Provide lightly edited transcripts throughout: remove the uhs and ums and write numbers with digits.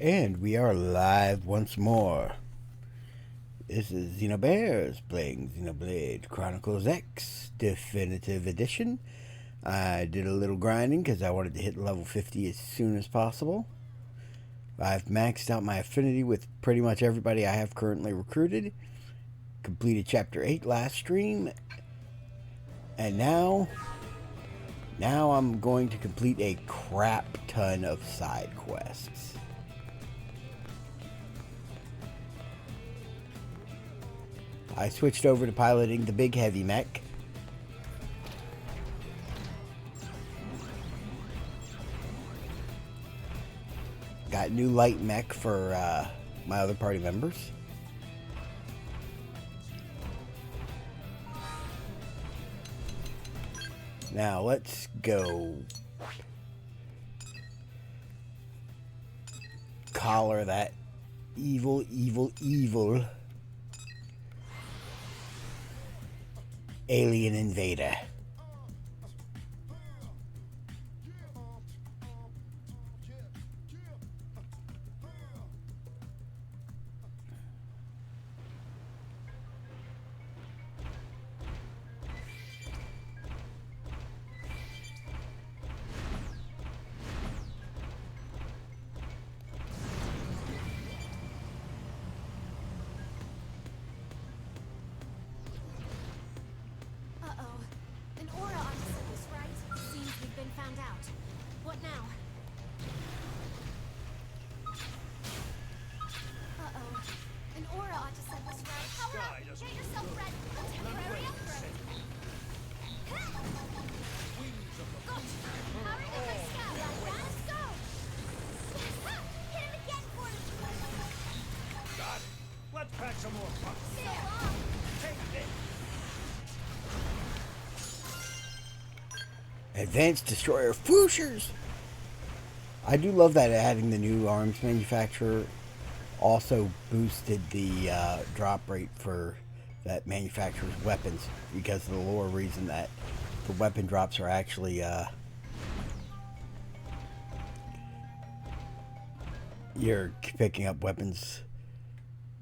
And we are live once more. This is Xenobears playing Xenoblade Chronicles X Definitive Edition. I did a little grinding because I wanted to hit level 50 as soon as possible. I've maxed out my affinity with pretty much everybody I have currently recruited. Completed Chapter 8 last stream. And now I'm going to complete a crap ton of side quests. I switched over to piloting the big heavy mech. Got new light mech for my other party members. Now let's go collar that evil alien invader. Advanced Destroyer Fuchers! I do love that adding the new arms manufacturer also boosted the drop rate for that manufacturer's weapons because of the lore reason that the weapon drops are actually you're picking up weapons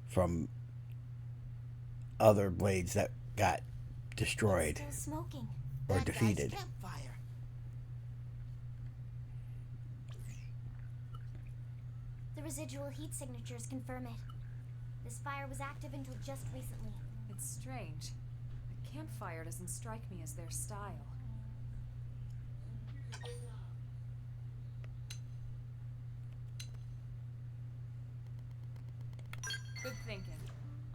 from other blades that got destroyed or defeated. The residual heat signatures confirm it. This fire was active until just recently. It's strange. A campfire doesn't strike me as their style. Good thinking.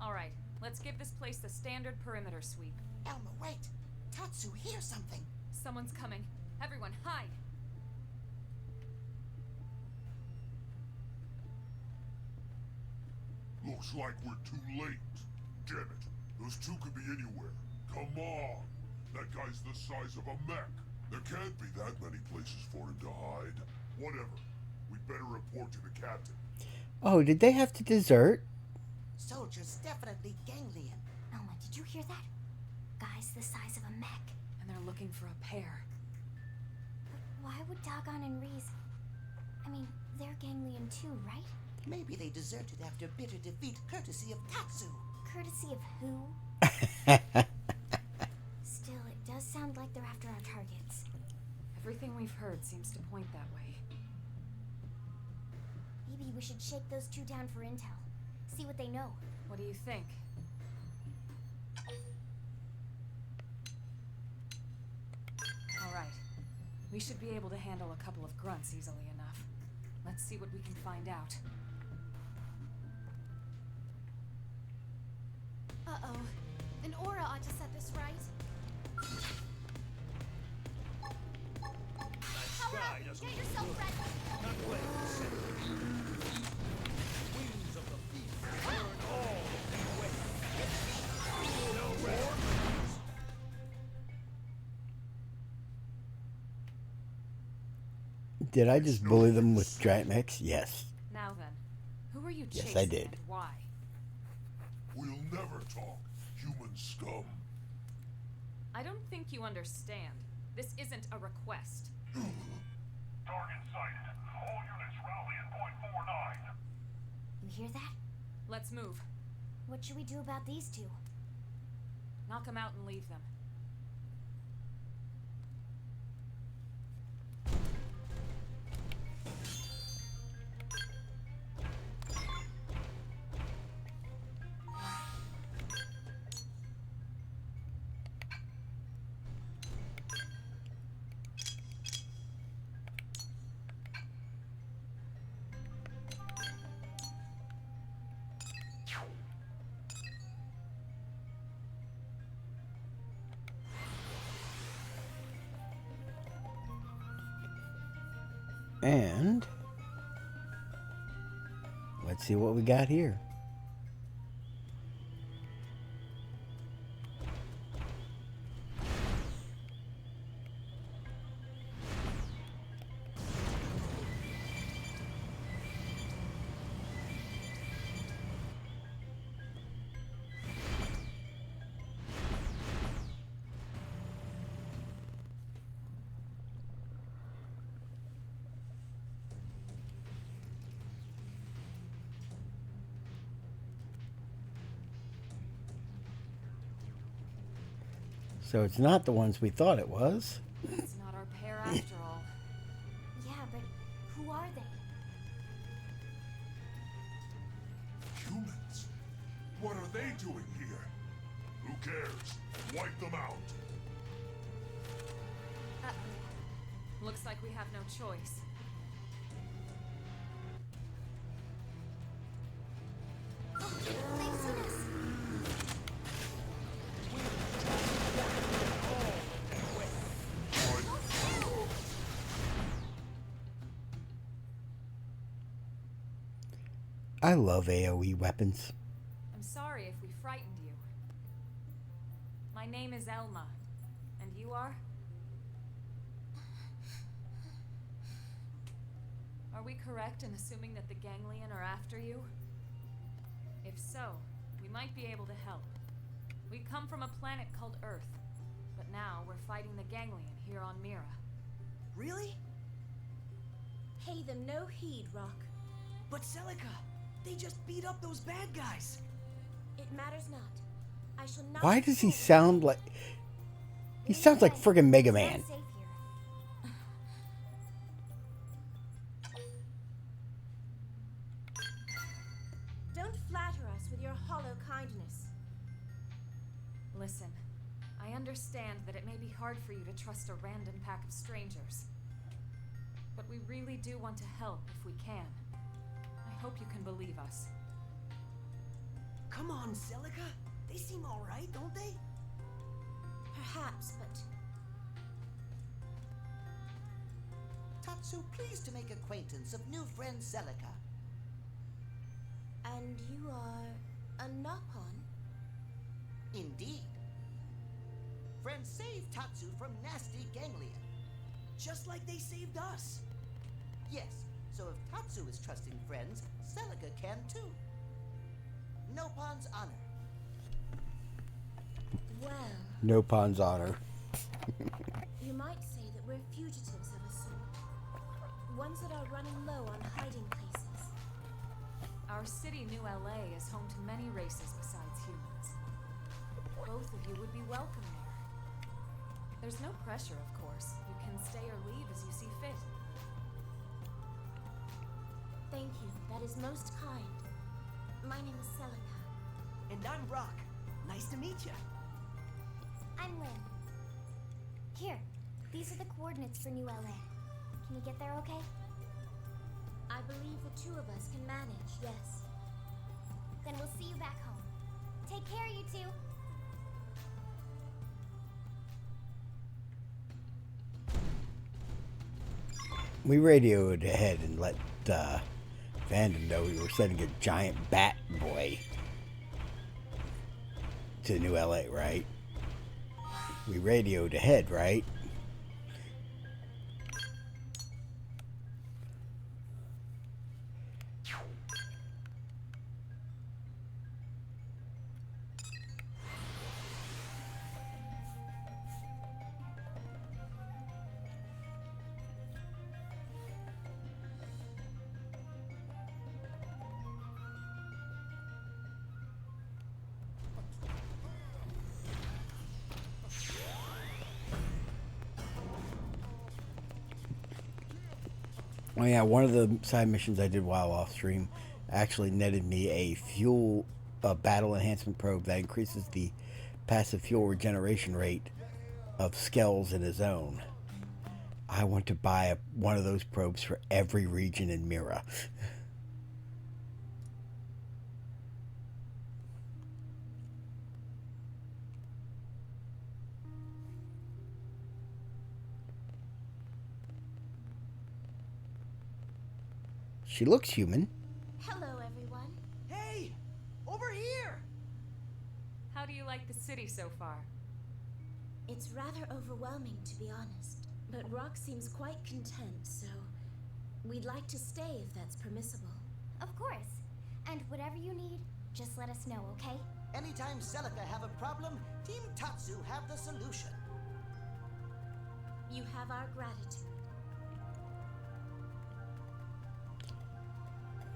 All right, let's give this place the standard perimeter sweep. Elma, wait! Tatsu, hear something! Someone's coming. Everyone, hide! Looks like we're too late. Damn it. Those two could be anywhere. Come on. That guy's the size of a mech. There can't be that many places for him to hide. Whatever. We better report to the captain. Oh, did they have to desert? Soldiers definitely ganglion. Elma, did you hear that? Guys the size of a mech. And they're looking for a pair. Why would Dagon and Reese... I mean, they're ganglion too, right? Maybe they deserted after bitter defeat courtesy of Tatsu. Courtesy of who? Still, it does sound like they're after our targets. Everything we've heard seems to point that way. Maybe we should shake those two down for intel. See what they know. What do you think? All right. We should be able to handle a couple of grunts easily enough. Let's see what we can find out. Uh-oh. An aura ought to set this right. Power up! Get yourself ready! Wings of the beast burn all the way. No rest. Did I just bully them with giant mechs? Yes. Now then, who are you chasing? Yes, I did. And why? We'll never talk, human scum. I don't think you understand. This isn't a request. Target sighted. All units rally at point 49. hear that? Let's move. What should we do about these two? Knock them out and leave them. And let's see what we got here. So it's not the ones we thought it was. It's not our pair after all. Yeah, but who are they? Humans? What are they doing here? Who cares? Wipe them out. Looks like we have no choice. They've seen us. I love AoE weapons. I'm sorry if we frightened you. My name is Elma. And you are? Are we correct in assuming that the Ganglion are after you? If so, we might be able to help. We come from a planet called Earth, but now we're fighting the Ganglion here on Mira. Really? Pay them no heed, Rock. But Celica, they just beat up those bad guys. It matters not. I shall not. Why does he sound like... He sounds like friggin' Mega It's not Man. safe here. Don't flatter us with your hollow kindness. Listen, I understand that it may be hard for you to trust a random pack of strangers. But we really do want to help if we can. I hope you can believe us. Come on, Celica. They seem alright, don't they? Perhaps, but Tatsu, pleased to make acquaintance of new friend Celica. and you are a Nopon? Indeed. Friends saved Tatsu from nasty Ganglion. Just like they saved us. Yes, so if Tatsu is trusting friends, Celica can too. Nopon's honor. Well, Nopon's honor. you might say that we're fugitives of a sort. Ones that are running low on hiding places. Our city, New LA, is home to many races besides humans. Both of you would be welcome there. There's no pressure, of course. You can stay or leave as you see fit. Thank you. That is most kind. My name is Celica. And I'm Brock. Nice to meet you. I'm Lynn. Here, these are the coordinates for New LA. Can you get there okay? I believe the two of us can manage, yes. Then we'll see you back home. Take care, you two. We radioed ahead and let Fandom know we were sending a giant bat boy to New LA, right? We radioed ahead, right? Oh yeah, one of the side missions I did while off stream actually netted me a battle enhancement probe that increases the passive fuel regeneration rate of skells in a zone. I want to buy one of those probes for every region in Mira. She looks human. Hello, everyone. Hey! Over here! How do you like the city so far? It's rather overwhelming, to be honest. But Rock seems quite content, so we'd like to stay if that's permissible. Of course. And whatever you need, just let us know, okay? Anytime Celica have a problem, Team Tatsu have the solution. You have our gratitude.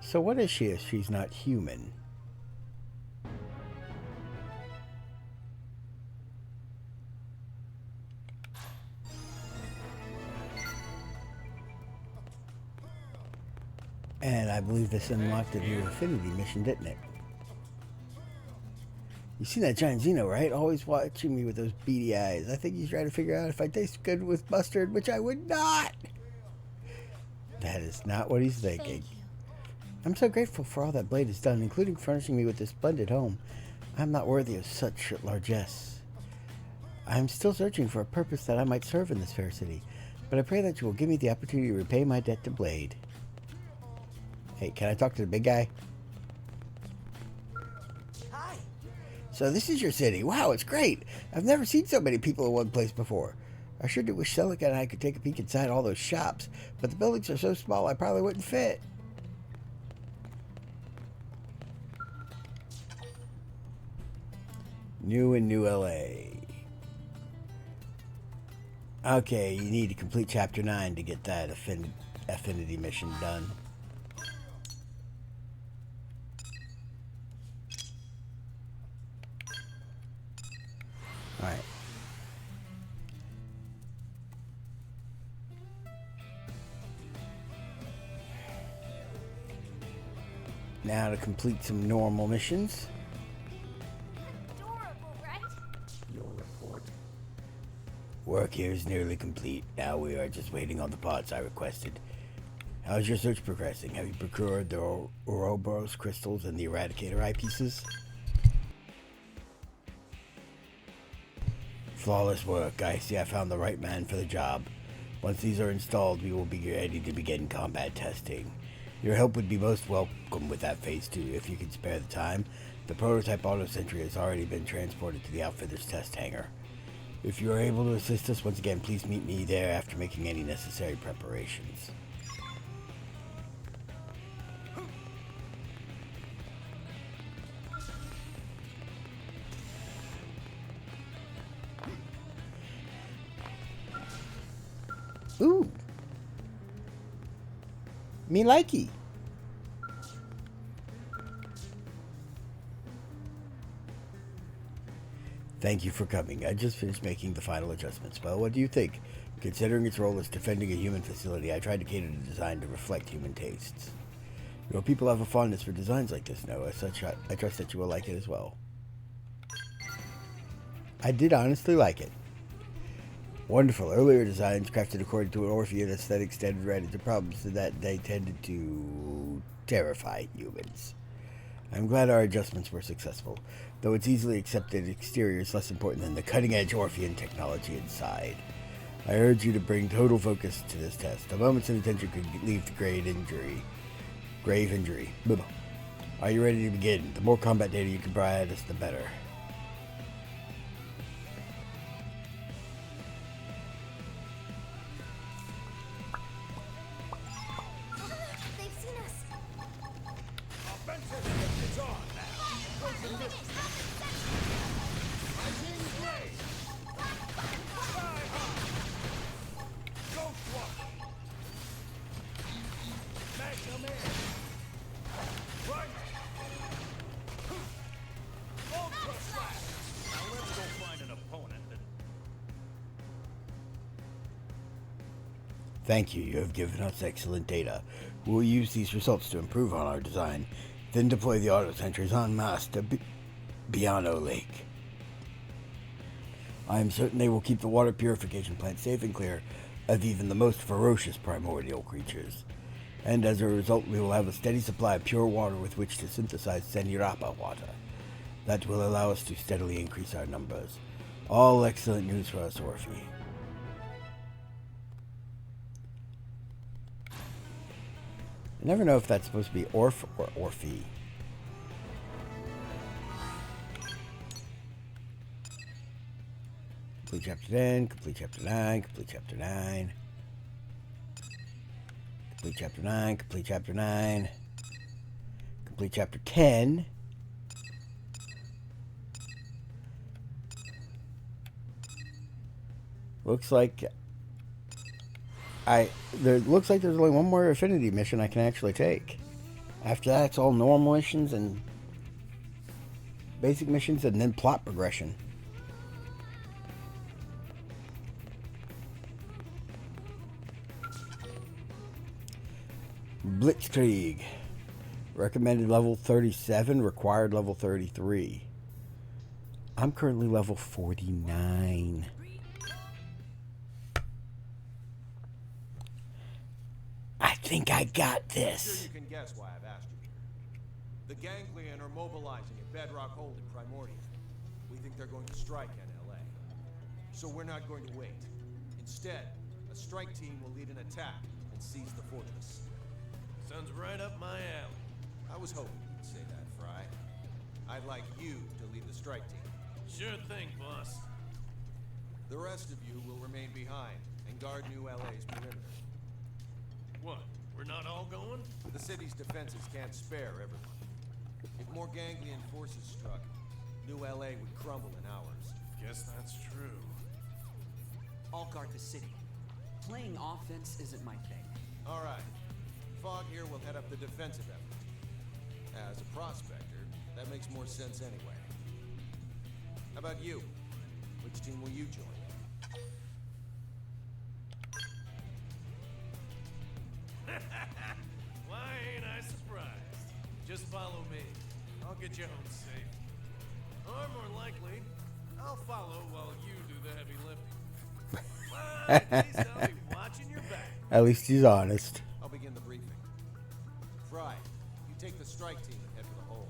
So what is she if she's not human? And I believe this unlocked a new affinity mission, didn't it? You seen that giant Xeno, right? Always watching me with those beady eyes. I think he's trying to figure out if I taste good with mustard, which I would not. That is not what he's thinking. Thank you. I'm so grateful for all that Blade has done, including furnishing me with this splendid home. I'm not worthy of such largesse. I'm still searching for a purpose that I might serve in this fair city, but I pray that you will give me the opportunity to repay my debt to Blade. Hey, can I talk to the big guy? Hi. So this is your city. Wow, it's great. I've never seen so many people in one place before. I sure do wish Celica and I could take a peek inside all those shops, but the buildings are so small I probably wouldn't fit. New in New LA. Okay, you need to complete Chapter 9 to get that affinity mission done. Alright. Now to complete some normal missions. Adorable, right? Work here is nearly complete. Now we are just waiting on the parts I requested. How's your search progressing? Have you procured the Ouroboros crystals and the Eradicator eyepieces? Flawless work. I see I found the right man for the job. Once these are installed, we will be ready to begin combat testing. Your help would be most welcome with that phase 2, if you can spare the time. The prototype auto sentry has already been transported to the outfitter's test hangar. If you are able to assist us, once again, please meet me there after making any necessary preparations. Ooh. Me likey. Thank you for coming. I just finished making the final adjustments. Well, what do you think? Considering its role as defending a human facility, I tried to cater the design to reflect human tastes. Your people have a fondness for designs like this, Noah. As such, I trust that you will like it as well. I did honestly like it. Wonderful. Earlier designs, crafted according to an Orphean aesthetic standard, ran into problems in that they tended to terrify humans. I'm glad our adjustments were successful, though it's easily accepted exterior is less important than the cutting-edge Orphean technology inside. I urge you to bring total focus to this test. A moment's inattention could lead to grave injury. Blah. Are you ready to begin? The more combat data you can provide us, the better. They've seen us. Offensive is on now. Closing this. Rising blade. Sky high. Ghost walk. Magnum air. Right. Ultra Thank you. You have given us excellent data. We will use these results to improve on our design, then deploy the auto sentries en masse to Biano Lake. I am certain they will keep the water purification plant safe and clear of even the most ferocious primordial creatures. And as a result, we will have a steady supply of pure water with which to synthesize Senirapa water. That will allow us to steadily increase our numbers. All excellent news for us, Orphe. I never know if that's supposed to be Orf or Orphe. Complete chapter 10, complete chapter 9, complete chapter 9. Complete chapter 9, complete chapter 9. Complete chapter 10. Looks like looks like there's only one more affinity mission I can actually take. After that, it's all normal missions and basic missions and then plot progression. Blitzkrieg. Recommended level 37, required level 33. I'm currently level 49. I think I got I'm sure this. you can guess why I've asked you here. The Ganglion are mobilizing at Bedrock Hold in Primordia. We think they're going to strike NLA. So we're not going to wait. Instead, a strike team will lead an attack and seize the fortress. Sounds right up my alley. I was hoping you'd say that, Fry. I'd like you to lead the strike team. Sure thing, boss. The rest of you will remain behind and guard New LA's perimeter. What? We're not all going? The city's defenses can't spare everyone. If more Ganglion forces struck, New LA would crumble in hours. Guess that's true. I'll guard the city. Playing offense isn't my thing. All right. Fogg here will head up the defensive effort. As a prospector, that makes more sense anyway. How about you? Which team will you join? Why ain't I surprised? Just follow me. I'll get you home safe. Or more likely, I'll follow while you do the heavy lifting. Well, at least I'll be watching your back. At least he's honest. I'll begin the briefing. Fry, you take the strike team and head for the hold.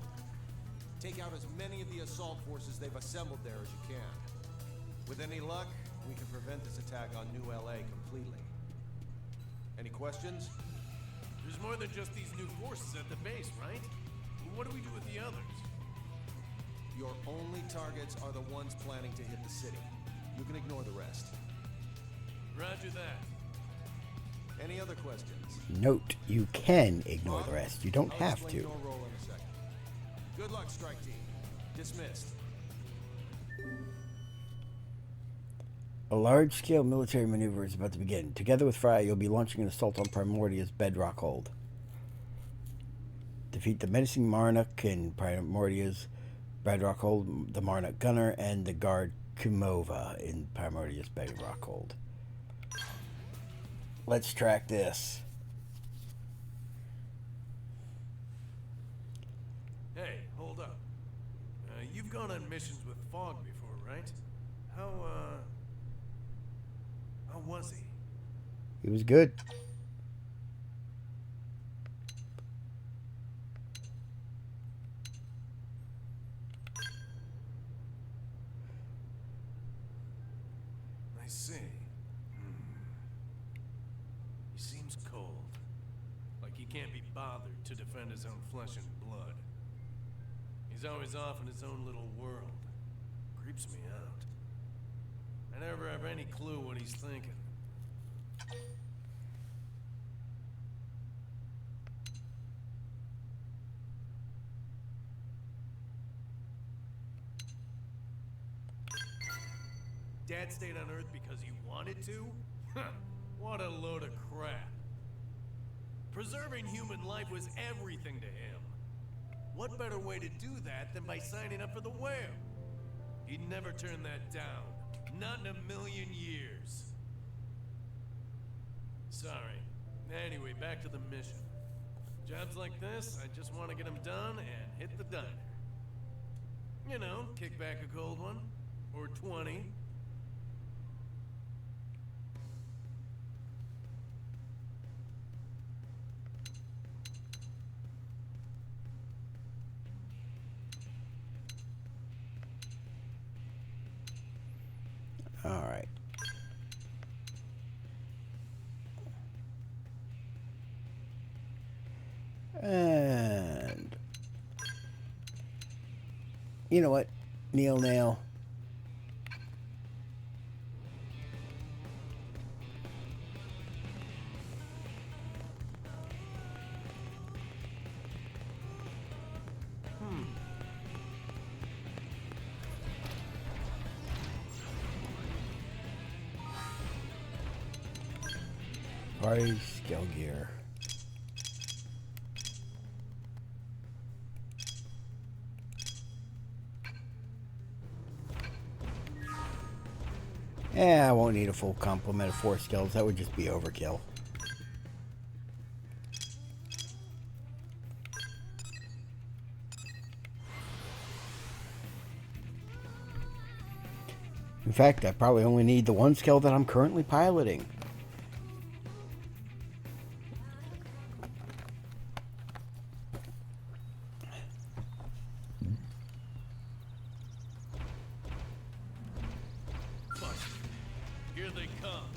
Take out as many of the assault forces they've assembled there as you can. With any luck, we can prevent this attack on New LA completely. Any questions? There's more than just these new forces at the base, right? What do we do with the others? Your only targets are the ones planning to hit the city. You can ignore the rest. Roger that. Any other questions? Note, you can ignore the rest. You don't I'll have explain to. your role in a second. Good luck, strike team. Dismissed. A large-scale military maneuver is about to begin. Together with Fry, you'll be launching an assault on Primordia's Bedrock Hold. Defeat the menacing Marnock in Primordia's Bedrock Hold, the Marnock Gunner, and the guard Kumova in Primordia's Bedrock Hold. Let's track this. Hey, hold up. You've gone on missions with Fogg before, right? How was he? He was good. I see. He seems cold. Like he can't be bothered to defend his own flesh and blood. He's always off in his own little world. Creeps me out. I never have any clue what he's thinking. Dad stayed on Earth because he wanted to? What a load of crap. Preserving human life was everything to him. What better way to do that than by signing up for the whale? He'd never turn that down. Not in a million years. So, Sorry. Anyway, back to the mission. Jobs like this, I just want to get them done and hit the diner. You know, kick back a cold one. Or 20. All right. And you know what, Neil Nail. Party skill gear. Yeah, I won't need a full complement of 4 skills. That would just be overkill. In fact, I probably only need the 1 skill that I'm currently piloting. Here they come.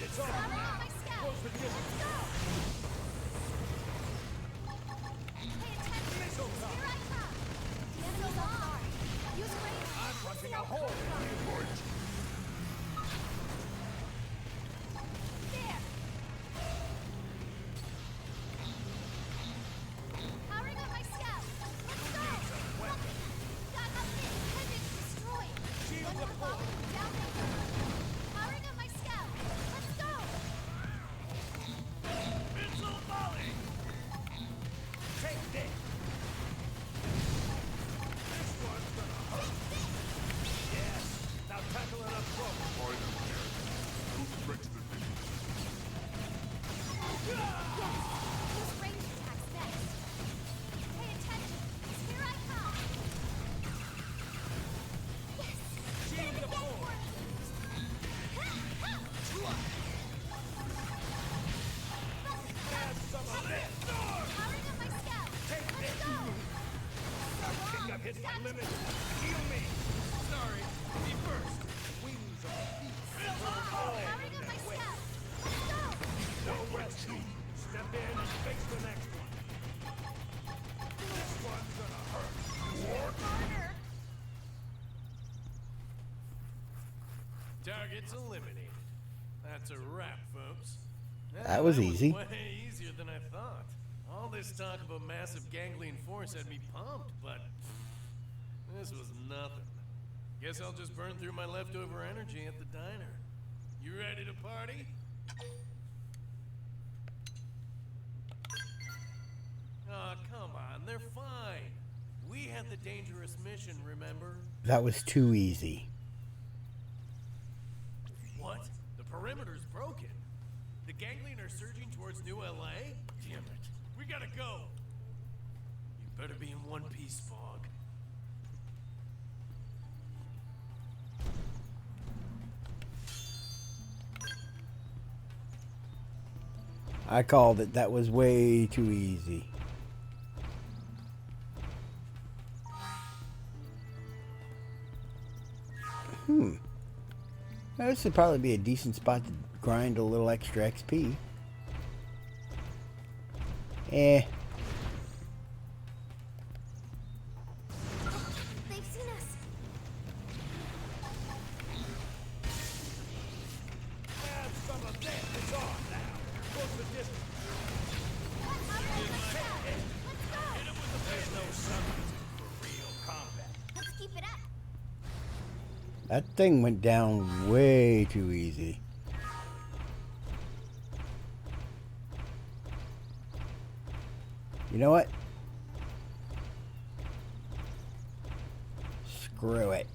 It's on now. Close the distance. Pay attention. Here I come. The enemy's on guard. Use range. I'm punching a hole in the viewport. There. Powering up my scout. Let's go. Got up there. Pendant destroyed. One with the bomb. Down there. Powering up my scout. Let's go. Missile volley! Take this. This one's gonna hurt. Yes. Now tackle it up close. Find him here. Who breaks the thing? Yes. Use range attacks next. Pay attention. Here I come. Yes. Get him again for me. Powering up my scout. Let's go. Think I've hit my limit. Heal me. Sorry, me first. Wings of the beast. Powering up my scout. Let's go. No rest. Step in and face the next one. This one's gonna hurt. Harder. Target's eliminated. That's a wrap, folks. That was easy. Way easier than I thought. All this talk of a massive ganglion force had me pumped, but this was nothing. Guess I'll just burn through my leftover energy at the diner. You ready to party? Aw, come on, they're fine. We had the dangerous mission, remember? That was too easy. What? The perimeter's broken. The ganglion are surging towards New LA? Damn it. We gotta go. You better be in one piece, Fog. I called it. That was way too easy. This would probably be a decent spot to grind a little extra XP. They've seen us. Have some of that. It's on now. Close the distance. Powering up my scout. Let's go. There's no substitute for real combat. Let's keep it up. That thing went down way too easy. You know what? Screw it.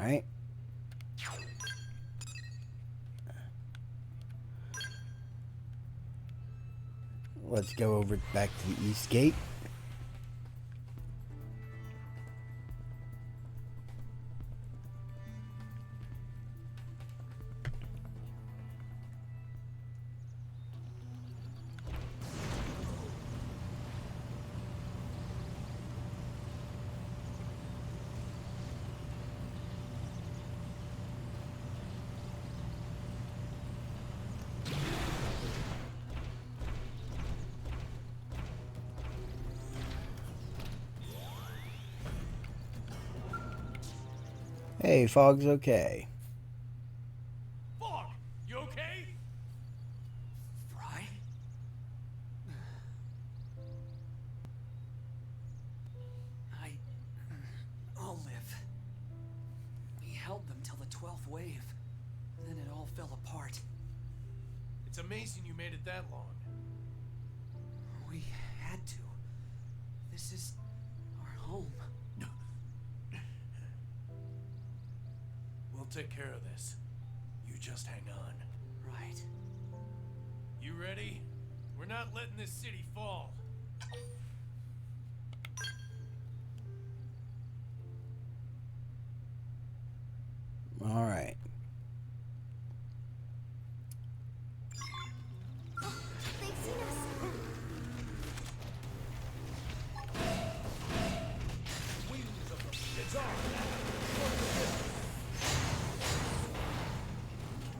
Alright. Let's go over back to the east gate. Hey, Fog's okay. Fog, you okay? Fry? I'll live. We held them till the 12th wave. Then it all fell apart. It's amazing you made it that long. We had to. This is our home. We'll take care of this. You just hang on. Right. You ready? We're not letting this city fall. All right. They've seen us. Wings of them. It's on.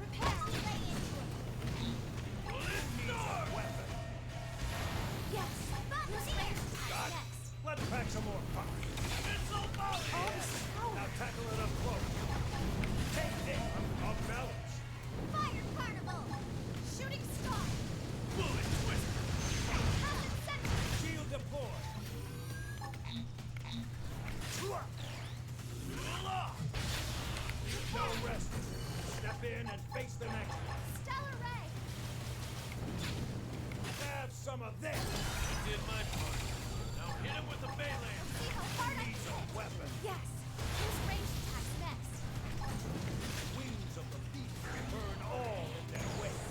Repair right into it. Weapon. Yes. Who's here? Next. Let's pack some more fire. Now tackle it up close. Take it. Off balance. Fire carnival. Shooting star. Bullet twister. Captain Sentry. Shield deployed. No rest. Step in and face the next one. Stellar ray. Have some of this. Did my part. Now hit him with the melee. See how hard I Needs can a weapon. Yes. Who's range attack next? Wings of the beast burn all in their wake.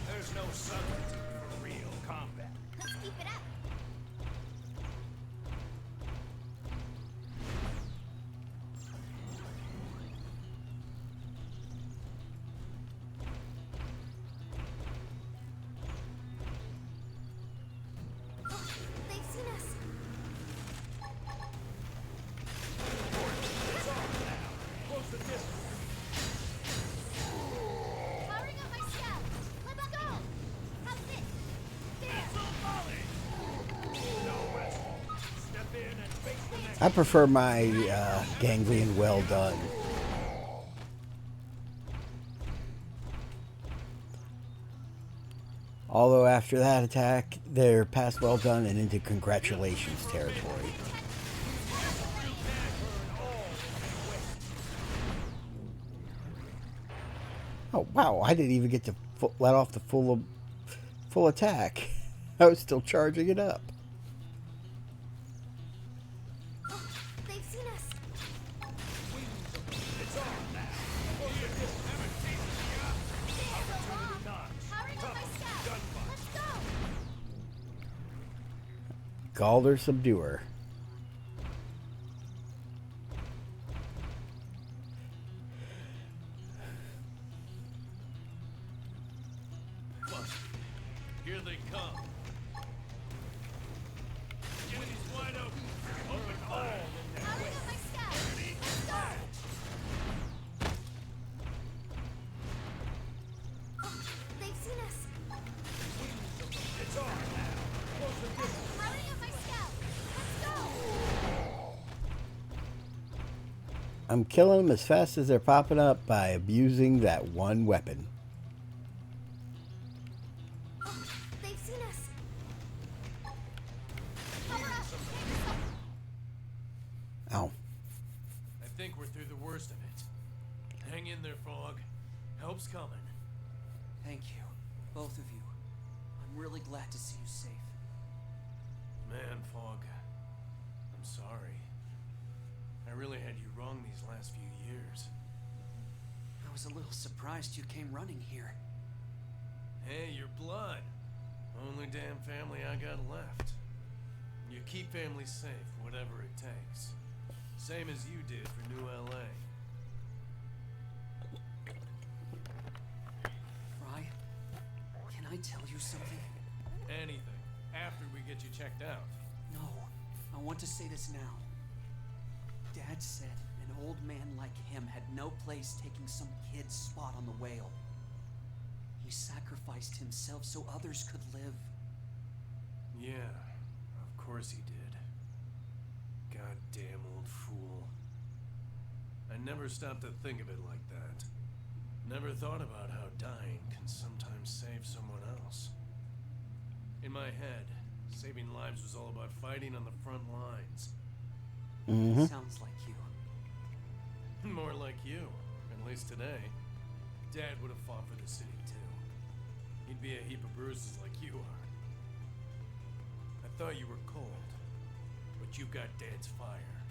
There's no substitute for real combat. Let's keep it up. They've seen us. It's on now. Close the distance. Powering up my scout. Let's go. How's this? There. No rest. Step in and face the next I prefer my ganglion well done. Although after that attack, they're past well done and into congratulations territory. Oh wow! I didn't even get to let off the full attack. I was still charging it up. They've seen us. It's on now. Close the distance. Powering up my scout. Let's go. Galder Subduer. Here they come. Enemies wide open. Open fire. Powering up my scout. Let's go. They've seen us. It's on now. Close the distance. Powering up my scout. Let's go. I'm killing them as fast as they're popping up by abusing that one weapon. They've seen us. Cover up. Ow. I think we're through the worst of it. Hang in there, Fog. Help's coming. Thank you, both of you. I'm really glad to see you safe. Man, Fog. I'm sorry. I really had you wrong these last few years. was a little surprised you came running here. Hey, your blood. Only damn family I got left. You keep family safe, whatever it takes. Same as you did for New LA. Fry, can I tell you something? Anything. After we get you checked out. No, I want to say this now. Dad said an old man like him had no place taking some kid's spot on the whale. He sacrificed himself so others could live. Yeah, of course he did. Goddamn old fool. I never stopped to think of it like that. Never thought about how dying can sometimes save someone else. In my head, saving lives was all about fighting on the front lines. Sounds like you. More like you, at least today. Dad would have fought for the city too. He'd be a heap of bruises like you are. I thought you were cold, but you got Dad's fire.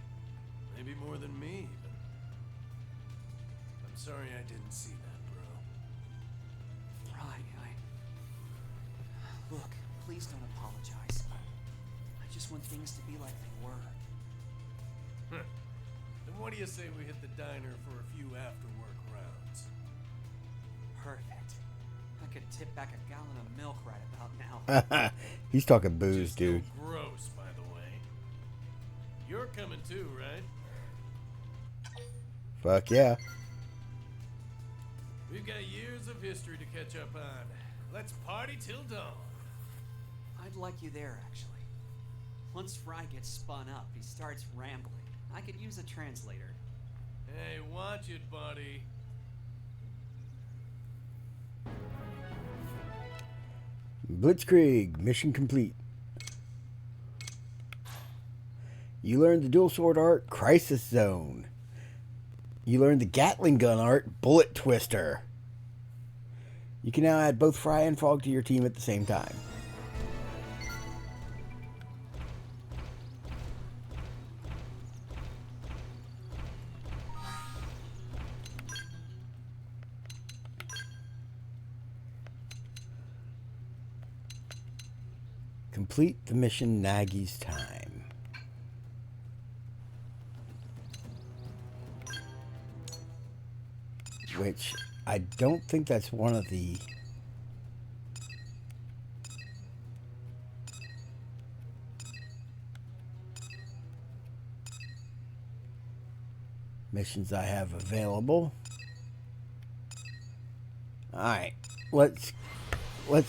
Maybe more than me, even. I'm sorry I didn't see that, bro. Fry, Look, please don't apologize. I just want things to be like they were. Then what do you say we hit the diner for a few after-work rounds? Perfect. I could tip back a gallon of milk right about now. He's talking booze, Just dude. no gross, by the way. You're coming too, right? Fuck yeah. We've got years of history to catch up on. Let's party till dawn. I'd like you there, actually. Once Fry gets spun up, he starts rambling. I could use a translator. Hey, watch it, buddy. Blitzkrieg, mission complete. You learned the dual sword art, Crisis Zone. You learned the Gatling gun art, Bullet Twister. You can now add both Fry and Frog to your team at the same time. Complete the mission Nagy's Time. Which I don't think that's one of the missions I have available. Alright, let's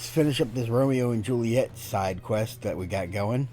finish up this Romeo and Juliet side quest that we got going.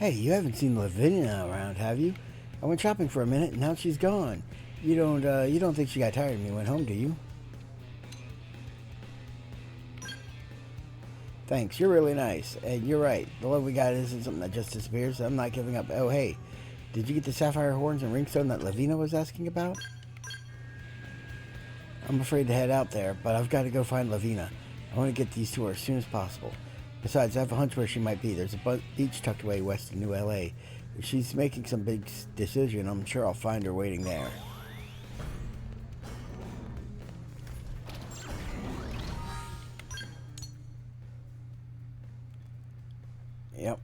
Hey, you haven't seen Lavinia around, have you? I went shopping for a minute, and now she's gone. You don't think she got tired of me and went home, do you? Thanks, you're really nice. And you're right, the love we got isn't something that just disappears. I'm not giving up. Oh, hey, did you get the sapphire horns and ringstone that Lavina was asking about? I'm afraid to head out there, but I've got to go find Lavina. I want to get these to her as soon as possible. Besides, I have a hunch where she might be. There's a beach tucked away west of New LA. If she's making some big decision, I'm sure I'll find her waiting there. Yep.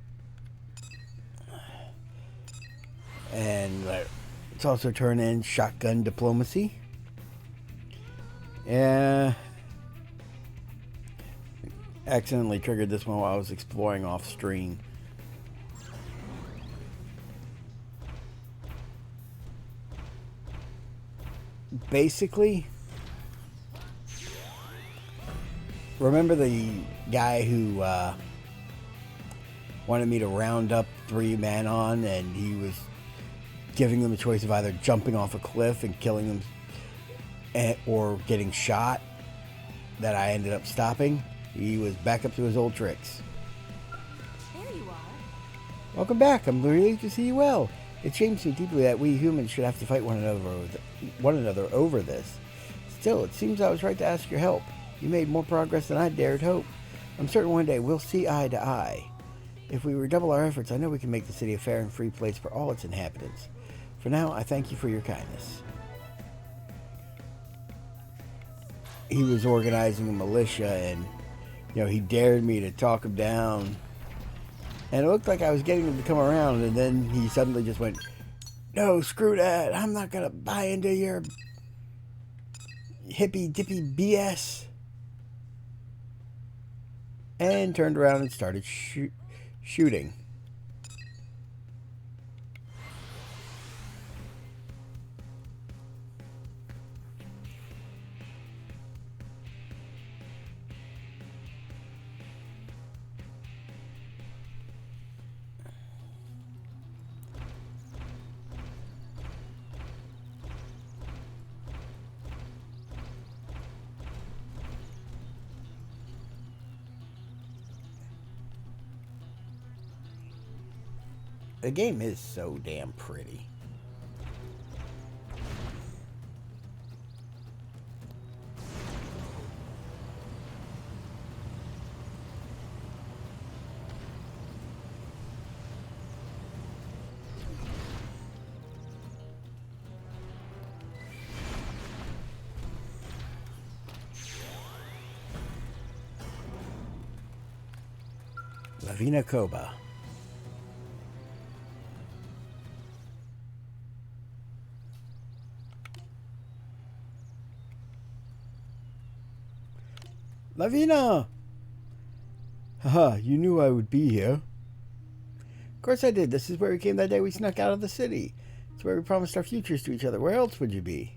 And let's also turn in shotgun diplomacy. Yeah. Accidentally triggered this one while I was exploring off stream. Basically, remember the guy who wanted me to round up 3 Manon, and he was giving them a choice of either jumping off a cliff and killing them or getting shot, that I ended up stopping? He was back up to his old tricks. There you are. Welcome back. I'm relieved to see you well. It shames me deeply that we humans should have to fight one another over this. Still, it seems I was right to ask your help. You made more progress than I dared hope. I'm certain one day we'll see eye to eye. If we redouble our efforts, I know we can make the city a fair and free place for all its inhabitants. For now, I thank you for your kindness. He was organizing a militia, and he dared me to talk him down. And it looked like I was getting him to come around, and then he suddenly just went, "No, screw that. I'm not going to buy into your hippy-dippy BS." And turned around and started shooting. The game is so damn pretty. Lavina Koba. Lavina! Haha, you knew I would be here. Of course I did. This is where we came that day we snuck out of the city. It's where we promised our futures to each other. Where else would you be?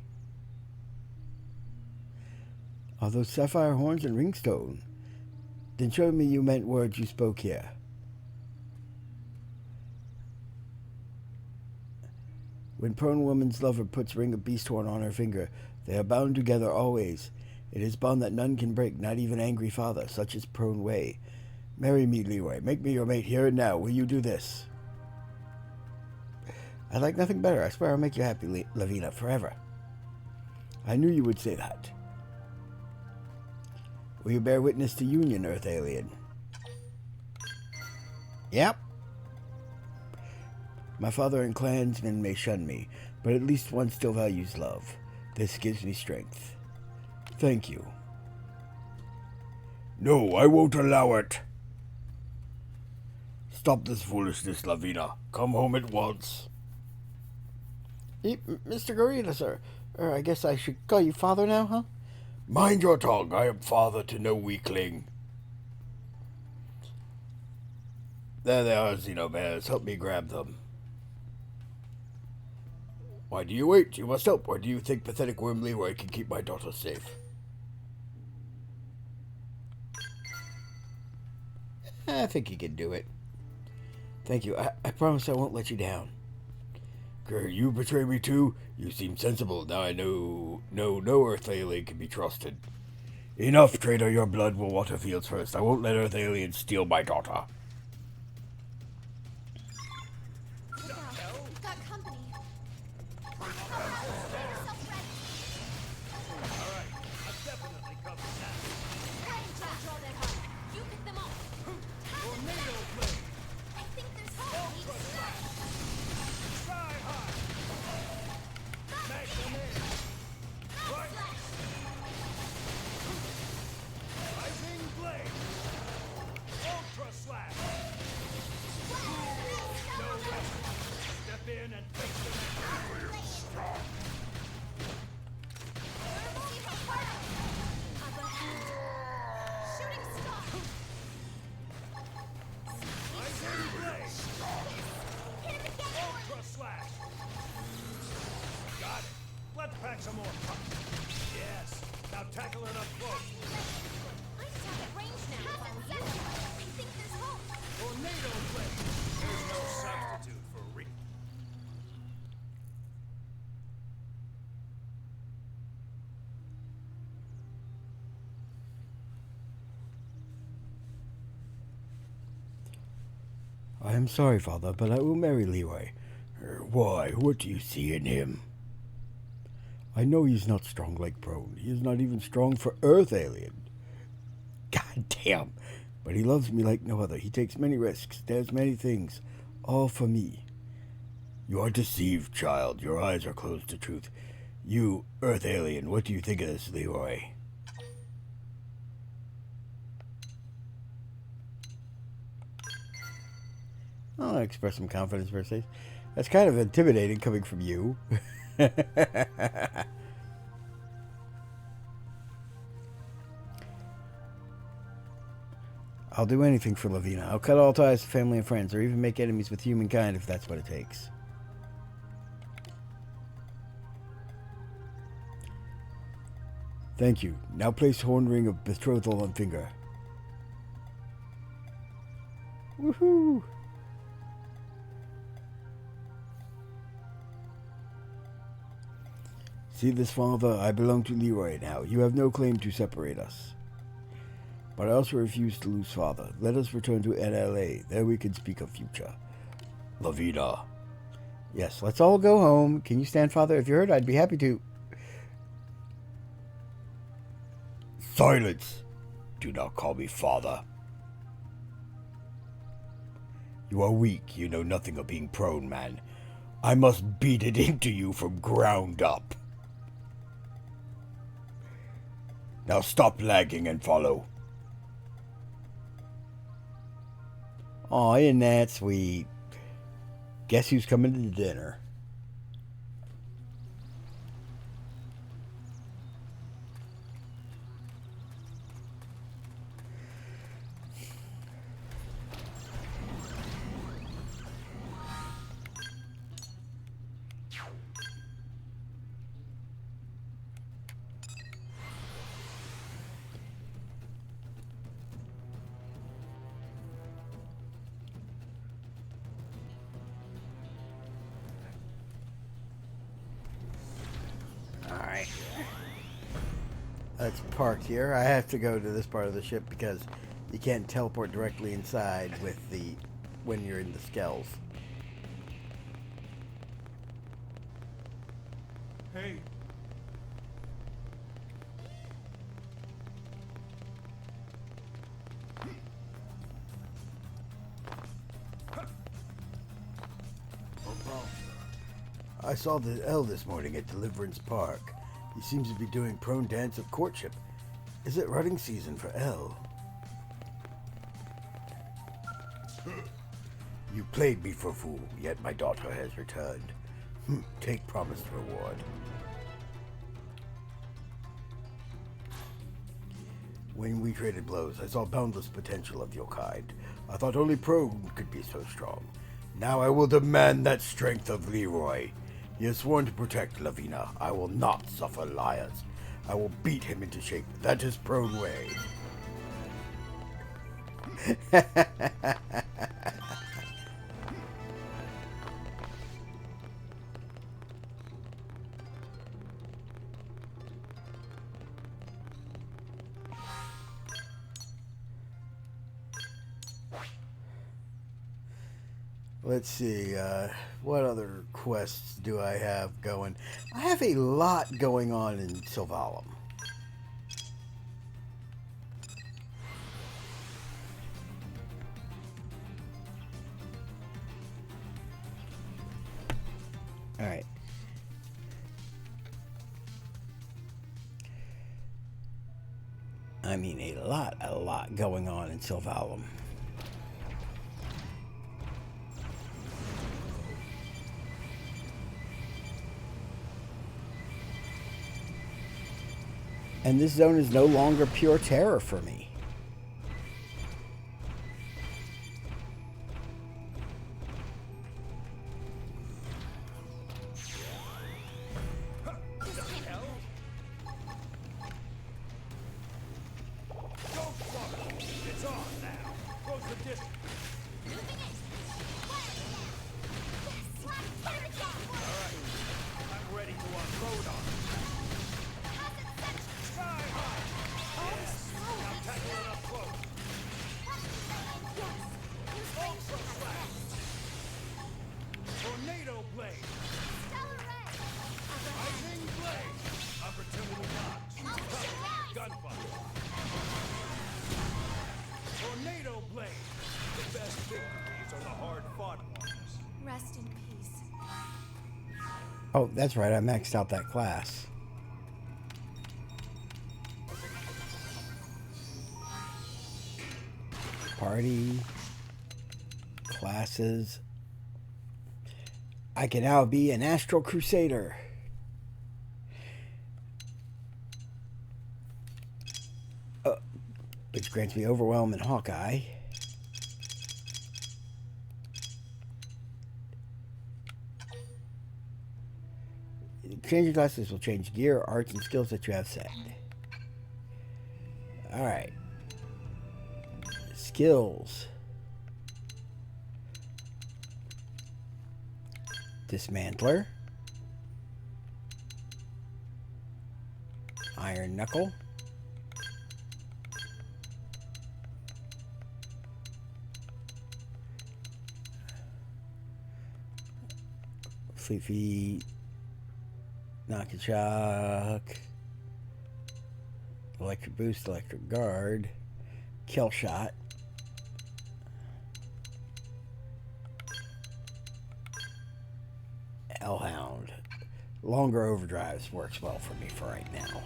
All those sapphire horns and ringstone. Then show me you meant words you spoke here. When prone woman's lover puts ring of beast horn on her finger, they are bound together always. It is bond that none can break, not even angry father, such is prone way. Marry me, Leroy. Make me your mate here and now. Will you do this? I'd like nothing better. I swear I'll make you happy, Lavina, forever. I knew you would say that. Will you bear witness to union, Earth alien? Yep. My father and clansmen may shun me, but at least one still values love. This gives me strength. Thank you. No, I won't allow it. Stop this foolishness, Lavina. Come home at once. Mr. Gorilla, sir. I guess I should call you father now, huh? Mind your tongue. I am father to no weakling. There they are, Xenobears. Help me grab them. Why do you wait? You must help. Or do you think pathetic worm Leroy can keep my daughter safe? I think he can do it. Thank you. I promise I won't let you down. You betray me too? You seem sensible. Now I know no Earth alien can be trusted. Enough, traitor. Your blood will water fields first. I won't let Earth aliens steal my daughter. We've got company. Alright, I've definitely covered that. Don't draw that hard. You pick them off. Tornado blade! I think there's hope. Try hard! Smash them in! Right! Rising blade! Ultra slash! No rest! Step in and face the next one. Shooting star. Rising blade! Hit him again. Ultra slash! Got it! Let's pack some more punch. Yes! Now tackle it up close. I just have it range now. If I were you. I think there's hope. Tornado blade! There's no substitute for re... I am sorry, Father, but I will marry Leroy. Why? What do you see in him? I know he's not strong like Prone. He is not even strong for Earth Alien. God damn! But he loves me like no other. He takes many risks, does many things, all for me. You are deceived, child. Your eyes are closed to truth. You, Earth Alien, what do you think of this, Leroy? I'll express some confidence for a second. That's kind of intimidating coming from you. I'll do anything for Lavina. I'll cut all ties to family and friends, or even make enemies with humankind if that's what it takes. Thank you. Now place horn ring of betrothal on finger. Woohoo! See this, Father? I belong to Leroy now. You have no claim to separate us. But I also refuse to lose Father. Let us return to NLA. There we can speak of future. Lavina. Yes, let's all go home. Can you stand, Father? If you heard, I'd be happy to. Silence! Do not call me Father. You are weak. You know nothing of being prone, man. I must beat it into you from ground up. Now stop lagging and follow. Aw, isn't that sweet? Guess who's coming to dinner? That's parked here. I have to go to this part of the ship because you can't teleport directly inside with the when you're in the skells. Hey. I saw the L this morning at Deliverance Park. He seems to be doing prone dance of courtship. Is it rutting season for L? You played me for fool, yet my daughter has returned. Take promised reward. When we traded blows, I saw boundless potential of your kind. I thought only prone could be so strong. Now I will demand that strength of Leroy. He has sworn to protect Lavina. I will not suffer liars. I will beat him into shape. That is prone way. Let's see, what other quests do I have going? I have a lot going on in Sylvalum. Alright. I mean, a lot going on in Sylvalum. And this zone is no longer pure terror for me. It's on now. Close the distance. I'm ready to unload on it. Sky high. Yes. Now tackle it up close. Also slash. Tornado Blade! The best victories are the hard-fought ones. Rest in peace. Oh, that's right. I maxed out that class. Party. Classes. I can now be an Astral Crusader. Which grants me Overwhelm and Hawkeye. Changing classes will change gear, arts, and skills that you have set. Alright. Skills. Dismantler. Iron Knuckle. Fleet Feet. Knock and Shock. Electric Boost, Electric Guard. Kill Shot. Hellhound. Longer overdrives works well for me for right now.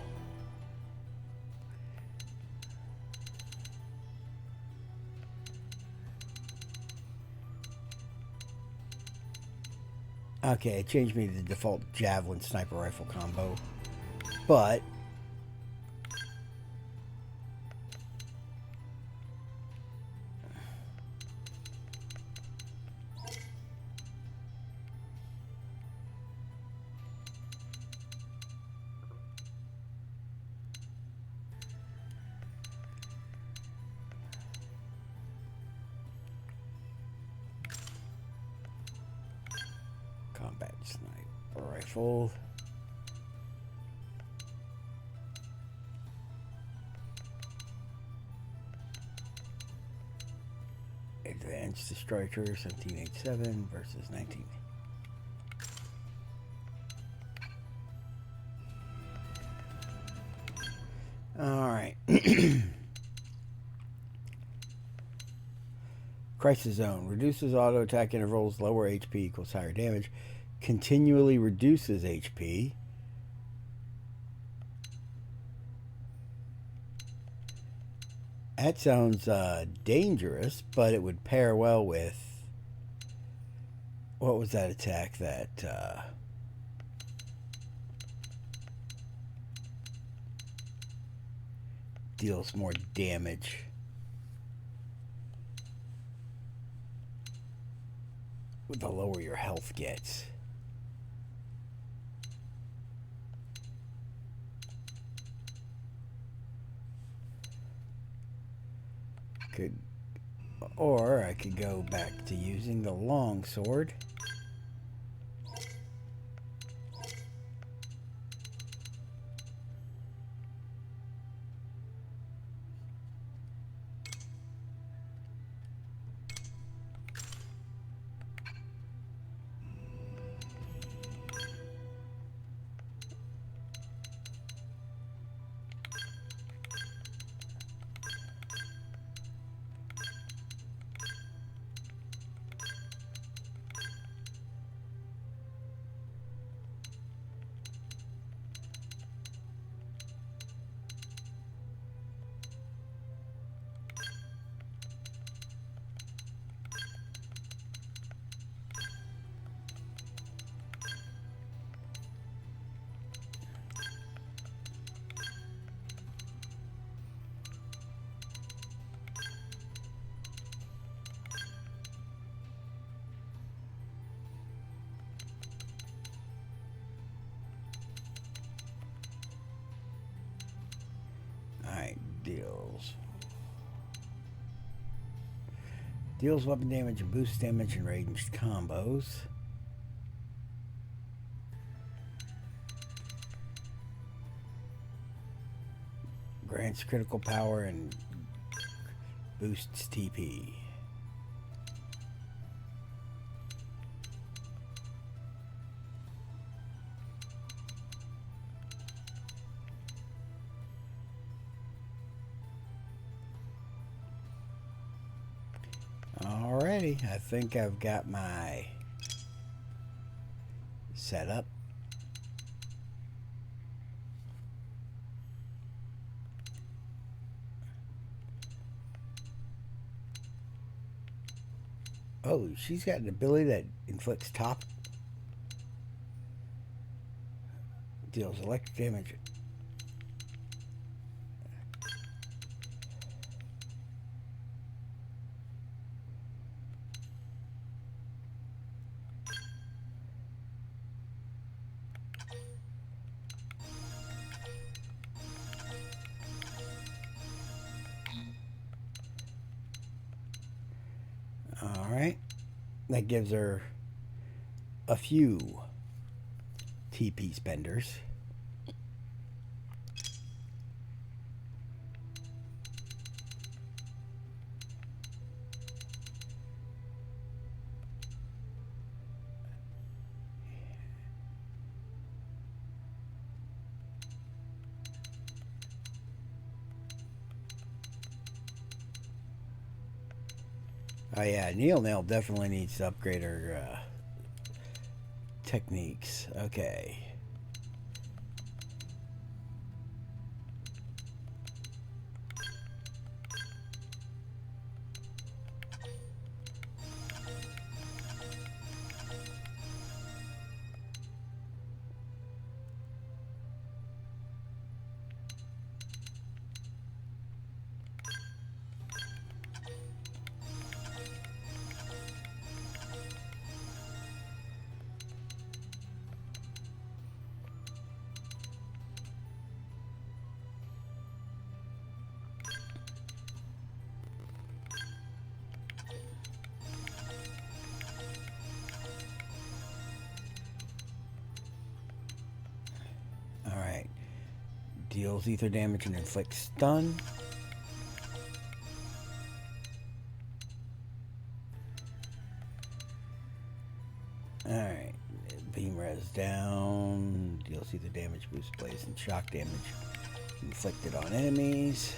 Okay, it changed me to the default Javelin Sniper Rifle combo. But combat sniper rifle. Advanced Destroyer 1787 versus 19. Alright. Crisis Zone. Reduces auto attack intervals. Lower HP equals higher damage. Continually reduces HP. That sounds dangerous, but it would pair well with... What was that attack that... deals more damage? The lower your health gets. Or I could go back to using the long sword. Deals weapon damage and boosts damage in ranged combos. Grants critical power and boosts TP. Alrighty, I think I've got my setup. Oh, she's got an ability that inflicts top. Deals electric damage. Alright. That gives her a few TP spenders. Oh yeah, Nail definitely needs to upgrade her techniques. Okay. Alright. Deals ether damage and inflicts stun. Alright. Beam res down. Deals ether damage, boost blaze and shock damage inflicted on enemies.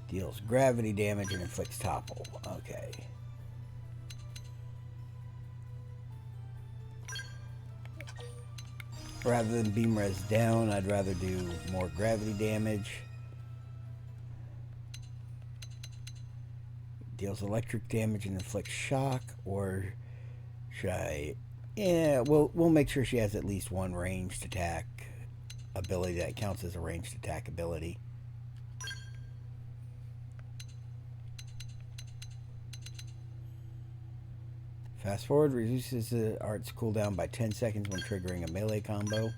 Deals gravity damage and inflicts topple. Okay. Rather than beam res down, I'd rather do more gravity damage. Deals electric damage and inflicts shock, or should I? Yeah, we'll make sure she has at least one ranged attack ability that counts as a ranged attack ability. Fast forward reduces the art's cooldown by 10 seconds when triggering a melee combo.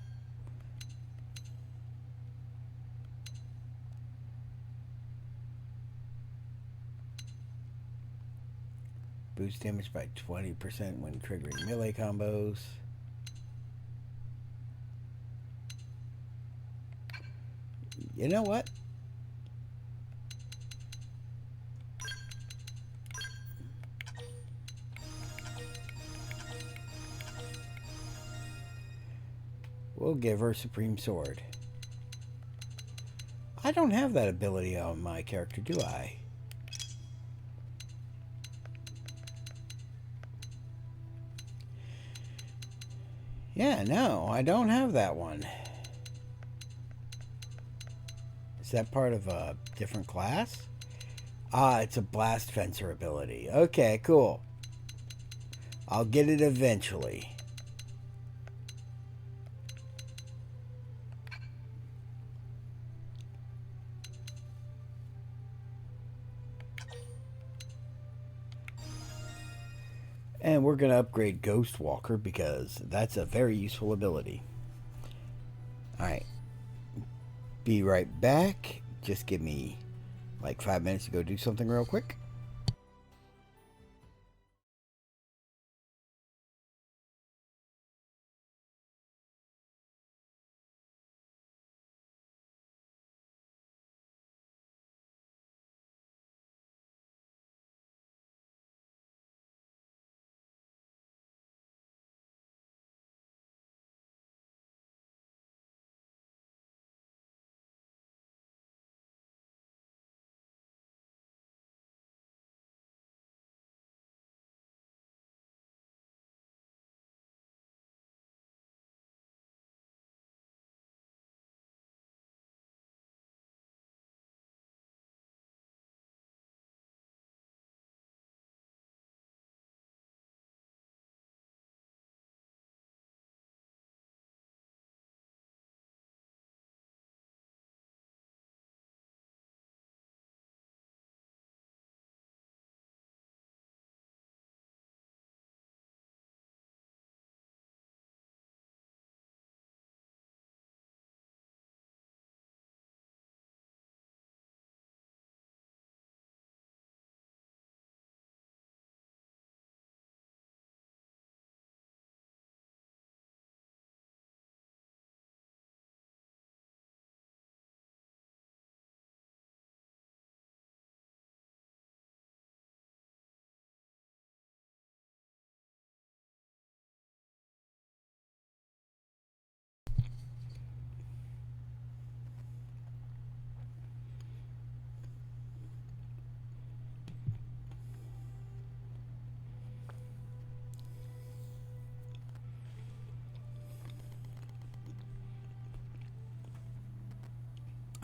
Boost damage by 20% when triggering melee combos. You know what? We'll give her Supreme Sword. I don't have that ability on my character, do I? Yeah, no, I don't have that one. Is that part of a different class? Ah, it's a Blast Fencer ability. Okay, cool. I'll get it eventually. And we're going to upgrade Ghost Walker because that's a very useful ability. Alright. Be right back. Just give me like 5 minutes to go do something real quick.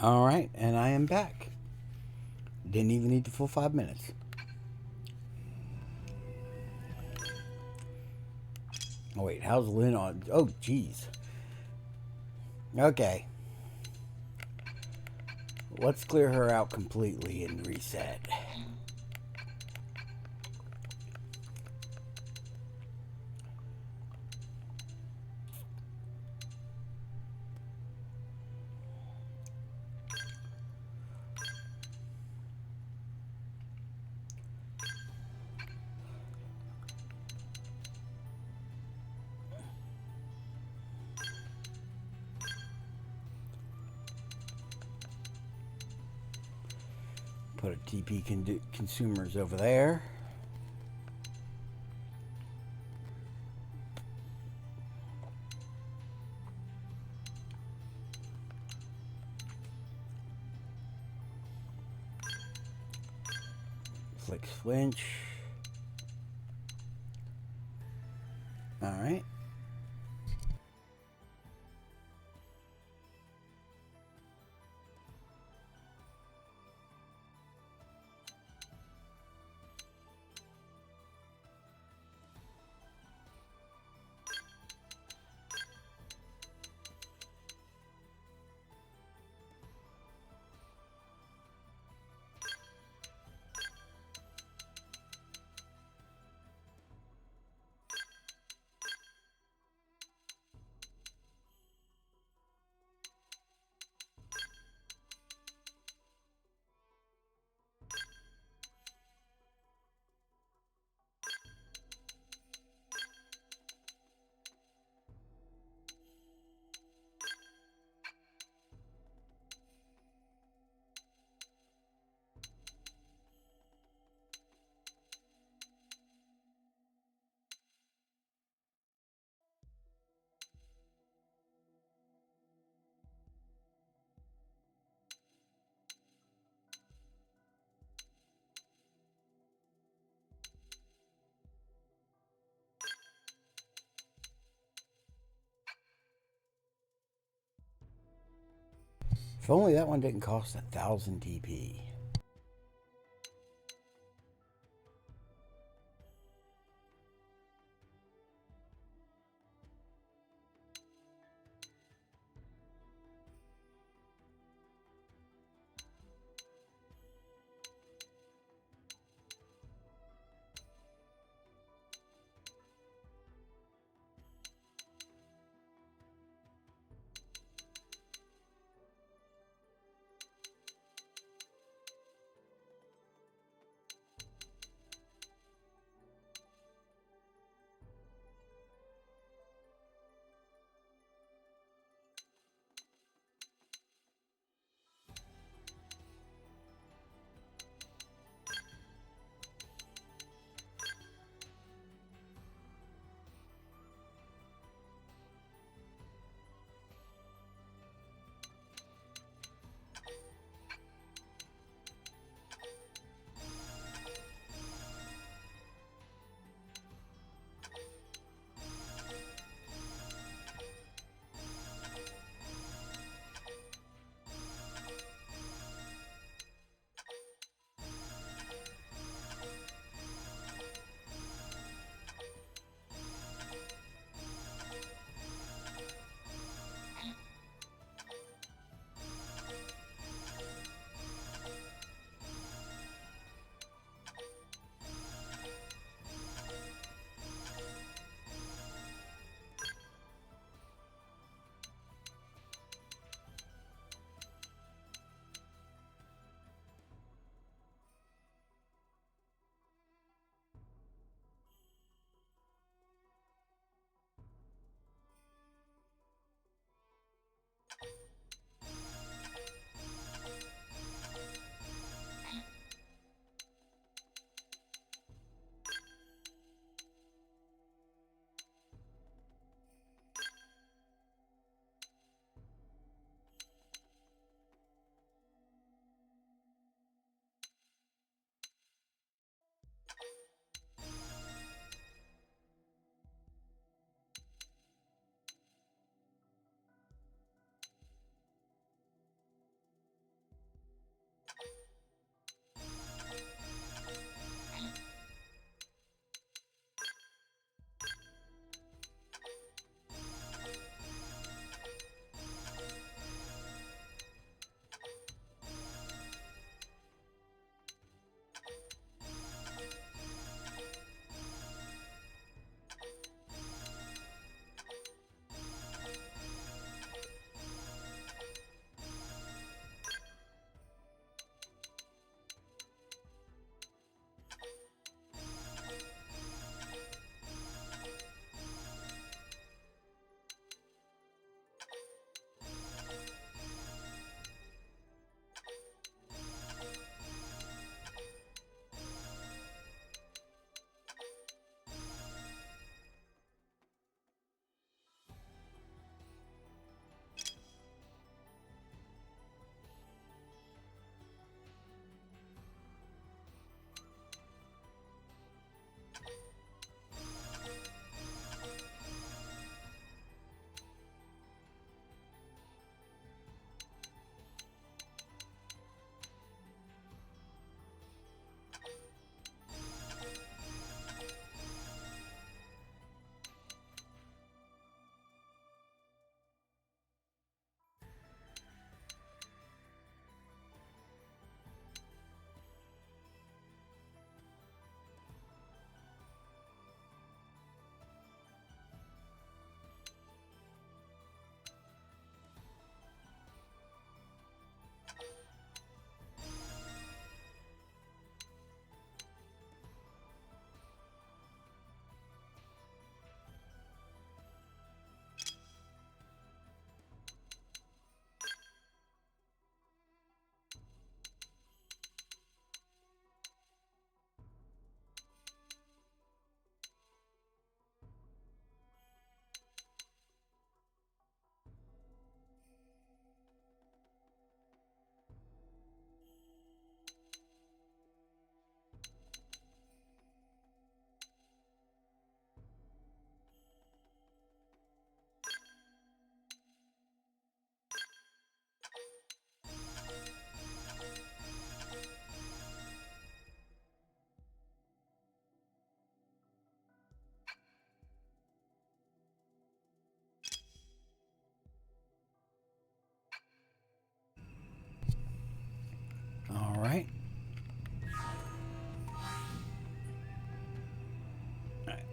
Alright, and I am back. Didn't even need the full 5 minutes. Oh wait, how's Lynn on? Oh, jeez. Okay. Let's clear her out completely and reset. Put a TP consumers over there. Flick flinch. Alright. If only that one didn't cost 1,000 TP.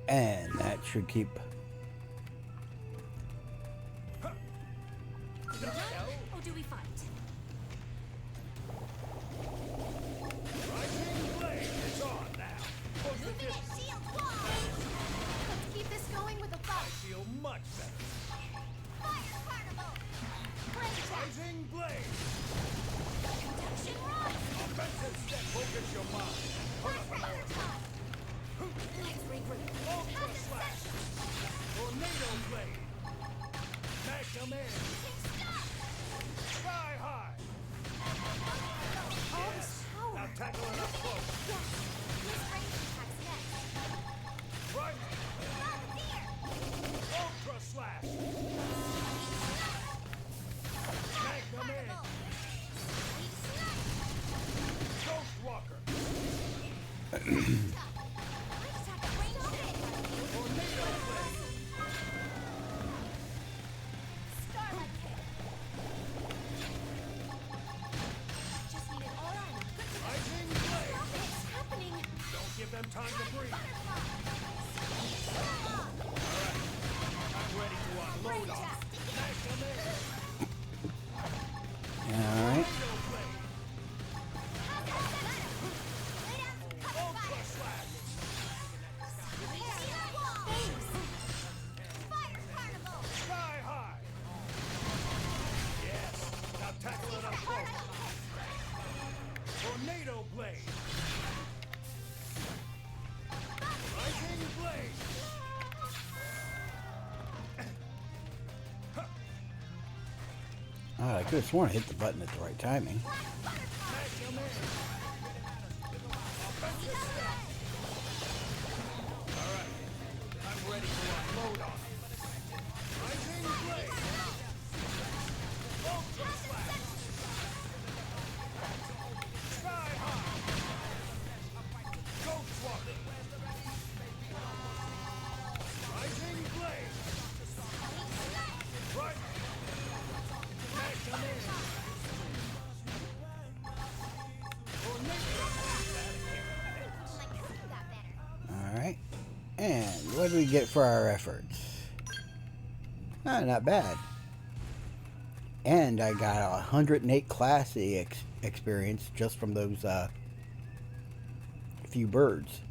And that should keep. Do we run or do we fight? Rising Blade is on now. Close the Moving distance. at shield wall. Let's keep this going with a I bump. feel much better. Fire carnival. Blade jack. Rising Blade. Conduction rod. Offensive step. Focus your mind. Put up an Counter top. Let's regroup. Ultra Passive slash. session. Tornado Blade. Magnum air. Stop. Sky high. All this power. Now tackle it up close. Yes. Use range attacks next. Right. Bombardier. Ultra slash. Magnum air. Carnival. Sweet snipe. Ghost Walker. Let's attack range attack. Tornado Blade. Starlight kick. Just need an aura and a good Rising Blade. Stop it. It's happening. Don't give them time to breathe. Butterfly. I'm ready to unload on. Magnum air. Alright. Tornado Blade. Ultra slash. Fire carnival. Sky high. Yes. Now tackle it up close. Tornado Blade. Rising Blade. I could have sworn I hit the button at the right timing. Magnum air. All right. I'm ready to unload on. Rising Blade. Ultra slash. Sky high. Ghost Walker. Rising Blade. Right. Magnum air. Tornado. Alright. And what do we get for our efforts? Ah, not bad. And I got 108 class experience just from those few birds.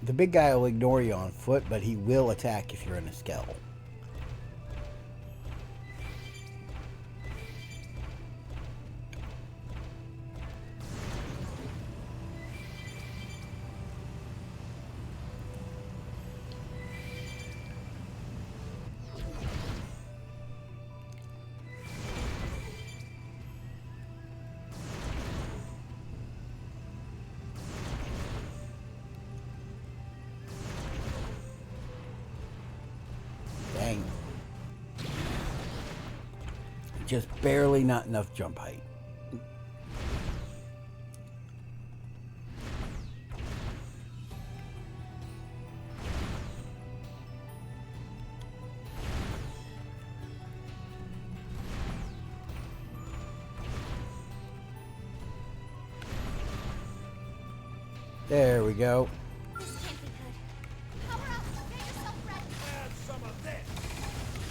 The big guy will ignore you on foot, but he will attack if you're in a skell. Dang. Just barely not enough jump height. There we go. This can't be good. Power up. Get yourself ready. Add some of this.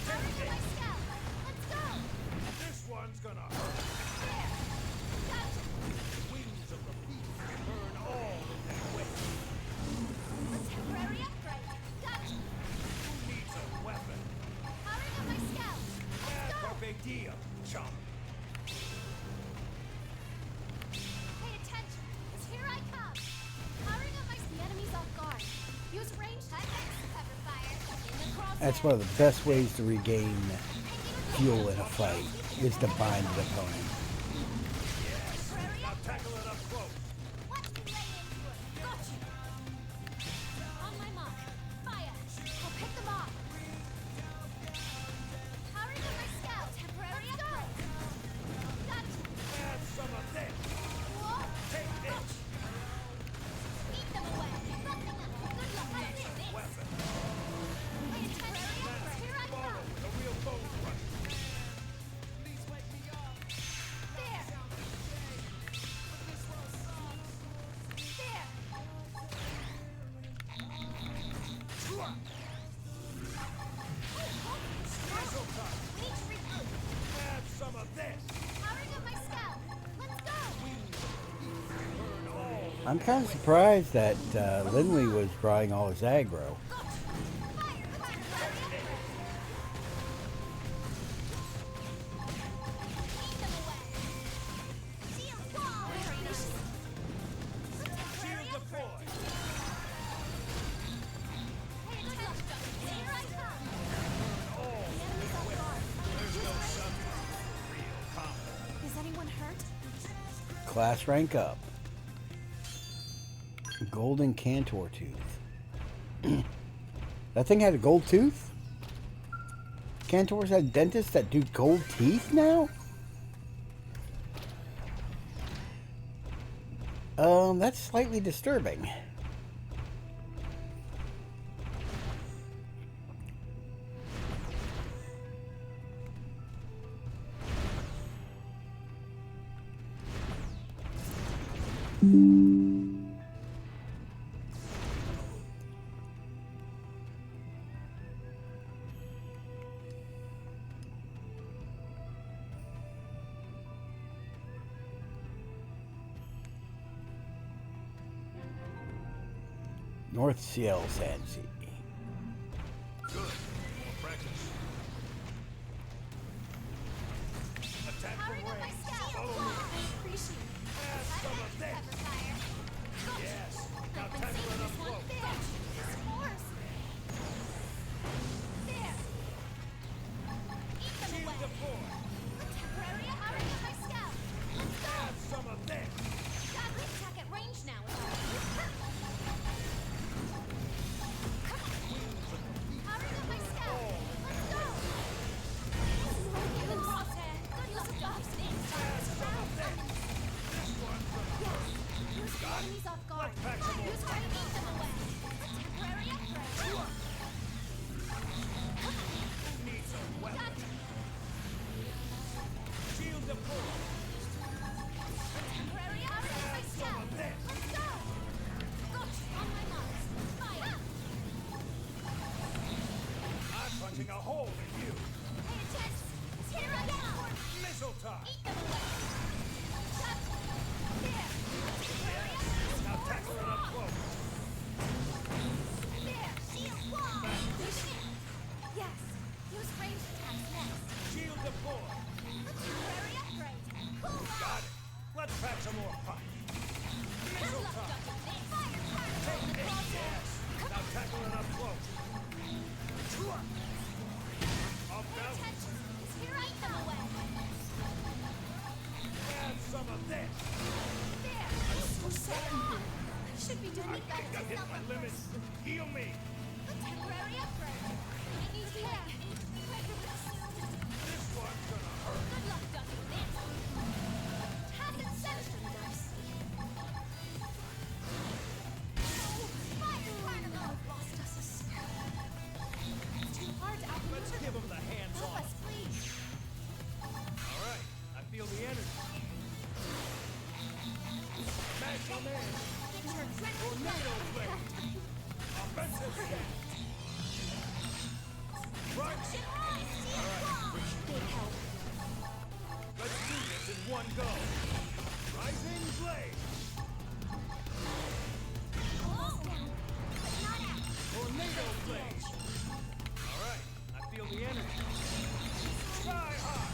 Power to my scout. Let's go. This one's gonna hurt. There. Gotcha. Wings of the beast burn all in their way. A temporary upgrade. Gotcha. Who needs a weapon? Powering up my scout. Add Let's go. carpe diem, chump. Pay attention, 'cause here I come. Powering up the enemies off guard. Use range attacks. Cover fire. In the crosshair. That's one of the best ways to regain fuel in a fight, is to bind the opponent. Temporary Now upgrade. tackle it up close. Watch me lay into it. Gotcha. On my mark. Fire. I'll pick them off. Powering up my scout. Temporary upgrade. Gotcha. Add some of this. Whoa. Take this. Eat them away. Let them up. Good luck. What's this? Weapon. Pay attention. Here I Follow come. with a real bone crush. I'm kind of surprised that Lindley was drawing all his aggro. Is anyone hurt? Class rank up. Golden Cantor tooth. That thing had a gold tooth? Cantors had dentists that do gold teeth now? That's slightly disturbing. North Ciel Sand Sea. Good. More practice. Attack from range. Follow me. Have some of this. Yes. Now tackle it up close. Shield deployed. Have some of this. Shield deployed. I'm punching a hole in you. Missile time. Now tackle it up close. Yes. Use range attacks next. Shield deployed. Temporary upgrade. Got it. Let's pack some more punch. Missile time. Yes. Now tackle it up close. Off balance. Have some of this. Should be doing I think I hit my limit. Heal me. Temporary upgrade. Easy. This one's gonna hurt. Good luck ducking this. Hazard sensor dice. Fire Carnival lost us a spell. It's too hard to outmaneuver. Let's give him the hands Help on. us, please. All right. I feel the energy. Smash him in. Get your adrenaline Tornado blade. Offensive stance. Right. Big help. Let's do this in one go. Rising blade. Tornado blade. All right. I feel the energy. Sky high.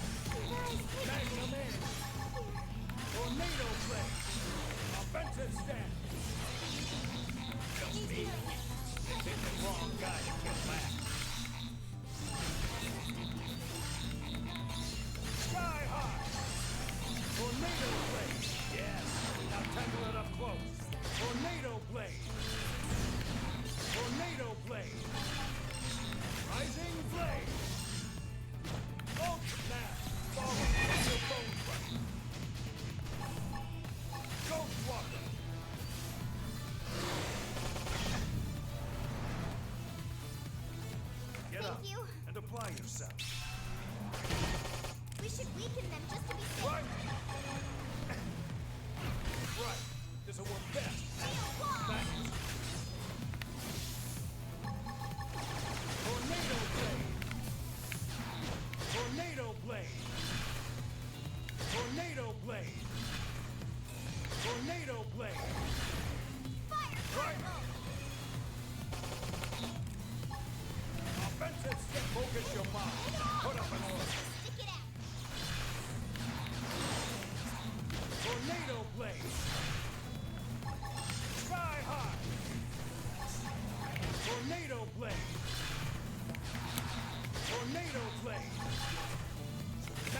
Magnum in. Tornado blade. Offensive stance. Just me. They picked the wrong guy to kill back. Sky high. Tornado blade. Yes. Now tackle it up close. Tornado blade. Tornado blade. Rising blade. Oh, snap. Falling from your bone crush. Ghost walker. Get up Thank you. and apply yourself. We should weaken them just to be safe. Right. Right. This'll work best. Back. Tornado blade. Tornado blade. Tornado blade. Tornado blade.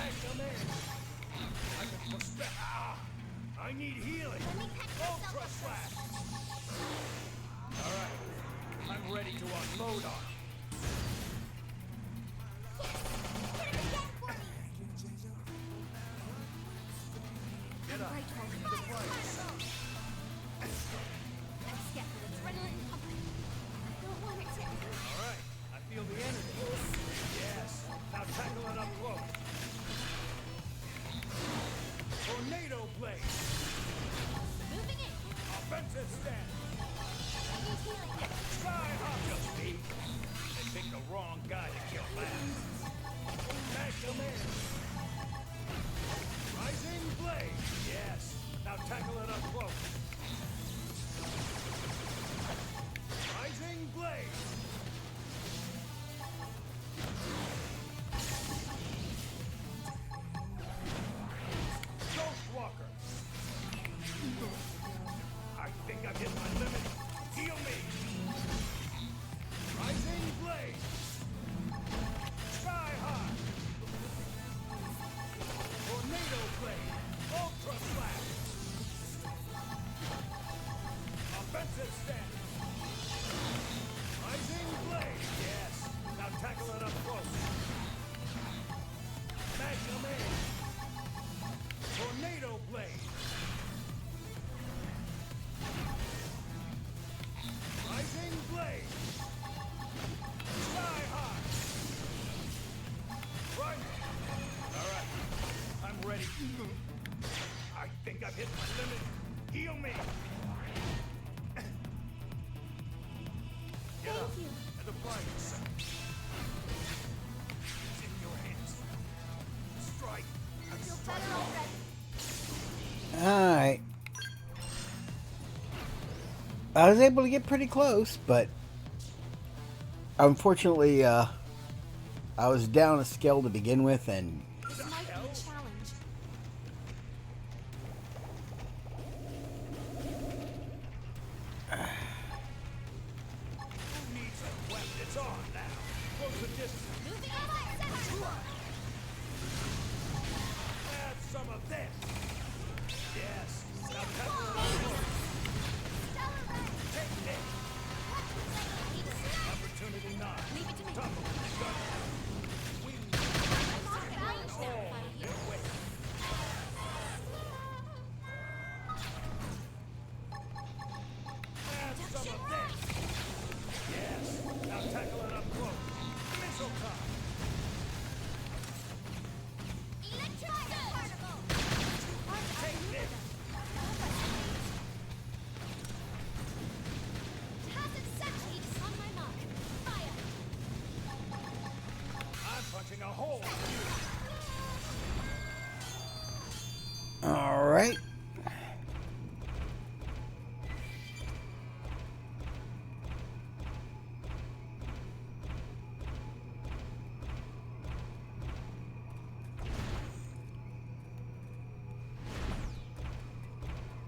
Magnum in. I can push back. Ah! I need healing. Let me catch myself Ultra up slash. All right. I'm ready to unload on. Hit him again for me! Get up. Right, Holly. The fight. Let's get the adrenaline pumping. I don't want it to end. All right. I feel the energy. Yes. Now tackle it up close. Tornado blade. Moving in. Offensive stand. I need healing. Sky hop. Just me. They picked the wrong guy to kill last. Magnum in. Rising blade. Yes. Now tackle it up close. Rising blade. Ghost Walker. I think I've hit my limit. Heal me. Rising blade. Sky high. Tornado blade. Ultra slash. Offensive stand. Rising blade. Yes. Now tackle it up close. Magnum in. Tornado blade. Rising blade. Sky high. Right. All right. I'm ready. I think I've hit my limit. Heal me. Get up Thank you. and apply yourself. It's in your hands. Strike. I feel better already. Alright. I was able to get pretty close, but unfortunately, I was down a scale to begin with, and This might be a challenge. Who needs a weapon? It's on now. Close the distance. Moving in my center. Have some of this. Yes. Now Shield tackle it wall. up close. Stellar red. Take this. Need a snap. Opportunity not. Leave it to me. Double. Gun. Wing. I'm off the range now, Oh, buddy. get wet. Have some of this. Yes. Now tackle it up close. Missile time. Electronic particle. Take this. Hazard sentries on my mark. Fire. I'm punching a hole in you. alright.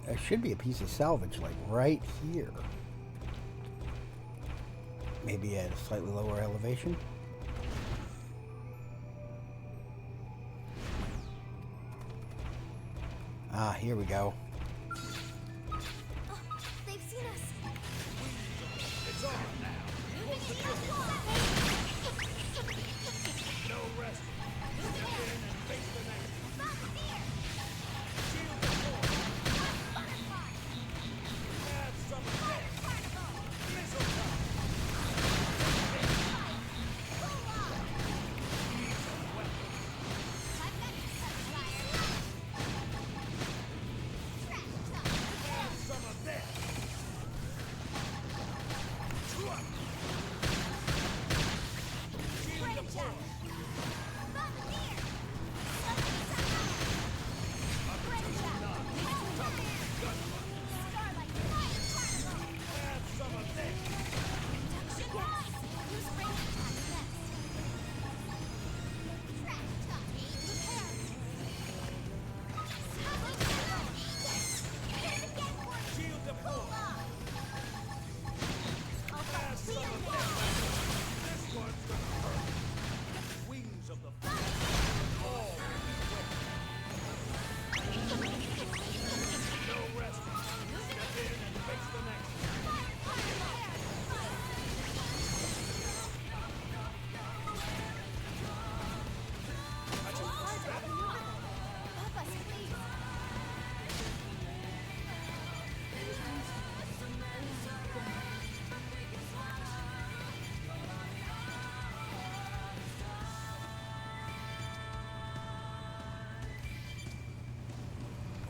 There should be a piece of salvage, like right here. Maybe at a slightly lower elevation. Ah, here we go. Oh, they've seen us. It's on now. Moving in your wall. No resting. Step in and face the next. Back here. Shield the floor. Butterfly. Have some of this. Particle. Missile time. Cool off. Needs a weapon. I've got you, Sunfire. Trash talk. Have some of this.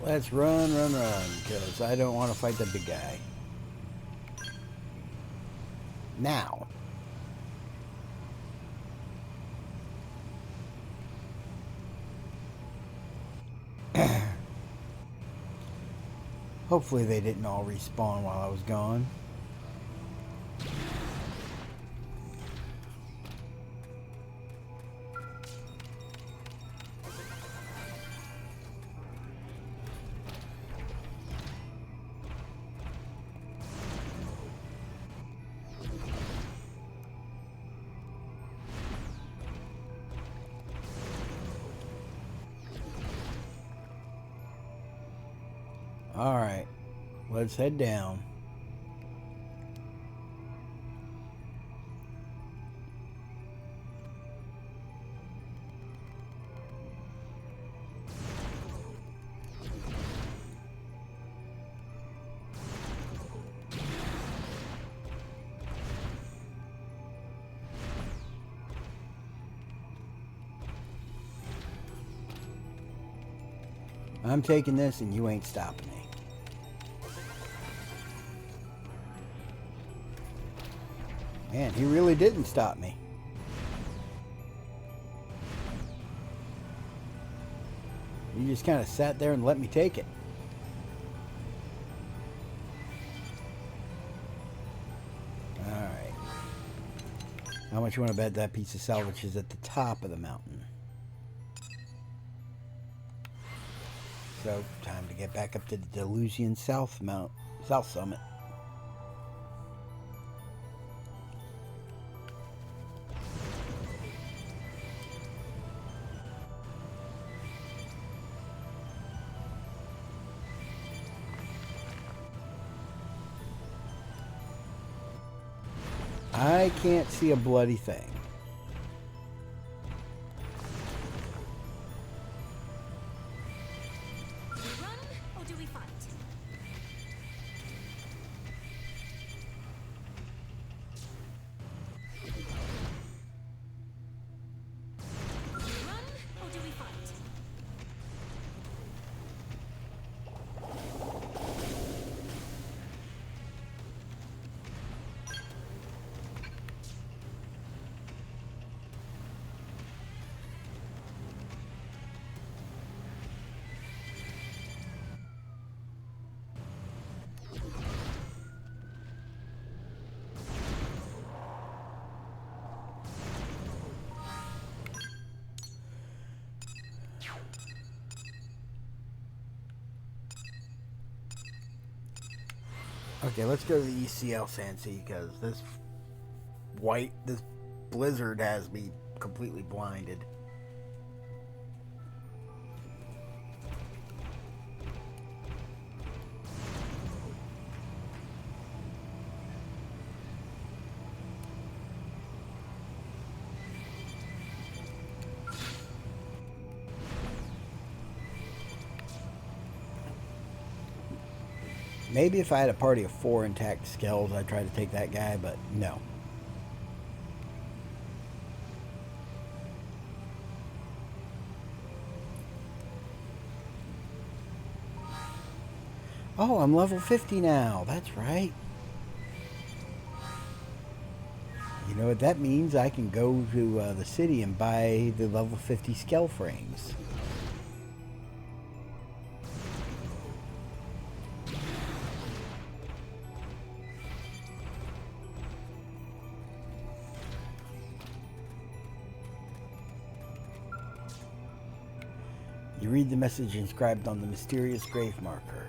Let's run, because I don't want to fight the big guy. Now. Hopefully they didn't all respawn while I was gone. Alright, let's head down. I'm taking this and you ain't stopping me. Man, he really didn't stop me. He just kind of sat there and let me take it. Alright. How much you want to bet that piece of salvage is at the top of the mountain? So, time to get back up to the Delusian South Summit. I can't see a bloody thing. Do we run or do we fight? Do we run or do we fight? Okay, let's go to the ECL Sansi because this blizzard has me completely blinded. Maybe if I had a party of 4 intact skells, I'd try to take that guy, but no. Oh, I'm level 50 now. That's right. You know what that means? I can go to the city and buy the level 50 skell frames. You read the message inscribed on the mysterious grave marker.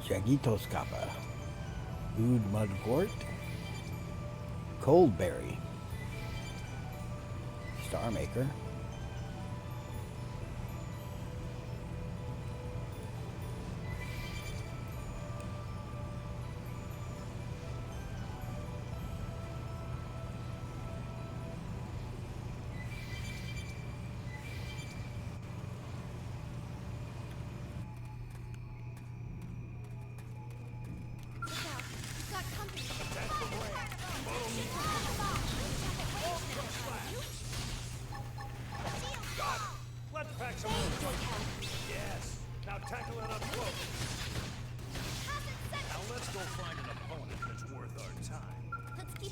Jagitos Kappa, Ood Mudgort, Coldberry, Starmaker, tackle it up close. Hasn't sent Now let's go find an opponent that's worth our time. Let's keep.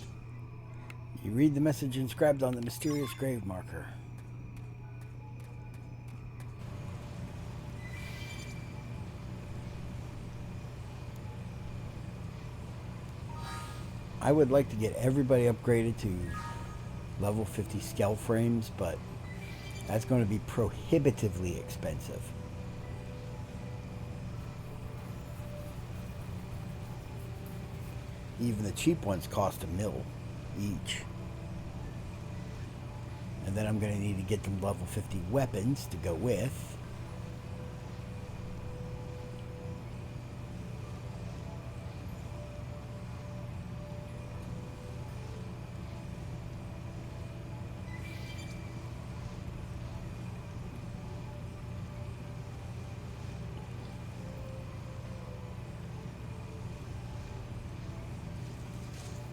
You read the message inscribed on the mysterious grave marker. I would like to get everybody upgraded to level 50 scale frames, but that's going to be prohibitively expensive. Even the cheap ones cost $1 mil each. And then I'm going to need to get them level 50 weapons to go with.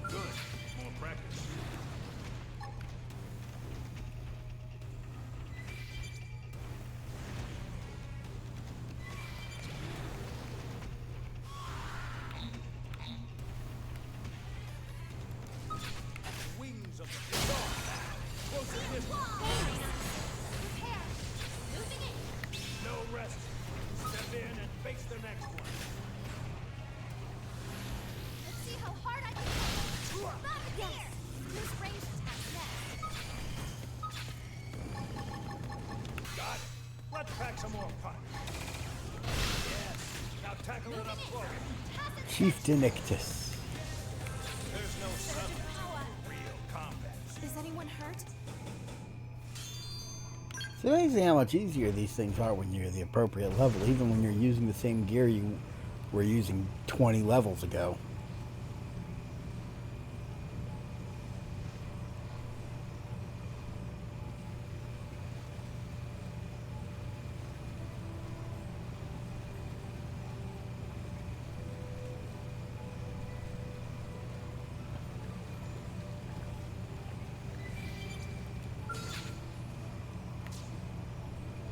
Good. More practice. Wings of the dawn. Closer this one. Repair. Moving in. No rest. Step in and face the next one. Let's see how hard I can hit. Not here. Who's range attacks next? Got it. Let's pack some more punch. Yes. Now tackle it up close. Chief Denictus. There's no substitute for real combat. Is anyone hurt? It's amazing how much easier these things are when you're the appropriate level, even when you're using the same gear you were using 20 levels ago.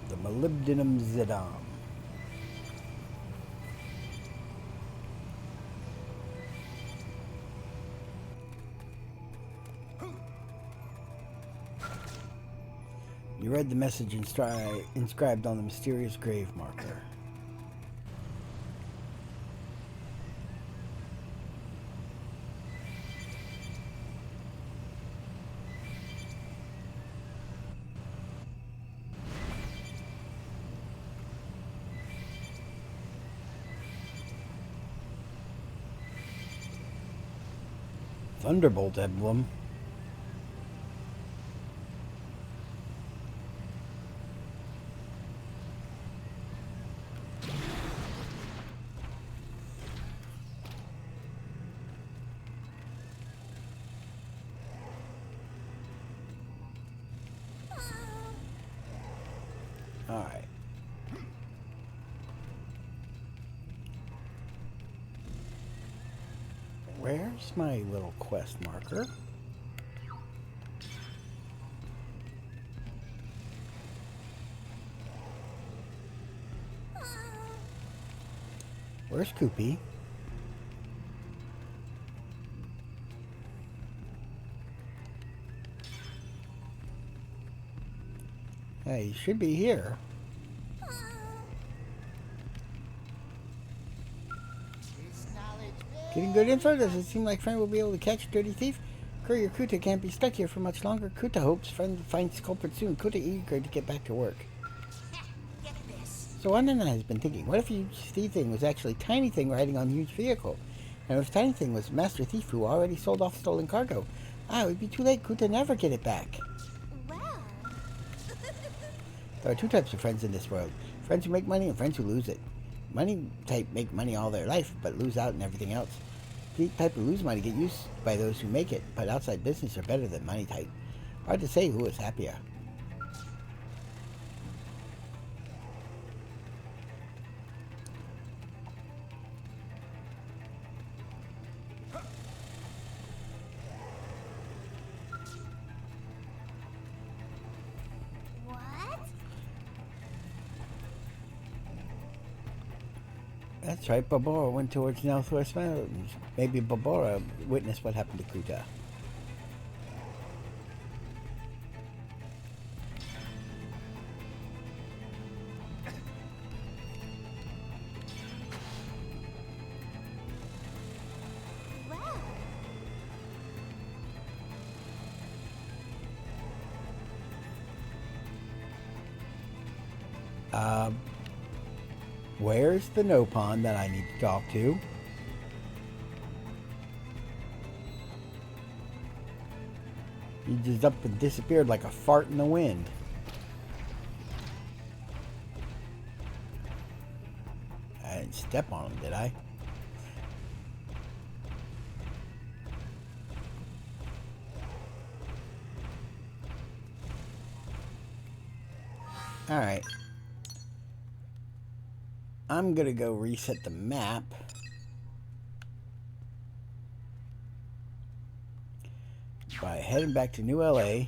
The molybdenum Zidam. You read the message inscribed on the mysterious grave marker. Thunderbolt emblem. All right. Where's my little quest marker? Where's Koopy? Hey, he should be here. Getting good info? Does it seem like Friend will be able to catch Dirty Thief? Courier Kuta can't be stuck here for much longer. Kuta hopes Friend finds culprit soon. Kuta eager to get back to work. So Anna has been thinking, what if Huge Thief Thing was actually Tiny Thing riding on Huge Vehicle? And if Tiny Thing was Master Thief who already sold off stolen cargo? Ah, it would be too late. Kuta never get it back. Well. There are two types of friends in this world. Friends who make money and friends who lose it. Money type make money all their life, but lose out in everything else. The type who lose money get used by those who make it, but outside business are better than money type. Hard to say who is happier. What? That's right, Babora went towards Northwest Mountains. Maybe Babora witnessed what happened to Kuta. Well, Where's the Nopon that I need to talk to? He just up and disappeared like a fart in the wind. I didn't step on him, did I? Alright. I'm gonna go reset the map. By heading back to New LA.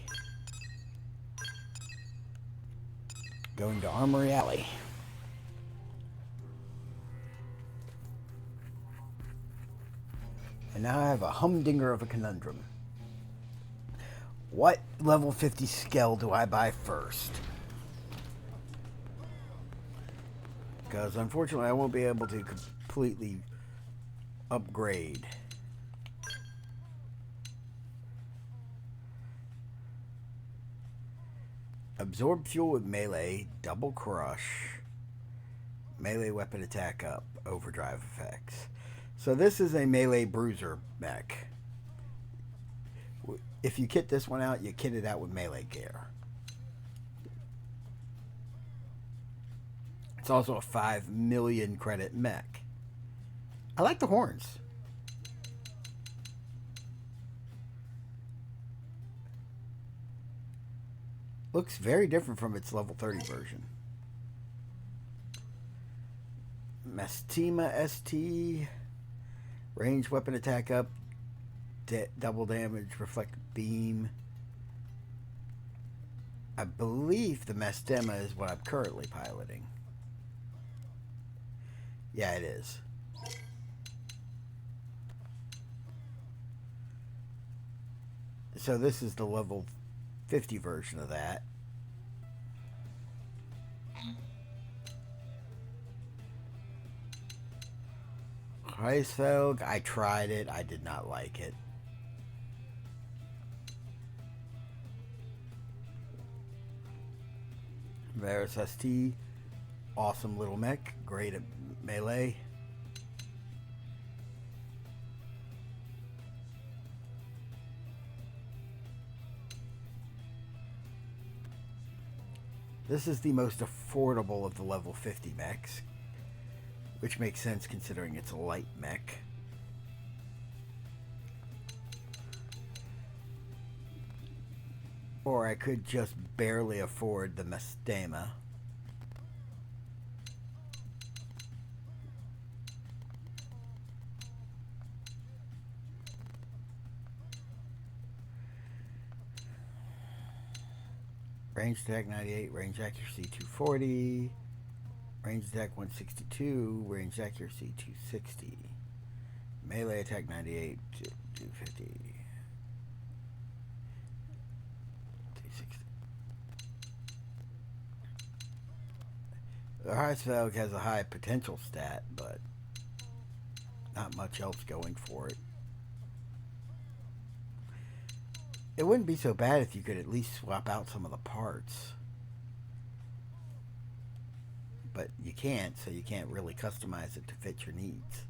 Going to Armory Alley. And now I have a humdinger of a conundrum. What level 50 scale do I buy first? Because unfortunately I won't be able to completely upgrade. Absorb fuel with melee, double crush, melee weapon attack up, overdrive effects. So this is a melee bruiser mech. If you kit this one out, you kit it out with melee gear. It's also a 5 million credit mech. I like the horns. Looks very different from its level 30 version. Mastima ST. Range weapon attack up. Double damage. Reflect beam. I believe the Mastima is what I'm currently piloting. Yeah, it is. So this is the level 50 version of that. Kreisfeld, I tried it. I did not like it. Varus ST, awesome little mech, great at melee. This is the most affordable of the level 50 mechs, which makes sense considering it's a light mech. Or I could just barely afford the Mastema. Range attack 98, range accuracy 240, range attack 162, range accuracy 260, melee attack 98, 250, 260. The Heartsfeld has a high potential stat, but not much else going for it. It wouldn't be so bad if you could at least swap out some of the parts. But you can't, so you can't really customize it to fit your needs.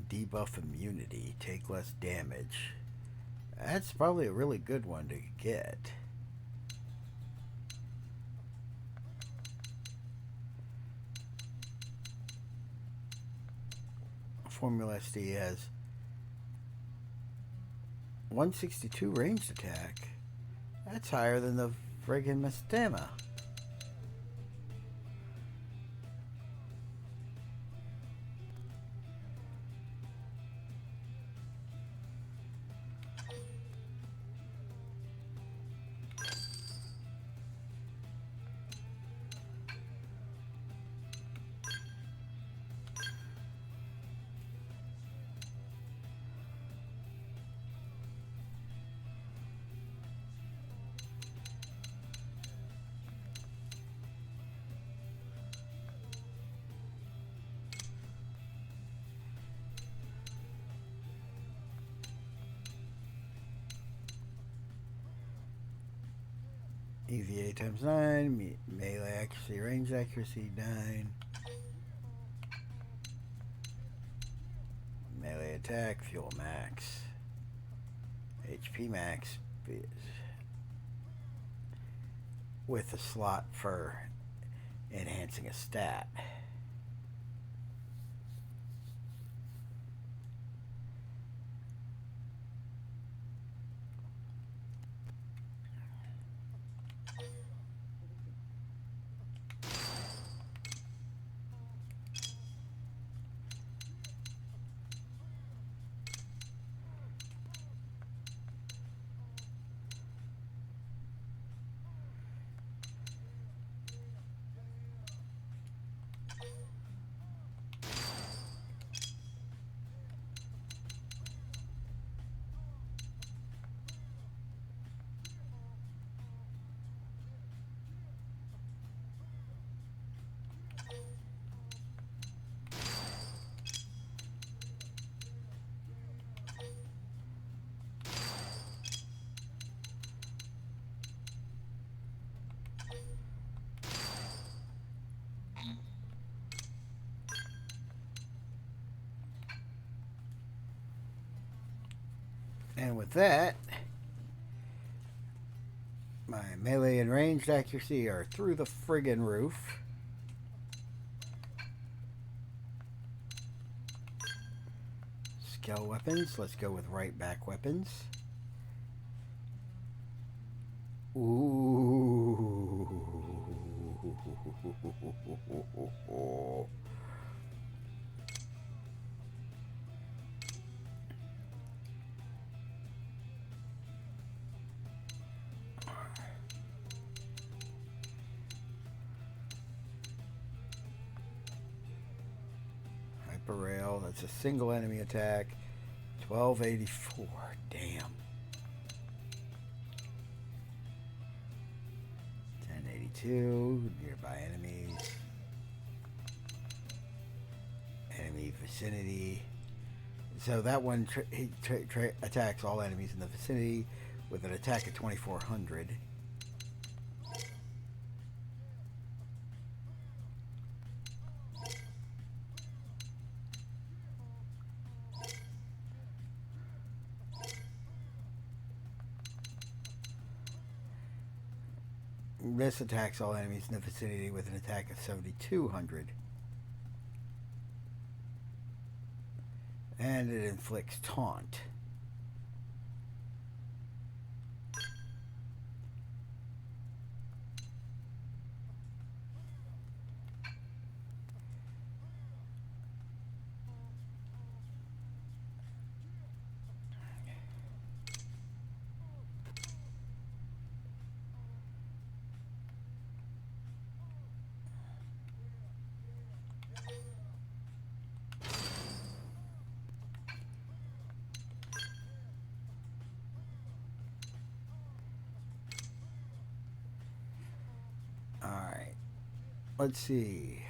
Debuff immunity, take less damage. That's probably a really good one to get. Formula SD has 162 ranged attack. That's higher than the friggin' Mastema. EVA times 9, melee accuracy, range accuracy 9, melee attack, fuel max, HP max, with a slot for enhancing a stat. And with that, my melee and ranged accuracy are through the friggin' roof. Skill weapons, let's go with right back weapons. Ooh. Rail, that's a single enemy attack. 1284. Damn. 1082. Nearby enemies. Enemy vicinity. So that one attacks all enemies in the vicinity with an attack of 2400. This attacks all enemies in the vicinity with an attack of 7,200. And it inflicts taunt. Alright. Let's see.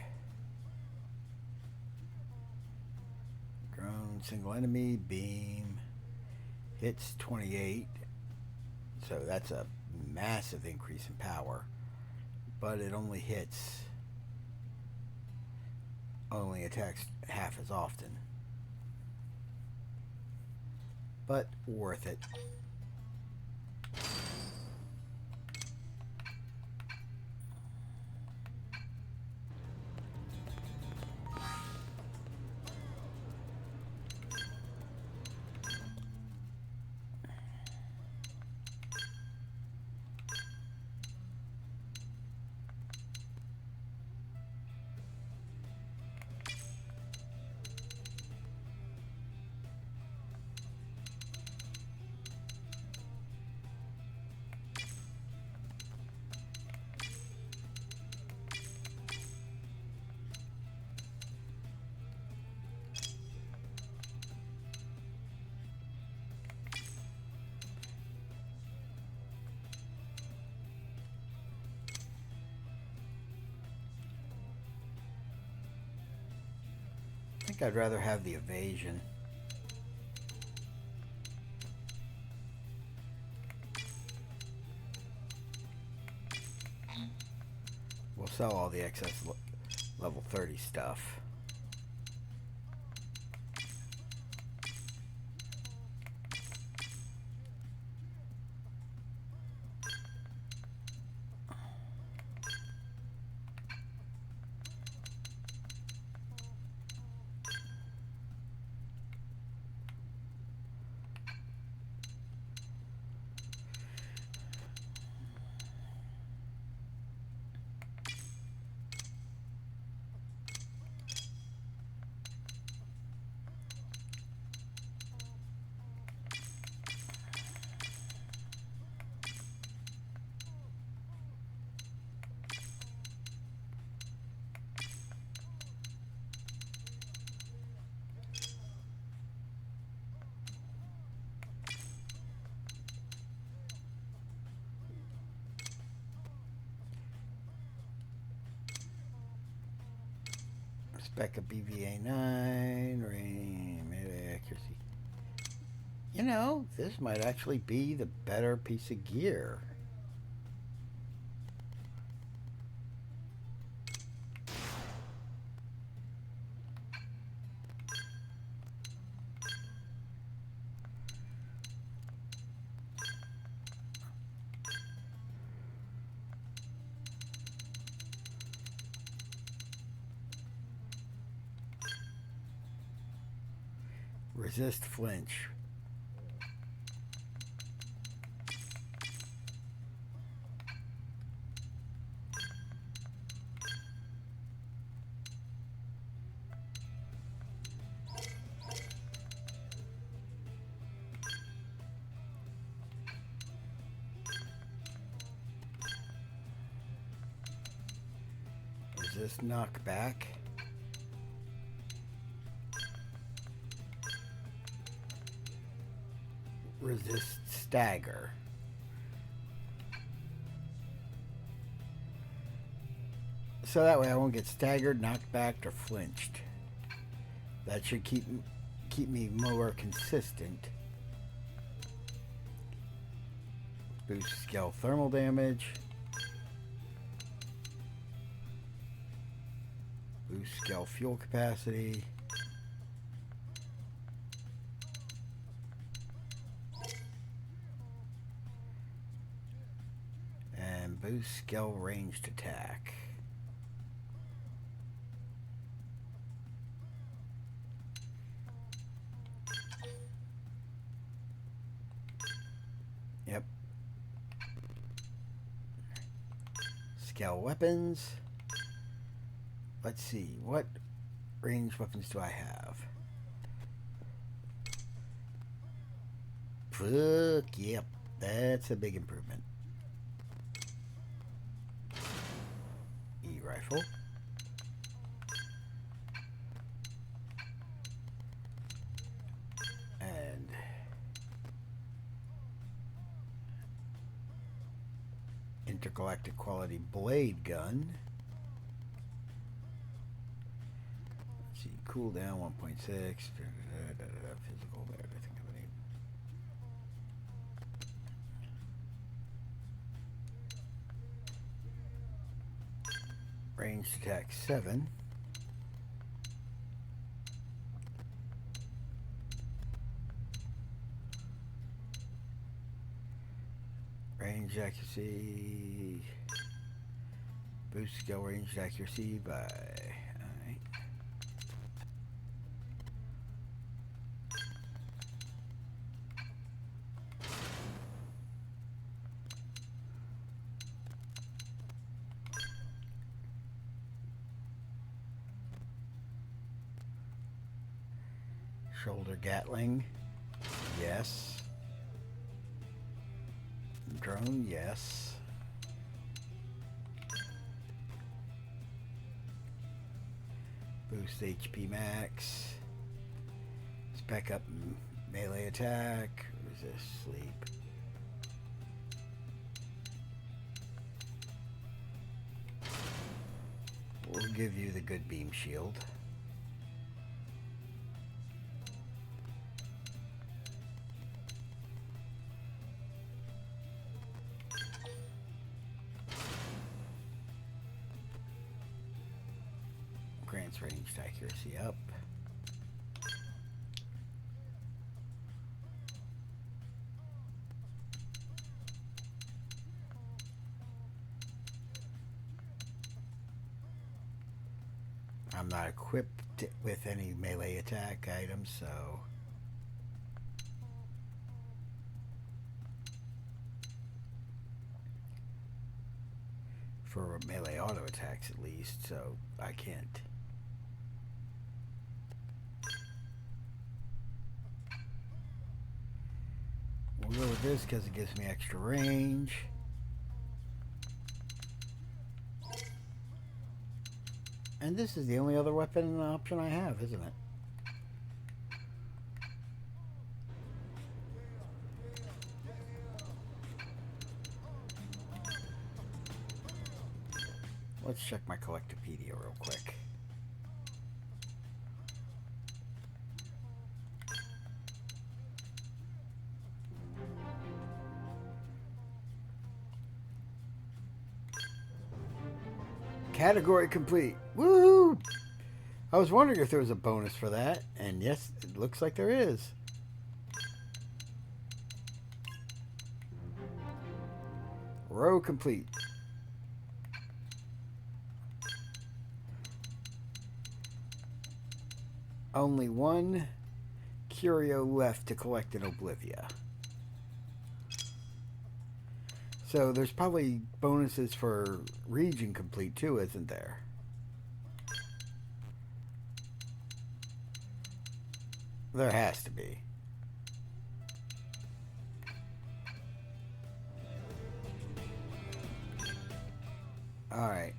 Grown single enemy, beam. Hits 28. So that's a massive increase in power. But it only attacks half as often. But worth it. think I'd rather have the evasion. We'll sell all the excess level 30 stuff. Spec of BVA 9, range, melee accuracy. You know, this might actually be the better piece of gear. Resist flinch. Resist knockback. Resist stagger. So that way I won't get staggered, knocked back, or flinched. That should keep me more consistent. Boost scale thermal damage. Boost scale fuel capacity. Boost skill ranged attack. Yep. Scale weapons. Let's see, what ranged weapons do I have? Fuck, yep, that's a big improvement. Rifle. And intergalactic quality blade gun. Let's see, cooldown 1.6. Physical, everything I need. Ranged attack 7. Range accuracy. Boost skill ranged accuracy by. Alright. Shoulder Gatling, yes. Drone, yes. Boost HP max. Spec up melee attack. Resist sleep. We'll give you the good beam shield. Enhanced ranged accuracy up. I'm not equipped with any melee attack items, so... For melee auto attacks at least, so I can't. We'll go with this because it gives me extra range. And this is the only other weapon option I have, isn't it? Let's check my Collectopedia real quick. Category complete. Woohoo! I was wondering if there was a bonus for that, and yes, it looks like there is. Row complete. Only one curio left to collect in Oblivia. So there's probably bonuses for region complete too, isn't there? There has to be. All right.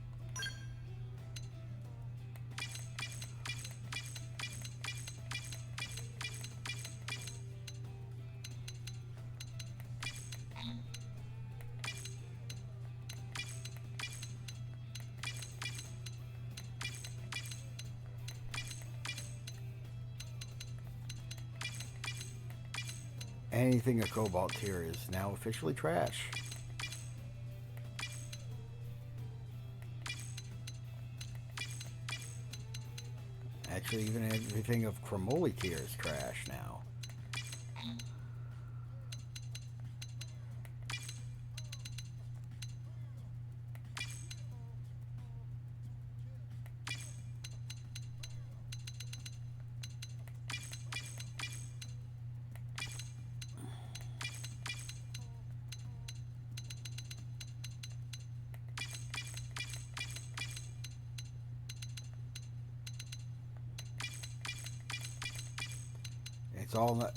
Anything a cobalt tier is now officially trash. Actually, even everything of Chromoli tier is trash now.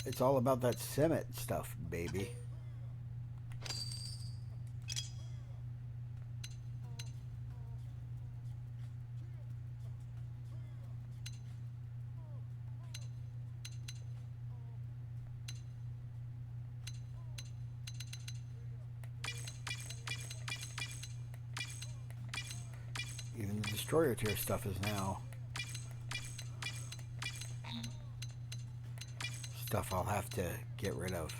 It's all about that Summit stuff, baby. Even the Destroyer tier stuff is now stuff I'll have to get rid of.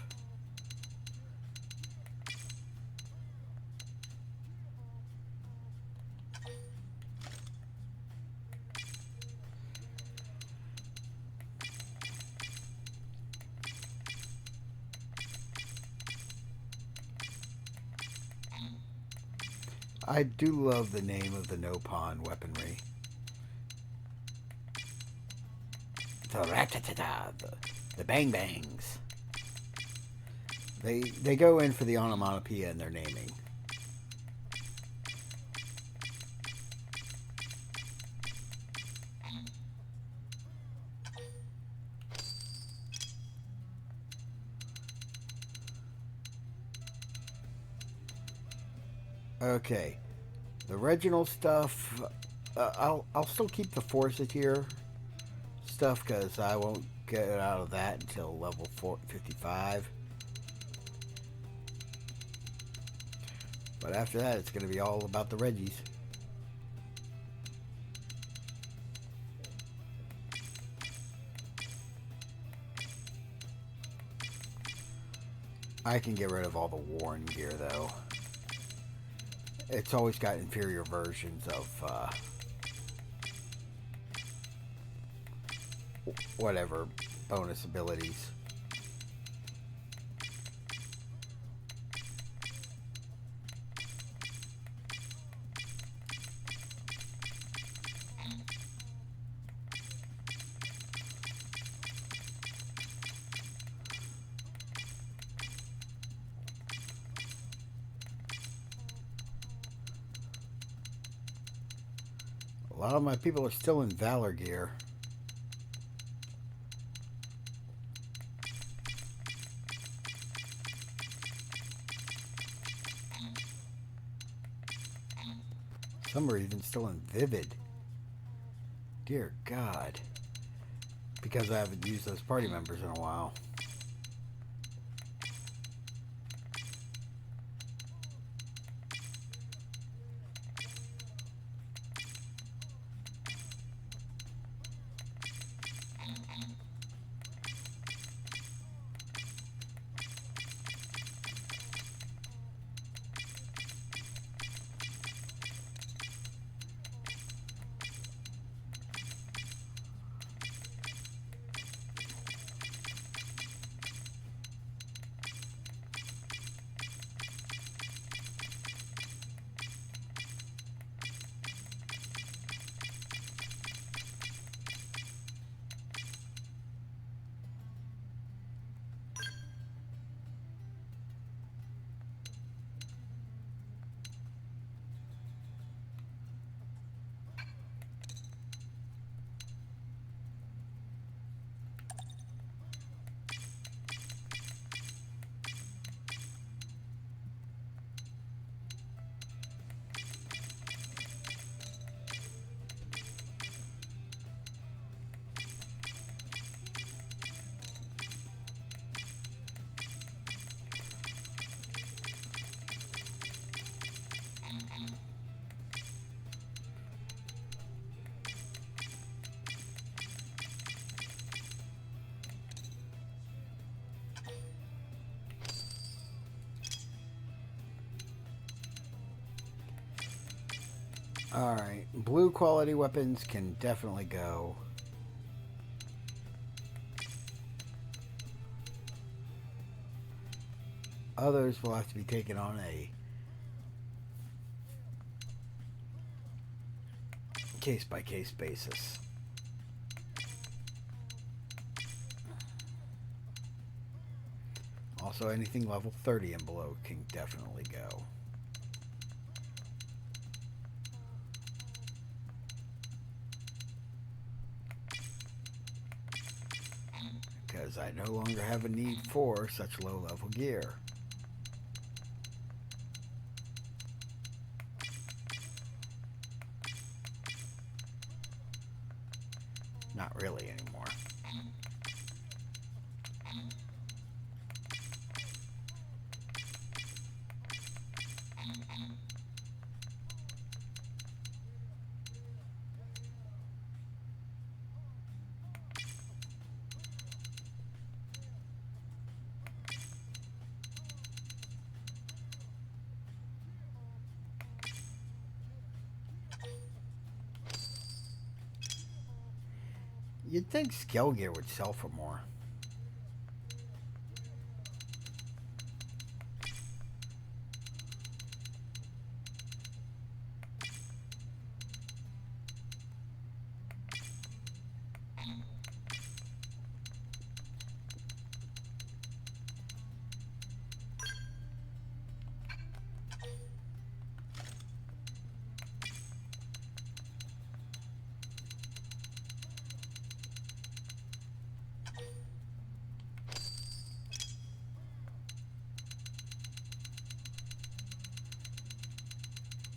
I do love the name of the no-pawn weaponry. The rat-ta-ta-ta, the bang-bangs. They go in for the onomatopoeia in their naming. Okay, the regional stuff, I'll still keep the Forza tier stuff because I won't get out of that until level 55. But after that, it's going to be all about the Reggies. I can get rid of all the worn gear though. It's always got inferior versions of whatever bonus abilities. A lot of my people are still in Valor gear. Some are even still in Vivid. Dear God. Because I haven't used those party members in a while. Alright, blue quality weapons can definitely go. Others will have to be taken on a case-by-case basis. Also, anything level 30 and below can definitely go. Because I no longer have a need for such low-level gear. Not really anymore. You'd think scale gear would sell for more.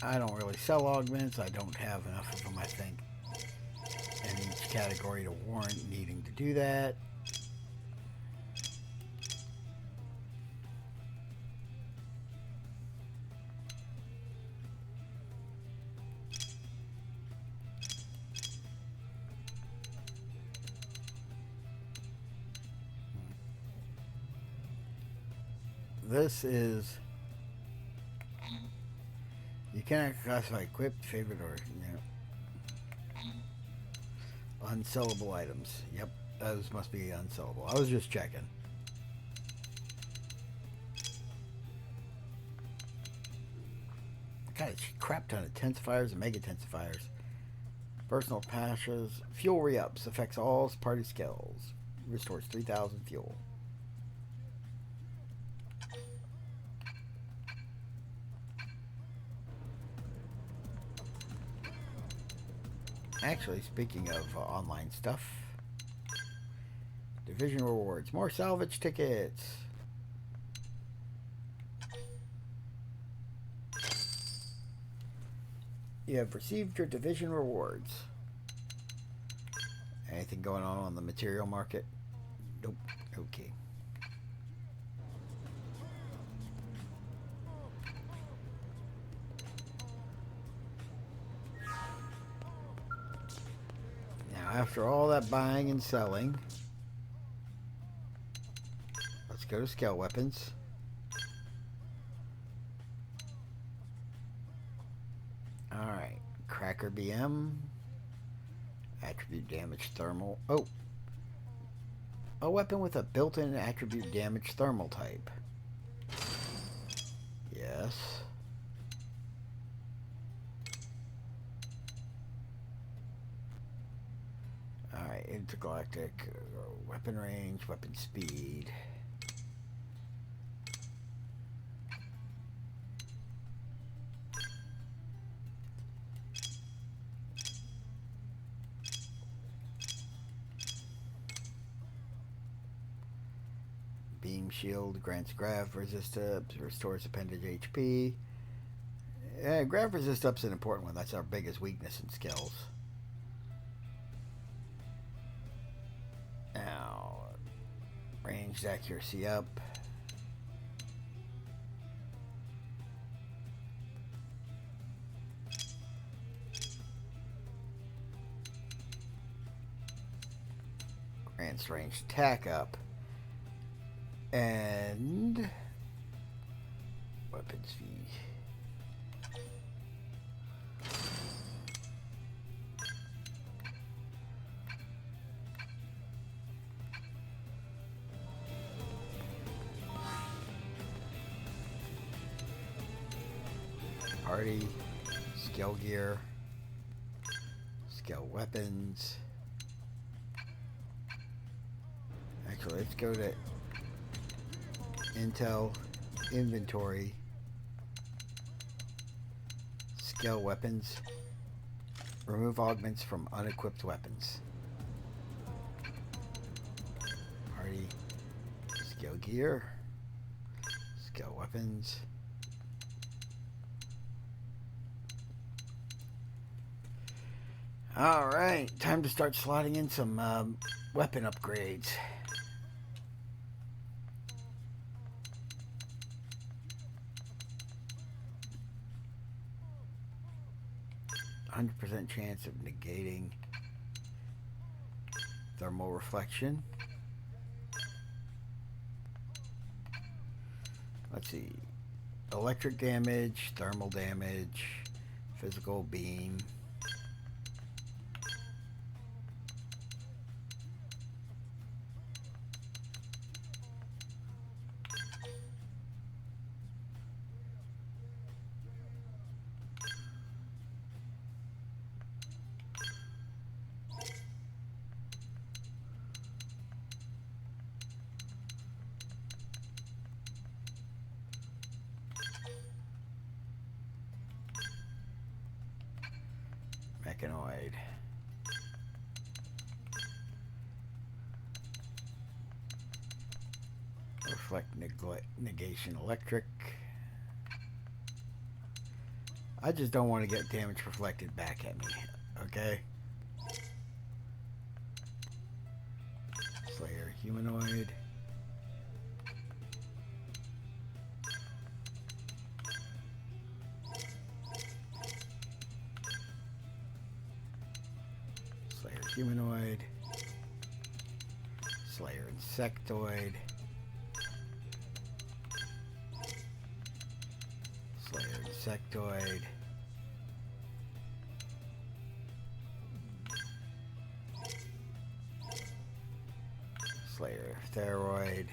I don't really sell augments. I don't have enough of them, I think, in each category to warrant needing to do that. This is... You cannot classify equipped, favorite, or... You know. Unsellable items. Yep, those must be unsellable. I was just checking. Got a crap ton of intensifiers and mega intensifiers. Personal passes. Fuel re-ups. Affects all party skills. Restores 3,000 fuel. Actually, speaking of online stuff, Division rewards. More salvage tickets. You have received your Division rewards. Anything going on the material market? Nope. Okay. Now, after all that buying and selling, let's go to scale weapons. Alright. Cracker BM. Attribute damage thermal. Oh! A weapon with a built-in attribute damage thermal type. Yes. Alright, intergalactic. Weapon range, weapon speed. Beam shield grants grav resist ups, restores appendage HP. Yeah, grav resist up's an important one. That's our biggest weakness in skills. Now, ranged accuracy up. Grants ranged attack up. And weapons fee. Party, skill gear, skill weapons. Actually, let's go to Intel, inventory, skill weapons, remove augments from unequipped weapons. Party, skill gear, skill weapons. Alright, time to start slotting in some weapon upgrades. 100% chance of negating thermal reflection. Let's see. Electric damage, thermal damage, physical beam. Mechanoid. Reflect negation electric. I just don't want to get damage reflected back at me. Okay? Slayer humanoid. Humanoid, Slayer insectoid, Slayer insectoid, Thyroid.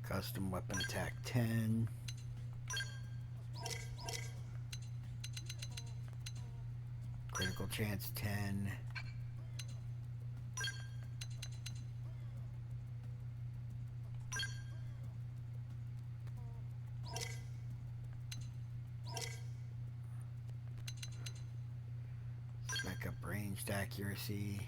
Custom weapon attack 10. Critical chance 10. Spec up ranged accuracy.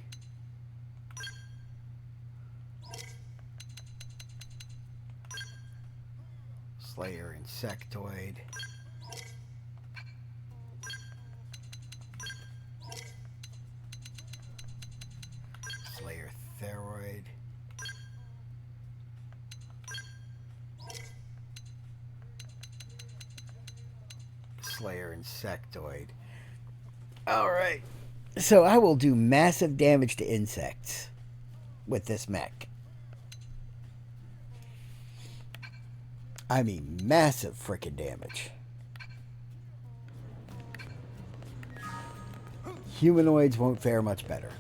Slayer insectoid. Slayer thyroid. Slayer insectoid. Alright. So I will do massive damage to insects with this mech. I mean, massive freaking damage. Humanoids won't fare much better.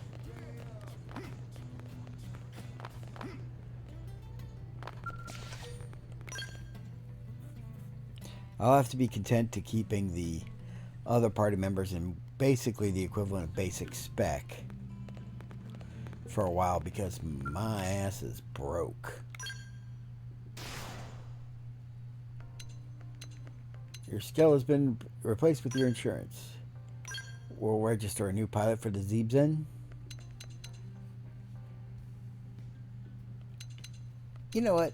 I'll have to be content to keeping the other party members in basically the equivalent of basic spec for a while because my ass is broke. Your skill has been replaced with your insurance. We'll register a new pilot for the Zeebzen. You know what?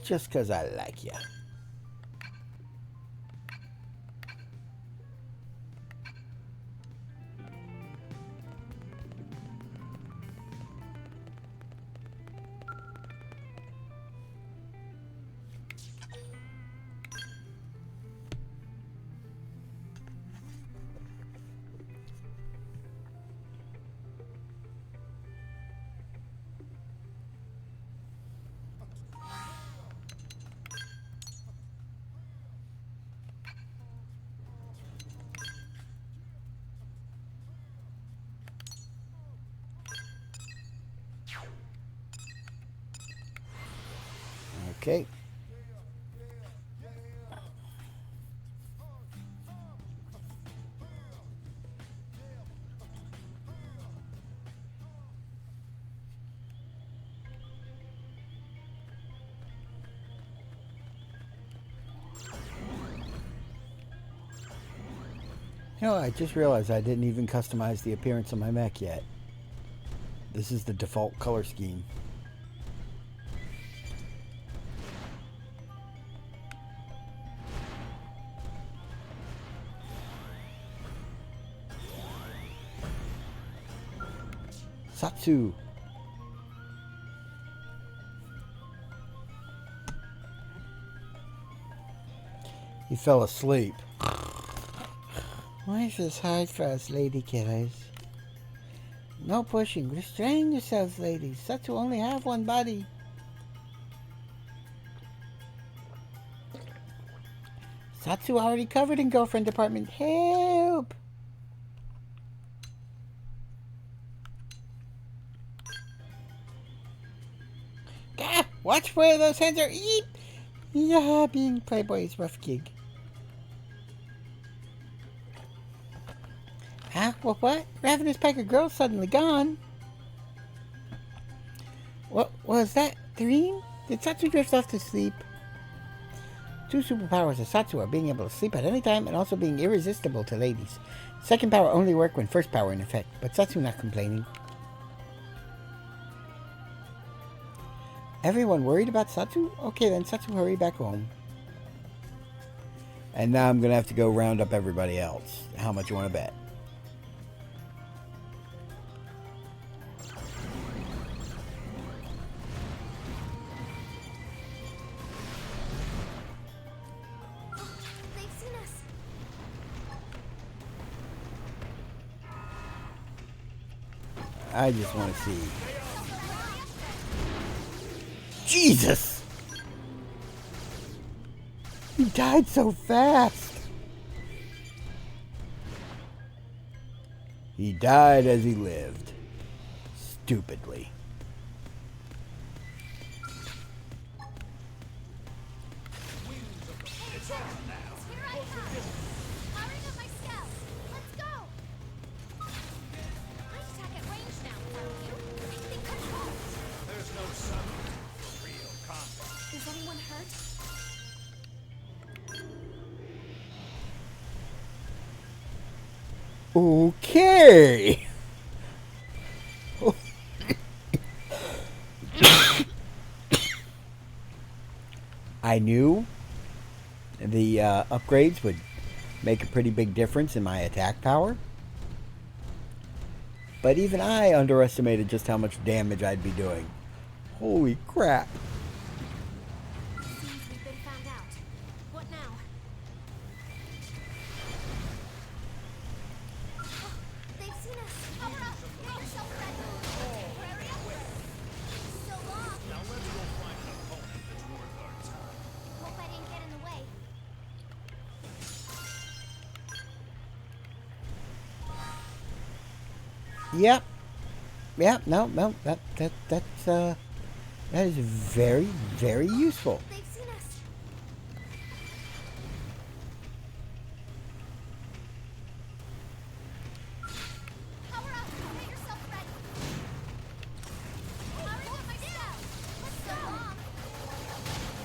Just because I like you. Okay. You know, I just realized I didn't even customize the appearance of my mech yet. This is the default color scheme. Satsu. He fell asleep. Why is this hard for us lady killers? No pushing. Restrain yourselves, ladies. Satsu only have one body. Satsu already covered in girlfriend department. Help! Ah, watch where those hands are. Eep! Yeah, being playboy is a rough gig. Huh? What? Ravenous pack of girls suddenly gone. What was that? Dream? Did Satsu drift off to sleep? Two superpowers of Satsu are being able to sleep at any time and also being irresistible to ladies. Second power only work when first power in effect, but Satsu not complaining. Everyone worried about Satsu? Okay then, Satsu hurry back home. And now I'm going to have to go round up everybody else. How much you want to bet? They've seen us. I just want to see. Jesus! He died so fast. He died as he lived. Stupidly. It's on now. Here I come. Powering up my scouts. Let's go. I attack at range now, if I were you. I think control. There's no substitute for real combat. Is anyone hurt? Okay. I knew the upgrades would make a pretty big difference in my attack power. But even I underestimated just how much damage I'd be doing. Holy crap. Seems we've been found out. What now? Oh, they've seen us. Power up. Get yourself ready. Hurry up. So long. Now let's go find an opponent that's worth our time. Hope I didn't get in the way. Yep. Yep. No. That is very, very useful. They've seen us. Power up. Get yourself ready. Powering up my scouts. Let's go.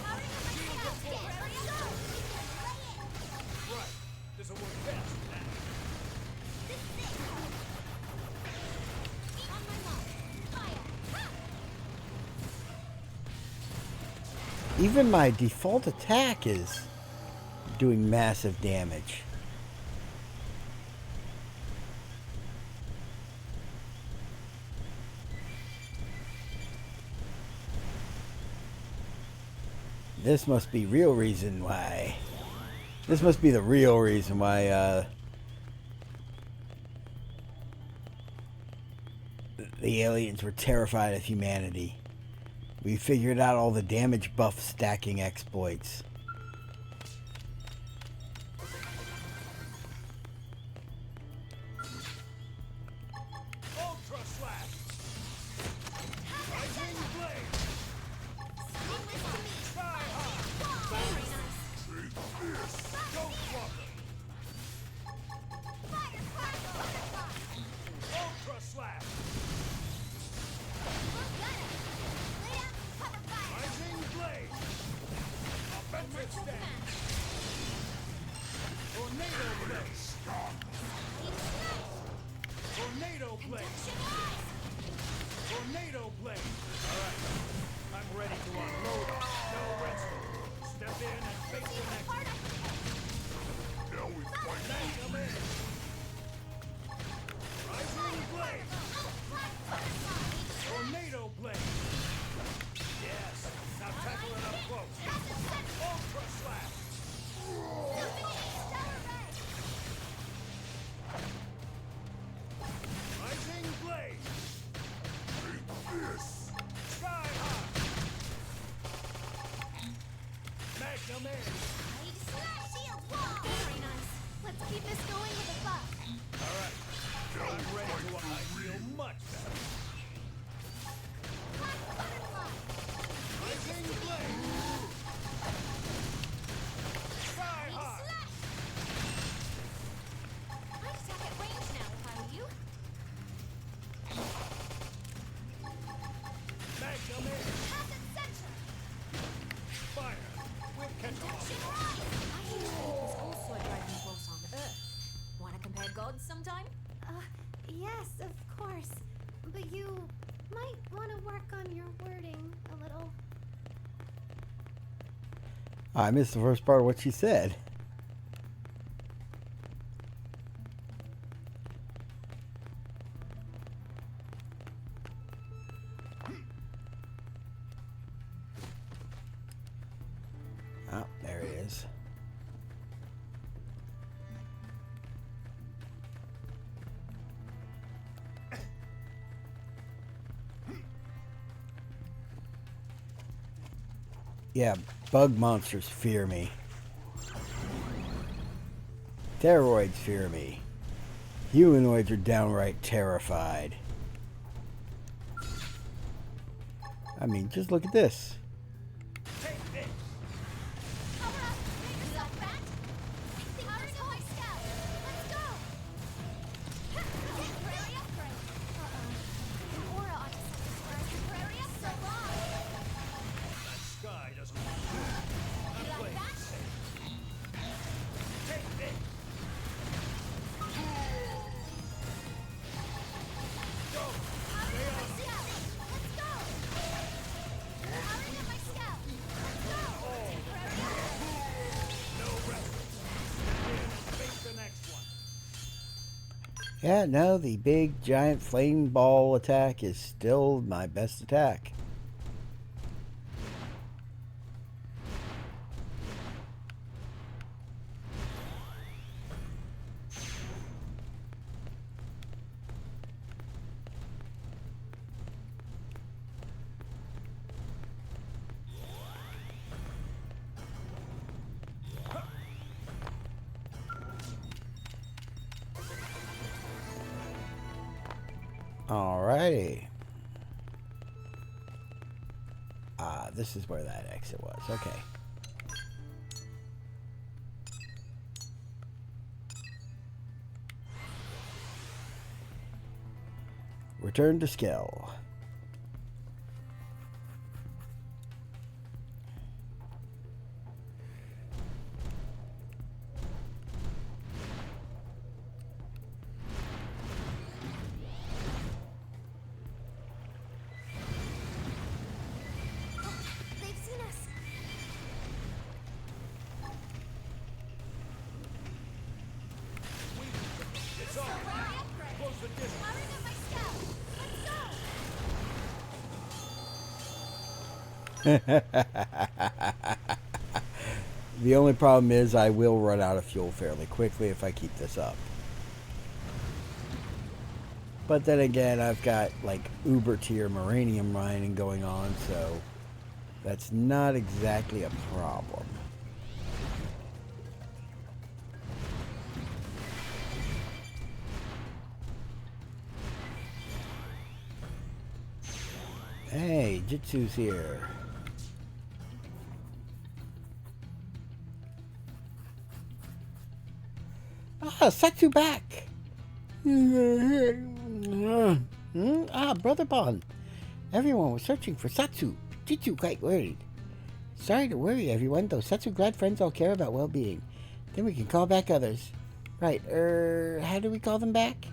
Powering up my scouts. Get ready to go. Right. This'll work best now. This is it. On my mark. Fire. Ha! Even my default attack is doing massive damage. This must be real reason why. This must be the real reason why the aliens were terrified of humanity. We figured out all the damage buff stacking exploits. Ultra slash. Rising blade. Leave this to me. Sky high. Very nice. Go Walker. Fire, butterfly. Ultra slash. We're gonna. Lay out, cover fire. Rising blade. Offensive stance. Tornado blade. Tornado blade. Tornado blade. All right. I'm ready to unload. No resting. Step in and face the next. Now we fight. Come in. Rising blade. Tornado blade. Yes. Now tackle it up close. Ultra slash. Rising blade. This. Sky high. Magnum air. Shield wall. Very nice. Let's keep this going with a buff. All right. I'm ready to. I feel much better. Butterfly. Rising blade. Sky high. I'd attack at range now if I were you. Magnum air. Pass at center. Fire. We'll catch 'em all. I hear it was also a driving force on Earth. Want to compare gods sometime? Yes, of course. But you might want to work on your wording a little. I missed the first part of what she said. Oh, there it is. Yeah, bug monsters fear me. Steroids fear me. Humanoids are downright terrified. I mean, just look at this. Take this. Power up! Make yourself fat! Powering up my scout! Let's go! Temporary upgrade! An aura on this temporary upgrade! So long! That sky doesn't look good. You That like place that? is safe. Take this. Go. Powering up my scout! Let's go! Powering up my scout! Let's go! Temporary upgrade! No rest. Step in and face the next one. Yeah, no, the big giant flame ball attack is still my best attack. Alrighty. This is where that exit was. Okay. Return to Skell. They've seen us! It's on. Temporary upgrade! Close the distance. Powering up my scout! Let's go! The only problem is I will run out of fuel fairly quickly if I keep this up. But then again, I've got like uber tier uranium mining going on, so that's not exactly a problem. Hey, Jitsu's here. Ah, Satsu back. Brother Bon. Everyone was searching for Satsu. Jitsu quite worried. Sorry to worry everyone, though Satsu glad friends all care about well-being. Then we can call back others. Right, how do we call them back?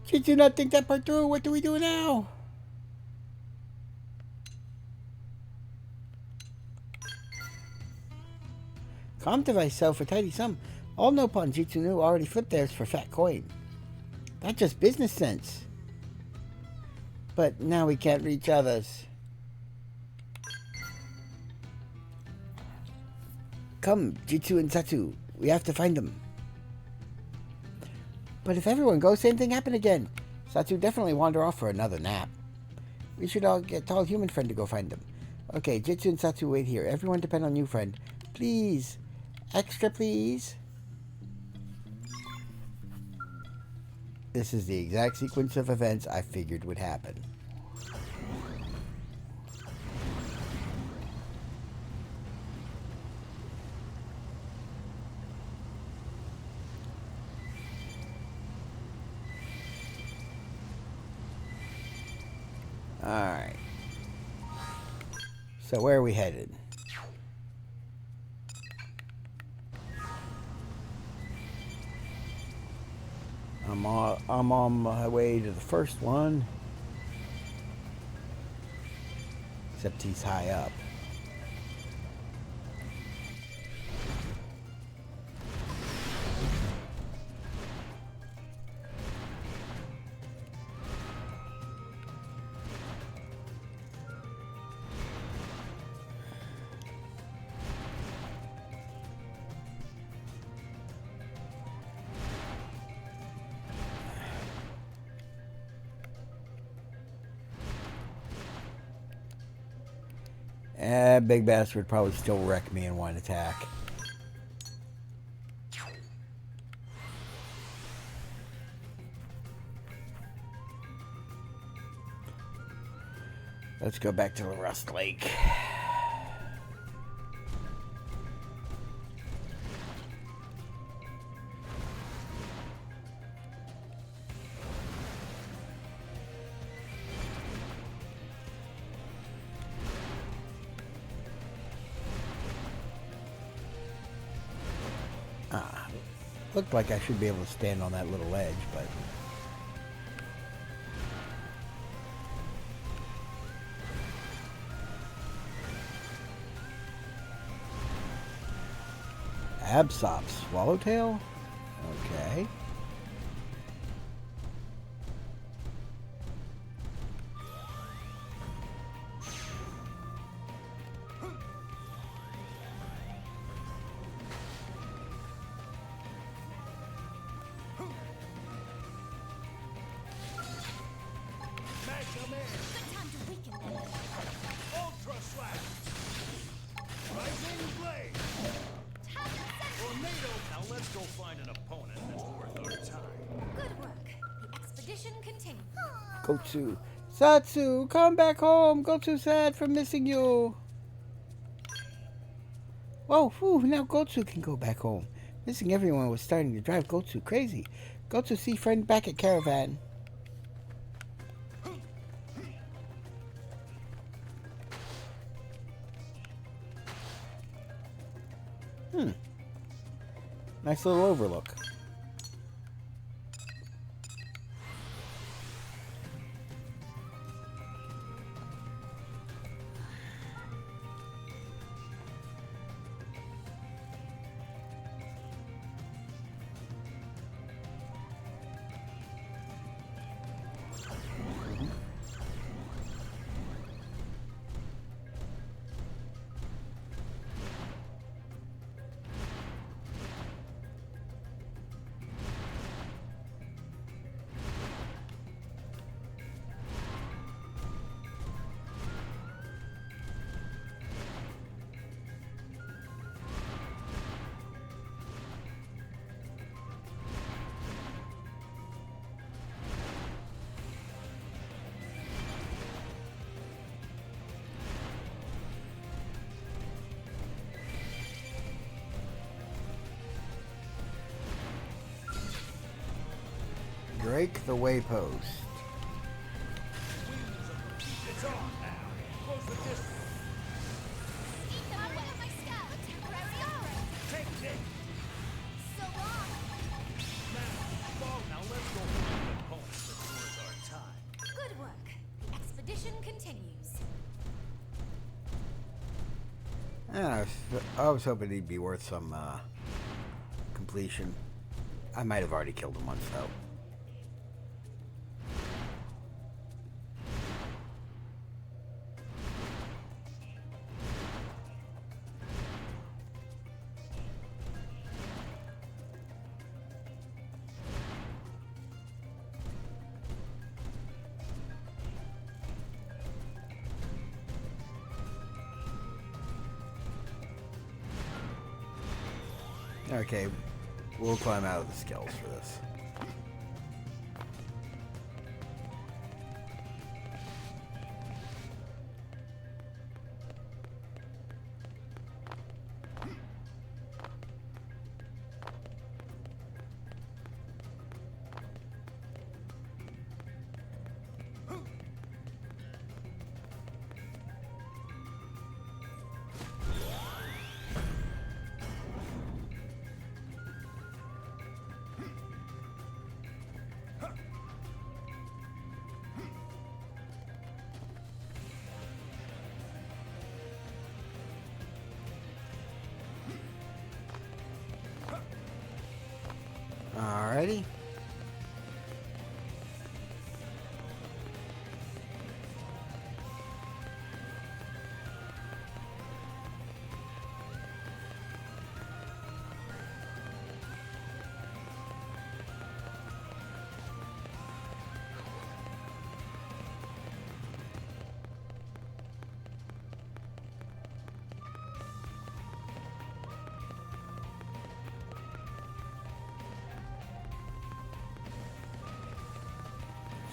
Jitsu not think that part through. What do we do now? Calm device sell for tidy sum. All Nopon Jitsu knew already flipped theirs for fat coin. That's just business sense. But now we can't reach others. Come, Jitsu and Satsu. We have to find them. But if everyone goes, same thing happen again. Satsu definitely wander off for another nap. We should all get tall human friend to go find them. Okay, Jitsu and Satsu wait here. Everyone depend on you, friend. Please. Extra, please. This is the exact sequence of events I figured would happen. Alright. So where are we headed? I'm on my way to the first one. Except he's high up. That big bastard would probably still wreck me in one attack. Let's go back to the Rust Lake. Looked like I should be able to stand on that little ledge, but... Absop Swallowtail? Okay. Magnum Man. Good time to weaken them. Ultra Slash. Rising Blade. Tornado. Now let's go find an opponent that's worth our time. Good work. The expedition continues. Gotsu. Satsu, come back home. Gotsu's sad for missing you. Oh, whew, now Gotsu can go back home. Missing everyone was starting to drive Gotsu crazy. Gotsu see friend back at Caravan. Nice little overlook. Drake the Waypost. It's on now. Close the distance. Eat them away. My scout. Temporary offering. Take it. So long. Now let's go find an opponent that's worth our time. Good work. The expedition continues. I was hoping he'd be worth some completion. I might have already killed him once though. Okay, we'll climb out of the skills for this. Alrighty.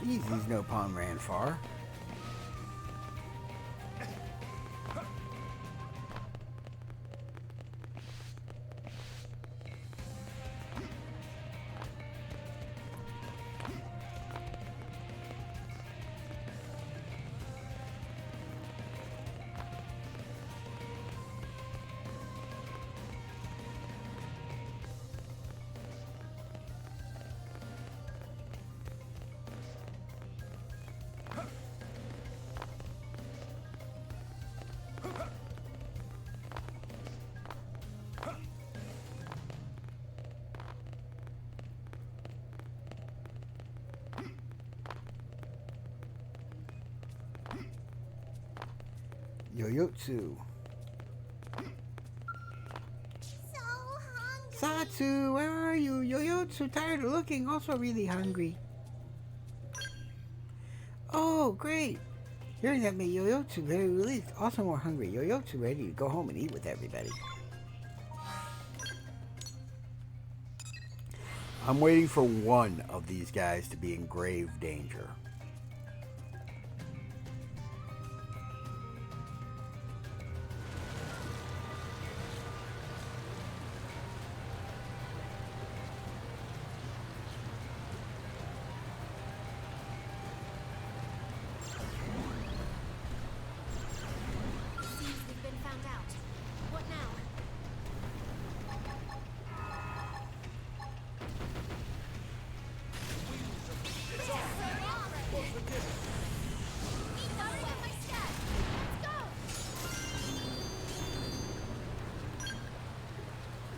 Easy, no pawn ran far. Yoyotsu. So hungry. Satsu, where are you? Yoyotsu, tired of looking, also really hungry. Oh, great. Hearing that made Yoyotsu very relieved, also more hungry. Yoyotsu ready to go home and eat with everybody. I'm waiting for one of these guys to be in grave danger. Seems we've been found out. What now?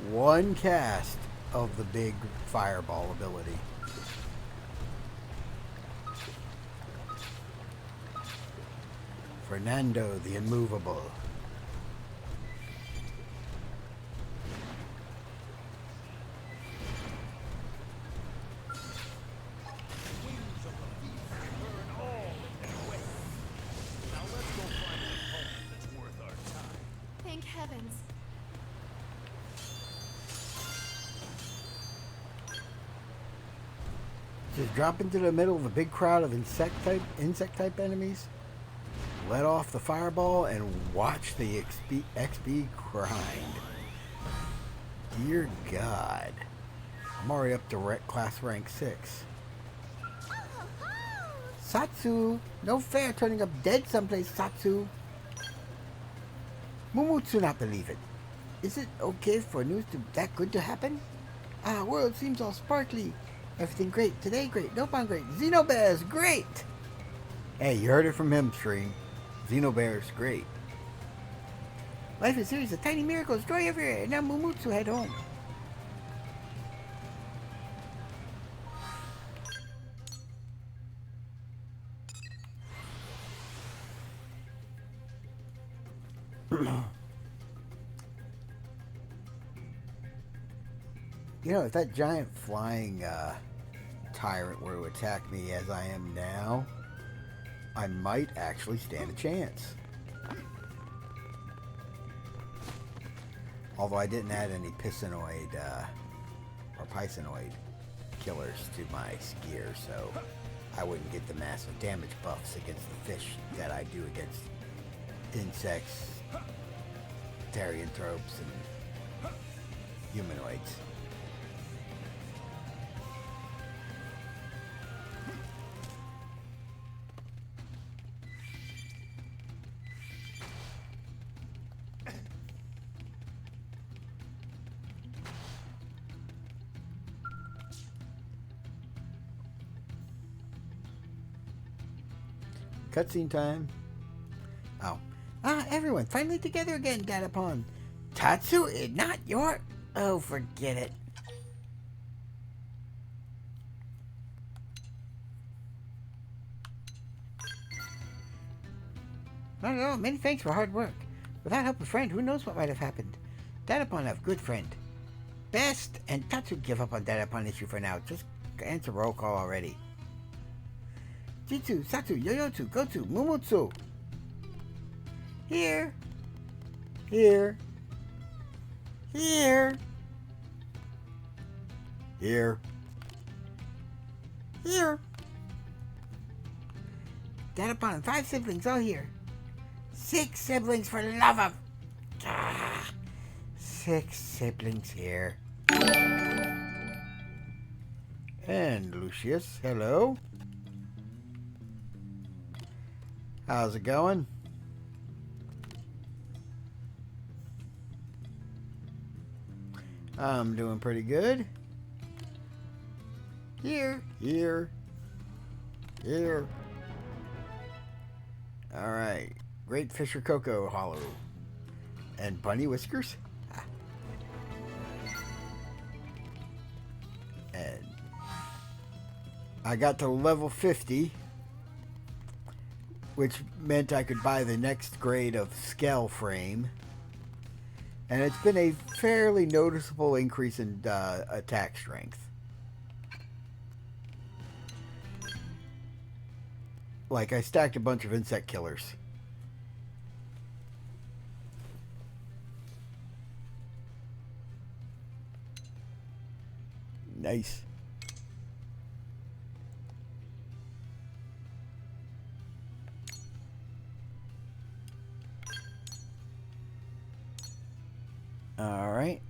One cast of the big fireball ability. Fernando the Immovable. Thank heavens. Just drop into the middle of a big crowd of insect type enemies, let off the fireball, and watch the XP grind. Dear God. I'm already up to class rank 6. Satsu! No fair turning up dead someplace, Satsu! Mumutsu not believe it. Is it okay for news that good to happen? Ah, world seems all sparkly. Everything great. Today great. Nopon great. Xenobears great! Hey, you heard it from him, Stream. Xenobears great. Life is a series of tiny miracles. Joy everywhere. And now Mumutsu head home. You know, if that giant flying tyrant were to attack me as I am now, I might actually stand a chance. Although I didn't add any Pisanoid or Pisonoid killers to my skier, so I wouldn't get the massive damage buffs against the fish that I do against insects, Therianthropes, and humanoids. Cutscene time. Oh. Ah, everyone, finally together again, Datapon. Tatsu is not your... Oh, forget it. Not at all. Many thanks for hard work. Without help of friend, who knows what might have happened. Datapon have good friend. Best, and Tatsu give up on Datapon issue for now. Just answer roll call already. Jitsu, Satsu, Yoyotsu, Gotsu, Mumutsu. Here. Here. Here. Here. Here. Dad upon him. 5 siblings all here. 6 siblings for the love of... 6 siblings here. And Lucius, hello. How's it going? I'm doing pretty good. Here. Alright. Great Fisher Cocoa Hollow. And Bunny Whiskers. And I got to level 50, which meant I could buy the next grade of scale frame. And it's been a fairly noticeable increase in attack strength. Like, I stacked a bunch of insect killers. Nice. All right.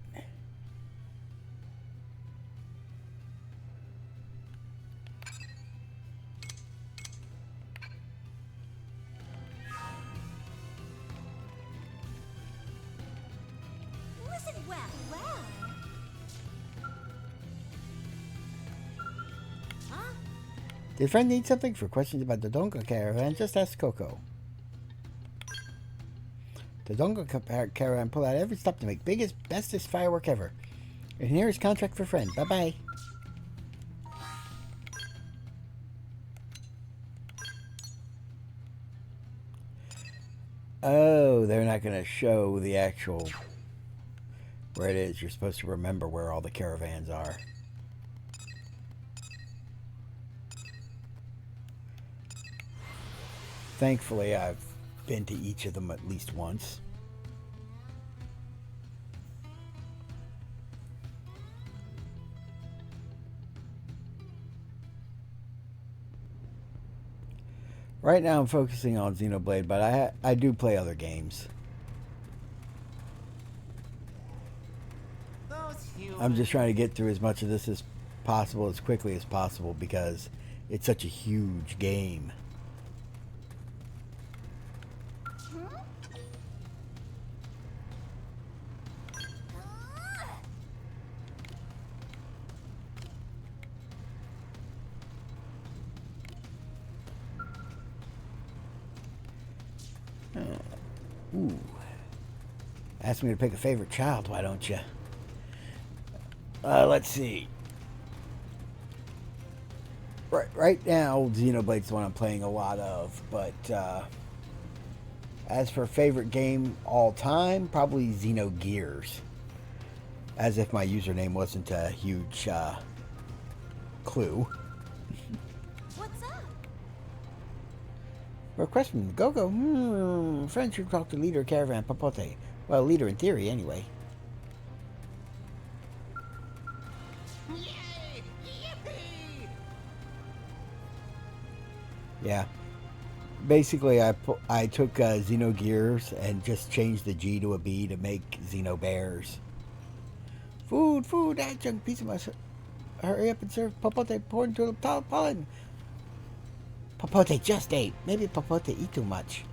Listen well. Huh? Did friend need something? For questions about the Donga caravan, just ask Coco. The Donga caravan pulled out every stop to make biggest, bestest firework ever. And here's contract for friend. Bye-bye. Oh, they're not going to show the actual where it is. You're supposed to remember where all the caravans are. Thankfully, I've been to each of them at least once. Right now I'm focusing on Xenoblade, but I do play other games. I'm just trying to get through as much of this as possible, as quickly as possible, because it's such a huge game. Ooh. Ask me to pick a favorite child, why don't you? Let's see. Right now, Xenoblade's the one I'm playing a lot of, but as for favorite game all time, probably Xenogears. As if my username wasn't a huge clue. What's up? Request from Gogo. Friend should talk to leader caravan Papote. Well, leader in theory, anyway. Yay! Yippee! Yeah. Basically, I took Xenogears and just changed the G to a B to make Xenobears. Food, adjunct, piece of my... Hurry up and serve Papote poured into the pollen. Papote just ate. Maybe Papote eat too much.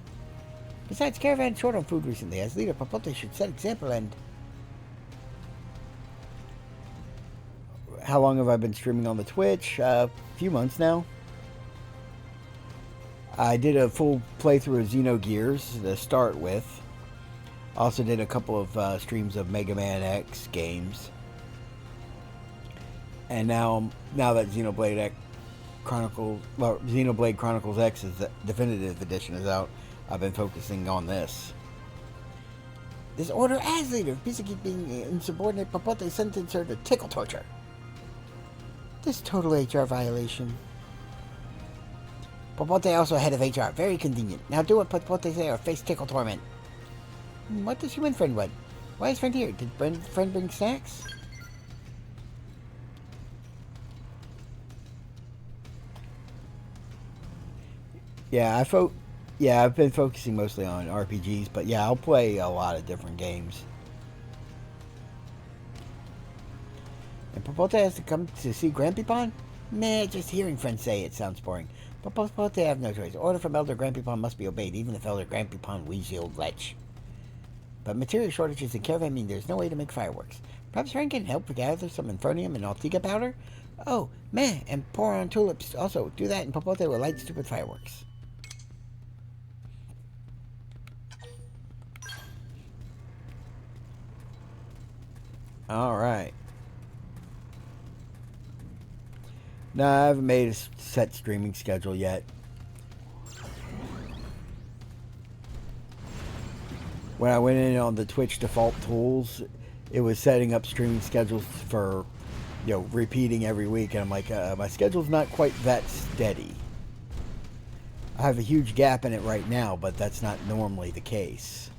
Besides, caravan short on food recently. As leader, Papote should set example and... How long have I been streaming on the Twitch? A few months now. I did a full playthrough of Xenogears to start with. Also did a couple of streams of Mega Man X games. And now that Xenoblade Chronicles X is the definitive edition is out, I've been focusing on this. This order as leader, peacekeeping insubordinate Papote sentenced her to tickle torture. This total HR violation. Papote also head of HR. Very convenient. Now do what Papote say or face tickle torment. What does human friend want? Why is friend here? Did friend bring snacks? Yeah, I've been focusing mostly on RPGs, but yeah, I'll play a lot of different games. And Popote has to come to see Grandpipon? Meh, just hearing friends say it sounds boring. But Popote have no choice. Order from Elder Grandpipon must be obeyed, even if Elder Grandpipon Weasel Lech. But material shortages in Caravan mean there's no way to make fireworks. Perhaps Ren can help gather some Infernium and Altiga powder? Oh, meh, and pour on tulips. Also, do that and Popote will light stupid fireworks. Alright. No, I haven't made a set streaming schedule yet. When I went in on the Twitch default tools, it was setting up streaming schedules for, repeating every week. And I'm like, my schedule's not quite that steady. I have a huge gap in it right now, but that's not normally the case.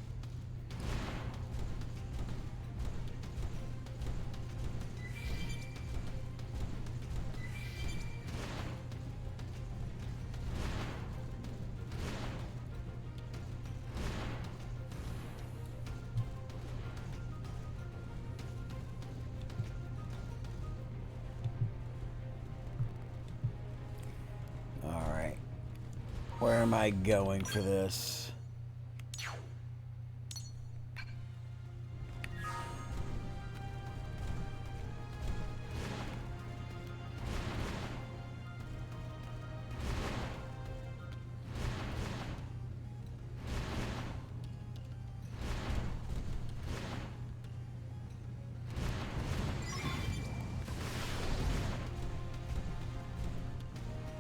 Where am I going for this?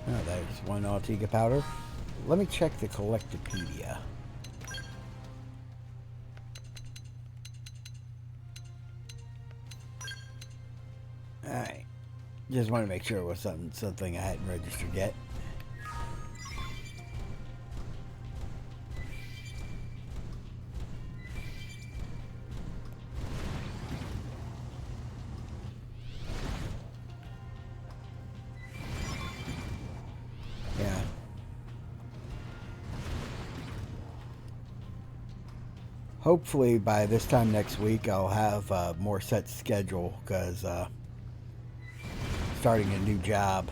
Oh, there's one Altiga powder. Let me check the Collectopedia. Alright. Just want to make sure it was something I hadn't registered yet. Yeah. Hopefully by this time next week I'll have a more set schedule because starting a new job.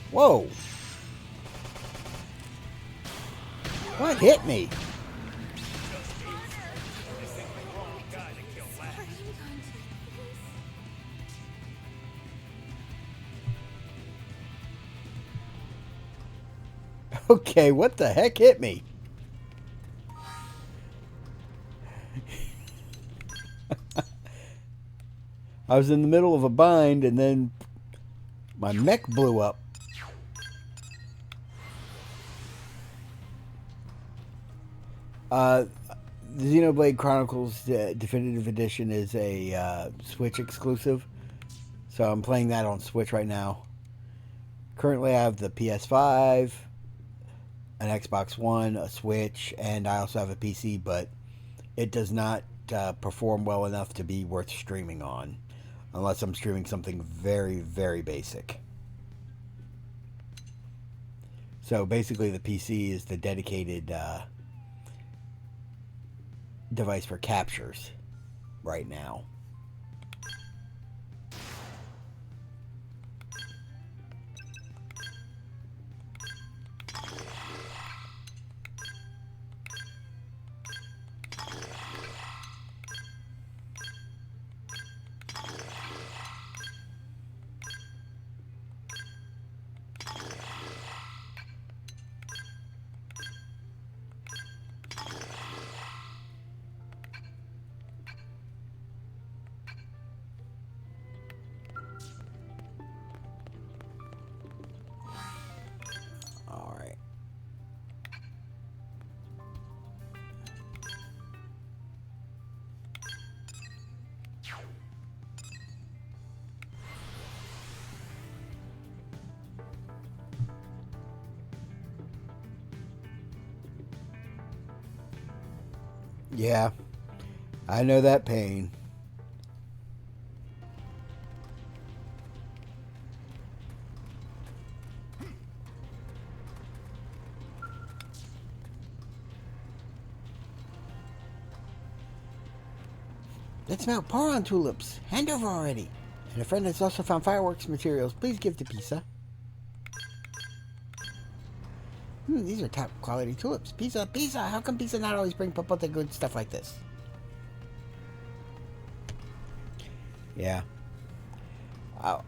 Whoa! What hit me? Okay, what the heck hit me? I was in the middle of a bind and then my mech blew up. The Xenoblade Chronicles Definitive Edition is a Switch exclusive. So I'm playing that on Switch right now. Currently I have the PS5, an Xbox One, a Switch, and I also have a PC, but it does not perform well enough to be worth streaming on. Unless I'm streaming something very, very basic. So basically the PC is the dedicated device for captures right now. Yeah, I know that pain. Let's melt Poron tulips. Hand over already. And a friend has also found fireworks materials. Please give to Pisa. These are top quality tulips. Pisa, Pisa, how come Pisa not always bring Popote good stuff like this? Yeah.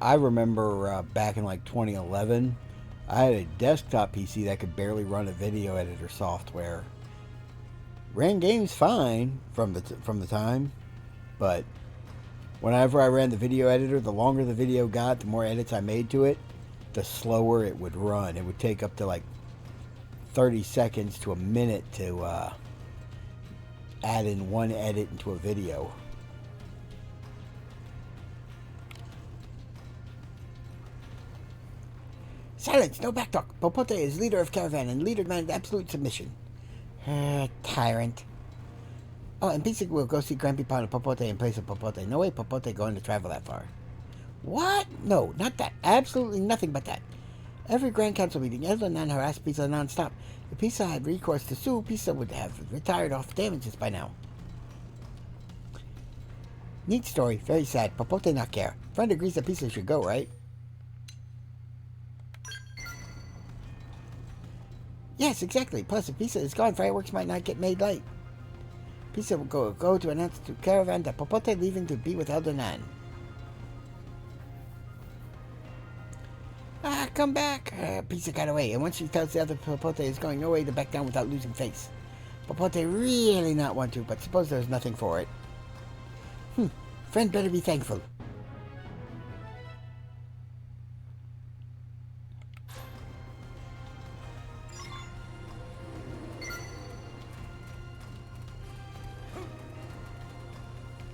I remember back in like 2011, I had a desktop PC that could barely run a video editor software. Ran games fine from the time, but whenever I ran the video editor, the longer the video got, the more edits I made to it, the slower it would run. It would take up to like 30 seconds to a minute to add in one edit into a video. Silence! No backtalk! Popote is leader of caravan and leader demands absolute submission. Tyrant. Oh, and Pisa will go see Grandpa and Popote in place of Popote. No way Popote going to travel that far. What? No, not that. Absolutely nothing but that. Every Grand Council meeting, Eldonan harassed Pisa non-stop. If Pisa had recourse to sue, Pisa would have retired off damages by now. Neat story. Very sad. Popote not care. Friend agrees that Pisa should go, right? Yes, exactly. Plus, if Pisa is gone, fireworks might not get made late. Pisa will go to announce to Caravan that Popote leaving to be with Eldonan. Come back! Pisa got away, and once she tells the other Popote is going no way to back down without losing face. Popote really not want to, but suppose there's nothing for it. Friend better be thankful.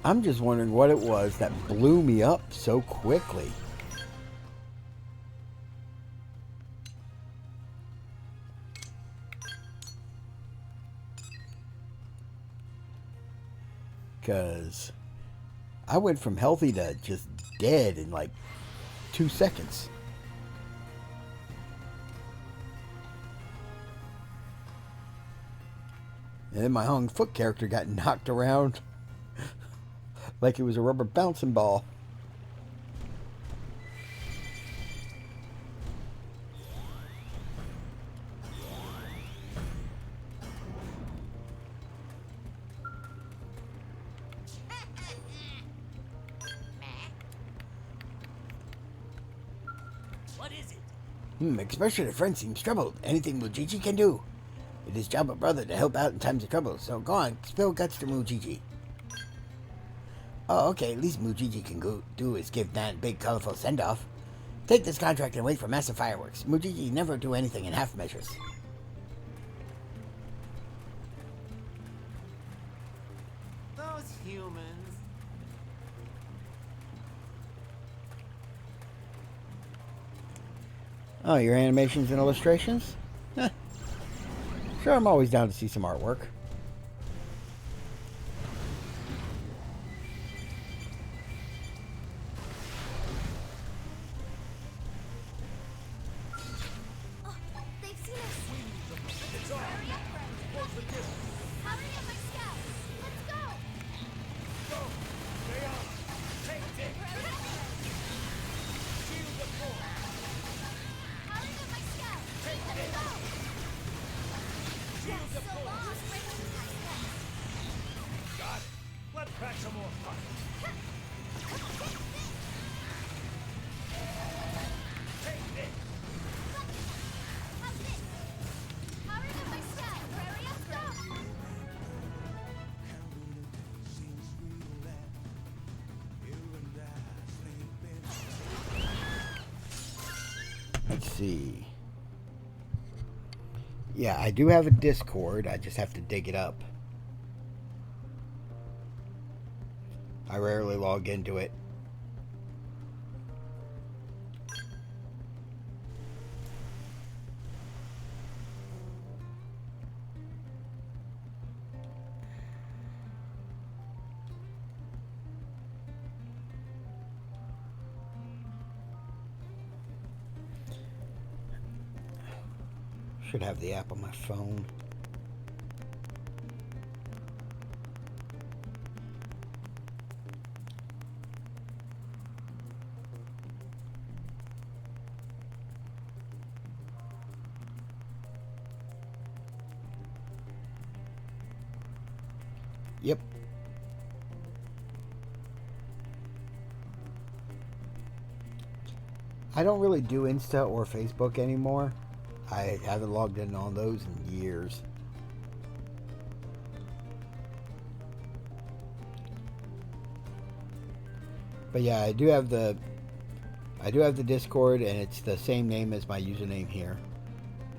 I'm just wondering what it was that blew me up so quickly. Because I went from healthy to just dead in like 2 seconds. And then my hung foot character got knocked around like it was a rubber bouncing ball. What is it? Expression of friend seems troubled. Anything Mujiji can do. It is job of brother to help out in times of trouble. So go on, spill guts to Mujiji. Oh, okay. At least Mujiji can go do is give that big colorful send-off. Take this contract and wait for massive fireworks. Mujiji never do anything in half measures. Those humans. Oh, your animations and illustrations? Heh. Sure, I'm always down to see some artwork. Oh, they've seen us. Hurry up, friend. Hurry up, my scouts. Let's go. Go! Stay on! Take it! Hurry up. Shield the fort! Hurry up, my scouts. Let's go. Shield the So fort! long, break the next. Got it! Let's pack some more fun! Take this! How's this? Hurry up, my scouts. Hurry up, go. Let's see. Yeah, I do have a Discord. I just have to dig it up. I rarely log into it. Should have the app on my phone. Yep. I don't really do Insta or Facebook anymore. I haven't logged in on those in years. But yeah, I do have the Discord, and it's the same name as my username here,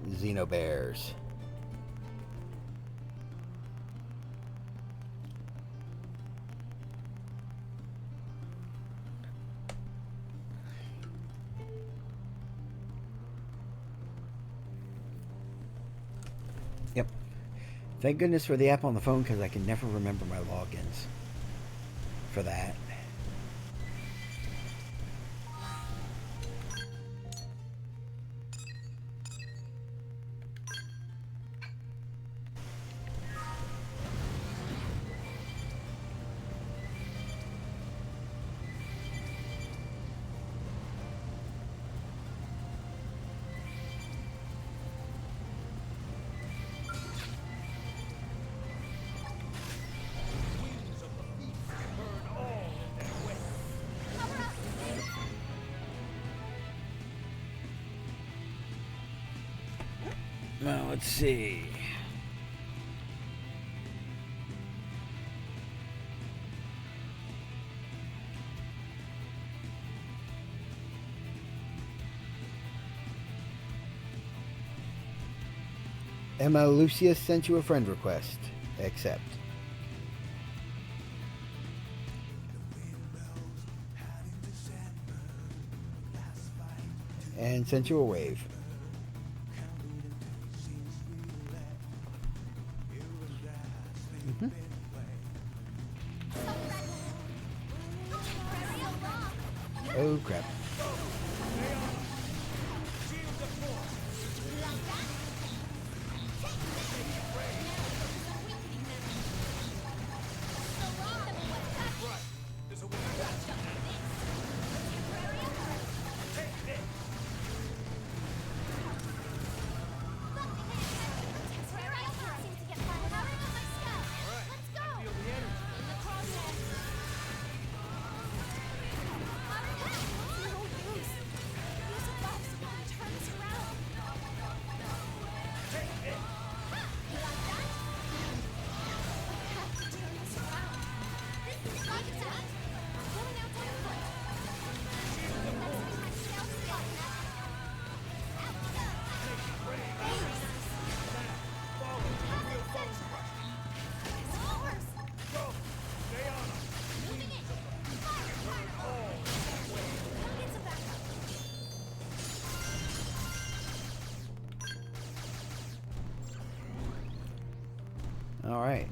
Xenobears. Yep. Thank goodness for the app on the phone, because I can never remember my logins for that. Now, let's see. Emma Lucius sent you a friend request. Accept. And sent you a wave. Oh crap. All right.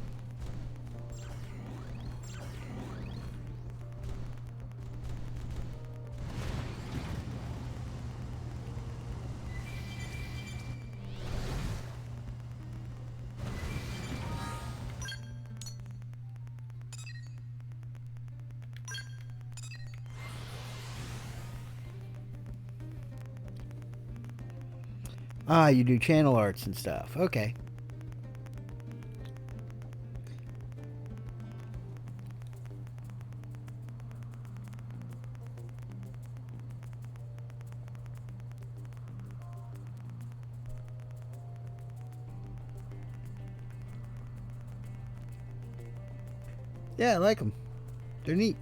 Ah, you do channel arts and stuff. Okay. Yeah, I like them. They're neat.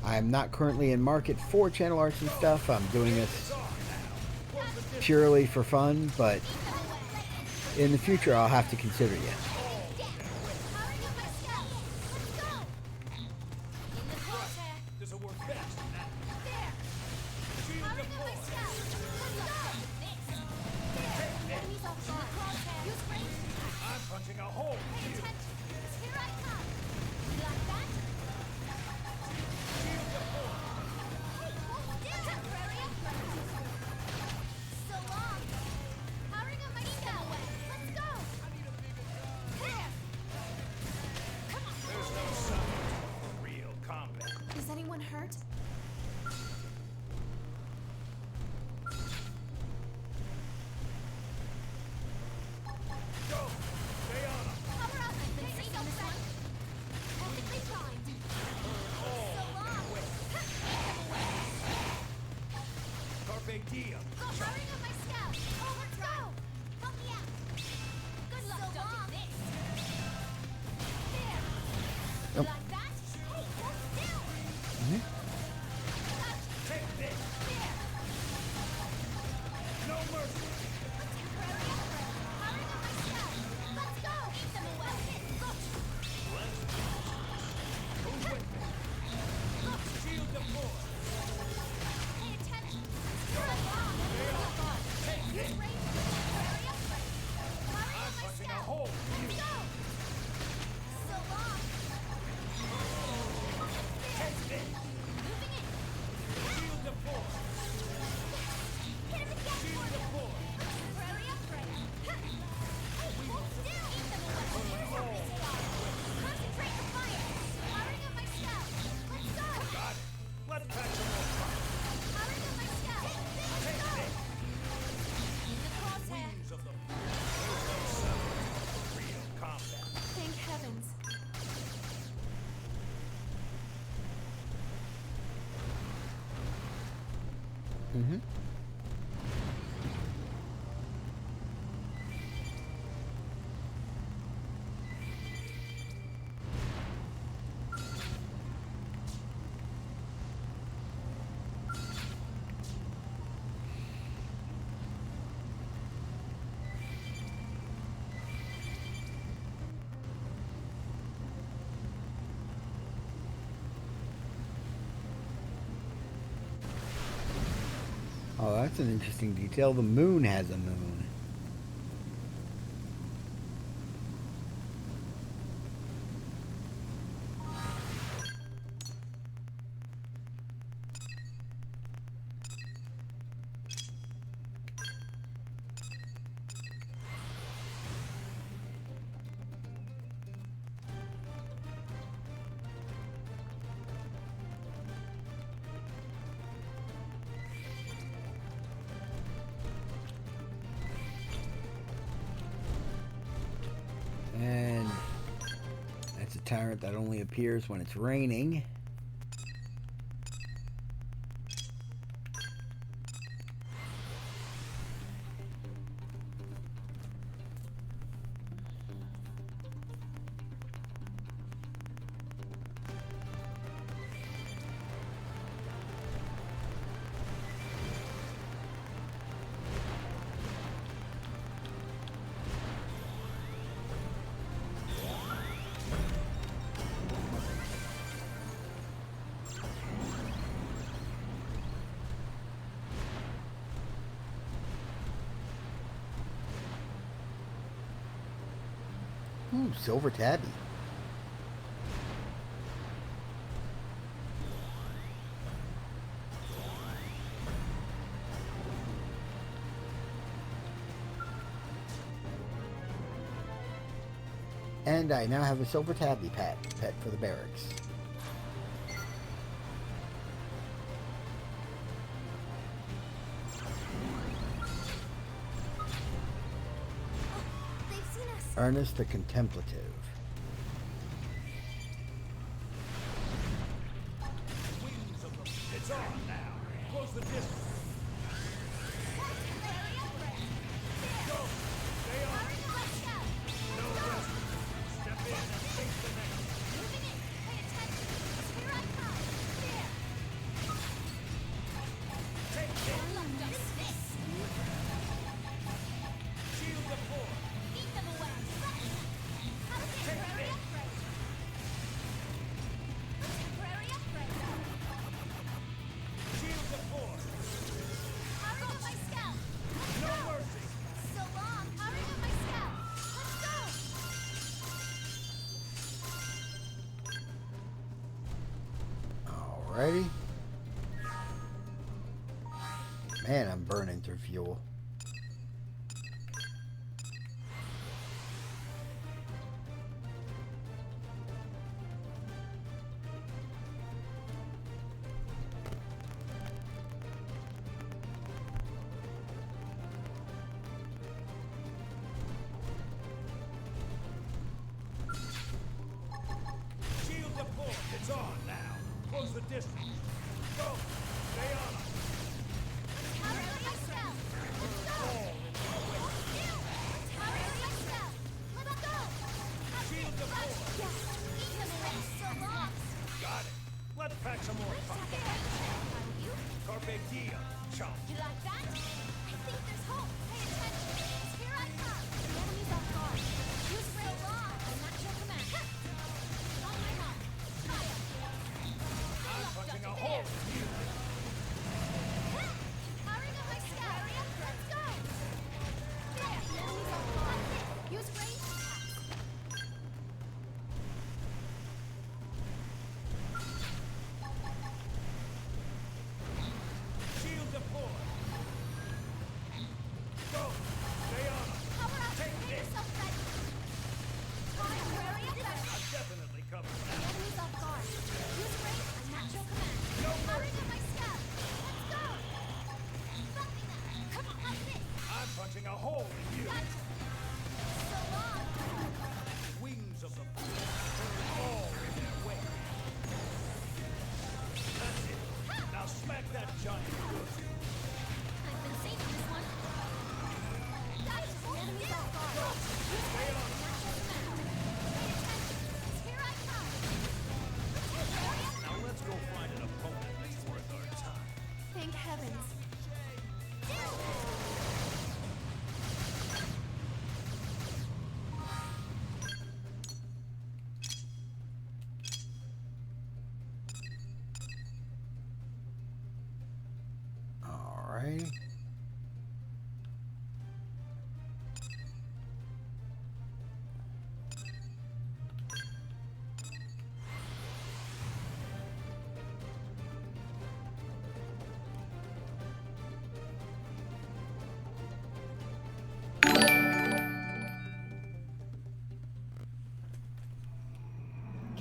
I'm not currently in market for channel arts and stuff. I'm doing this purely for fun, but in the future I'll have to consider you. deal. Go, powering up my scout. Oh, let's go. Help me out. Good luck, so long. This. There. Nope. Like that? Hey, hold still. Mhm. Take this. There. No mercy. Temporary upgrade. Powering up my scout. Let's go. Eat them away. Go. Move with me. Shield deployed. Pay attention. So long. Take Use this. range. Temporary upgrade. Powering up my Punching a scout. hole. Let's go. So long. Take this. Moving in. Shield deployed. Hit him again Shield for me. deployed. Temporary upgrade. Hey, hold still. Eat them away. Concentrate your fire. Powering up my scout. Let's go. Got it. Let's patch them all. Powering up my scout. Let's Take go. this. In the crosshair. Wings of the real combat. Thank heavens. Mhm. Oh, that's an interesting detail. The moon has a moon. And that's a tyrant that only appears when it's raining. Ooh, silver tabby. And I now have a silver tabby pet for the barracks. They've seen us. Ernest the Contemplative. Wings of the... It's on now. Close the distance. Temporary upgrade. There. Go. Stay on. Powering up my scout. No Let's go. rest. Step in and face the next. Moving in. Pay attention. Here I come. There. Take this. This. Shield deployed. Eat them away. Have a temporary upgrade. Temporary upgrade. Shield deployed. Powering up my scout. Let's No go. mercy. So long. Powering up my scout. Let's go. Alrighty. Man, I'm burning through fuel. Shield deployed. It's on now. Close the distance. Go. Stay on them. Powering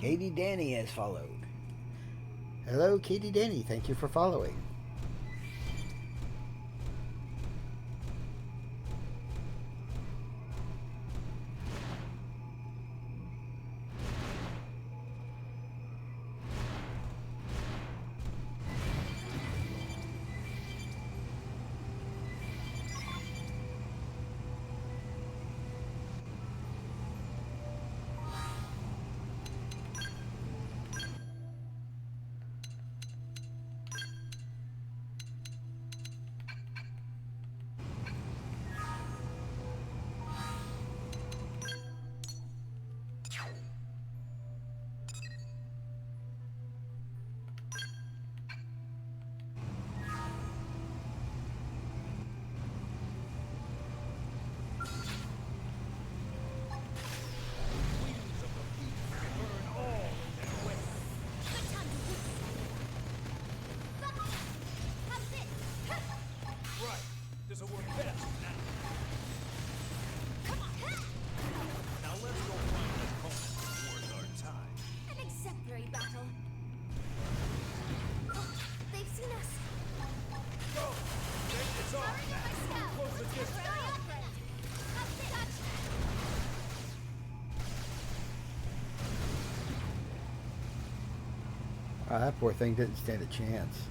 Katie Danny has followed. Hello, Katie Danny. Thank you for following. Right. This'll work best now. Come on! Now let's go find an opponent worth our time. An exemplary battle. Oh, they've seen us. Go! It's off Powering up my scout. Close the distance. Temporary upgrade. Gotcha. Oh, that poor thing didn't stand a chance.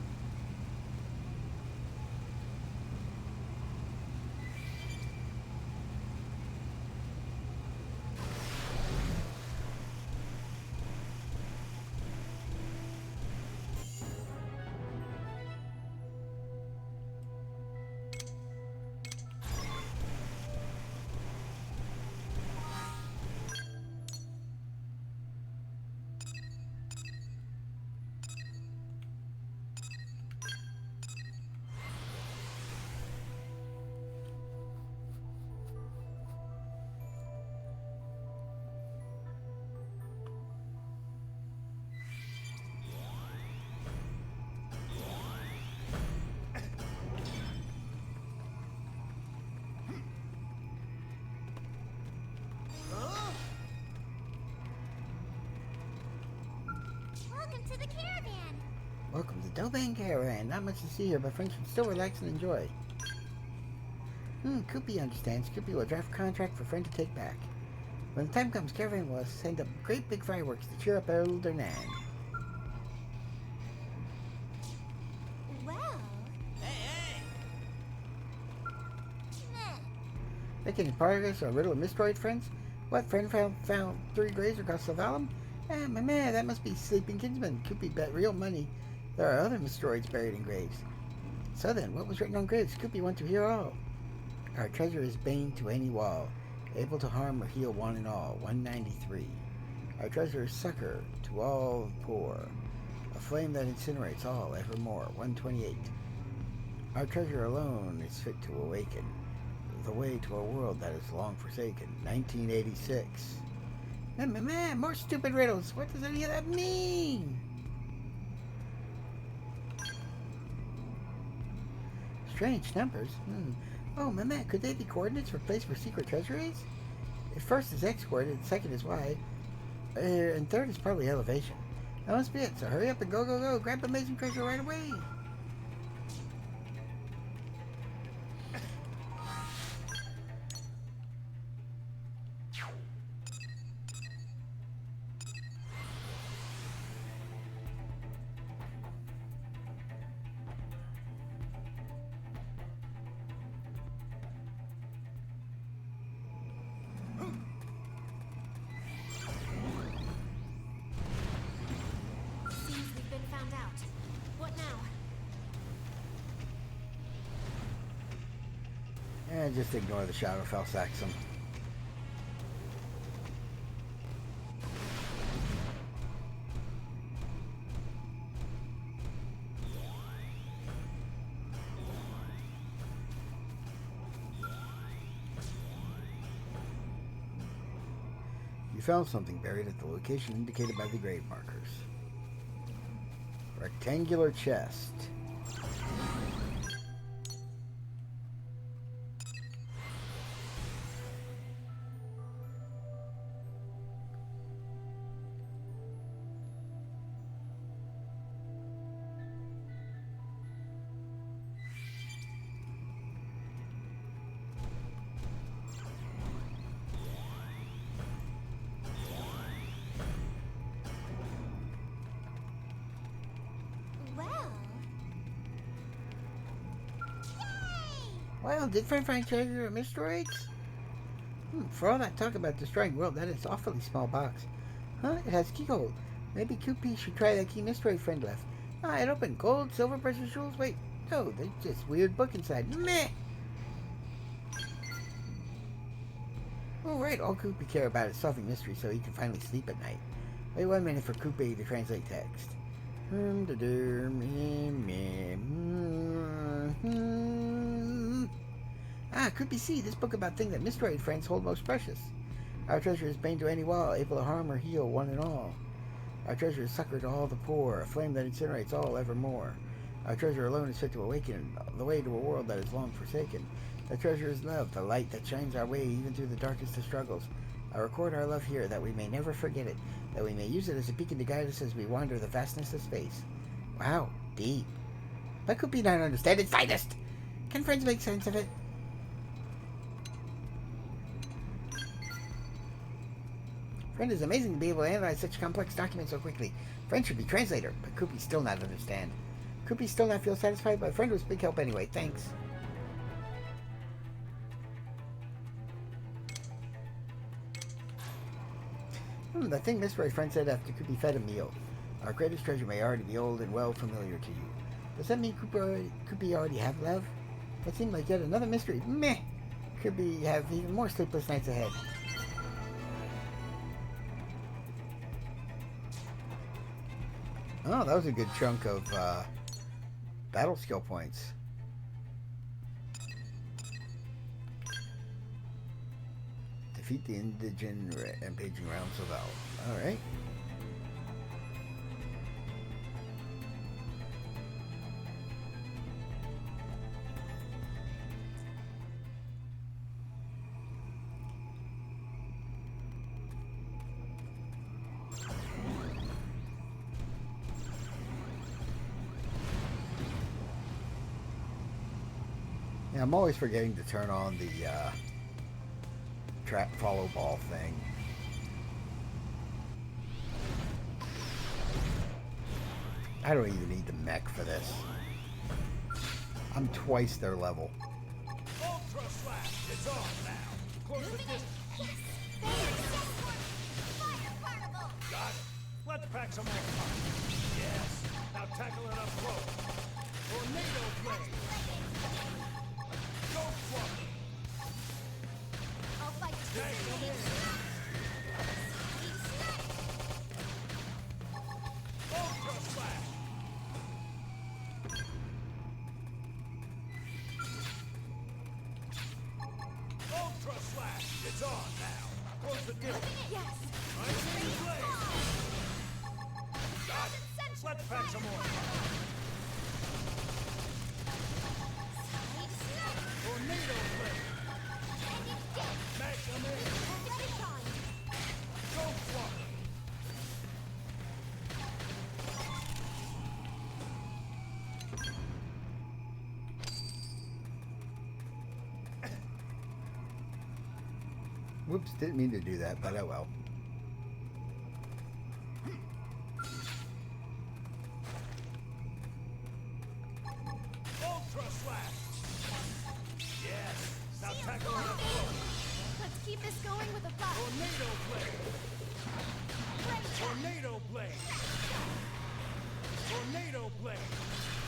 Welcome to the caravan. Welcome to Doban Caravan. Not much to see here, but friends can still relax and enjoy. Koopy understands. Koopy will draft a contract for friend to take back. When the time comes, Caravan will send up great big fireworks to cheer up Elder Nan. Well, Hey! meh. Making progress on Riddle of Mistroid, friends? What, friend found 3 graves across the Valum? My man, that must be Sleeping Kinsman. Koopy bet real money there are other Mistroids buried in graves. So then, what was written on graves? Koopy want to hear all. Our treasure is bane to any wall, able to harm or heal one and all. 193. Our treasure is succor to all poor, a flame that incinerates all evermore. 128. Our treasure alone is fit to awaken the way to a world that is long forsaken. 1986. Man, more stupid riddles. What does any of that mean? Strange numbers. Oh, man, could they be coordinates for place where secret treasure is? If first is X coordinate, second is Y, and third is probably elevation. That must be it. So hurry up and go. Grab amazing treasure right away. Seems we've been found out. What now? Just ignore the Shadowfell Saxon. You found something buried at the location indicated by the grave markers. Rectangular chest. Well, did Friend find treasure or mysteries? For all that talk about destroying the world, that is awfully small box. Huh? It has keyhole. Maybe Koopy should try that key mystery Friend left. Ah, it opened. Gold, silver, precious jewels. Wait, no, there's just weird book inside. Meh! Oh, right, all Koopy care about is solving mysteries so he can finally sleep at night. Wait 1 minute for Koopy to translate text. Ah, Koopy see, this book about things that mystery friends hold most precious. Our treasure is bane to any wall, able to harm or heal one and all. Our treasure is succor to all the poor, a flame that incinerates all evermore. Our treasure alone is fit to awaken the way to a world that is long forsaken. The treasure is love, the light that shines our way even through the darkest of struggles. I record our love here that we may never forget it, that we may use it as a beacon to guide us as we wander the vastness of space. Wow, deep. But could be not understand its slightest. Can friends make sense of it? Friend is amazing to be able to analyze such complex documents so quickly. Friend should be translator, but Koopy still not understand. Koopy still not feel satisfied, but Friend was big help anyway. Thanks. The thing Mystery Friend said after Koopy fed a meal. Our greatest treasure may already be old and well familiar to you. Does that mean Koopy already have love? That seemed like yet another mystery. Meh! Koopy have even more sleepless nights ahead. Oh, that was a good chunk of battle skill points. Defeat the indigent rampaging realms of Val. Alright. Yeah, I'm always forgetting to turn on the trap follow ball thing. I don't even need the mech for this. I'm twice their level. Ultra Slash, it's on now. Close the distance. Yes! Fire carnival! Got it. Let's pack some more punch. Yes. Now tackle it up close. Tornado blade. Go for it. I'll fight to Take the them in. Ultra Slash. Ultra Slash, it's on now. Close the distance. Yes! Lightning blade. Got it. Let's pack some more. Tornado blade. Smash them in. Go for it. Whoops, didn't mean to do that, but oh well. Ultra Slash. Yes. Now tackle it up close. Let's keep this going with a buck. Tornado blade. Tornado blade. Tornado blade.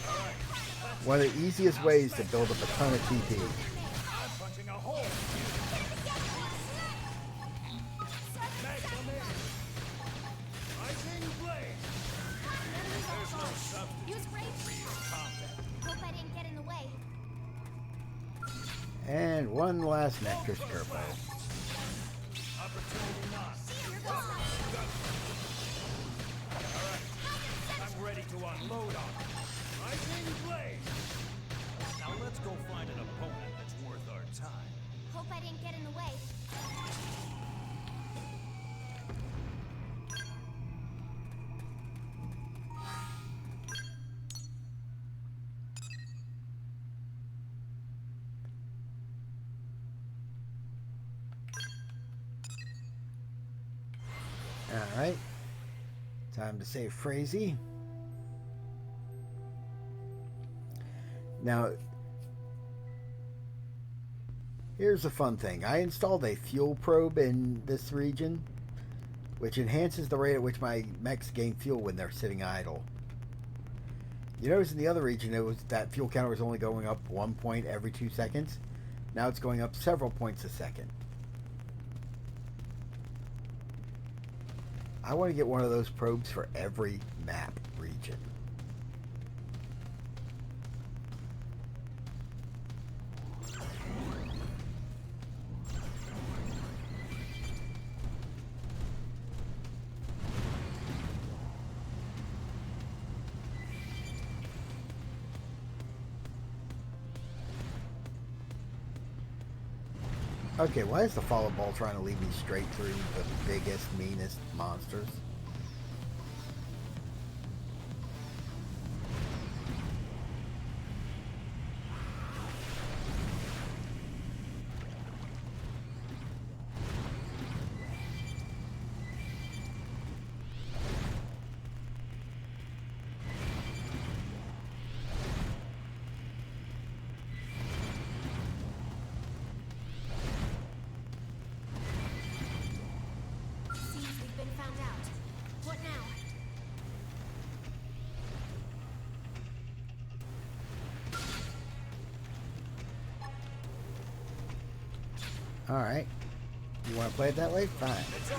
All right. Let's One of the easiest ways to build up a ton of TP. I'm punching a hole. Smash them in. Lightning blade. There's no substitute Use for range. real combat. Hope I didn't get in the way. And one last Nectar Skirpo. Opportunity knocked. You're gone. All right. I'm ready to unload on it. Lightning blade. Now let's go find an opponent that's worth our time. Hope I didn't get in the way. Alright. Time to save Frazee. Now, Here's a fun thing. I installed a fuel probe in this region, which enhances the rate at which my mechs gain fuel when they're sitting idle. You notice in the other region, that fuel counter was only going up 1 point every 2 seconds. Now it's going up several points a second. I want to get one of those probes for every map region. Okay, why is the follow ball trying to lead me straight through the biggest, meanest monsters? Alright. You want to play it that way? Fine. There's no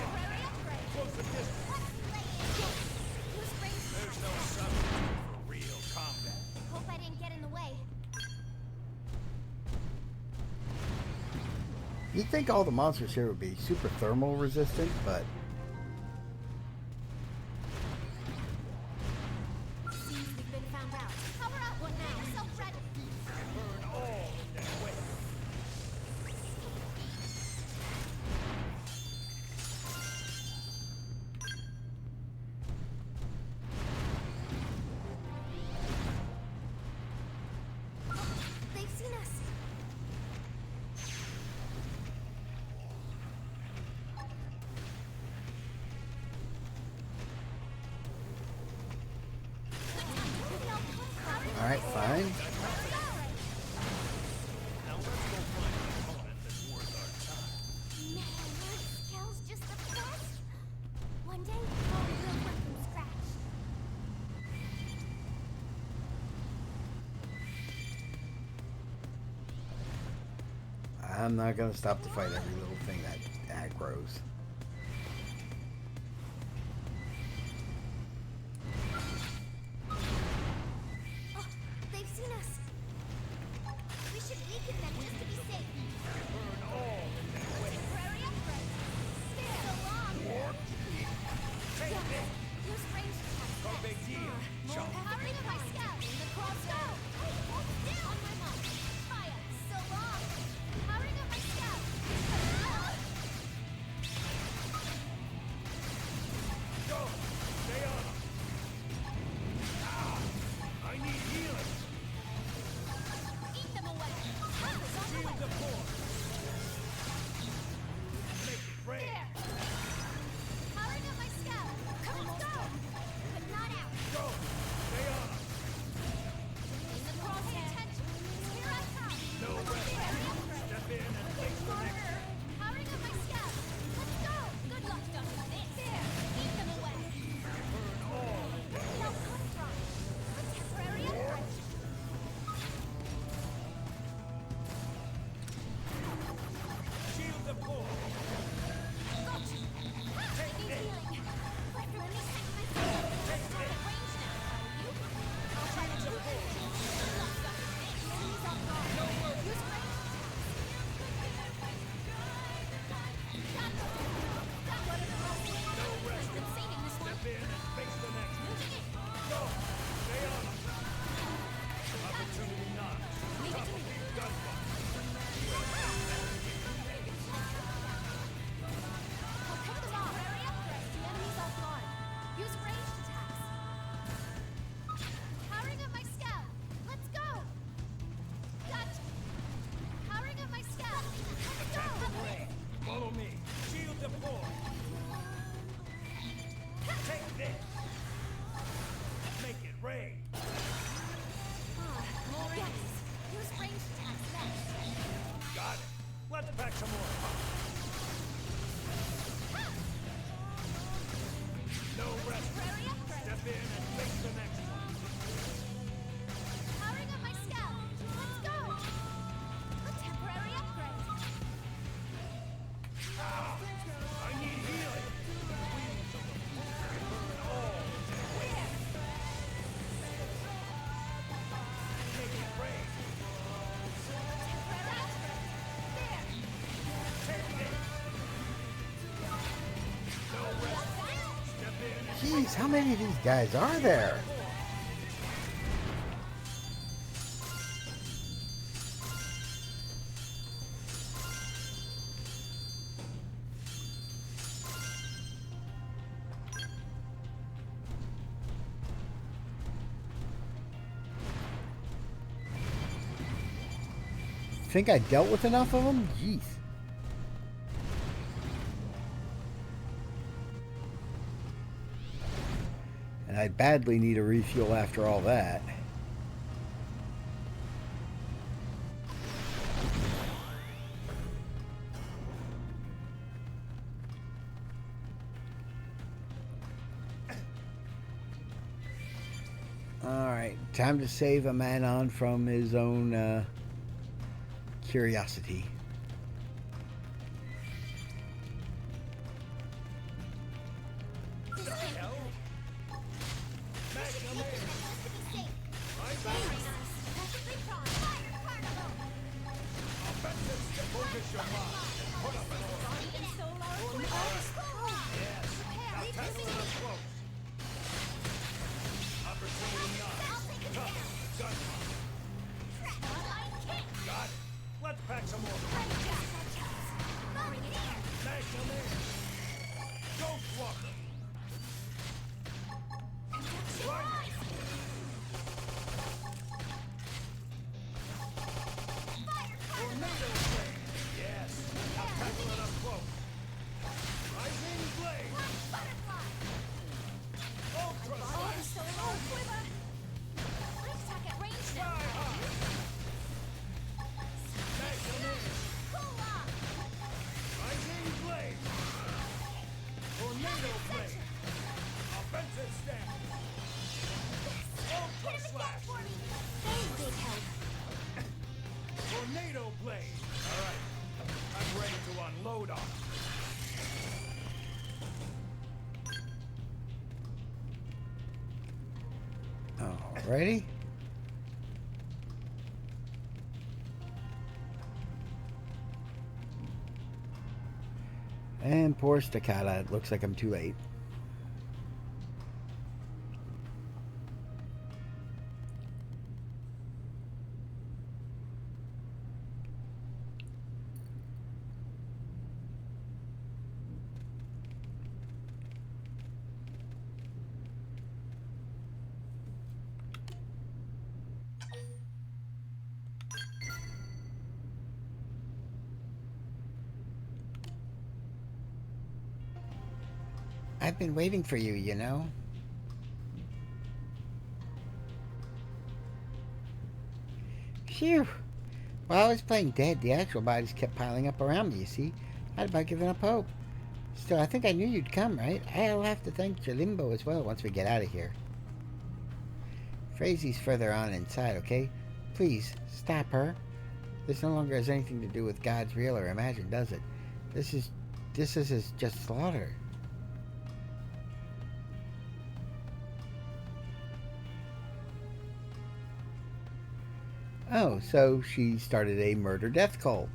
substitute for real combat. Hope I didn't get in the way. You'd think all the monsters here would be super thermal resistant, but Seems we've been found out. Power up! What now? Make yourself ready. Burn all in their way. They've seen us. alright, fine. Now let's go find an opponent that's worth our time. Man, aren't scales just the best? One day, I'll build one from scratch. I'm not going to stop to fight every little thing that aggroes. Oh, they've seen us. We should weaken them just to be safe. Burn all in their way. Temporary upgrade. Stay so long. Use range attacks. No big deal. More powering of my scout. The crossbow. Hey, hold still. On my mark. Fire. So long. Powering of my scout. Jeez, how many of these guys are there? Think I dealt with enough of them? Jeez. And I badly need a refuel after all that. Alright, time to save a Manon from his own curiosity. Let's pack some more. Smash them in. Don't walker. Tornado blade. Yes. Now tackle it up close. Rising blade. Ultra slash. Sky high. Smash them in. Rising blade. Tornado blade. Offensive stance. Ultra slash. Tornado blade. All right. I'm ready to unload on him. Alrighty. And poor Staccato. It looks like I'm too late. I've been waiting for you, you know. Phew. While I was playing dead, the actual bodies kept piling up around me, you see. I'd about given up hope. Still, I think I knew you'd come, right? I'll have to thank Jalimbo as well once we get out of here. Frazy's further on inside, okay? Please, stop her. This no longer has anything to do with God's real or imagined, does it? This is just slaughter. Oh, so she started a murder-death cult.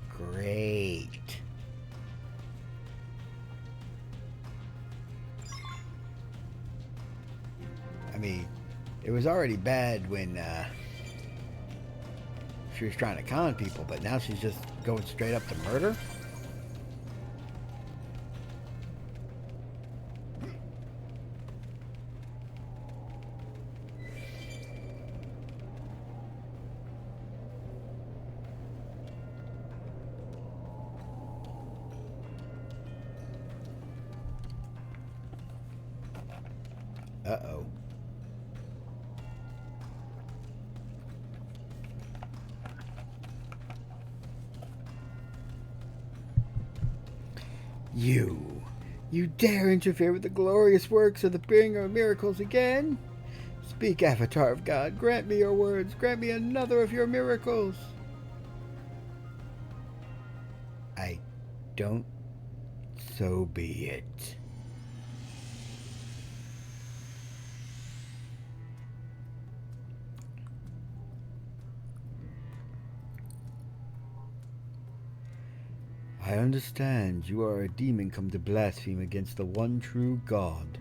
Great. I mean, it was already bad when she was trying to con people, but now she's just going straight up to murder? Uh-oh. You dare interfere with the glorious works of the bringer of miracles again? Speak, Avatar of God, grant me your words, grant me another of your miracles. I don't, so be it. I understand you are a demon come to blaspheme against the one true God.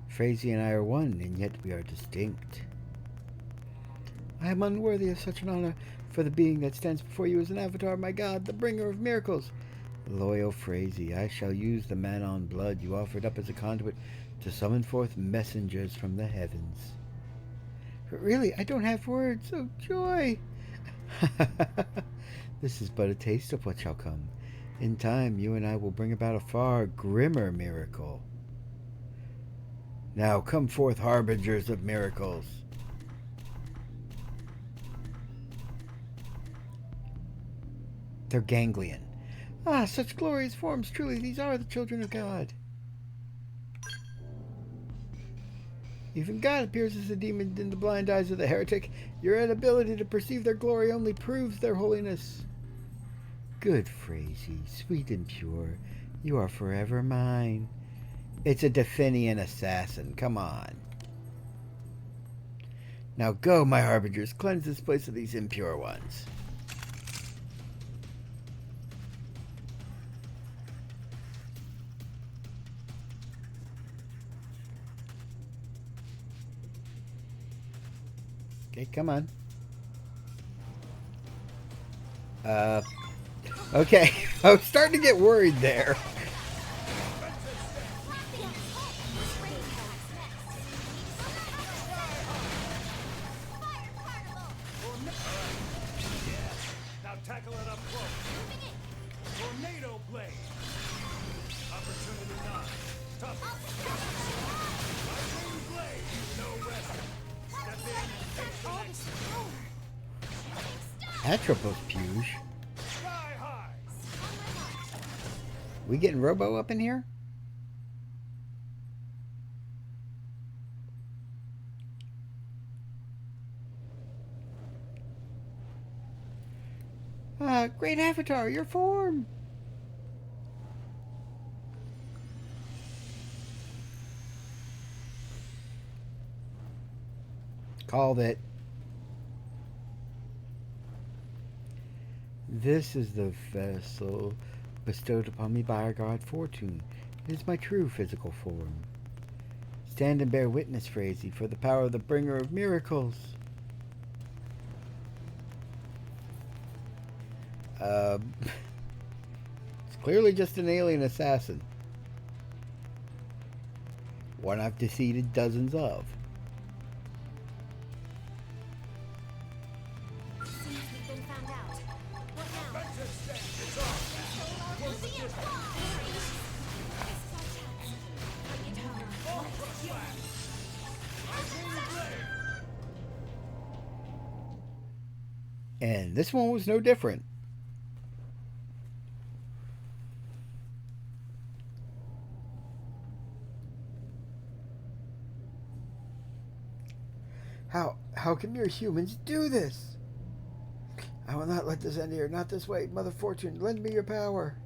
Frazee and I are one, and yet we are distinct. I am unworthy of such an honor, for the being that stands before you is an avatar of my God, the bringer of miracles. Loyal Frazee, I shall use the Manon blood you offered up as a conduit to summon forth messengers from the heavens. But really, I don't have words. Oh, joy! This is but a taste of what shall come. In time, you and I will bring about a far grimmer miracle. Now come forth, harbingers of miracles. They're ganglion. Ah, such glorious forms. Truly, these are the children of God. Even God appears as a demon in the blind eyes of the heretic. Your inability to perceive their glory only proves their holiness. Good Frazee, sweet and pure, you are forever mine. It's a Definian assassin. Come on. Now go, my harbingers. Cleanse this place of these impure ones. Okay, come on. Okay. I was starting to get worried there. Now tackle it up close. Tornado blade. Opportunity knock. Tough. Lightning blade. No rest. Step in. Take the next. Atropos Puge. Sky high. We getting Robo up in here? Great Avatar, your form! Called it. This is the vessel bestowed upon me by our god Fortune. It is my true physical form. Stand and bear witness, Frazee, for the power of the bringer of miracles. It's clearly just an alien assassin. One I've defeated dozens of. Seems we've been found out. What now? It's off. And this one was no different. How can mere humans do this? I will not let this end here. Not this way. Mother Fortune, lend me your power.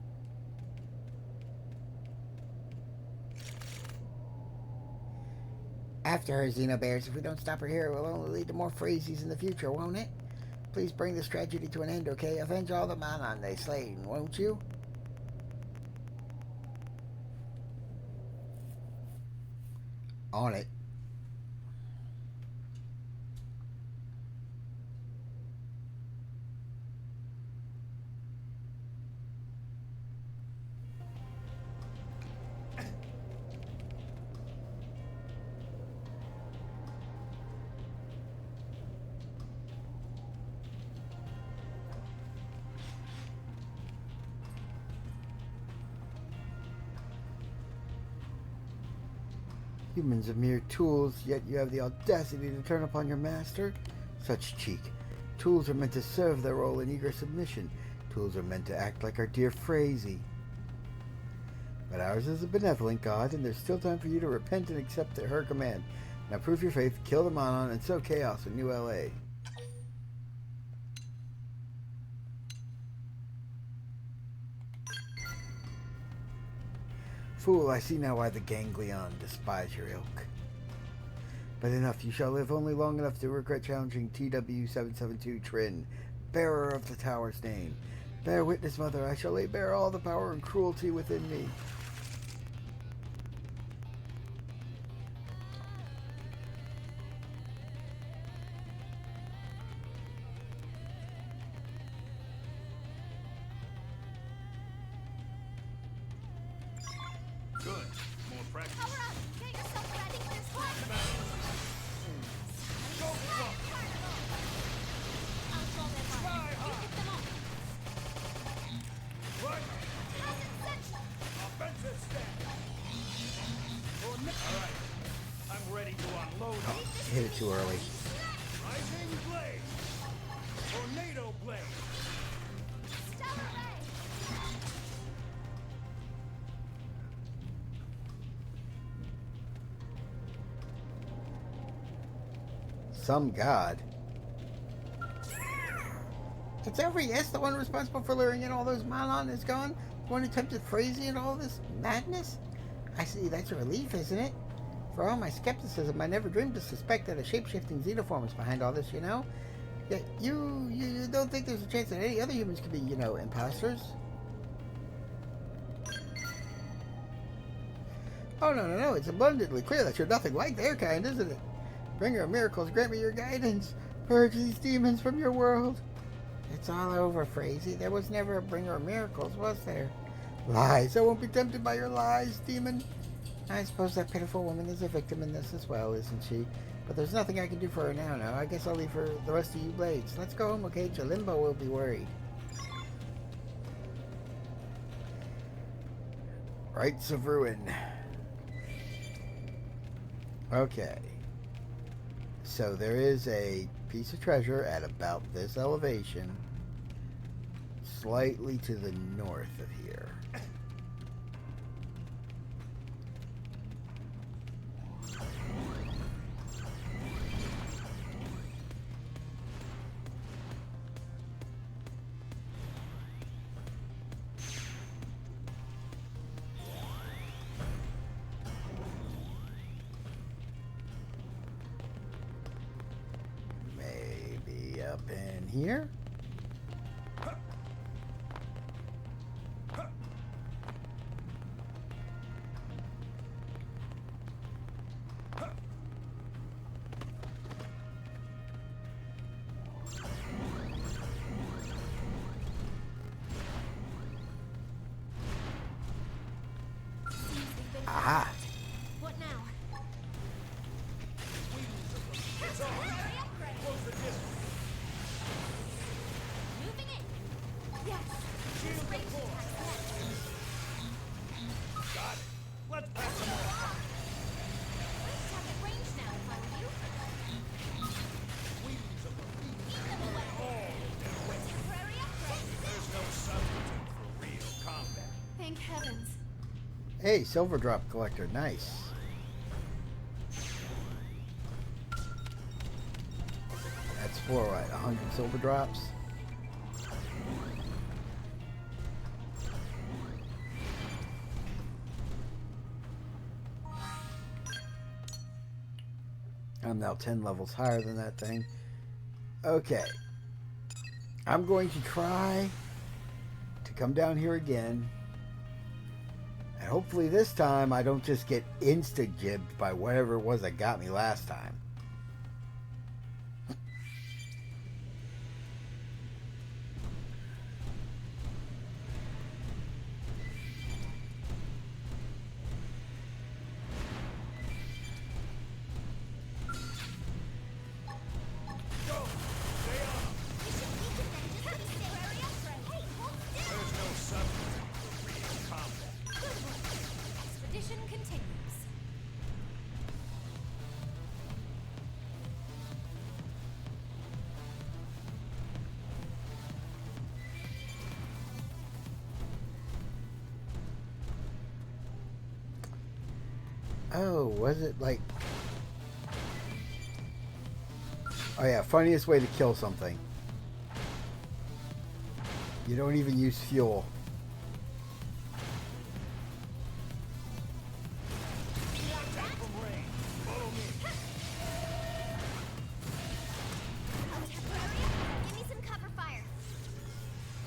After her, Xenobears. If we don't stop her here, it will only lead to more Frazees in the future, won't it? Please bring this tragedy to an end, okay? Avenge all the Manon they slain, won't you? On it. Humans are mere tools, yet you have the audacity to turn upon your master? Such cheek. Tools are meant to serve their role in eager submission. Tools are meant to act like our dear Frazee. But ours is a benevolent God, and there's still time for you to repent and accept her command. Now prove your faith, kill the Manon, and sow chaos in New LA. Fool, I see now why the Ganglion despise your ilk. But enough, you shall live only long enough to regret challenging TW772 Trin, bearer of the tower's name. Bear witness, mother, I shall lay bare all the power and cruelty within me. Good. More practice. Power up! Get yourself ready for this one! Go for it. I'll draw them on. Try You hard. hit them off. Right. Acid section! Offensive stand. All right. I'm ready to unload. Hit it too early. Rising blade. Tornado blade. Stellar ray! Some god. It's over, yes? The one responsible for luring in all those Malon is gone? The one who tempted crazy and all this madness? I see, that's a relief, isn't it? For all my skepticism, I never dreamed to suspect that a shape-shifting xenoform is behind all this, you know? Yet you don't think there's a chance that any other humans could be, you know, imposters? Oh, no, it's abundantly clear that you're nothing like their kind, isn't it? Bringer of miracles, grant me your guidance. Purge these demons from your world. It's all over, Frazee. There was never a bringer of miracles, was there? Lies. I won't be tempted by your lies, demon. I suppose that pitiful woman is a victim in this as well, isn't she? But there's nothing I can do for her now. I guess I'll leave her the rest of you blades. Let's go home, okay? Jalimbo will be worried. Rites of Ruin. Okay. So there is a piece of treasure at about this elevation, slightly to the north of here. Up in here. Aha. What now? Moving it! Yes! Shield Range the core. attacks left. Got it. Let's pass them on. Let's target range now if I were you. Wings of the beast. Eat them away. Temporary upgrade. There's no substitute for real combat. Thank heavens. Hey, silver drop collector. Nice. That's for what? 100 silver drops? I'm now 10 levels higher than that thing. Okay. I'm going to try to come down here again. And hopefully this time I don't just get insta-gibbed by whatever it was that got me last time. There's no substitute for real combat. Expedition continues. Oh, was it like... Oh yeah, funniest way to kill something. You don't even use fuel. Attack from range. Follow me.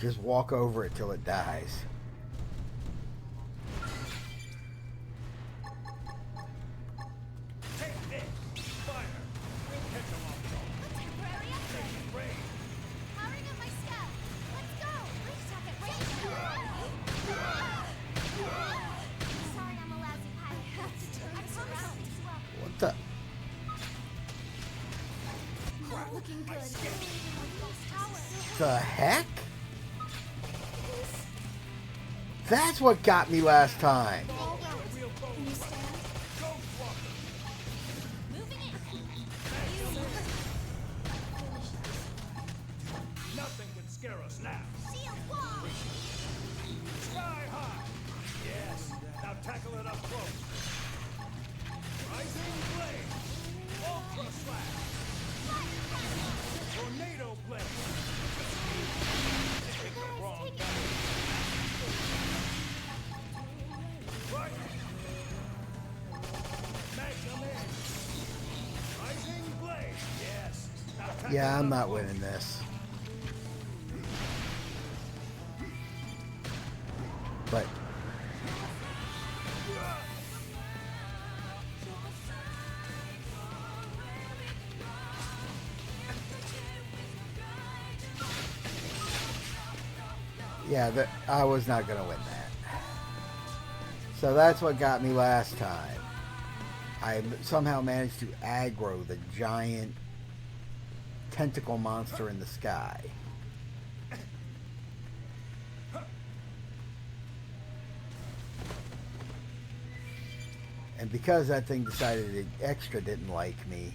Just walk over it till it dies. Take this! Fire! We'll catch them off guard. A temporary upgrade. Rain! Powering up my scout. Let's go. Range attack at range. Sorry, I'm a lousy pilot. I promise I'll fix you up. What the? Not looking good. The heck? That's what got me last time. Nothing can scare us now. Shield wall! Sky high! Yes! Now tackle it up close. Rising blade! Ultra slash! Tornado blade! Pick the wrong button. Right! Magnum edge! Rising blade! Yes! Now tackle Yeah, it I'm up not close. winning this. But yeah, I was not going to win that. So that's what got me last time. I somehow managed to aggro the giant tentacle monster in the sky. And because that thing decided it extra didn't like me,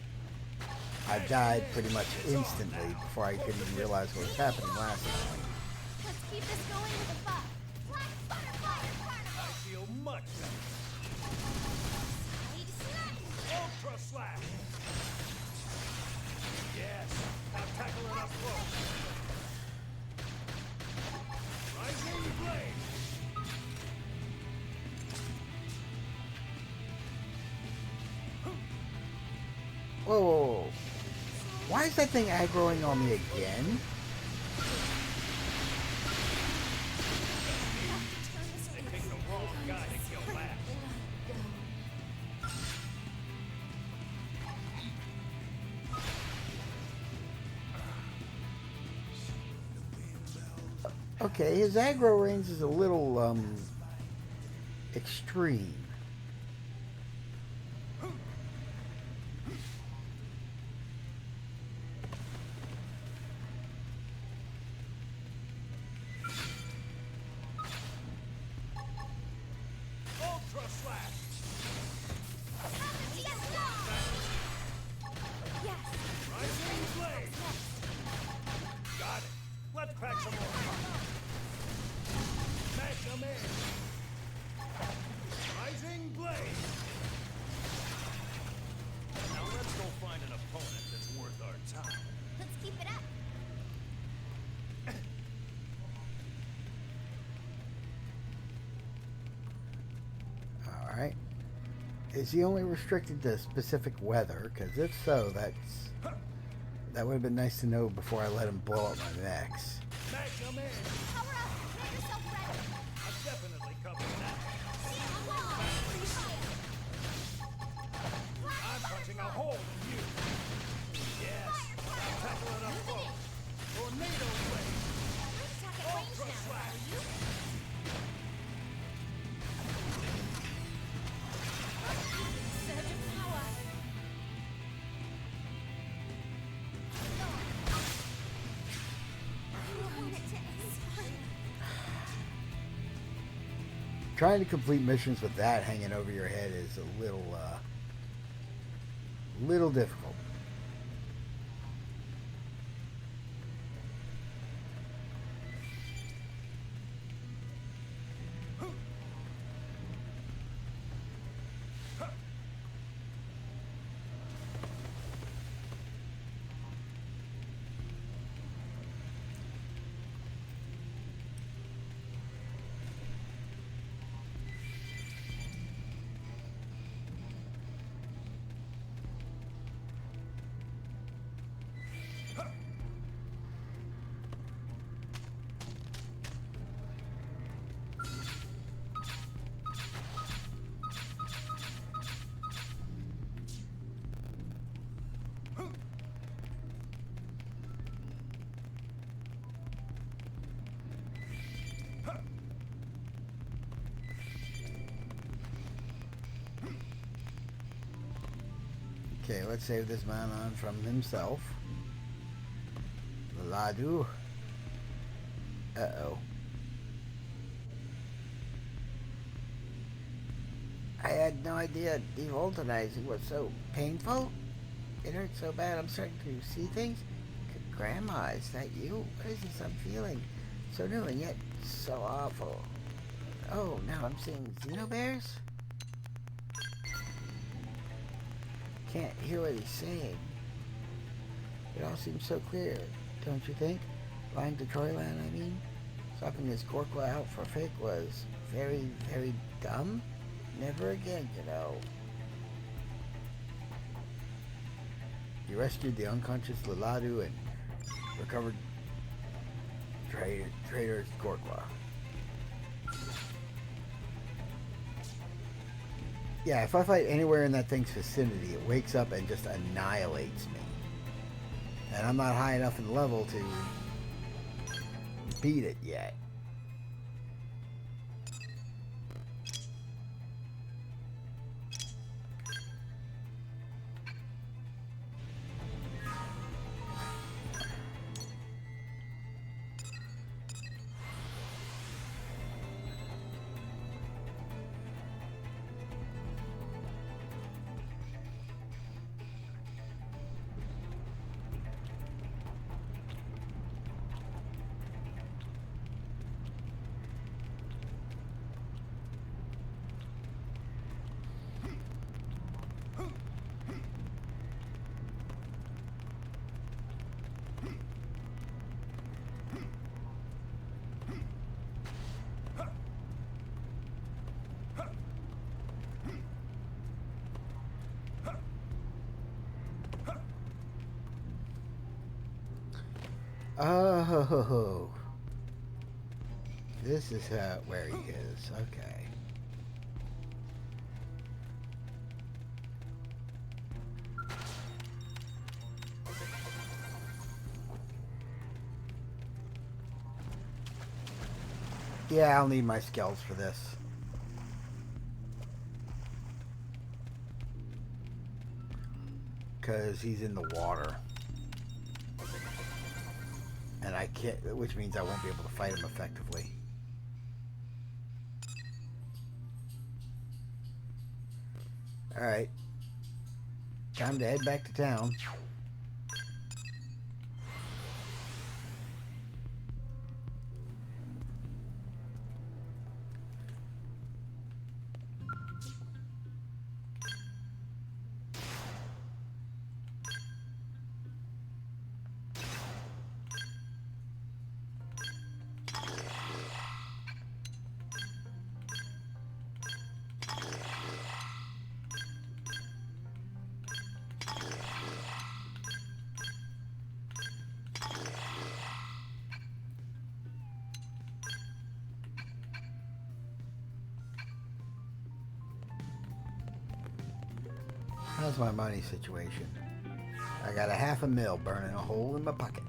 I died pretty much instantly before I could even realize what was happening last time. Let's keep this going with a buff. Black butterfly carnival. I feel much better. Side slash. Ultra slash! Yes! Now tackle it up close. Rising blade! Whoa, whoa, whoa. Why is that thing aggroing on me again? They picked the wrong guy to kill last. Okay, his aggro range is a little, extreme. Ultra slash! Rising blade! Got it. Let's pack some more. Magnum edge! Rising blade! Now let's go find an opponent that's worth our time. Let's keep it up. Alright. Is he only restricted to specific weather? Because if so, that would have been nice to know before I let him blow up my mechs. Magnum edge! Power up. Make yourself ready. I'm definitely covering that. Shield wall. I'm punching a hole in you. Yes. Now tackle it up close. Tornado blade! Range attack at range Ultra now. slash! Surge of power. I don't want it to end. Trying to complete missions with that hanging over your head is a little difficult. Okay, let's save this man on from himself. Ladu. Uh-oh. I had no idea devoltenizing was so painful. It hurts so bad I'm starting to see things. Grandma, is that you? What is this I'm feeling? So new and yet so awful. Oh, now I'm seeing Xenobears? Can't hear what he's saying. It all seems so clear, don't you think? Lying to Troyland, I mean? Swapping this Gorkwa out for fake was very, very dumb. Never again, you know. You rescued the unconscious Laladu and recovered traitor's Gorkwa. Yeah, if I fight anywhere in that thing's vicinity, it wakes up and just annihilates me. And I'm not high enough in level to beat it yet. Oh, this is where he is. Okay. Yeah, I'll need my skills for this. Because he's in the water. And I can't, which means I won't be able to fight him effectively. Alright. Time to head back to town. How's my money situation? I got a $500,000 burning a hole in my pocket.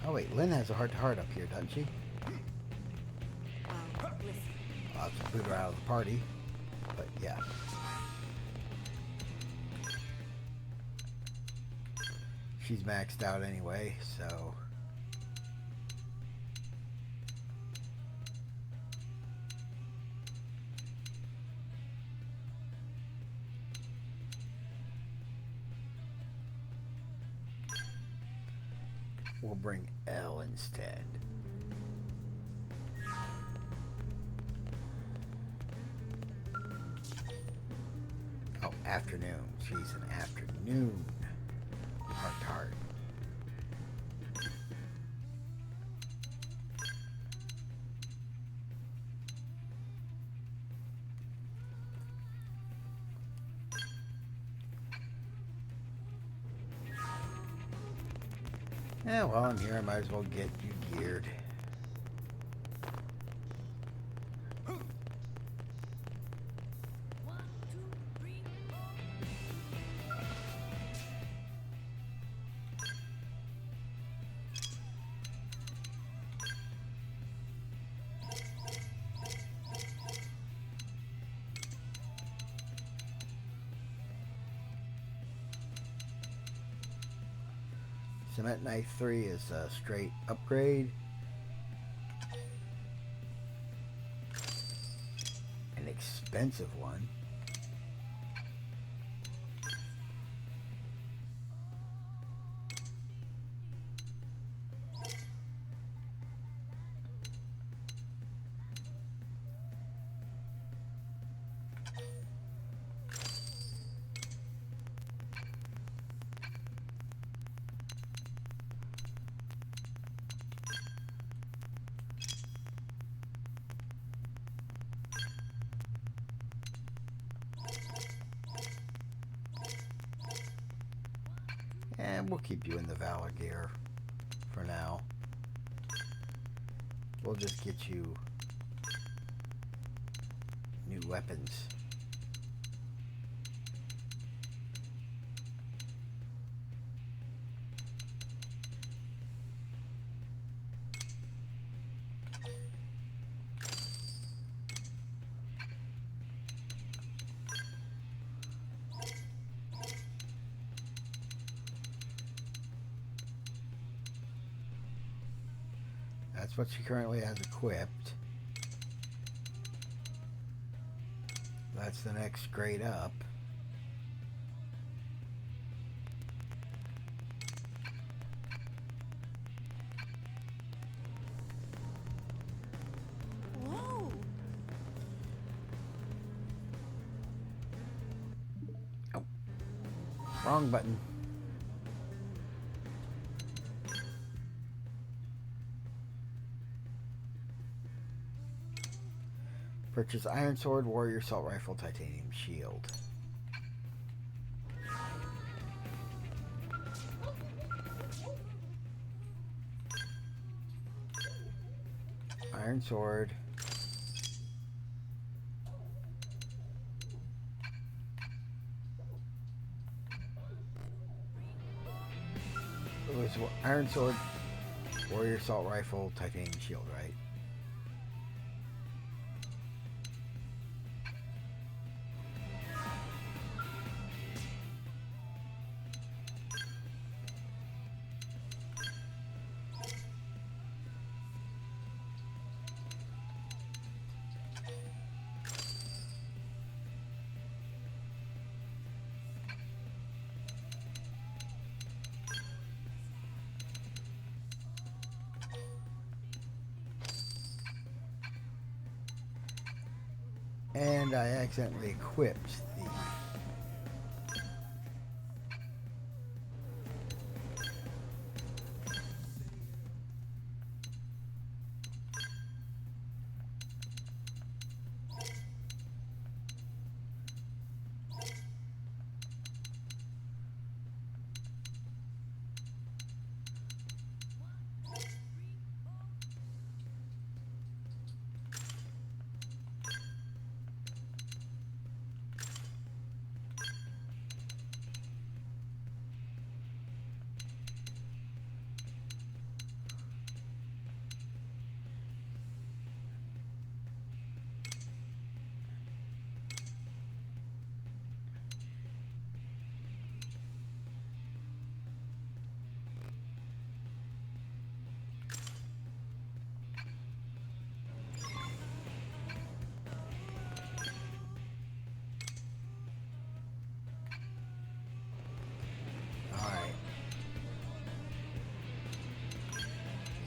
Oh wait, Lynn has a heart-to-heart up here, doesn't she? Listen. I'll have to boot her out of the party, but yeah. She's maxed out anyway, so... we'll bring Elle instead. Oh, afternoon. She's an afternoon heart-to-heart. Yeah, while I'm here, I might as well get you geared. Cement Knife 3 is a straight upgrade. An expensive one. And we'll keep you in the Valor gear for now. We'll just get you new weapons. That's what she currently has equipped. That's the next grade up. Whoa! Oh, wrong button. Purchase Iron Sword, Warrior Assault Rifle, Titanium Shield. Iron Sword. It was Iron Sword, Warrior Assault Rifle, Titanium Shield, right? And I accidentally equipped the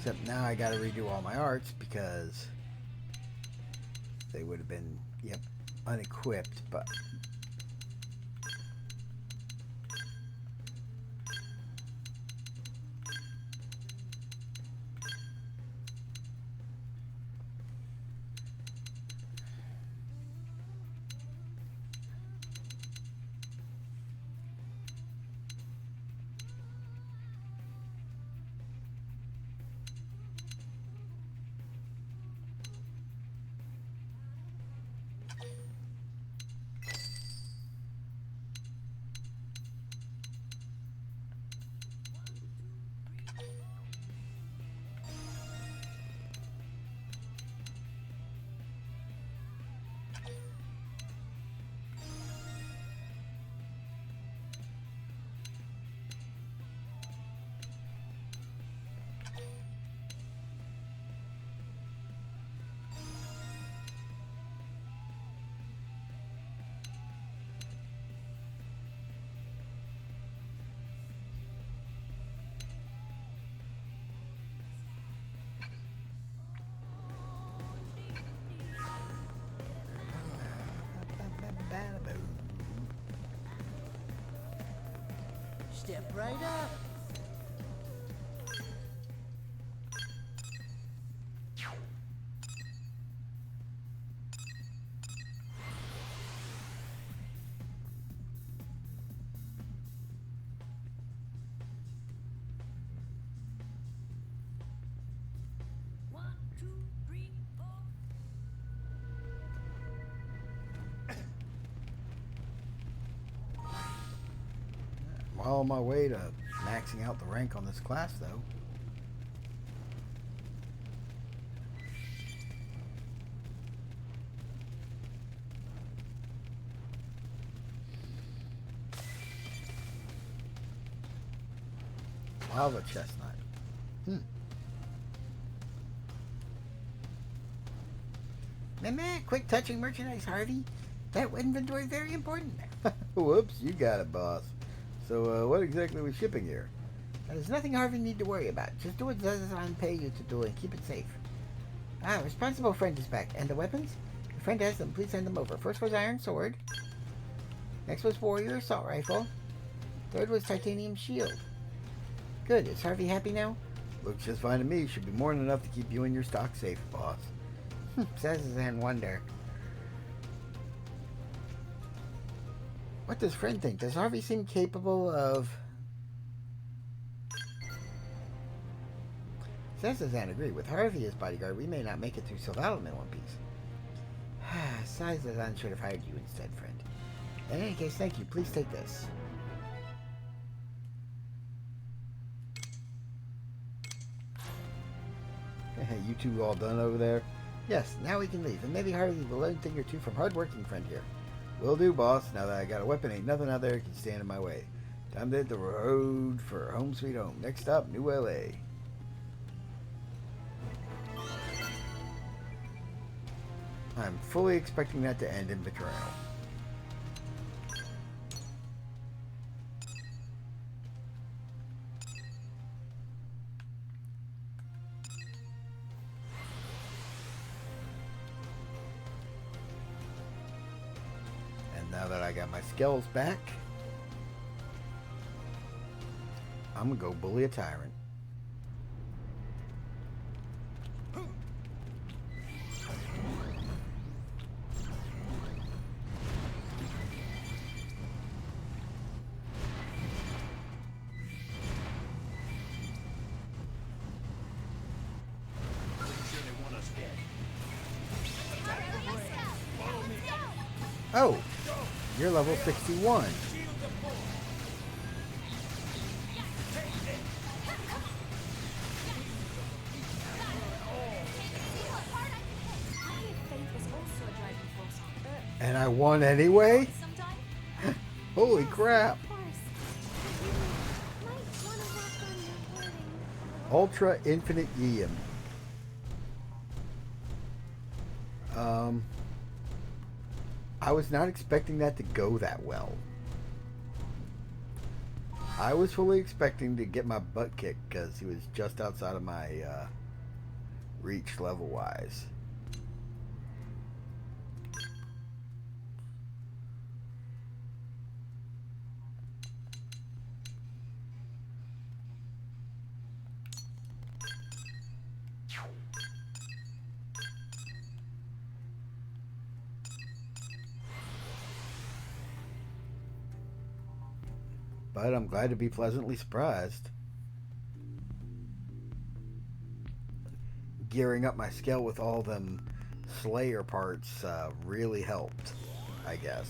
Except now I gotta redo all my arts because they would have been, yep, unequipped, but Step right up. I'm well on my way to maxing out the rank on this class, though. Lava chestnut. Meh, quick touching merchandise, Harvey. That inventory is very important. Whoops, you got it, boss. So, what exactly are we shipping here? There's nothing Harvey need to worry about. Just do what Zazazan pay you to do and keep it safe. Ah, responsible friend is back. And the weapons? Your friend has them. Please send them over. First was iron sword. Next was warrior assault rifle. Third was titanium shield. Good. Is Harvey happy now? Looks just fine to me. Should be more than enough to keep you and your stock safe, boss. Zazazan wonder. What does friend think? Does Harvey seem capable of... Zazazan agree. With Harvey as bodyguard, we may not make it through Sylvalum in one piece. Zazazan should have hired you instead, friend. In any case, thank you. Please take this. You two all done over there? Yes, now we can leave. And maybe Harvey will learn a thing or two from hard-working friend here. Will do, boss. Now that I got a weapon, ain't nothing out there can stand in my way. Time to hit the road for home sweet home. Next stop, New LA. I'm fully expecting that to end in betrayal. Now that I got my skills back, I'm gonna go bully a tyrant. Oh, you're level 61. And I won anyway? Holy crap. Ultra Infinite Yeum. I was not expecting that to go that well. I was fully expecting to get my butt kicked because he was just outside of my reach level-wise. But I'm glad to be pleasantly surprised. Gearing up my skill with all them Slayer parts really helped, I guess.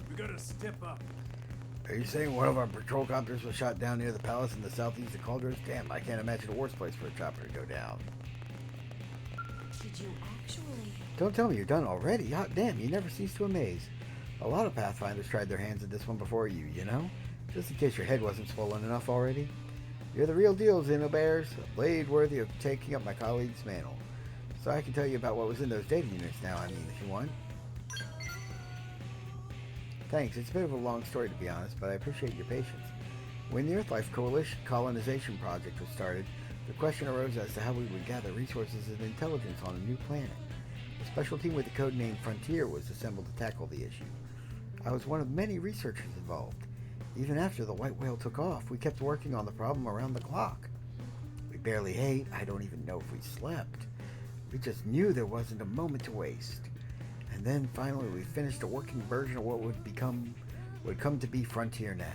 We gotta step up. Are you saying one of our patrol copters was shot down near the palace in the southeast of Cauldrons? Damn, I can't imagine a worse place for a chopper to go down. Did you actually? Don't tell me you're done already. Hot damn, you never cease to amaze. A lot of Pathfinders tried their hands at this one before you, you know? Just in case your head wasn't swollen enough already. You're the real deal, Xenobears. A blade worthy of taking up my colleague's mantle. So I can tell you about what was in those data units now, I mean, if you want. Thanks, it's a bit of a long story to be honest, but I appreciate your patience. When the Earthlife Coalition colonization project was started, the question arose as to how we would gather resources and intelligence on a new planet. A special team with the code name Frontier was assembled to tackle the issue. I was one of many researchers involved. Even after the white whale took off, we kept working on the problem around the clock. We barely ate, I don't even know if we slept. We just knew there wasn't a moment to waste. And then finally we finished a working version of what would come to be Frontier Nav.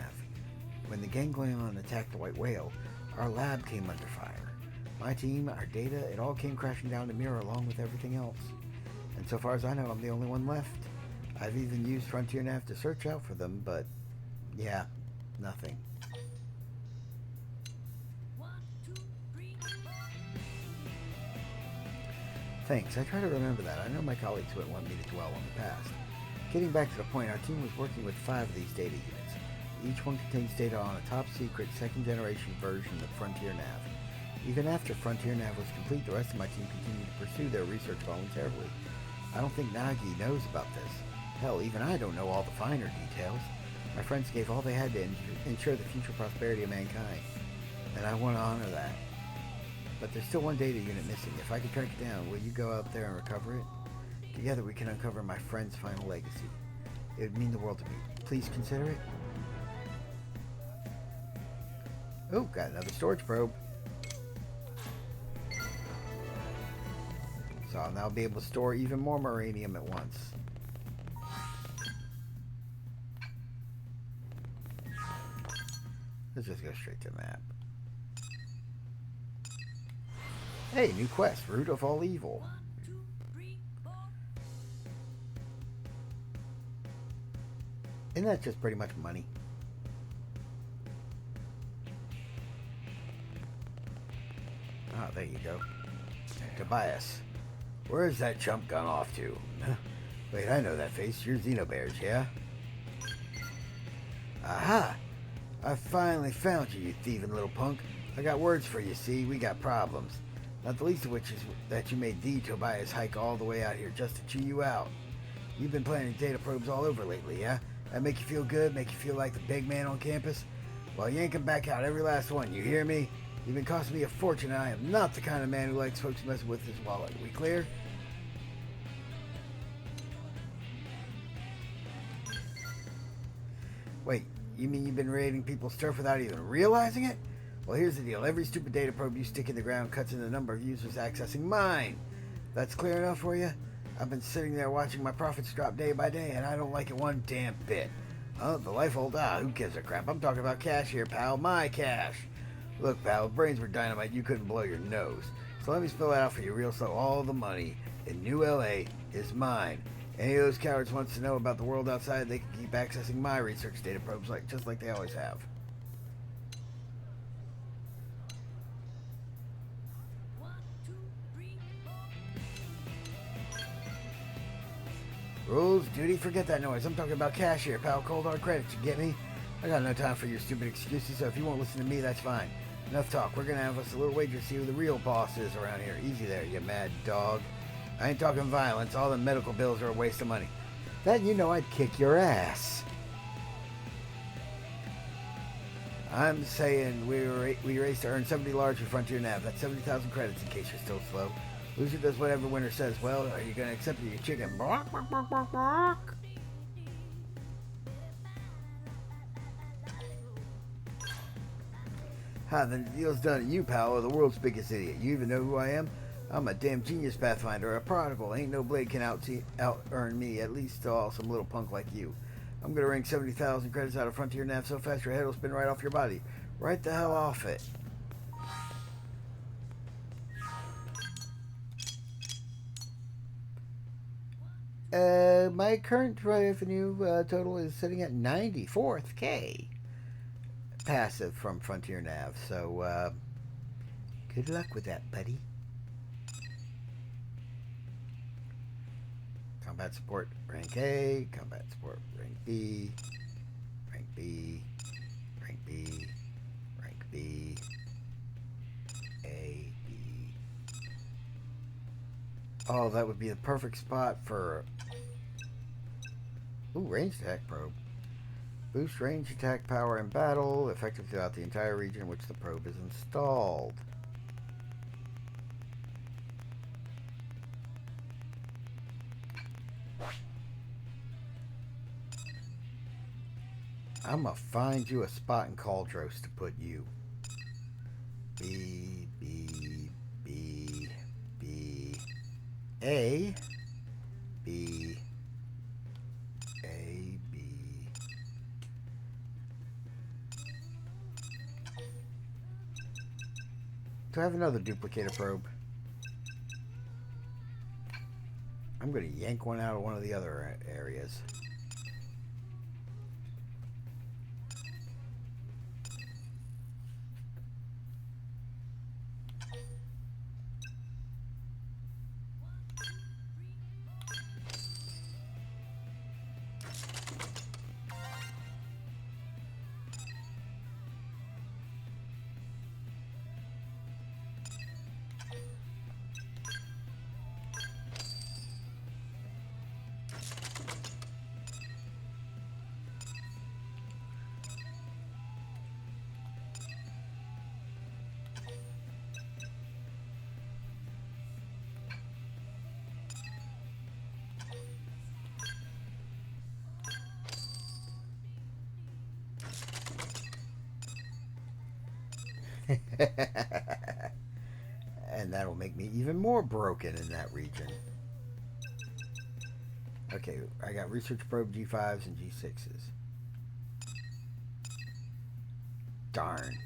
When the ganglion attacked the white whale, our lab came under fire. My team, our data, it all came crashing down to Mirror along with everything else. And so far as I know, I'm the only one left. I've even used Frontier Nav to search out for them, but yeah, nothing. Thanks, I try to remember that. I know my colleagues wouldn't want me to dwell on the past. Getting back to the point, our team was working with 5 of these data units. Each one contains data on a top-secret, second-generation version of Frontier Nav. Even after Frontier Nav was complete, the rest of my team continued to pursue their research voluntarily. I don't think Nagi knows about this. Hell, even I don't know all the finer details. My friends gave all they had to ensure the future prosperity of mankind, and I want to honor that. But there's still one data unit missing. If I can track it down, will you go out there and recover it? Together we can uncover my friend's final legacy. It would mean the world to me. Please consider it. Oh, got another storage probe. So I'll now be able to store even more uranium at once. Let's just go straight to the map. Hey, new quest, Root of All Evil. Isn't that just pretty much money? Ah, there you go. Tobias. Where's that chump gone off to? Wait, I know that face. You're Xenobears, yeah? Aha! I finally found you, you thieving little punk. I got words for you, see? We got problems. Not the least of which is that you made the Tobias hike all the way out here just to chew you out. You've been planting data probes all over lately, yeah? That make you feel good? Make you feel like the big man on campus? Well, yank 'em back out, every last one, you hear me? You've been costing me a fortune, and I am not the kind of man who likes folks messing with his wallet. We clear? Wait, you mean you've been raiding people's stuff without even realizing it? Well, here's the deal. Every stupid data probe you stick in the ground cuts in the number of users accessing mine. That's clear enough for you? I've been sitting there watching my profits drop day by day, and I don't like it one damn bit. Oh, the life old who gives a crap? I'm talking about cash here, pal. My cash. Look, pal, if brains were dynamite, you couldn't blow your nose. So let me spell it out for you real slow. All the money in New LA is mine. Any of those cowards wants to know about the world outside, they can keep accessing my research data probes just like they always have. Rules, duty, forget that noise. I'm talking about cash here, pal. Cold hard credits, you get me? I got no time for your stupid excuses, so if you won't listen to me, that's fine. Enough talk. We're gonna have us a little wager to see who the real boss is around here. Easy there, you mad dog. I ain't talking violence. All the medical bills are a waste of money. Then you know I'd kick your ass. I'm saying we race to earn 70 large for Frontier Nav. That's 70,000 credits in case you're still slow. Loser does whatever winner says. Well, are you going to accept your chicken? Bark, bark, bark, bark, bark. Ha, then the deal's done at you, pal, or the world's biggest idiot. You even know who I am? I'm a damn genius Pathfinder, a prodigal. Ain't no blade can out-earn me, at least some little punk like you. I'm going to wring 70,000 credits out of Frontier Nav so fast your head will spin right off your body. Right the hell off it. My current revenue total is sitting at 94th K passive from Frontier Nav. So good luck with that, buddy. Combat support rank A, combat support rank B, rank B, rank B, rank B, A, B. Oh, that would be the perfect spot for... Ooh, ranged attack probe. Boost range attack power in battle, effective throughout the entire region in which the probe is installed. I'm gonna find you a spot in Cauldros to put you. B, B, B, B, A, B, A, B. Do I have another duplicator probe? I'm gonna yank one out of one of the other areas. And that'll make me even more broken in that region. Okay, I got research probe G5s and G6s. Darn.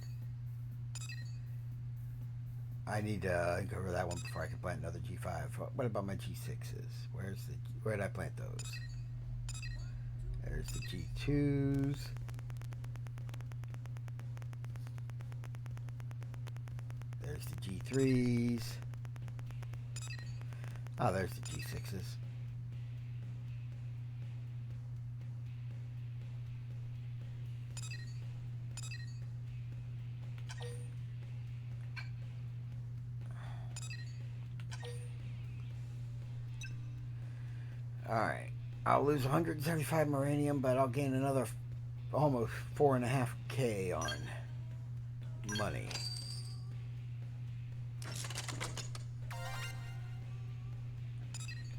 I need to uncover that one before I can plant another G5. What about my G6s? Where did I plant those? There's the G2s. There's the G3s. Oh, there's the G6s. Alright. I'll lose 175 Moranium, but I'll gain another almost 4.5K on money.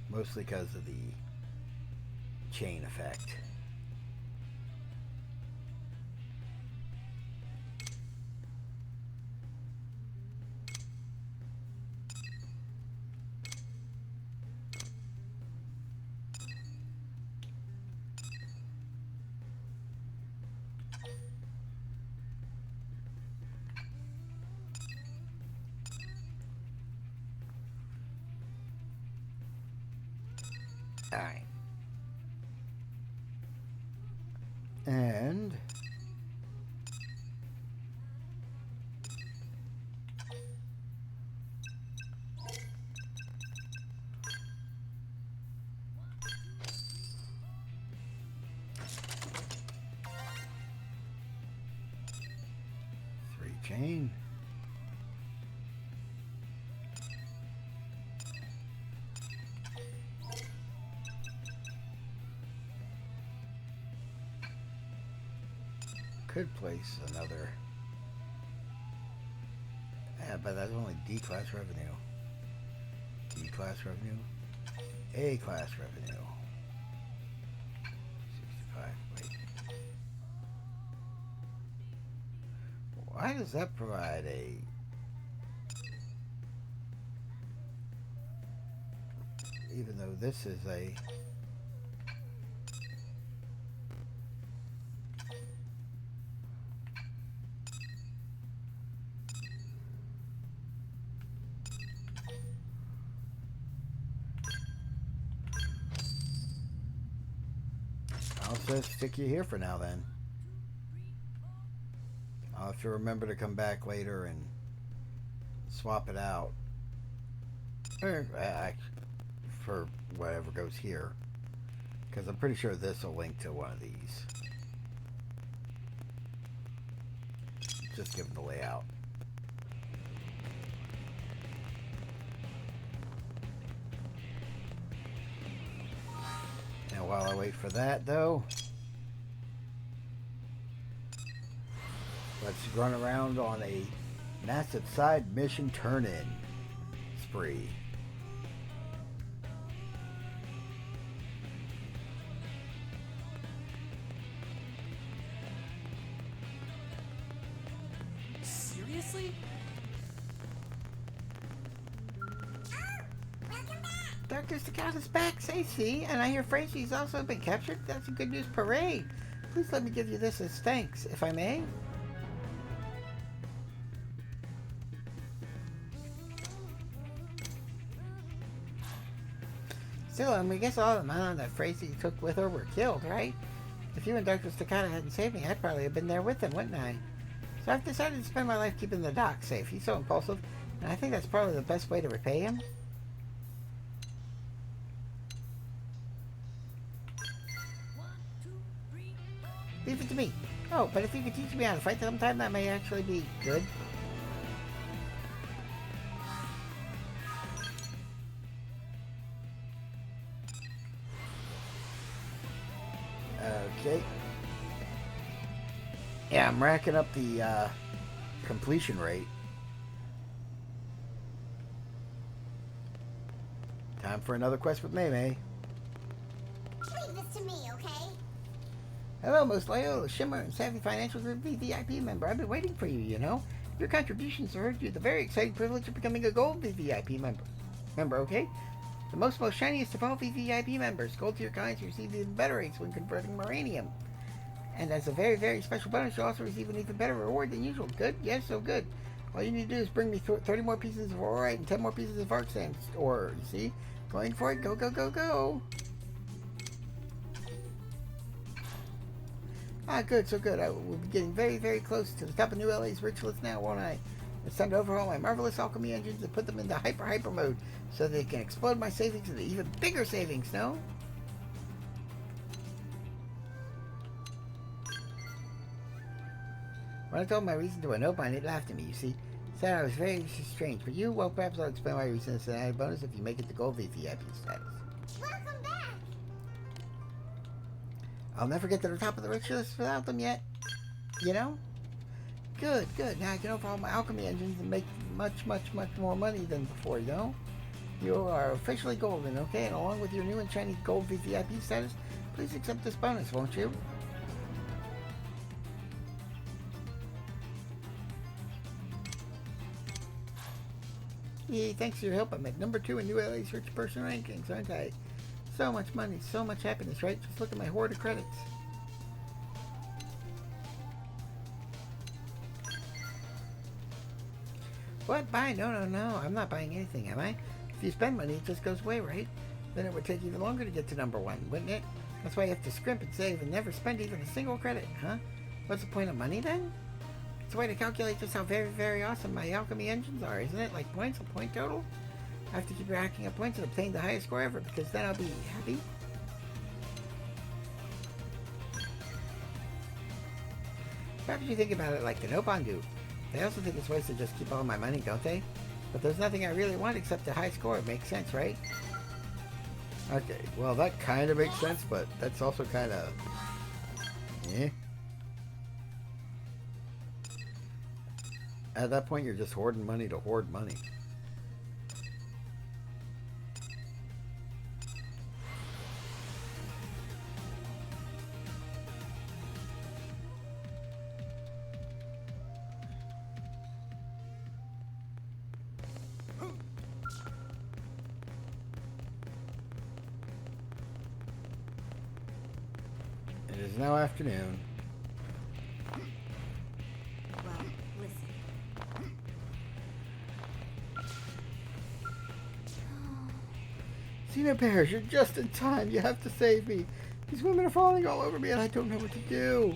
Mostly because of the chain effect. Alright. And chain. Could place another. Yeah, but that's only D class revenue. D class revenue. A class revenue. 65. Wait. Why does that provide a... Even though this is a... I'll just stick you here for now then. I'll have to remember to come back later and swap it out. Or, for whatever goes here. Because I'm pretty sure this will link to one of these. Just give them the layout. And while I wait for that, though, let's run around on a massive side mission turn-in spree. Seriously? Dr. Staccato's back, Stacy, and I hear Frazie's also been captured. That's a good news parade. Please let me give you this as thanks, if I may. Still, I guess all the men that Frazee took with her were killed, right? If you and Dr. Staccato hadn't saved me, I'd probably have been there with them, wouldn't I? So I've decided to spend my life keeping the doc safe. He's so impulsive, and I think that's probably the best way to repay him. Leave it to me. Oh, but if you could teach me how to fight sometime, that may actually be good. Okay. Yeah, I'm racking up the completion rate. Time for another quest with May. Leave this to me, okay? Hello, most loyal, Shimmer, and Savvy Financial Group VVIP member. I've been waiting for you, you know. Your contributions have earned you the very exciting privilege of becoming a Gold VVIP member, okay? The most shiniest of all VVIP members. Gold tier coins receive even better rates when converting Moranium. And as a very, very special bonus, you'll also receive an even better reward than usual. Good? Yes, so good. All you need to do is bring me 30 more pieces of Aurorite and 10 more pieces of Arc Sand ore, you see? Going for it. Go, go, go, go! Ah, good, so good. I will be getting very, very close to the top of New LA's rich list now, won't I? It's time to overhaul my marvelous alchemy engines and put them into hyper mode so they can explode my savings into even bigger savings, no? When I told my reason to a nobody, it laughed at me, you see. Said I was very strange, but you, well, perhaps I'll explain my reason as an added bonus if you make it to Gold VVIP status. Welcome back! I'll never get to the top of the rich list without them yet. You know? Good, good. Now I can overhaul my alchemy engines and make much, much, much more money than before, you know? You are officially golden, okay? And along with your new and shiny Gold VVIP status, please accept this bonus, won't you? Yay, thanks for your help. I'm at number 2 in New LA's rich person rankings, aren't I? So much money, so much happiness, right? Just look at my hoard of credits. What? Buy? No, no, no. I'm not buying anything, am I? If you spend money, it just goes away, right? Then it would take even longer to get to number 1, wouldn't it? That's why you have to scrimp and save and never spend even a single credit, huh? What's the point of money, then? It's a way to calculate just how very, very awesome my alchemy engines are, isn't it? Like points, a point total? I have to keep racking up points and obtain the highest score ever, because then I'll be happy. Perhaps you think about it like the Nopon do. They also think it's ways to just keep all my money, don't they? But there's nothing I really want except a high score. It makes sense, right? Okay, well that kind of makes sense, but that's also kind of... eh. At that point, you're just hoarding money to hoard money. It is now afternoon. Well, listen. Xenobears, you're just in time. You have to save me. These women are falling all over me and I don't know what to do.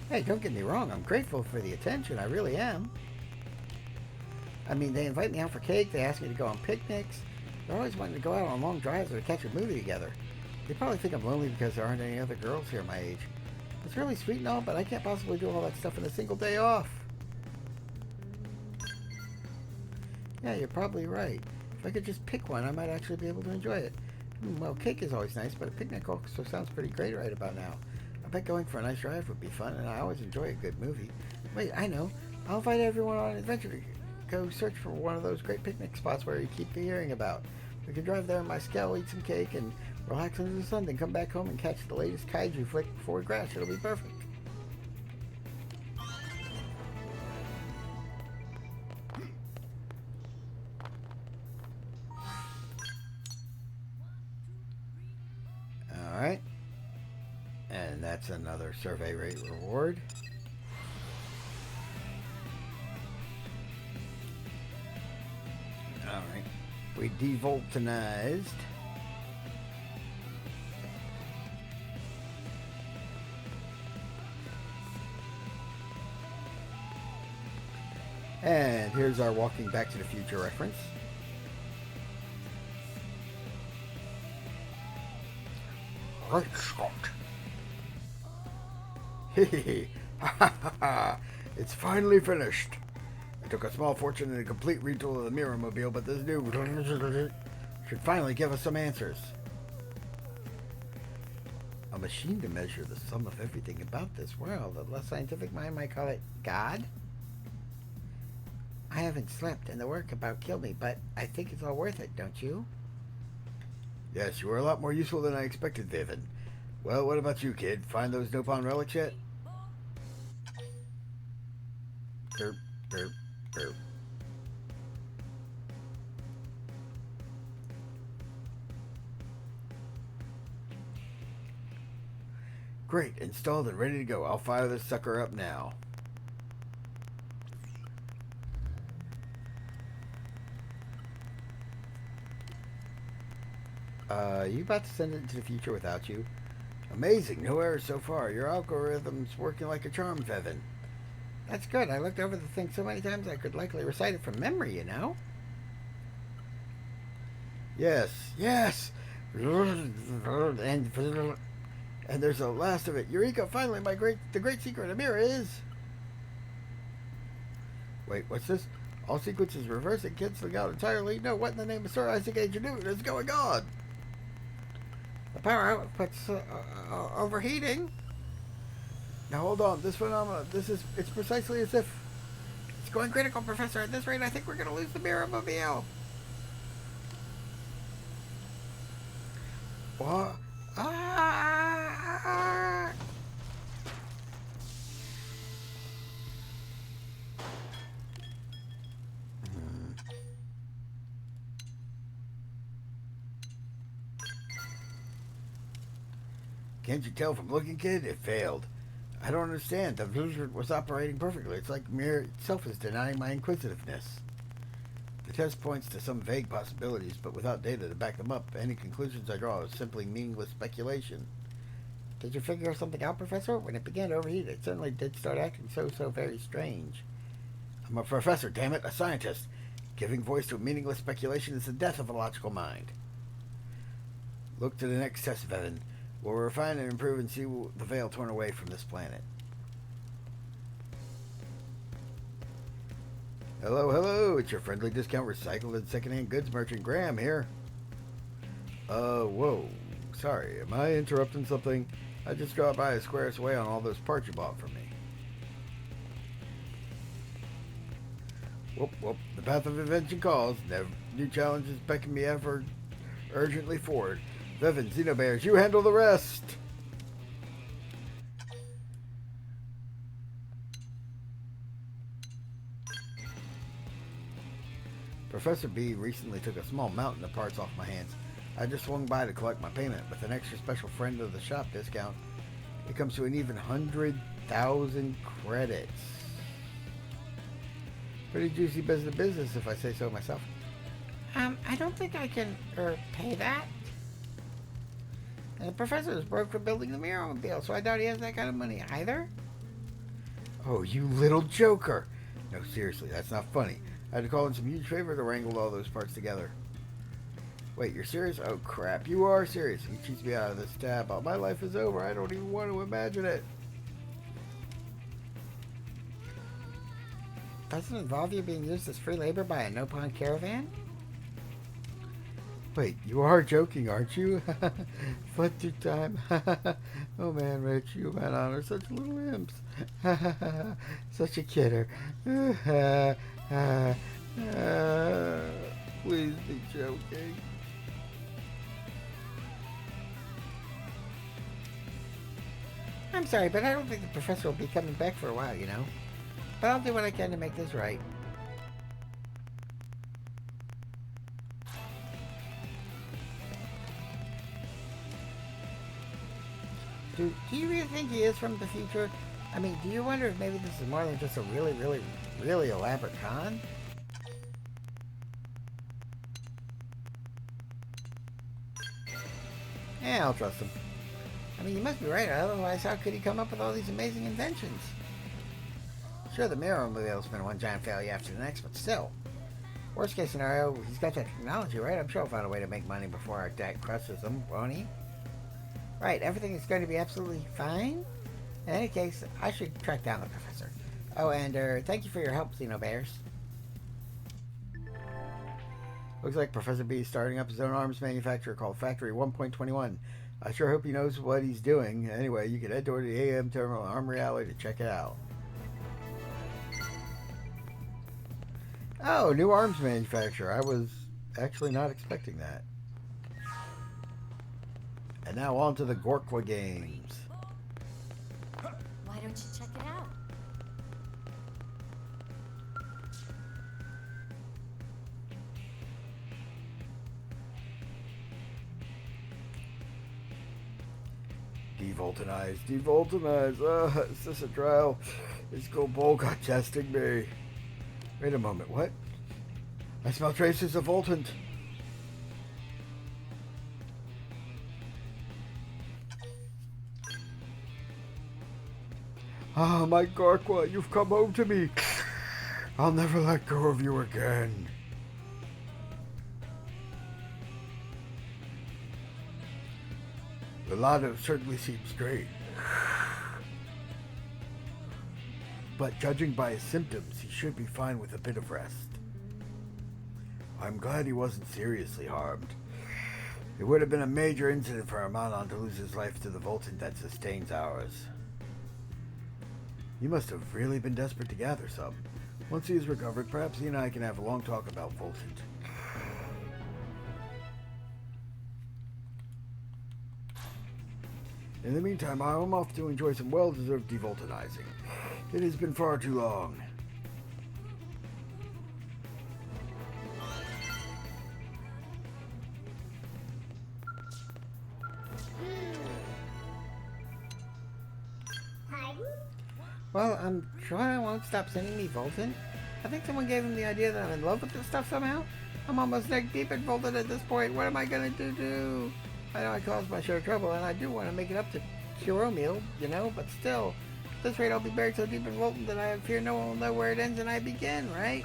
Hey, don't get me wrong. I'm grateful for the attention. I really am. I mean, they invite me out for cake. They ask me to go on picnics. They're always wanting to go out on long drives or to catch a movie together. They probably think I'm lonely because there aren't any other girls here my age. It's really sweet and all, but I can't possibly do all that stuff in a single day off. Yeah, you're probably right. If I could just pick one, I might actually be able to enjoy it. Well, cake is always nice, but a picnic also sounds pretty great right about now. I bet going for a nice drive would be fun, and I always enjoy a good movie. Wait, I know. I'll invite everyone on an adventure to go search for one of those great picnic spots where you keep hearing about. We can drive there in my Skell, eat some cake, and relax under the sun, then come back home and catch the latest kaiju flick before we crash. It'll be perfect. Alright. And that's another survey rate reward. Alright. We devoltanized. And here's our Walking Back to the Future reference. Right, Scott. Hehehe. Ha ha ha ha. It's finally finished. It took a small fortune and a complete retool of the Mirror Mobile, but this new should finally give us some answers. A machine to measure the sum of everything about this world. A less scientific mind might call it God. I haven't slept and the work about killed me, but I think it's all worth it, don't you? Yes, you were a lot more useful than I expected, Vivian. Well, what about you, kid? Find those Nopon relics yet? Derp, derp, derp. Great, installed and ready to go. I'll fire this sucker up now. You about to send it into the future without you? Amazing, no errors so far. Your algorithm's working like a charm, Vevin. That's good. I looked over the thing so many times I could likely recite it from memory, you know? Yes, yes! And there's the last of it. Eureka, finally, the great secret of mirror is... Wait, what's this? All sequences reverse and canceling out entirely? No, what in the name of Sir Isaac Age Newton is going on? The power output's overheating. Now hold on, this phenomenon, it's precisely as if it's going critical, Professor. At this rate, I think we're going to lose the Mirror Mobile. What? Ah! Can't you tell from looking, kid? It failed. I don't understand. The blizzard was operating perfectly. It's like mirror itself is denying my inquisitiveness. The test points to some vague possibilities, but without data to back them up, any conclusions I draw is simply meaningless speculation. Did you figure something out, Professor? When it began to overheat, it certainly did start acting so very strange. I'm a professor, damn it, a scientist. Giving voice to a meaningless speculation is the death of a logical mind. Look to the next test, Vevin. We'll refine and improve and see the veil torn away from this planet. Hello, hello. It's your friendly discount recycled and secondhand goods merchant Graham here. Whoa. Sorry, am I interrupting something? I just dropped by a square's way on all those parts you bought from me. Whoop. The path of invention calls. New challenges beckon me ever urgently forward. Vevin, Xenobears, you handle the rest! Professor B recently took a small mountain of parts off my hands. I just swung by to collect my payment. With an extra special friend of the shop discount, it comes to an even 100,000 credits. Pretty juicy business if I say so myself. I don't think I can, pay that. And the professor is broke for building the Mirror-mobile, so I doubt he has that kind of money either. Oh, you little joker. No, seriously, that's not funny. I had to call in some huge favor to wrangle all those parts together. Wait, you're serious? Oh, crap, you are serious. If he cheats me out of this tab, my life is over. I don't even want to imagine it. Doesn't it involve you being used as free labor by a no-pawn caravan? Wait, you are joking, aren't you? Fun through time. Oh man, Rich, you and I are such little imps. Such a kidder. Please be joking. I'm sorry, but I don't think the professor will be coming back for a while, you know. But I'll do what I can to make this right. Do you really think he is from the future? I mean, do you wonder if maybe this is more than just a really elaborate con? Yeah, I'll trust him. I mean, you must be right, otherwise how could he come up with all these amazing inventions? Sure, the Mirror-mobile's been one giant failure after the next, but still. Worst case scenario, he's got that technology, right? I'm sure he'll find a way to make money before our debt crushes him, won't he? Right, everything is going to be absolutely fine? In any case, I should track down the professor. Oh, and thank you for your help, Xenobears. Looks like Professor B is starting up his own arms manufacturer called Factory 1.21. I sure hope he knows what he's doing. Anyway, you can head toward the AM terminal in Armory Alley to check it out. Oh, new arms manufacturer. I was actually not expecting that. And now on to the Gorkwa games. Why don't you check it out? Devoltanize, devoltanize. Is this a trial? Is Golbolga testing me? Wait a moment, what? I smell traces of Voltant. Ah, my Gorkwa, you've come home to me. I'll never let go of you again. The Lado certainly seems great. But judging by his symptoms, he should be fine with a bit of rest. I'm glad he wasn't seriously harmed. It would have been a major incident for Armanon to lose his life to the Voltant that sustains ours. You must have really been desperate to gather some. Once he is recovered, perhaps he and I can have a long talk about Voltant. In the meantime, I'm off to enjoy some well-deserved devoltanizing. It has been far too long. Well, I'm sure I won't stop sending me Voltant. I think someone gave him the idea that I'm in love with this stuff somehow. I'm almost neck deep in Voltant at this point. What am I gonna do? I know I caused my show trouble, and I do want to make it up to Kiromil, you know, but still, at this rate I'll be buried so deep in Voltant that I fear no one will know where it ends and I begin, right?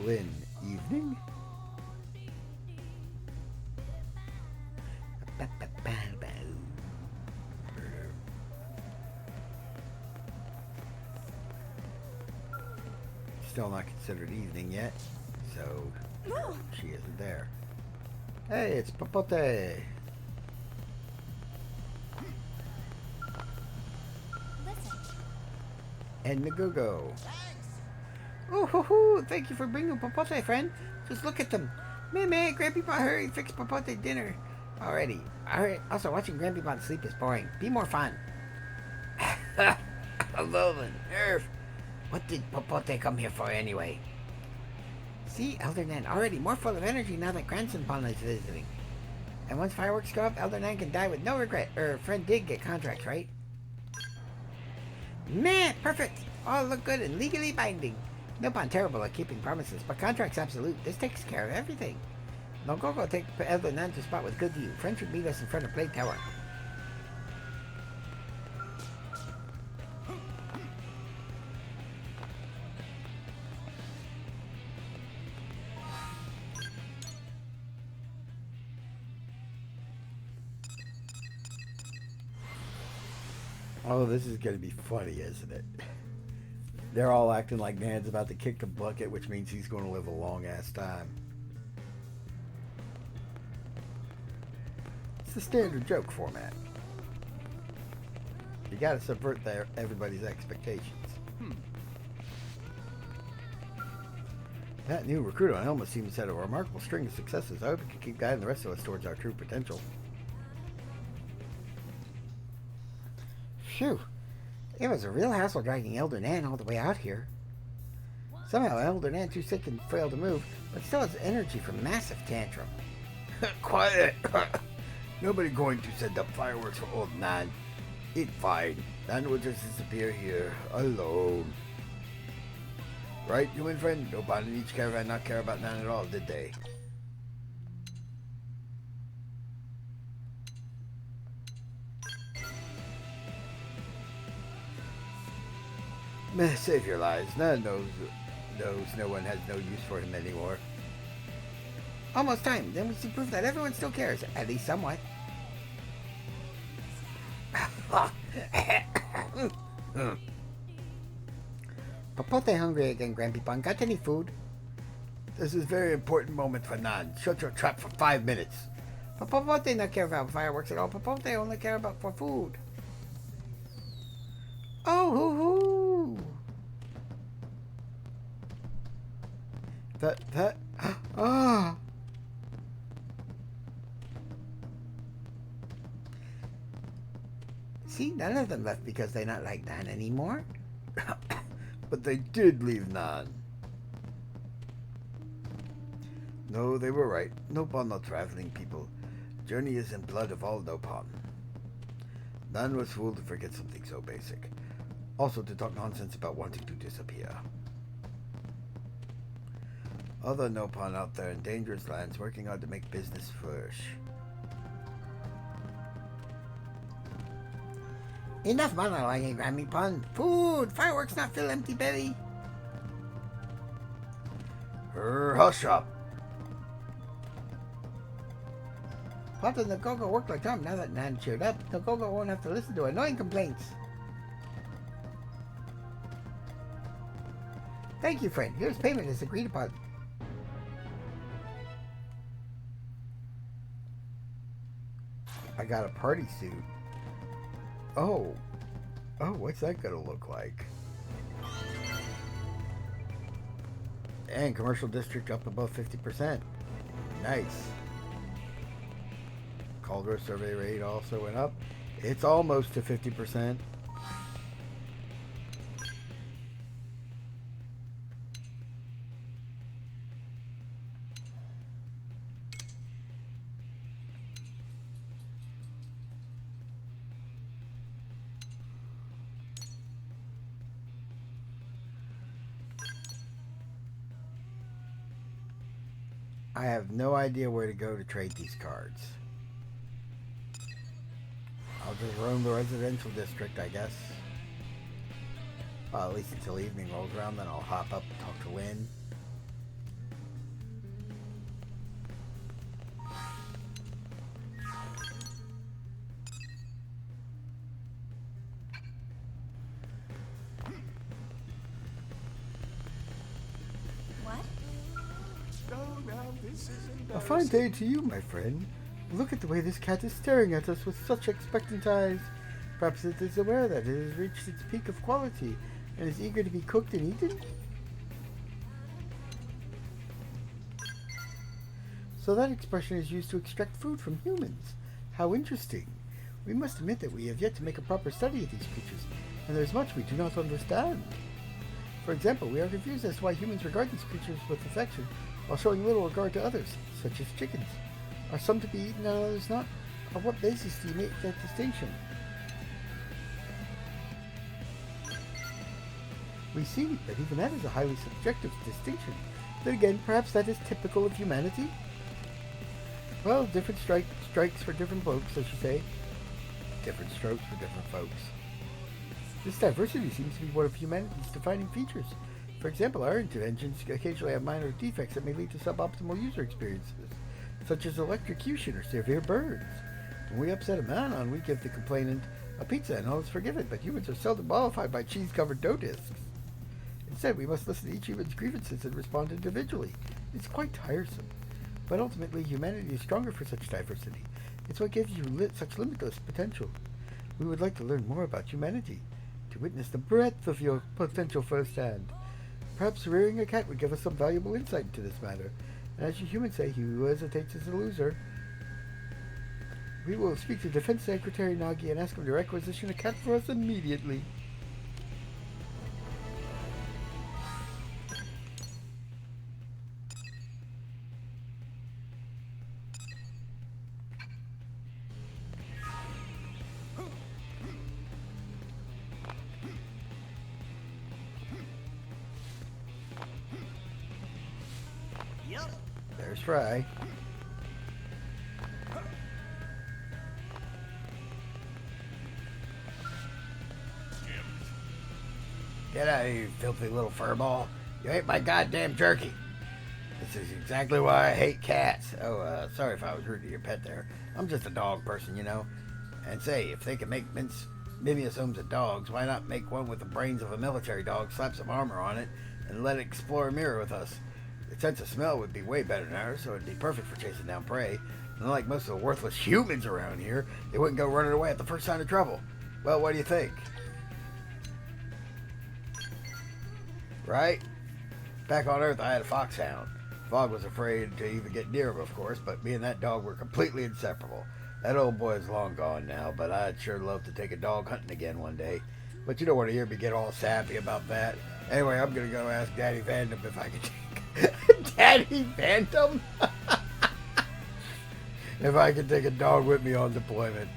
Lynn, evening? Still not considered evening yet, so she isn't there. Hey, it's Popote! Listen. And Nagugo. Oh, hoo, hoo. Thank you for bringing Popote, friend. Just look at them. Man, Grandpa, hurry, fix Popote dinner. Alrighty. Alright, also watching Grandpa sleep is boring. Be more fun. Hello then, Nerf. What did Popote come here for anyway? See, Elder Nan already more full of energy now that Grandson Pond is visiting. And once fireworks go up, Elder Nan can die with no regret. Friend did get contracts, right? Man, perfect! All look good and legally binding. Nopon terrible at keeping promises, but contracts absolute. This takes care of everything. No go take Elder Nan to spot with good view. Friend should meet us in front of Blade Tower. Oh, this is going to be funny, isn't it? They're all acting like Nan's about to kick the bucket, which means he's going to live a long-ass time. It's the standard joke format. You got to subvert everybody's expectations. That new recruit on Elma seems to have a remarkable string of successes. I hope he can keep guiding the rest of us towards our true potential. Phew. It was a real hassle dragging Elder Nan all the way out here. Somehow Elder Nan too sick and frail to move, but still has energy for massive tantrum. Quiet! Nobody going to send up fireworks for old Nan. It's fine. Nan will just disappear here, alone. Right, human friend? Nobody in each caravan not care about Nan at all, did they? Save your lives. Nan knows no one has no use for him anymore. Almost time. Then we see proof that everyone still cares, at least somewhat. Papote hungry again, Grandpeepon. Got any food? This is a very important moment for Nan. Shut your trap for 5 minutes. Papote not care about fireworks at all. Papote only care about for food. Oh, hoo hoo! Ah! See, none of them left because they not like Nan anymore. But they did leave Nan. No, they were right. Nopon not traveling people. Journey is in blood of all Nopon. Nan was fooled to forget something so basic. Also to talk nonsense about wanting to disappear. Other Nopon out there in dangerous lands working hard to make business flourish. Enough monologuing, Grandpeepon. Food! Fireworks not fill empty belly. Hush up. Pop and Nagogo worked like Tom. Now that Nan cheered up, Nagogo won't have to listen to annoying complaints. Thank you, friend. Here's payment as agreed upon. I got a party suit. Oh, what's that gonna look like? And commercial district up above 50%. Nice. Caldera survey rate also went up. It's almost to 50%. I have no idea where to go to trade these cards. I'll just roam the residential district, I guess. Well, at least until evening rolls around, then I'll hop up and talk to Lynn. A fine day to you, my friend. Look at the way this cat is staring at us with such expectant eyes. Perhaps it is aware that it has reached its peak of quality and is eager to be cooked and eaten? So that expression is used to extract food from humans. How interesting. We must admit that we have yet to make a proper study of these creatures, and there is much we do not understand. For example, we are confused as to why humans regard these creatures with affection while showing little regard to others, such as chickens. Are some to be eaten and others not? On what basis do you make that distinction? We see that even that is a highly subjective distinction. Then again, perhaps that is typical of humanity? Well, different strikes for different folks, as you say. Different strokes for different folks. This diversity seems to be one of humanity's defining features. For example, our engines occasionally have minor defects that may lead to suboptimal user experiences, such as electrocution or severe burns. When we upset a mountain, we give the complainant a pizza and all is forgiven, but humans are seldom mollified by cheese-covered dough discs. Instead, we must listen to each human's grievances and respond individually. It's quite tiresome. But ultimately, humanity is stronger for such diversity. It's what gives you such limitless potential. We would like to learn more about humanity, to witness the breadth of your potential firsthand. Perhaps rearing a cat would give us some valuable insight into this matter. And as you humans say, he who hesitates is a loser. We will speak to Defense Secretary Nagi and ask him to requisition a cat for us immediately. Yup. There's Fry. Get out of here, you filthy little furball. You ate my goddamn jerky. This is exactly why I hate cats. Oh, sorry if I was rude to your pet there. I'm just a dog person, you know. And say, if they can make mimiosomes of dogs, why not make one with the brains of a military dog, slap some armor on it, and let it explore a mirror with us? Its sense of smell would be way better than ours, so it'd be perfect for chasing down prey. And unlike most of the worthless humans around here, it wouldn't go running away at the first sign of trouble. Well, what do you think? Right? Back on Earth, I had a foxhound. Fogg was afraid to even get near him, of course, but me and that dog were completely inseparable. That old boy is long gone now, but I'd sure love to take a dog hunting again one day. But you don't want to hear me get all sappy about that. Anyway, I'm going to go ask Daddy Vandom if I can take... Daddy Vandom? If I can take a dog with me on deployment.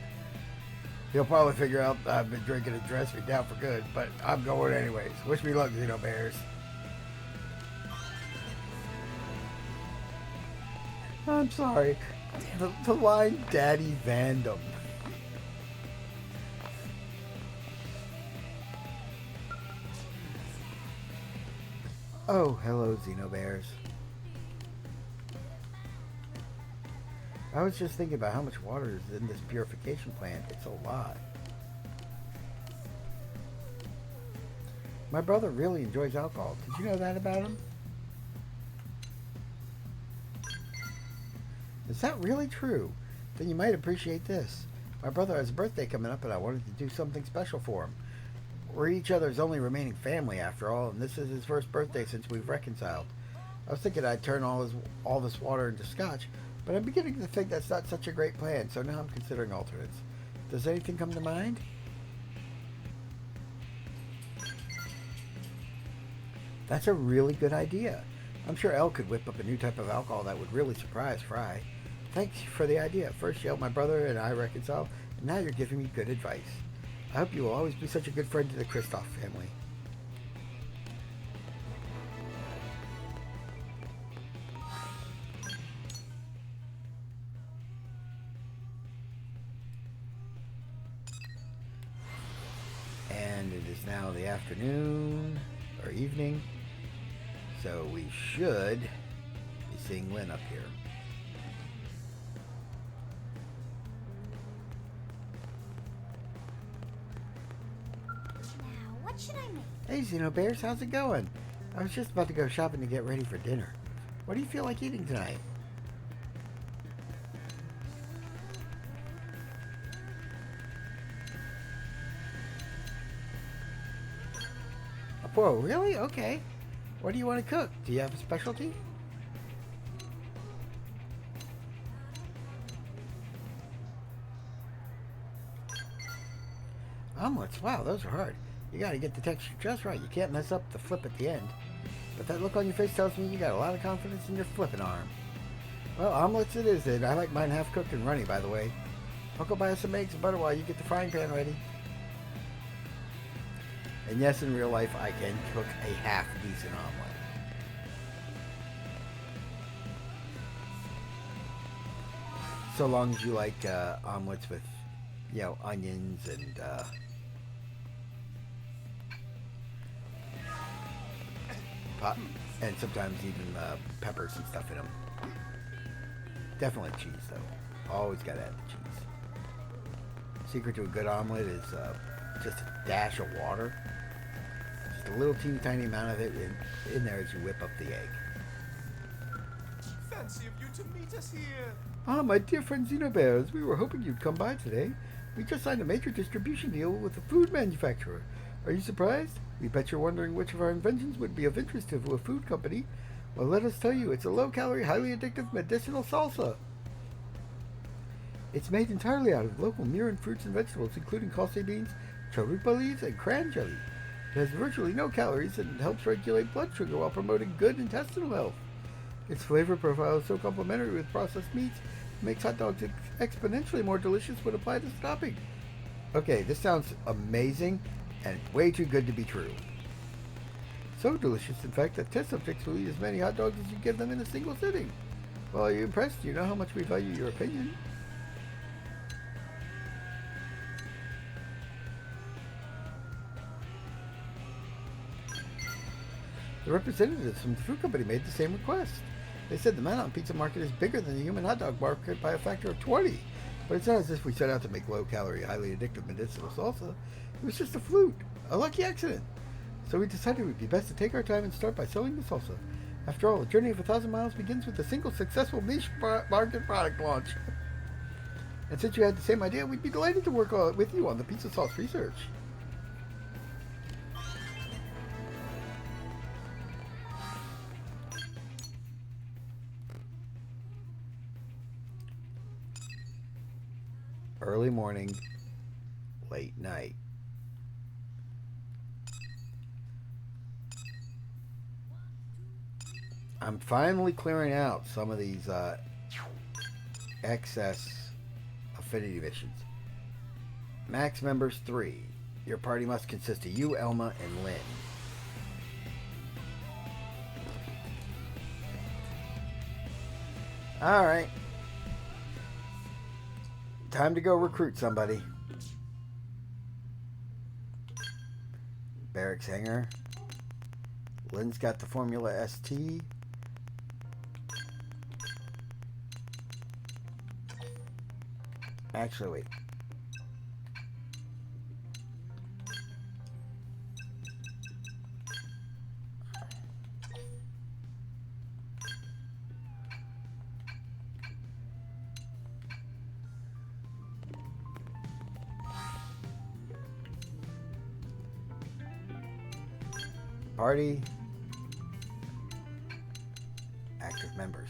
He'll probably figure out I've been drinking and dress me down for good, but I'm going anyways. Wish me luck, Xenobears. I'm sorry. The line Daddy Vandom. Oh, hello, Xenobears. I was just thinking about how much water is in this purification plant. It's a lot. My brother really enjoys alcohol. Did you know that about him? Is that really true? Then you might appreciate this. My brother has a birthday coming up and I wanted to do something special for him. We're each other's only remaining family after all, and this is his first birthday since we've reconciled. I was thinking I'd turn all this water into scotch, but I'm beginning to think that's not such a great plan, so now I'm considering alternates. Does anything come to mind? That's a really good idea. I'm sure Elle could whip up a new type of alcohol that would really surprise Fry. Thanks for the idea. First you helped my brother and I reconcile, and now you're giving me good advice. I hope you will always be such a good friend to the Kristoff family. And it is now the afternoon, or evening, so we should be seeing Lynn up here. Now, what should I make? Hey, Xenobears, how's it going? I was just about to go shopping to get ready for dinner. What do you feel like eating tonight? Whoa, really? Okay. What do you want to cook? Do you have a specialty? Omelets. Wow, those are hard. You gotta get the texture just right. You can't mess up the flip at the end. But that look on your face tells me you got a lot of confidence in your flipping arm. Well, omelets it is then. I like mine half cooked and runny, by the way. I'll go buy us some eggs and butter while you get the frying pan ready. And yes, in real life, I can cook a half decent omelet. So long as you like omelets with, you know, onions and pot, and sometimes even peppers and stuff in them. Definitely cheese, though. Always gotta add the cheese. Secret to a good omelet is just a dash of water. Just a little teeny tiny amount of it in there as you whip up the egg. Fancy of you to meet us here. Ah, my dear friend Xenobears, we were hoping you'd come by today. We just signed a major distribution deal with a food manufacturer. Are you surprised? We bet you're wondering which of our inventions would be of interest to a food company. Well, let us tell you, it's a low-calorie, highly addictive medicinal salsa. It's made entirely out of local Miran fruits and vegetables, including kose beans, charupa leaves, and cran jelly. It has virtually no calories and helps regulate blood sugar while promoting good intestinal health. Its flavor profile is so complementary with processed meats, it makes hot dogs exponentially more delicious when applied as topping. Okay, this sounds amazing and way too good to be true. So delicious, in fact, that test subjects will eat as many hot dogs as you give them in a single sitting. Well, are you impressed? You know how much we value your opinion. The representatives from the food company made the same request. They said the Manhattan pizza market is bigger than the human hot dog market by a factor of 20. But it's not as if we set out to make low-calorie, highly addictive medicinal salsa. It was just a fluke, a lucky accident. So we decided it would be best to take our time and start by selling the salsa. After all, a journey of 1,000 miles begins with a single successful niche market product launch. And since you had the same idea, we'd be delighted to work with you on the pizza sauce research. Early morning, late night. I'm finally clearing out some of these excess affinity missions. Max members 3. Your party must consist of you, Elma, and Lynn. Alright. Time to go recruit somebody. Barracks hangar. Lynn's got the Formula ST. Actually, wait. Party. Active members.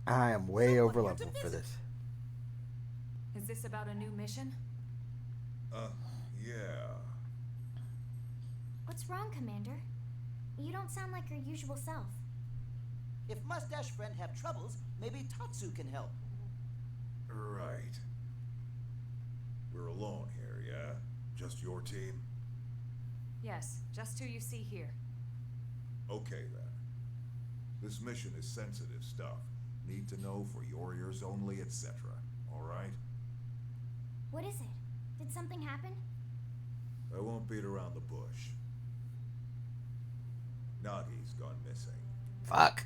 I am way over level for this. Is this about a new mission? Yeah. What's wrong, Commander? You don't sound like your usual self. If Mustache Friend have troubles, maybe Tatsu can help. Right. We're alone here, yeah? Just your team? Yes, just who you see here. Okay, then. This mission is sensitive stuff. Need to know for your ears only, etc. Alright? What is it? Did something happen? I won't beat around the bush. Nagi's gone missing. Fuck.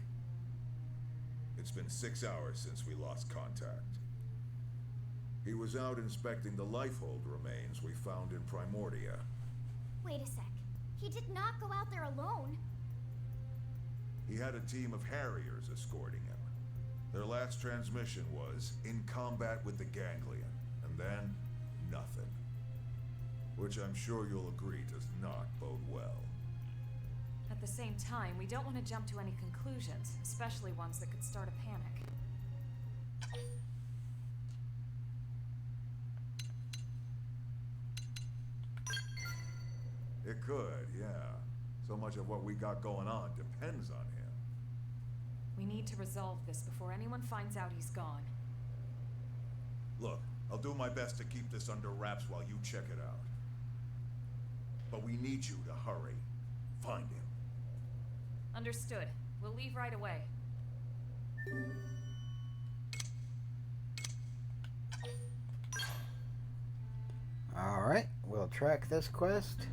It's been 6 hours since we lost contact. He was out inspecting the lifehold remains we found in Primordia. Wait a sec. He did not go out there alone. He had a team of Harriers escorting him. Their last transmission was in combat with the Ganglion, and then nothing. Which I'm sure you'll agree does not bode well. At the same time, we don't want to jump to any conclusions, especially ones that could start a panic. It could, yeah. So much of what we got going on depends on him. We need to resolve this before anyone finds out he's gone. Look, I'll do my best to keep this under wraps while you check it out. But we need you to hurry. Find him. Understood. We'll leave right away. Alright, we'll track this quest.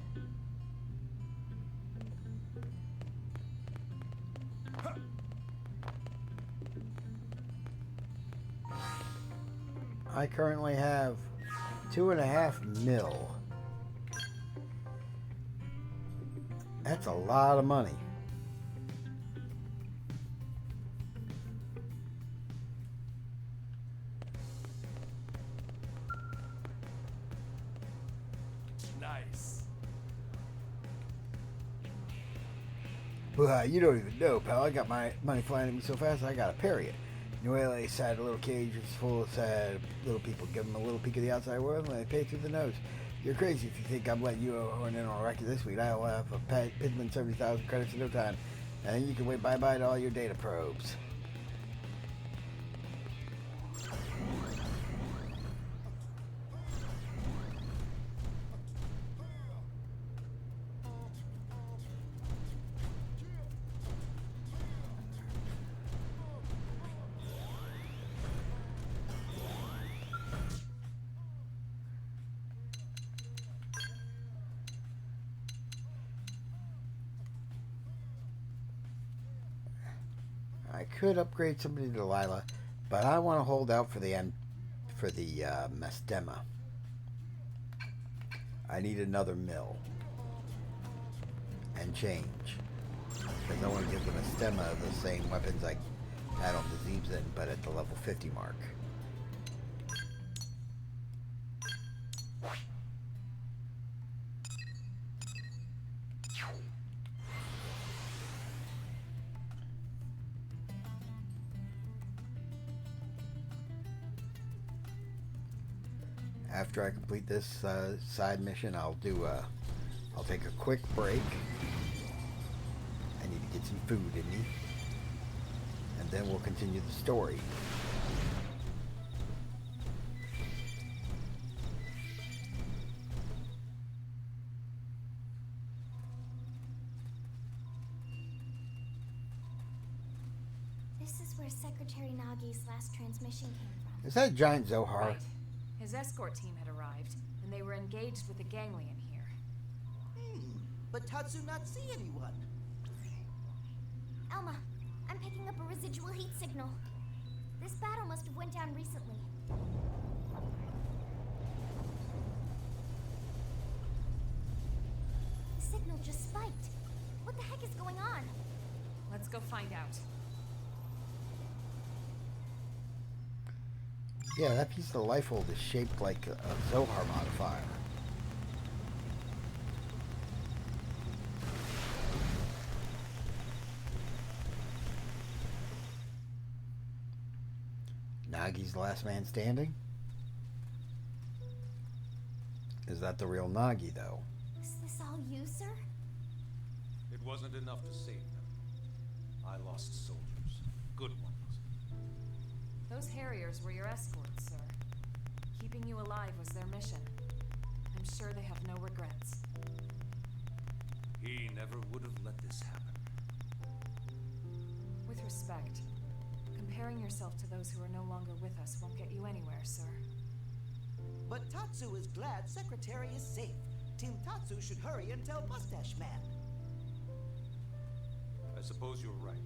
I currently have 2.5 mil. That's a lot of money. Nice. Well, you don't even know, pal. I got my money flying at me so fast I gotta parry it. Noelle inside a little cage is full of sad little people. Give them a little peek of the outside world and they pay through the nose. You're crazy if you think I'm letting you horn in on a record this week. I'll have a Pidman 70,000 credits in no time. And you can wait bye-bye to all your data probes. I could upgrade somebody to Delilah, but I want to hold out for the Mastema. I need another mill and change because I want to give the Mastema the same weapons I had on the Zeebsen, but at the level 50 mark. After I complete this side mission, I'll take a quick break. I need to get some food in me, and then we'll continue the story. This is where Secretary Nagi's last transmission came from. Is that a giant Zohar? Right. His escort team had arrived, and they were engaged with the Ganglion here. But Tatsu not see anyone. Elma, I'm picking up a residual heat signal. This battle must have went down recently. The signal just spiked. What the heck is going on? Let's go find out. Yeah, that piece of the life hold is shaped like a Zohar modifier. Nagi's the last man standing? Is that the real Nagi, though? Is this all you, sir? It wasn't enough to save them. I lost soldiers. Good ones. Those Harriers were your escorts, sir. Keeping you alive was their mission. I'm sure they have no regrets. He never would have let this happen. With respect, comparing yourself to those who are no longer with us won't get you anywhere, sir. But Tatsu is glad Secretary is safe. Team Tatsu should hurry and tell Mustache Man. I suppose you're right.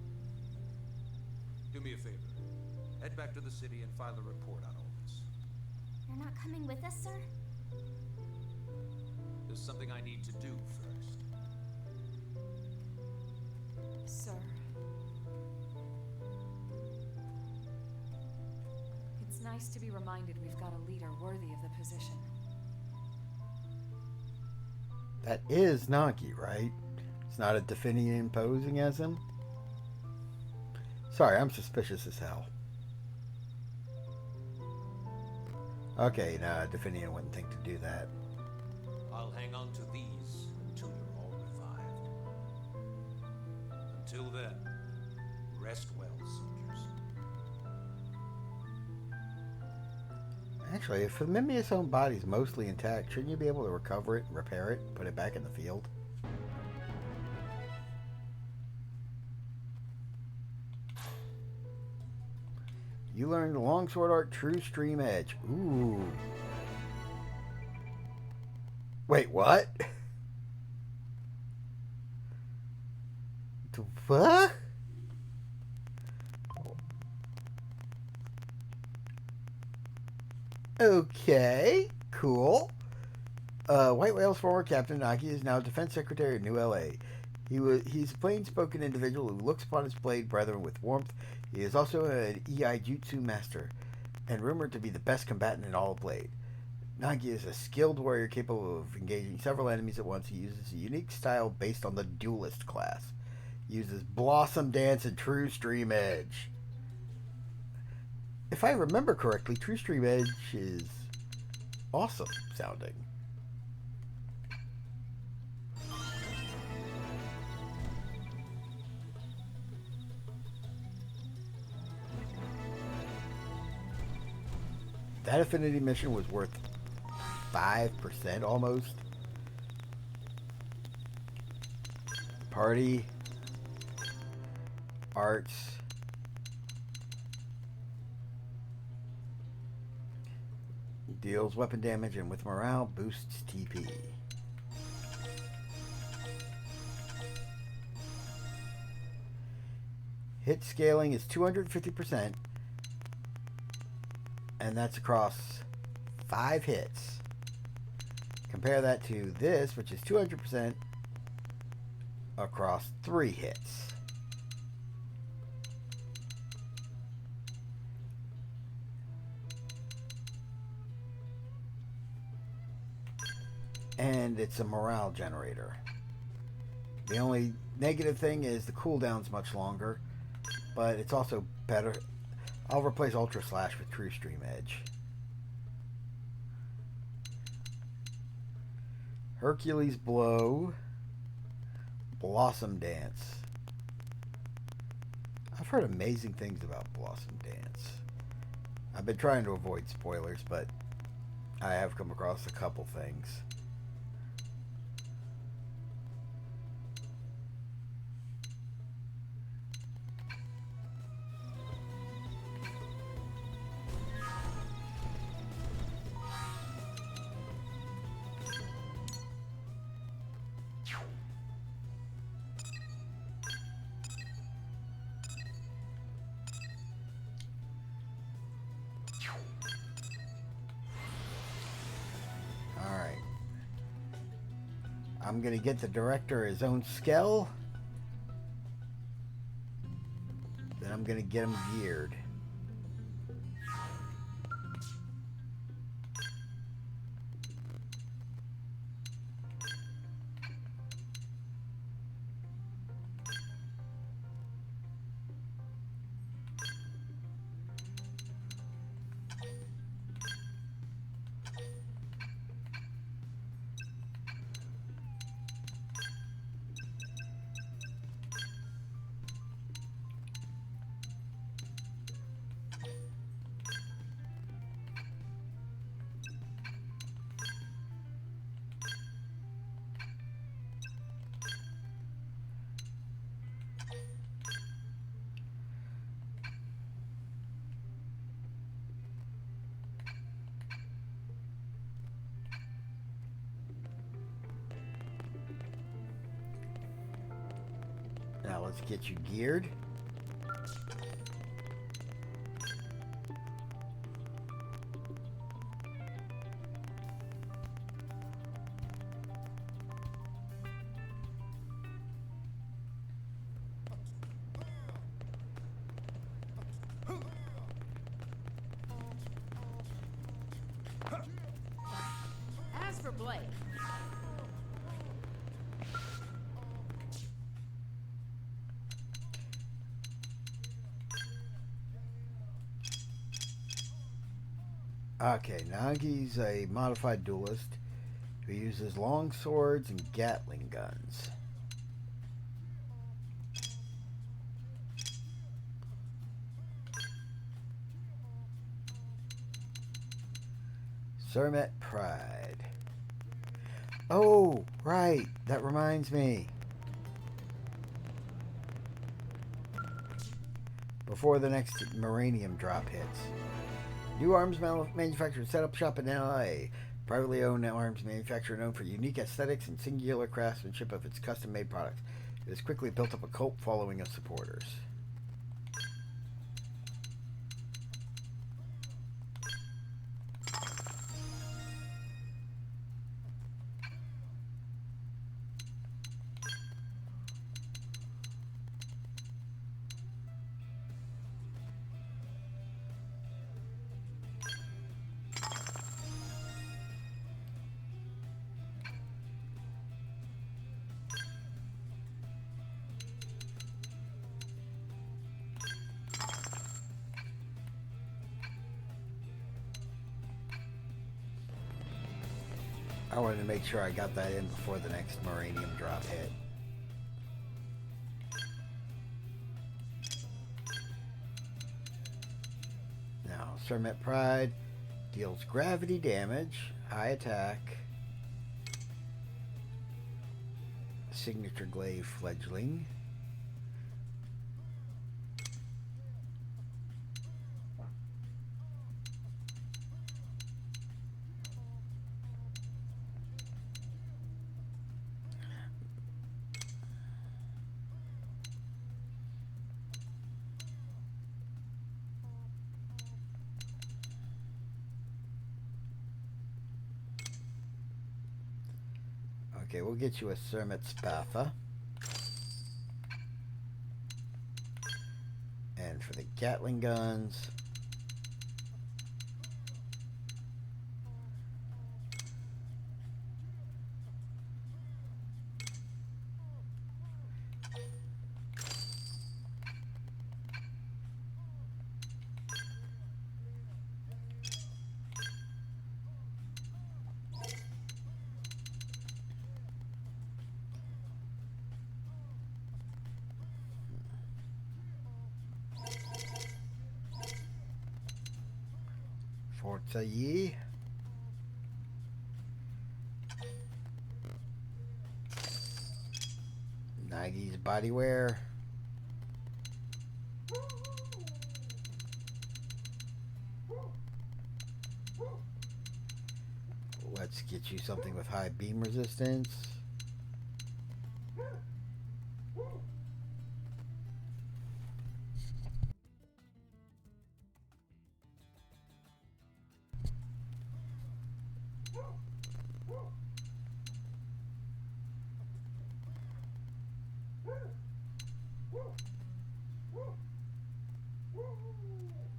Do me a favor. Head back to the city and file a report on all this. You're not coming with us, sir? There's something I need to do first. Sir, nice to be reminded we've got a leader worthy of the position. That is Nagi, right? It's not a Definian posing as him? Sorry, I'm suspicious as hell. Okay, nah, Definian wouldn't think to do that. I'll hang on to these until you're all revived. Until then, rest well, soldiers. Actually, if the Mimia's own body's mostly intact, shouldn't you be able to recover it, repair it, put it back in the field? You learned the Longsword Art True Stream Edge. Ooh. Wait, what? The fuck? Okay, cool. White Whale's former captain Nagi is now defense secretary of New LA. He's a plain-spoken individual who looks upon his blade brethren with warmth. He is also an EI Jutsu master, and rumored to be the best combatant in all of Blade. Nagi is a skilled warrior capable of engaging several enemies at once. He uses a unique style based on the duelist class. He uses Blossom Dance and True Stream Edge. If I remember correctly, True Stream Edge is awesome sounding. That affinity mission was worth 5% almost. Party. Arts. Deals weapon damage and with morale boosts TP. Hit scaling is 250%. And that's across 5 hits. Compare that to this, which is 200% across 3 hits. And it's a morale generator. The only negative thing is the cooldown's much longer, but it's also better. I'll replace Ultra Slash with True Stream Edge. Hercules Blow. Blossom Dance. I've heard amazing things about Blossom Dance. I've been trying to avoid spoilers, but I have come across a couple things. I'm going to get the director his own skell. Then I'm going to get him geared. Now let's get you geared. As for Blake, Okay, Nagi's a modified duelist who uses long swords and Gatling guns. Sermet Pride. Oh, right. That reminds me. Before the next Moranium drop hits. New arms manufacturer set up shop in LA. Privately owned arms manufacturer known for unique aesthetics and singular craftsmanship of its custom-made products. It has quickly built up a cult following of supporters. I wanted to make sure I got that in before the next Moranium drop hit. Now, Sermet Pride deals gravity damage, high attack, signature glaive fledgling. Okay, we'll get you a Sermet Spatha. And for the Gatling guns, Forza Ye. Nagi's bodywear. Let's get you something with high beam resistance.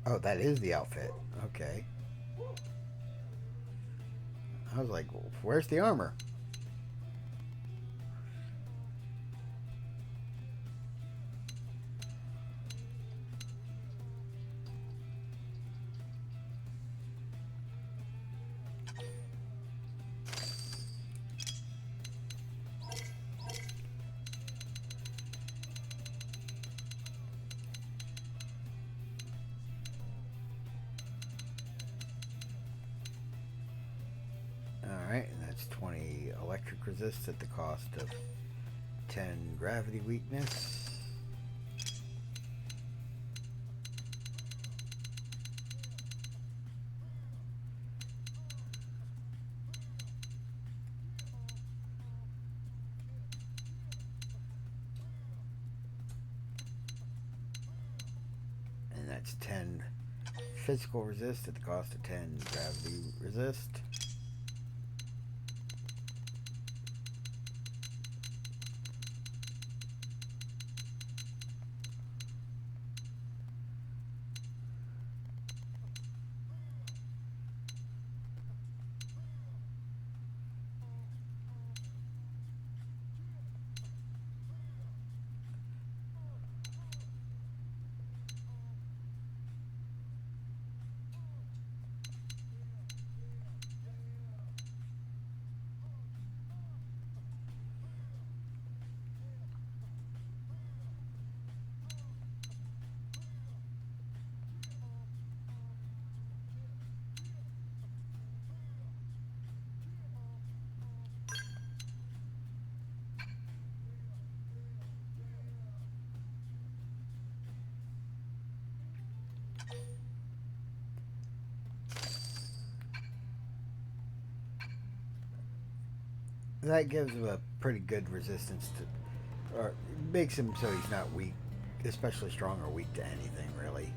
Oh, that is the outfit. Okay. I was like, well, where's the armor? Alright, and that's 20 electric resist at the cost of 10 gravity weakness. And that's 10 physical resist at the cost of 10 gravity resist. That gives him a pretty good resistance to, or makes him so he's not weak, especially strong or weak to anything, really.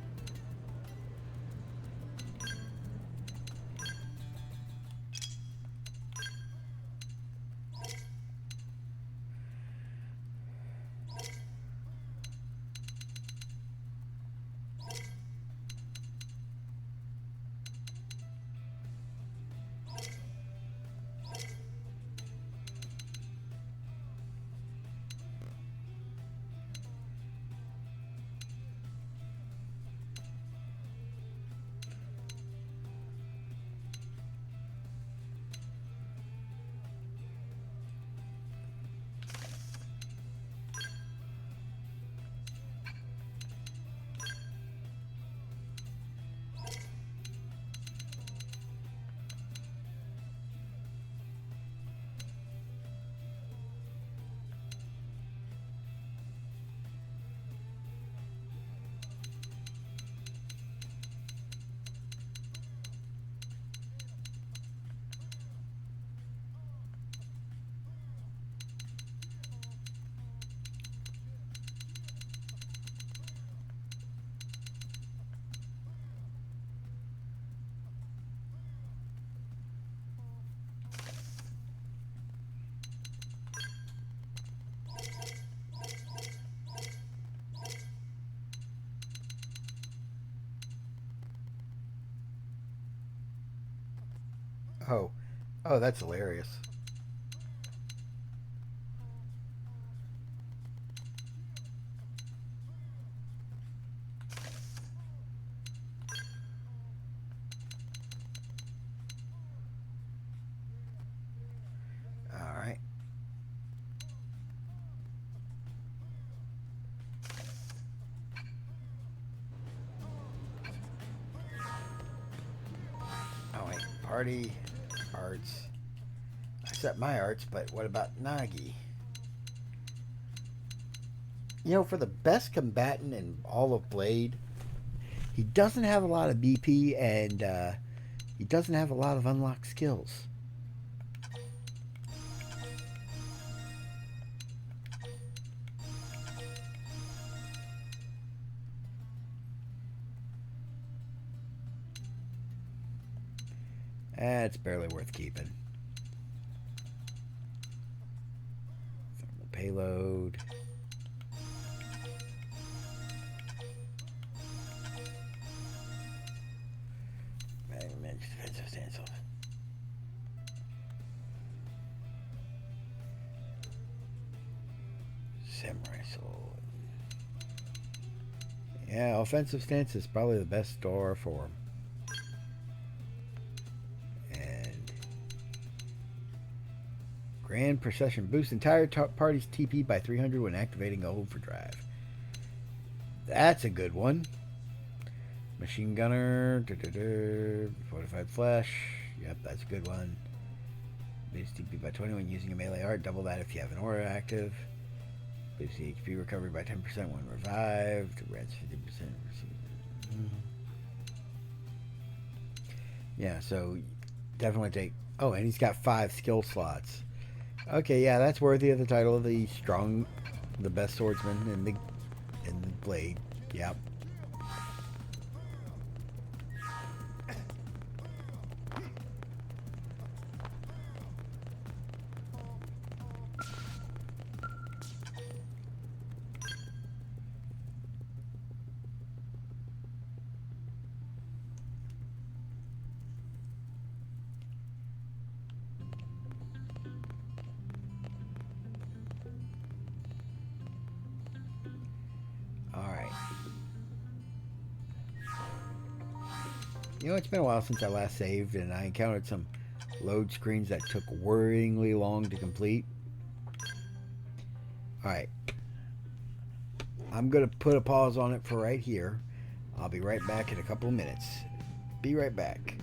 Oh, oh, that's hilarious. All right. Oh wait, party arts. I set my arts, but what about Nagi? You know, for the best combatant in all of Blade, he doesn't have a lot of BP and he doesn't have a lot of unlocked skills. It's barely worth keeping. Thermal payload. Defensive stance. Samurai sword. Yeah, offensive stance is probably the best store for him. And Grand Procession boosts entire party's TP by 300 when activating overdrive. That's a good one. Machine gunner, fortified flesh. Yep, that's a good one. Boost TP by 20 when using a melee art. Double that if you have an aura active. Boost HP recovery by 10% when revived. Grants 50%. Yeah, so definitely take. Oh, and he's got 5 skill slots. Okay, yeah, that's worthy of the title of the best swordsman in the Blade. Yep. You know, it's been a while since I last saved, and I encountered some load screens that took worryingly long to complete. Alright. I'm going to put a pause on it for right here. I'll be right back in a couple of minutes. Be right back.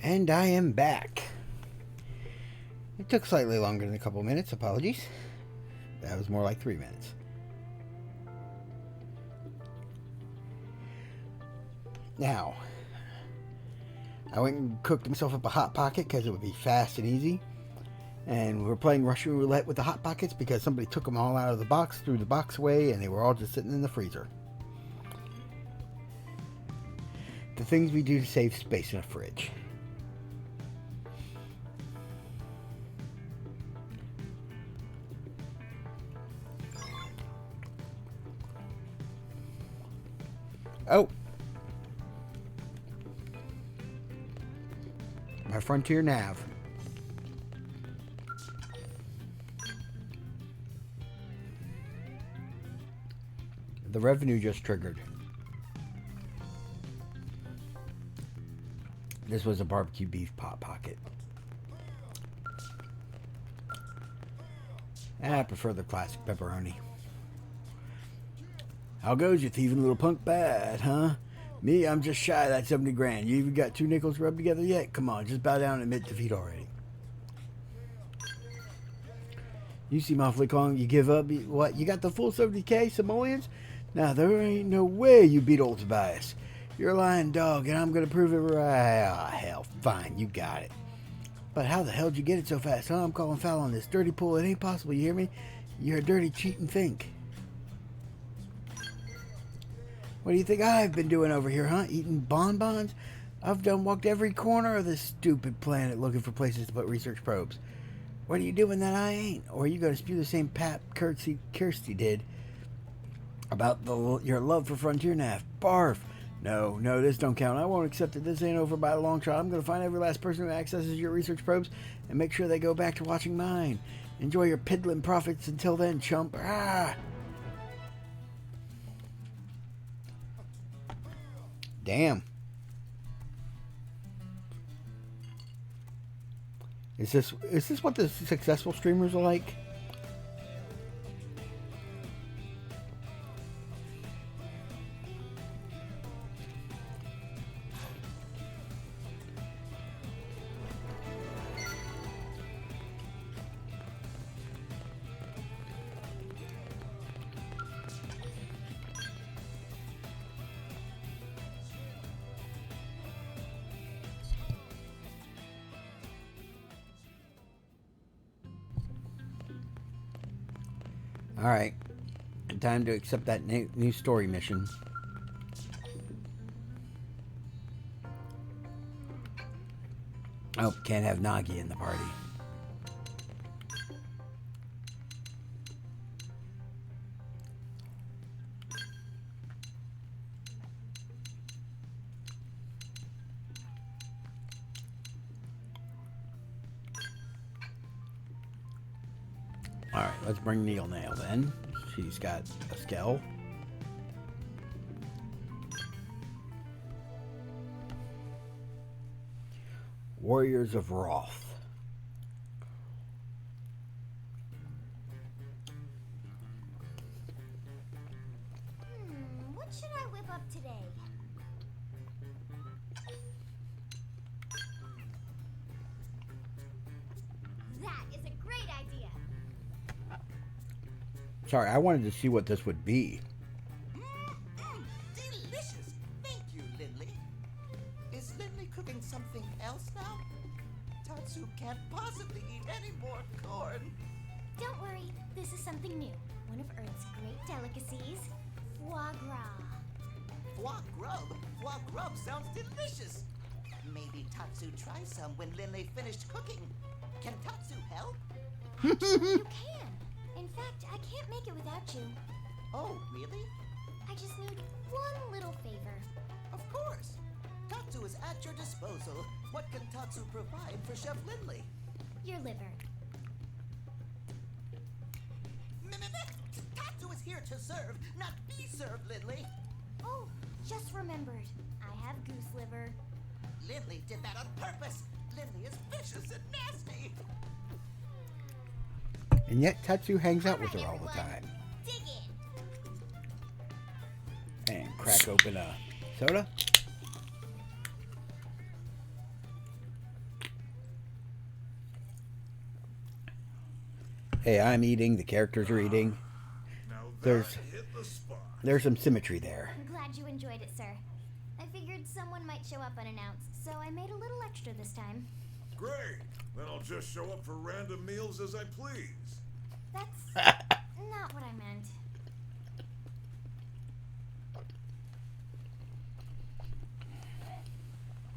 And I am back. It took slightly longer than a couple minutes. Apologies. That was more like 3 minutes. Now, I went and cooked myself up a Hot Pocket because it would be fast and easy. And we were playing Russian roulette with the Hot Pockets because somebody took them all out of the box, threw the box away, and they were all just sitting in the freezer. The things we do to save space in a fridge. Oh! My Frontier Nav. The revenue just triggered. This was a barbecue beef pot pocket. I prefer the classic pepperoni. How goes you thieving little punk bad, huh? Me, I'm just shy of that 70 grand. You even got 2 nickels rubbed together yet? Come on, just bow down and admit defeat already. You seem awfully calm. You give up. What? You got the full 70K, Samoans? Now, there ain't no way you beat old Tobias. You're a lying dog, and I'm going to prove it right. Ah, hell, fine, you got it. But how the hell did you get it so fast, huh? I'm calling foul on this dirty pool. It ain't possible, you hear me? You're a dirty, cheating fink. What do you think I've been doing over here, huh? Eating bonbons? I've done walked every corner of this stupid planet looking for places to put research probes. What are you doing that I ain't? Or are you going to spew the same pap Kirsty did about your love for Frontier Nav? Barf. No, this don't count. I won't accept it. This ain't over by a long shot. I'm going to find every last person who accesses your research probes and make sure they go back to watching mine. Enjoy your piddling profits until then, chump. Ah! Damn. Is this what the successful streamers are like? Alright, time to accept that new story mission. Oh, can't have Nagi in the party. Alright, let's bring Neil Nail then. She's got a skell. Warriors of Wrath. What should I whip up today? That is a great idea. Sorry, I wanted to see what this would be. Delicious. Thank you, Lindley. Is Lindley cooking something else now? Tatsu can't possibly eat any more corn. Don't worry, this is something new. One of Earth's great delicacies, foie gras. Foie grub. Foie grub sounds delicious. Maybe Tatsu tries some when Lindley finished cooking. Can Tatsu help? Actually, you can. In fact, I can't make it without you. Oh, really? I just need one little favor. Of course. Tatsu is at your disposal. What can Tatsu provide for Chef Lindley? Your liver. Tatsu is here to serve, not be served, Lindley. Oh, just remembered. I have goose liver. Lindley did that on purpose. Lindley is vicious and nasty. And yet Tatsu hangs out with her all the time. Dig in. And crack open a soda. Hey, I'm eating. The characters are eating. Now that There's hit the spot. there's some symmetry there. I'm glad you enjoyed it, sir. I figured someone might show up unannounced, so I made a little extra this time. Great. Then I'll just show up for random meals as I please. That's not what I meant.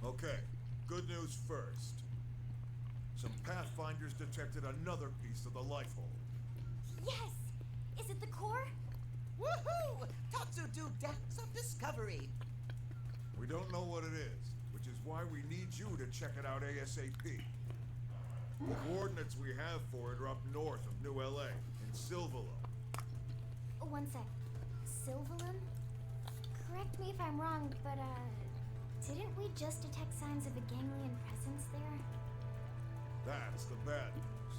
Okay, good news first. Some Pathfinders detected another piece of the life hold. Yes! Is it the core? Woohoo! Tatsu do dance of discovery. We don't know what it is, which is why we need you to check it out ASAP. The coordinates we have for it are up north of New LA, in Silvalo. One sec. Sylvalum? Correct me if I'm wrong, but, didn't we just detect signs of a ganglion presence there? That's the bad news.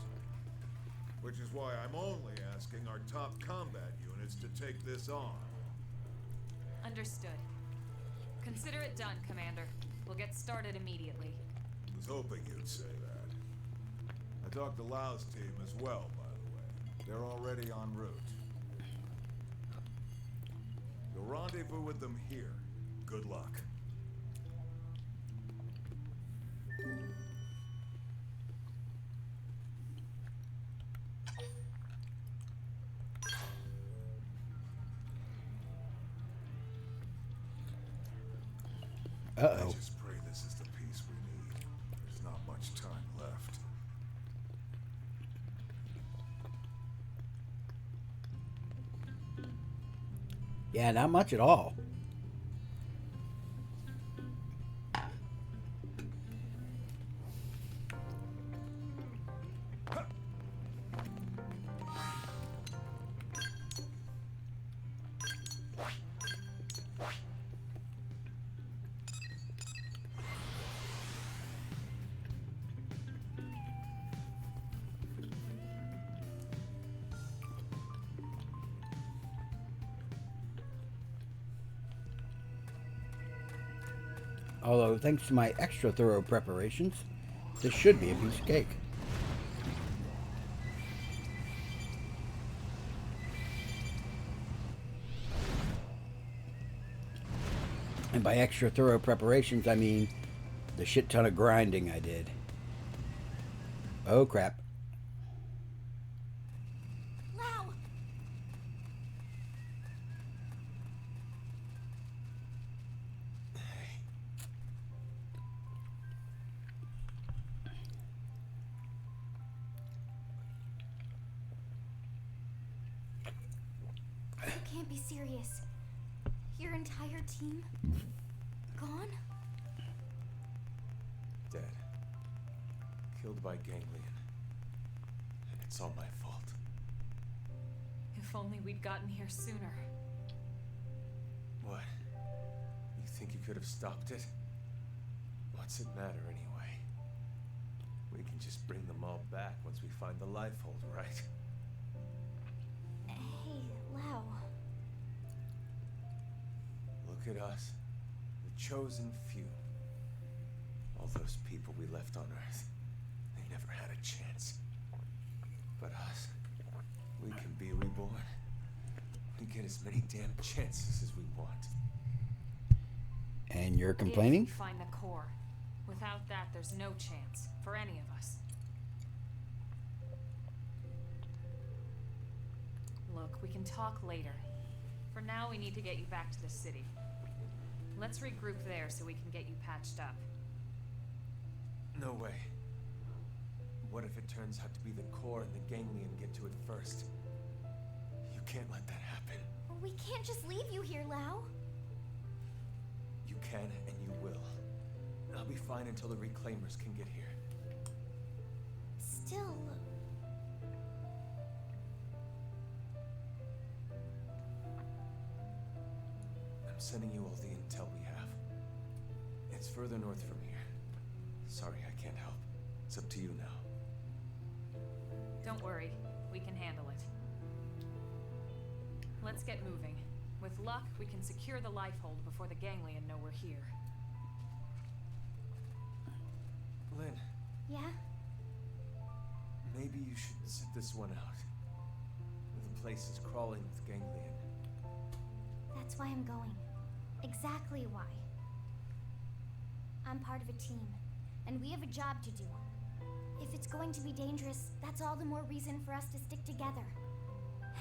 Which is why I'm only asking our top combat units to take this on. Understood. Consider it done, Commander. We'll get started immediately. Was hoping you'd say that. I talked to Lau's team as well, by the way. They're already en route. You'll rendezvous with them here. Good luck. Uh-oh. I just pray this is the piece we need. There's not much time left. Yeah, not much at all. Although, thanks to my extra thorough preparations, this should be a piece of cake. And by extra thorough preparations, I mean the shit ton of grinding I did. Oh, crap. Lau! You can't be serious. Your entire team? Gone? Dead. Killed by ganglion. And it's all my fault. If only we'd gotten here sooner. What? You think you could have stopped it? What's it matter anyway? We can just bring them all back once we find the life hold, right? Hey, Lau. Look at us. The chosen few. All those people we left on Earth. They never had a chance. But us, we can be reborn. We get as many damn chances as we want. And you're complaining? If we find the core. Without that, there's no chance for any of us. Look, we can talk later. For now, we need to get you back to the city. Let's regroup there so we can get you patched up. No way. What if it turns out to be the core and the ganglion get to it first? You can't let that happen. We can't just leave you here, Lau. You can and you will. I'll be fine until the reclaimers can get here. Still... I'm sending you all the intel we have. It's further north from here. Sorry, I can't help. It's up to you now. Don't worry, we can handle it. Let's get moving. With luck, we can secure the life hold before the ganglion know we're here. Lynn, Yeah? Maybe you should sit this one out. The place is crawling with ganglion. That's why I'm going. Exactly why. I'm part of a team, and we have a job to do. If it's going to be dangerous, that's all the more reason for us to stick together.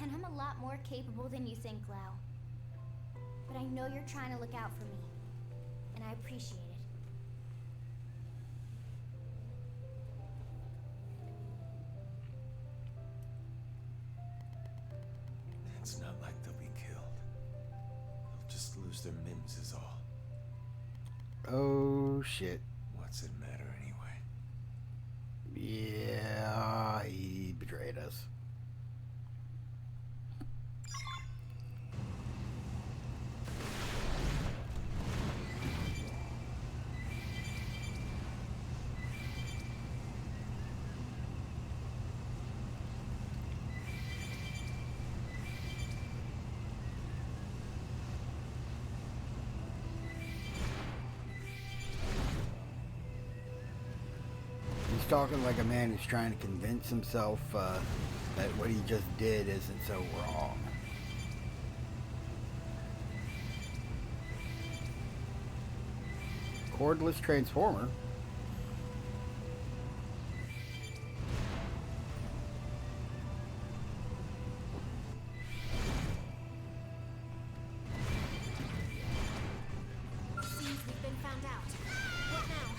And I'm a lot more capable than you think, Lau. But I know you're trying to look out for me, and I appreciate it. It's not like they'll be killed. They'll just lose their mims is all. Oh, shit. What's it matter anyway? Yeah, he betrayed us. He's talking like a man who's trying to convince himself that what he just did isn't so wrong. Cordless transformer. Seems we've been found out. What now?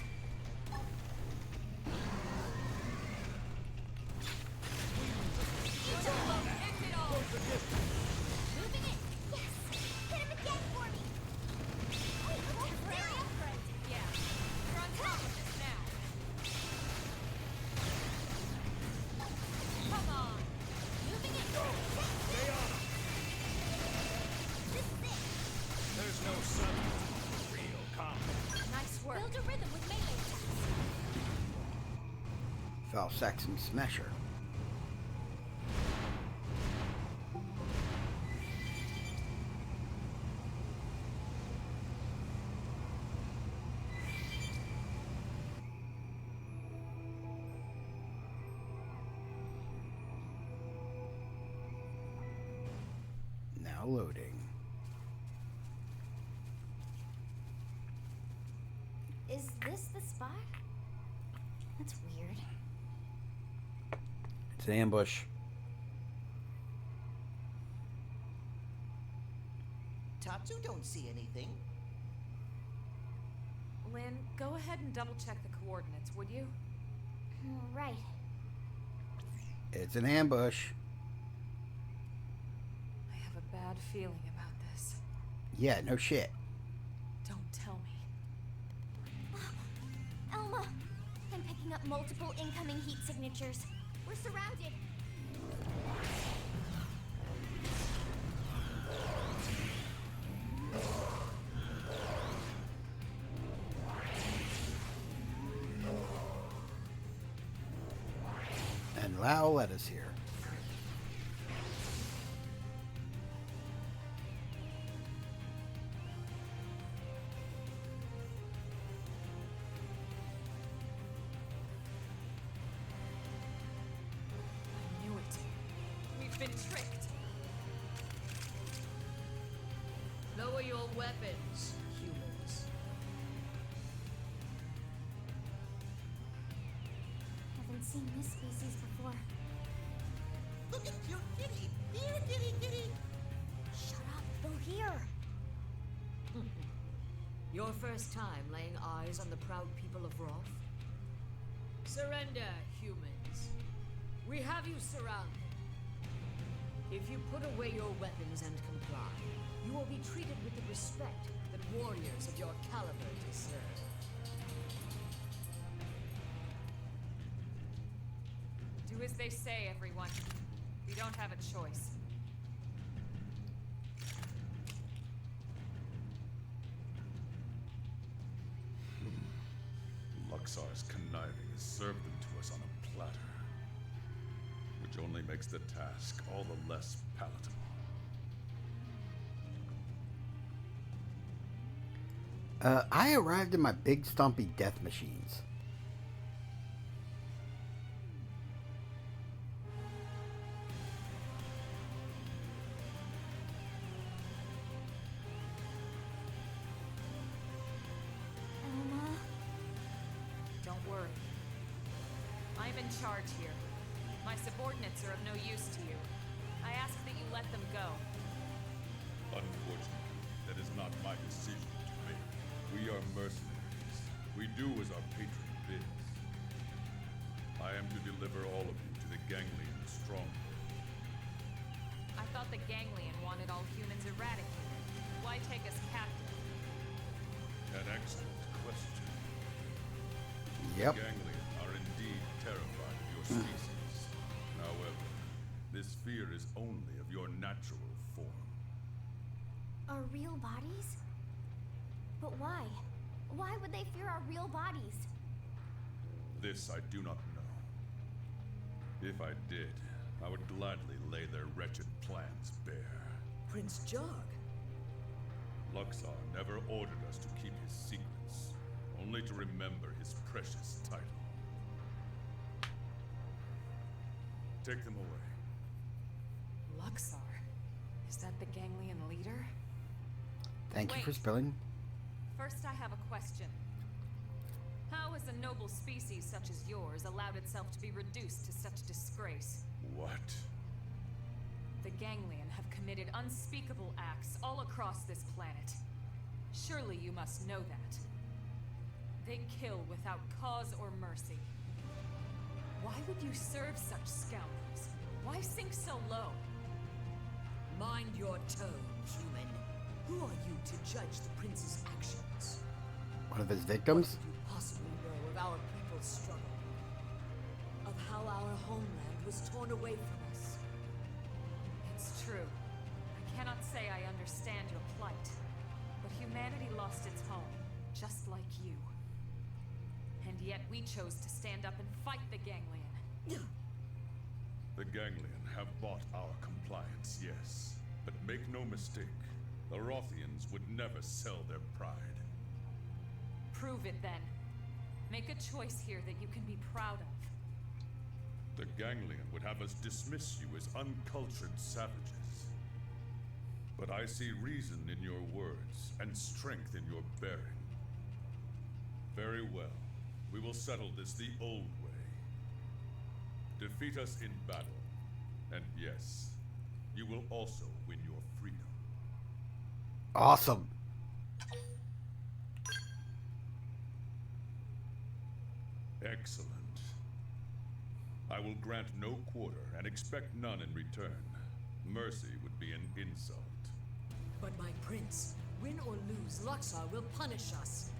Moving it! Yes! Hit him again for me! Hey, look, there up front! Yeah, you're on top of this now. Come on. Moving it! Stay on 'em. This is it! There's no substitute for real combat. Nice work. Build a rhythm with melee attacks. Foul Saxon Smasher. Now loading. Is this the spot? That's weird. It's an ambush. Tatsu don't see anything. Lynn, go ahead and double check the coordinates, would you? Right. It's an ambush. I have a bad feeling about this. Yeah, no shit. Don't tell me. Elma! I'm picking up multiple incoming heat signatures. We're surrounded. And Lau led us here. I knew it. We've been tricked. Lower your weapons, humans. Haven't seen this species before. Look at cute kitty. Here, kitty, kitty. Shut up, they'll hear. Your first time laying eyes on the proud people of Roth? Surrender, humans. We have you surrounded. If you put away your weapons and comply, you will be treated with the respect that warriors of your caliber deserve. Do as they say, everyone. We don't have a choice. Luxar's conniving has served them to us on a platter, which only makes the task all the less palatable. I arrived in my big stumpy death machines. I'm in charge here. My subordinates are of no use to you. I ask that you let them go. Unfortunately, that is not my decision to make. We are mercenaries. We do as our patron bids. I am to deliver all of you to the Ganglion stronghold. I thought the Ganglion wanted all humans eradicated. Why take us captive? An excellent question. Yep. The Ganglion are indeed terrified of your species. However, this fear is only of your natural form. Our real bodies? But why? Why would they fear our real bodies? This I do not know. If I did, I would gladly lay their wretched plans bare. Prince Jog. Luxar never ordered us to keep his secrets, only to remember his precious title. Take them away. Luxar? Is that the Ganglion leader? Thank you for Wait. spilling. First, I have a question. How has a noble species such as yours allowed itself to be reduced to such disgrace? What? The Ganglion have committed unspeakable acts all across this planet. Surely you must know that. They kill without cause or mercy. Why would you serve such scoundrels? Why sink so low? Mind your tone, human. Who are you to judge the prince's actions? One of his victims? What do you possibly know of our people's struggle? Of how our homeland was torn away from us? It's true. I cannot say I understand your plight. But humanity lost its home, just like you. And yet we chose to stand up and fight the Ganglion. The Ganglion have bought our compliance, yes. But make no mistake, the Rothians would never sell their pride. Prove it then. Make a choice here that you can be proud of. The Ganglion would have us dismiss you as uncultured savages. But I see reason in your words and strength in your bearing. Very well. We will settle this the old way. Defeat us in battle. And yes, you will also win your freedom. Awesome. Excellent. I will grant no quarter and expect none in return. Mercy would be an insult. But my prince, win or lose, Luxar will punish us.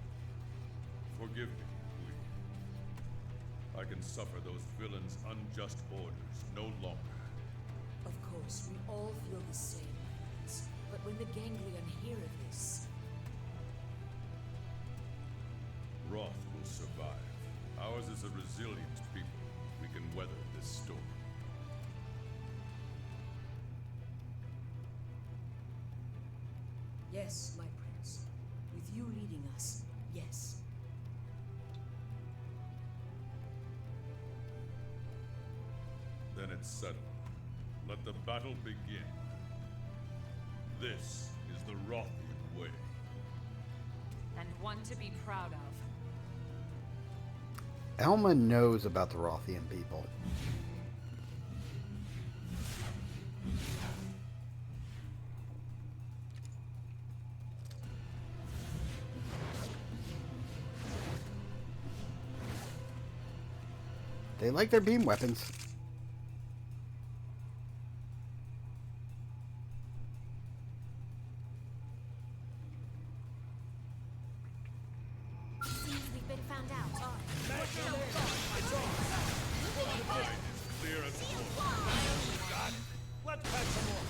Forgive me, Lee. I can suffer those villains' unjust orders no longer. Of course, we all feel the same, Prince. But when the Ganglion hear of this... Wrath will survive. Ours is a resilient people. We can weather this storm. Yes, my prince. With you leading us, yes. Then it's settled. Let the battle begin. This is the Rothian way. And one to be proud of. Elma knows about the Rothian people. They like their beam weapons. Seems we've been found out. Clear as Got it. Let's pack some more.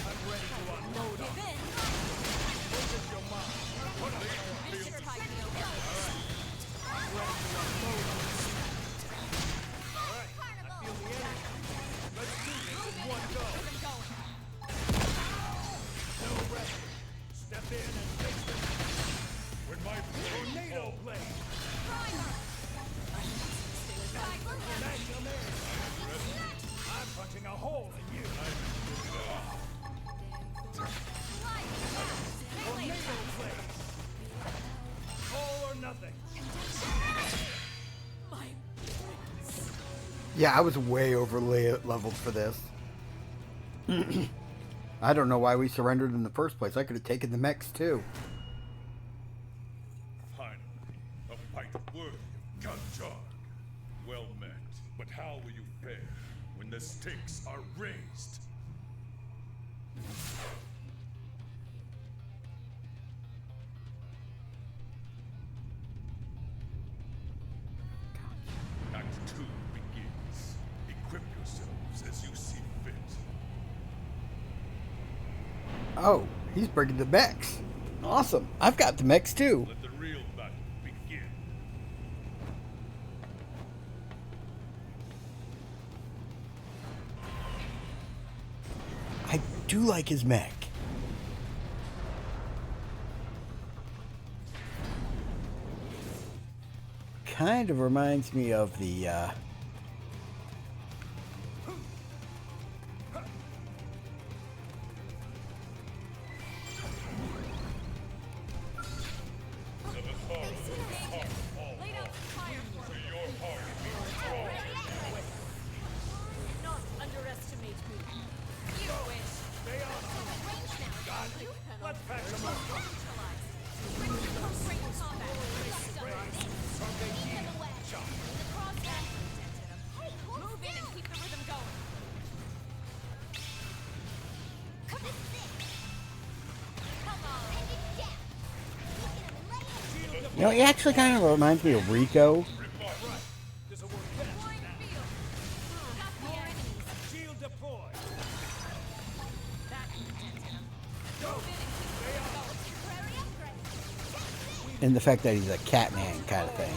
I'm ready to unload on. Focus your mind. Make sure to tie me over. I'm ready to unload. Yeah, I was way over leveled for this. I don't know why we surrendered in the first place. I could have taken the mechs too. Finally, a fight worthy of Gunjar. Well met, but how will you fare when the stakes are raised? Act 2 begins. Equip yourselves as you see fit. Oh, he's bringing the mechs. Awesome. I've got the mechs too. Let the real battle begin. I do like his mech. Kind of reminds me of the Not underestimate me. You wish. Stay on. Let's pack them up. Move in and keep the rhythm going. You know, he actually kind of reminds me of Rico. This'll work best. Shield deployed. And the fact that he's a Catman kind of thing.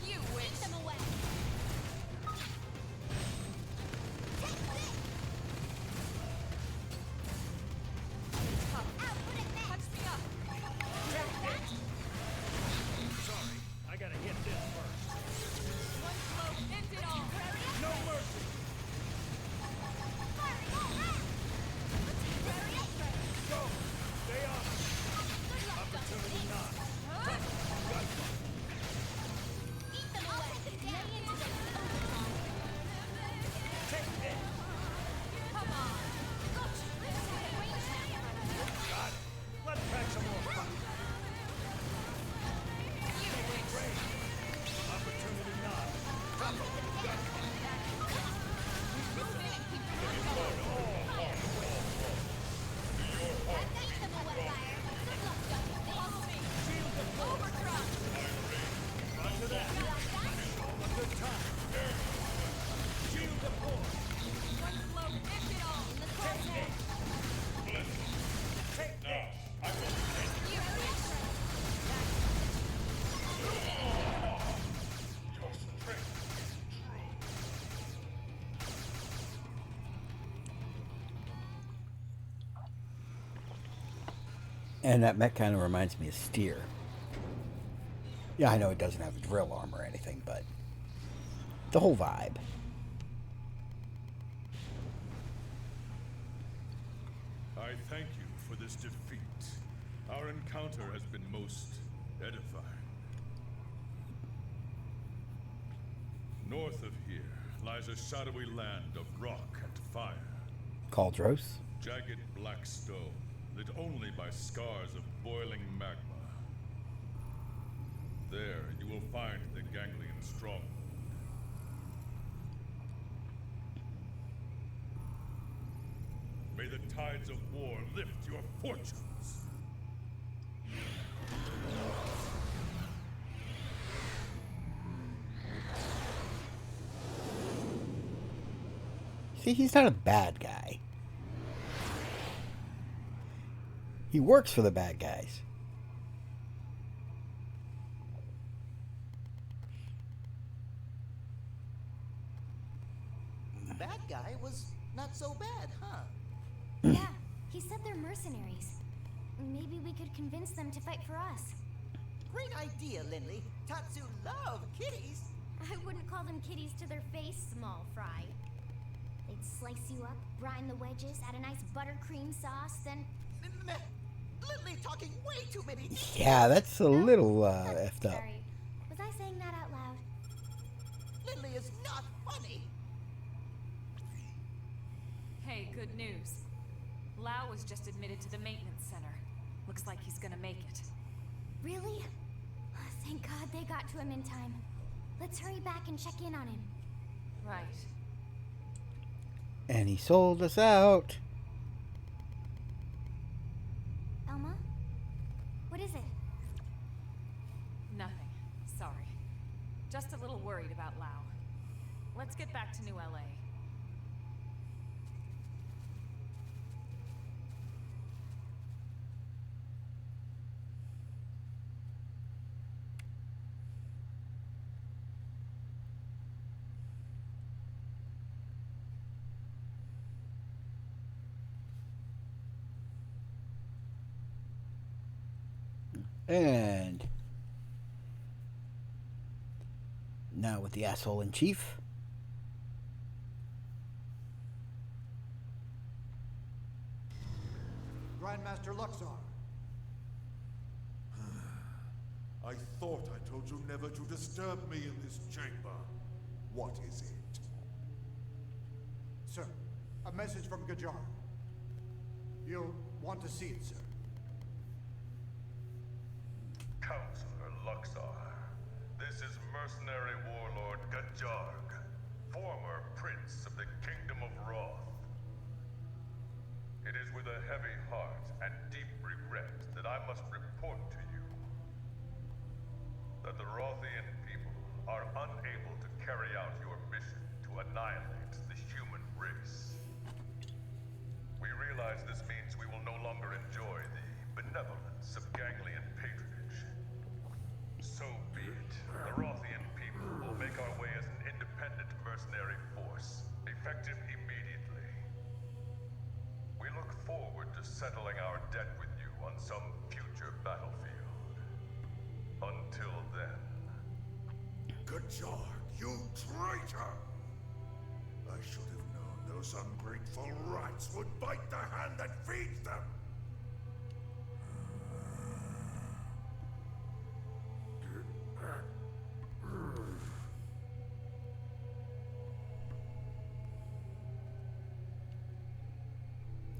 You wish. Touch me up. Sorry, I gotta hit this first. One blow ends it all. No mercy. Go. Stay on. Opportunity not. Take this. Come on. Got it. Let's pack some more fun. Opportunity not. Roger that. A good time. Shield deployed. One blow ends it all. Take this. You wish. Your strength is true. And that mech kind of reminds me of Steer. Yeah, I know it doesn't have drill armor or anything, but the whole vibe. I thank you for this defeat. Our encounter has been most edifying. North of here lies a shadowy land of rock and fire. Caldros. Jagged black stone, lit only by scars of boiling magma. There you will find the Ganglion stronghold. May the tides of war lift your fortunes. See, he's not a bad guy. He works for the bad guys. Bad guy was not so bad, huh? Yeah, he said they're mercenaries. Maybe we could convince them to fight for us. great idea, Lindley. Tatsu love kitties. I wouldn't call them kitties to their face, small fry. They'd slice you up, brine the wedges, add a nice buttercream sauce, then... Lindley talking way too many... Yeah, that's a little effed up. Sorry. Was I saying that out loud? Lindley is not funny. Hey, good news. Lau was just admitted to the maintenance center. Looks like he's gonna make it. Really? Oh, thank God they got to him in time. Let's hurry back and check in on him. Right. And he sold us out. Elma? What is it? Nothing. Sorry. Just a little worried about Lau. Let's get back to New LA. And now with the asshole in chief. Grandmaster Luxor. I thought I told you never to disturb me in this chamber. What is it? Sir, a message from Gajar. You'll want to see it, sir. Counselor Luxor, this is mercenary warlord Gajarg, former prince of the Kingdom of Roth. It is with a heavy heart and deep regret that I must report to you that the Rothian people are unable to carry out your mission to annihilate the human race. We realize this means we will no longer enjoy the benevolence of Ganglion patronage. So be it. The Rothian people will make our way as an independent mercenary force, effective immediately. We look forward to settling our debt with you on some future battlefield. Until then... Gajar, you traitor! I should have known those ungrateful rats would bite the hand that feeds them!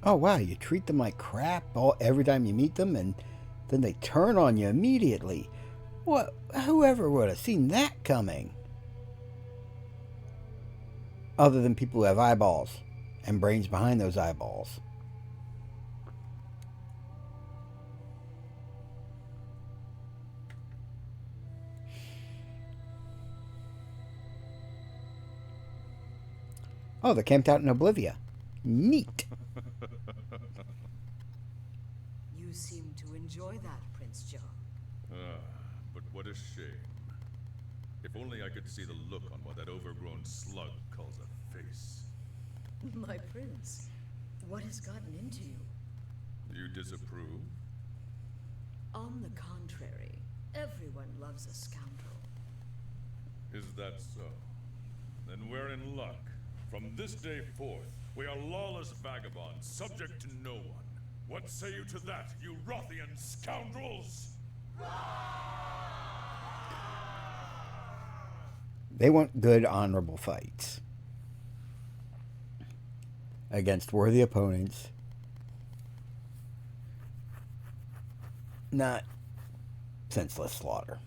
Oh wow, you treat them like crap every time you meet them, and then they turn on you immediately. What? Whoever would have seen that coming? Other than people who have eyeballs and brains behind those eyeballs. Oh, they're camped out in Oblivia. Neat. You seem to enjoy that, Prince John. But what a shame. If only I could see the look on what that overgrown slug calls a face. My prince, what has gotten into you? You disapprove? On the contrary, everyone loves a scoundrel. Is that so? Then we're in luck. From this day forth, we are lawless vagabonds, subject to no one. What say you to that, you Rothian scoundrels? They want good, honorable fights against worthy opponents, not senseless slaughter.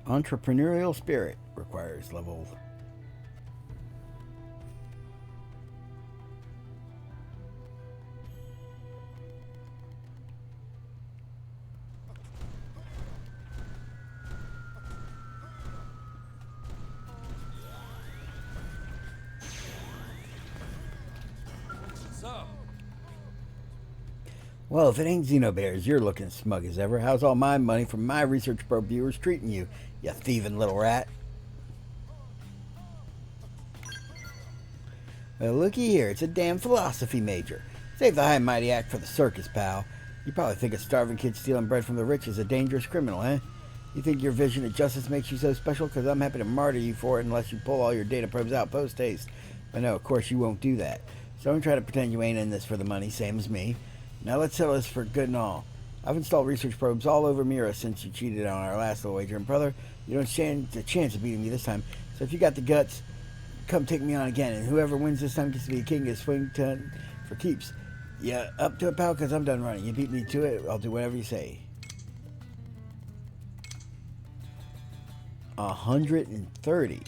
Entrepreneurial spirit requires level. Well, if it ain't Xenobears, you're looking smug as ever. How's all my money from my research probe viewers treating you, you thieving little rat? Well, looky here, it's a damn philosophy major. Save the high and mighty act for the circus, pal. You probably think a starving kid stealing bread from the rich is a dangerous criminal, eh? You think your vision of justice makes you so special? Because I'm happy to martyr you for it unless you pull all your data probes out post-haste. But no, of course you won't do that. So don't try to pretend you ain't in this for the money, same as me. Now let's settle this for good and all. I've installed research probes all over Mira since you cheated on our last little wager, and brother, you don't stand a chance of beating me this time. So if you got the guts, come take me on again, and whoever wins this time gets to be a king of swing ton for keeps. Yeah, up to it, pal, because I'm done running. You beat me to it, I'll do whatever you say. 130.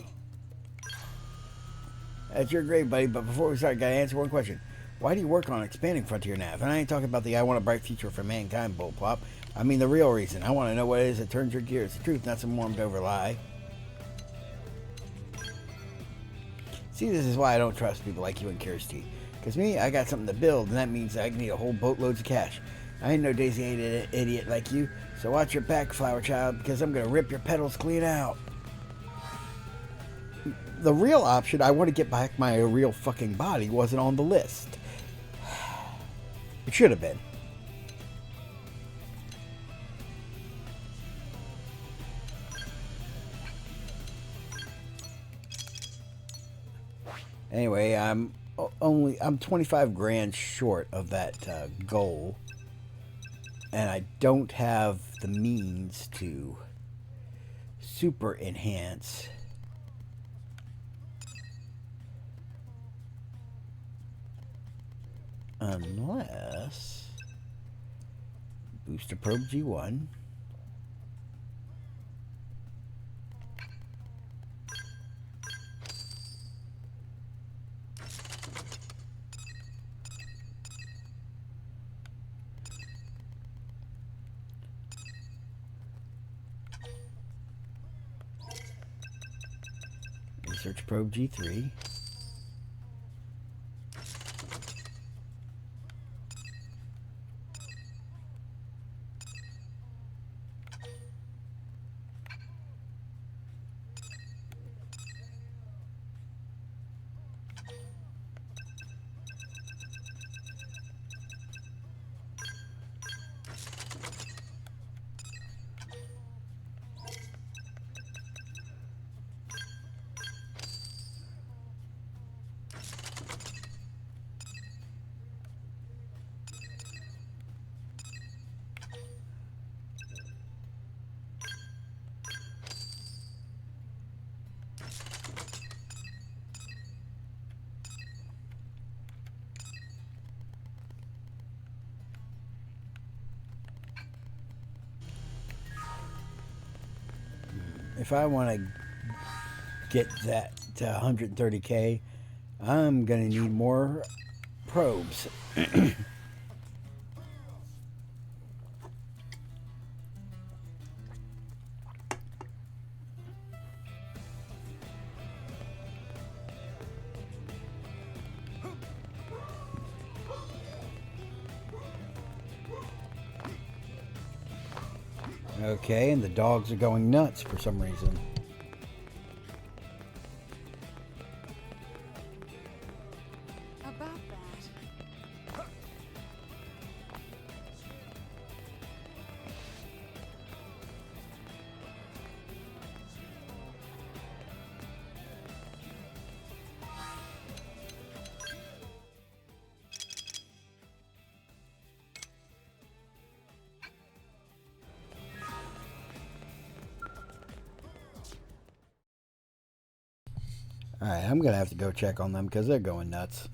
That's your grade, buddy, but before we start, gotta answer one question. Why do you work on expanding Frontier Nav? And I ain't talking about the I want a bright future for mankind bullplop. I mean the real reason. I want to know what it is that turns your gears. The truth, not some warmed over lie. See, this is why I don't trust people like you and Kirsty. Because me, I got something to build, and that means I need a whole boatloads of cash. I ain't no daisy idiot like you, so watch your back, flower child, because I'm going to rip your petals clean out. The real option, I want to get back my real fucking body, wasn't on the list. It should have been. Anyway, I'm 25 grand short of that goal, and I don't have the means to super enhance. Unless booster probe G1. Research probe G3. If I want to get that to 130k, I'm going to need more probes. Okay, and the dogs are going nuts for some reason. About that. Alright, I'm going to have to go check on them because they're going nuts.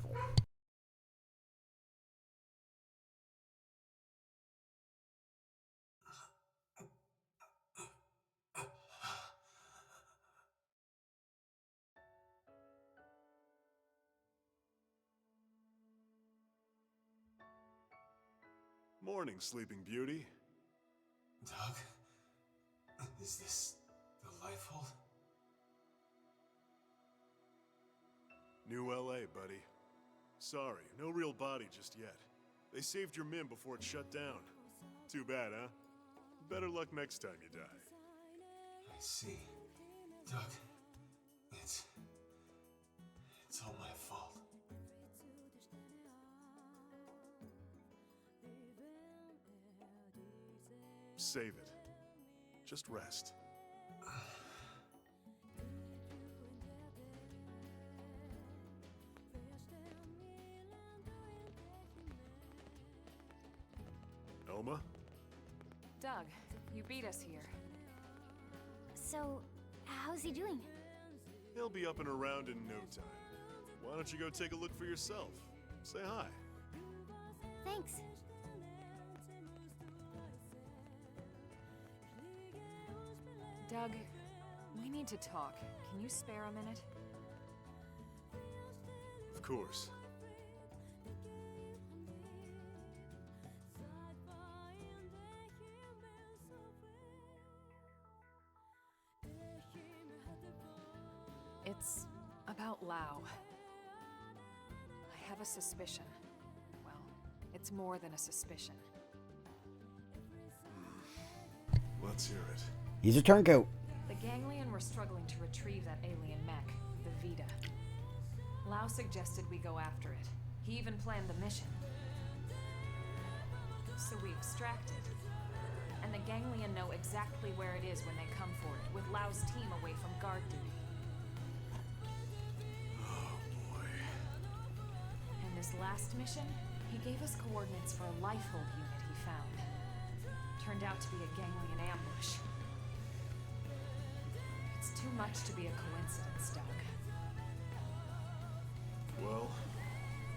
Morning, Sleeping Beauty. Doug? Is this the Lifehold? New LA, buddy. Sorry, no real body just yet. They saved your men before it shut down. Too bad, huh? Better luck next time you die. I see. Doug, it's all my fault. Save it. Just rest. Elma? Doug, you beat us here. So, how's he doing? He'll be up and around in no time. Why don't you go take a look for yourself? Say hi. Thanks. Doug, we need to talk. Can you spare a minute? Of course. It's about Lau. I have a suspicion. Well, it's more than a suspicion. Let's hear it. He's a turncoat. The Ganglion were struggling to retrieve that alien mech, the Vita. Lau suggested we go after it. He even planned the mission. So we extract it. And the Ganglion know exactly where it is when they come for it, with Lau's team away from guard duty. Oh boy. In this last mission, he gave us coordinates for a lifehold unit he found. Turned out to be a Ganglion ambush. It's too much to be a coincidence, Doug. Well,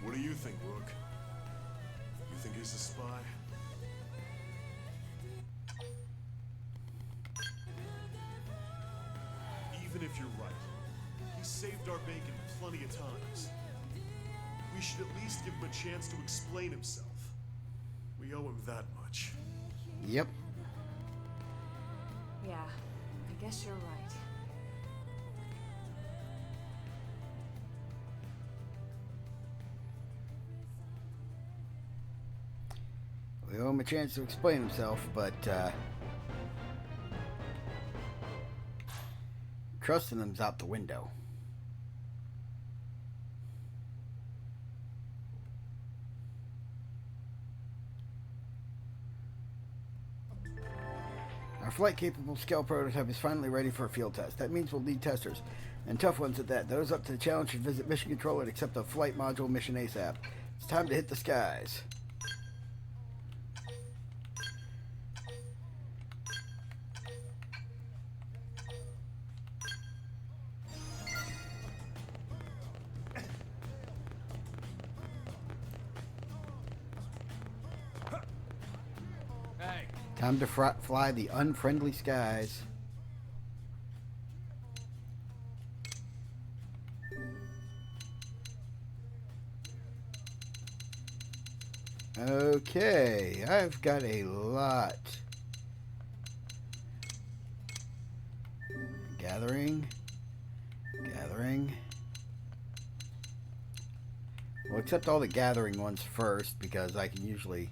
what do you think, Rook? You think he's a spy? Even if you're right, he saved our bacon plenty of times. We should at least give him a chance to explain himself. We owe him that much. Yep. Yeah, I guess you're right. We owe him a chance to explain himself, but trusting him's out the window. Our flight-capable scale prototype is finally ready for a field test. That means we'll need testers, and tough ones at that. Those up to the challenge should visit Mission Control and accept a flight module mission ASAP. It's time to hit the skies. Time to fly the unfriendly skies. Okay, I've got a lot. Gathering. Well, accept all the gathering ones first because I can usually...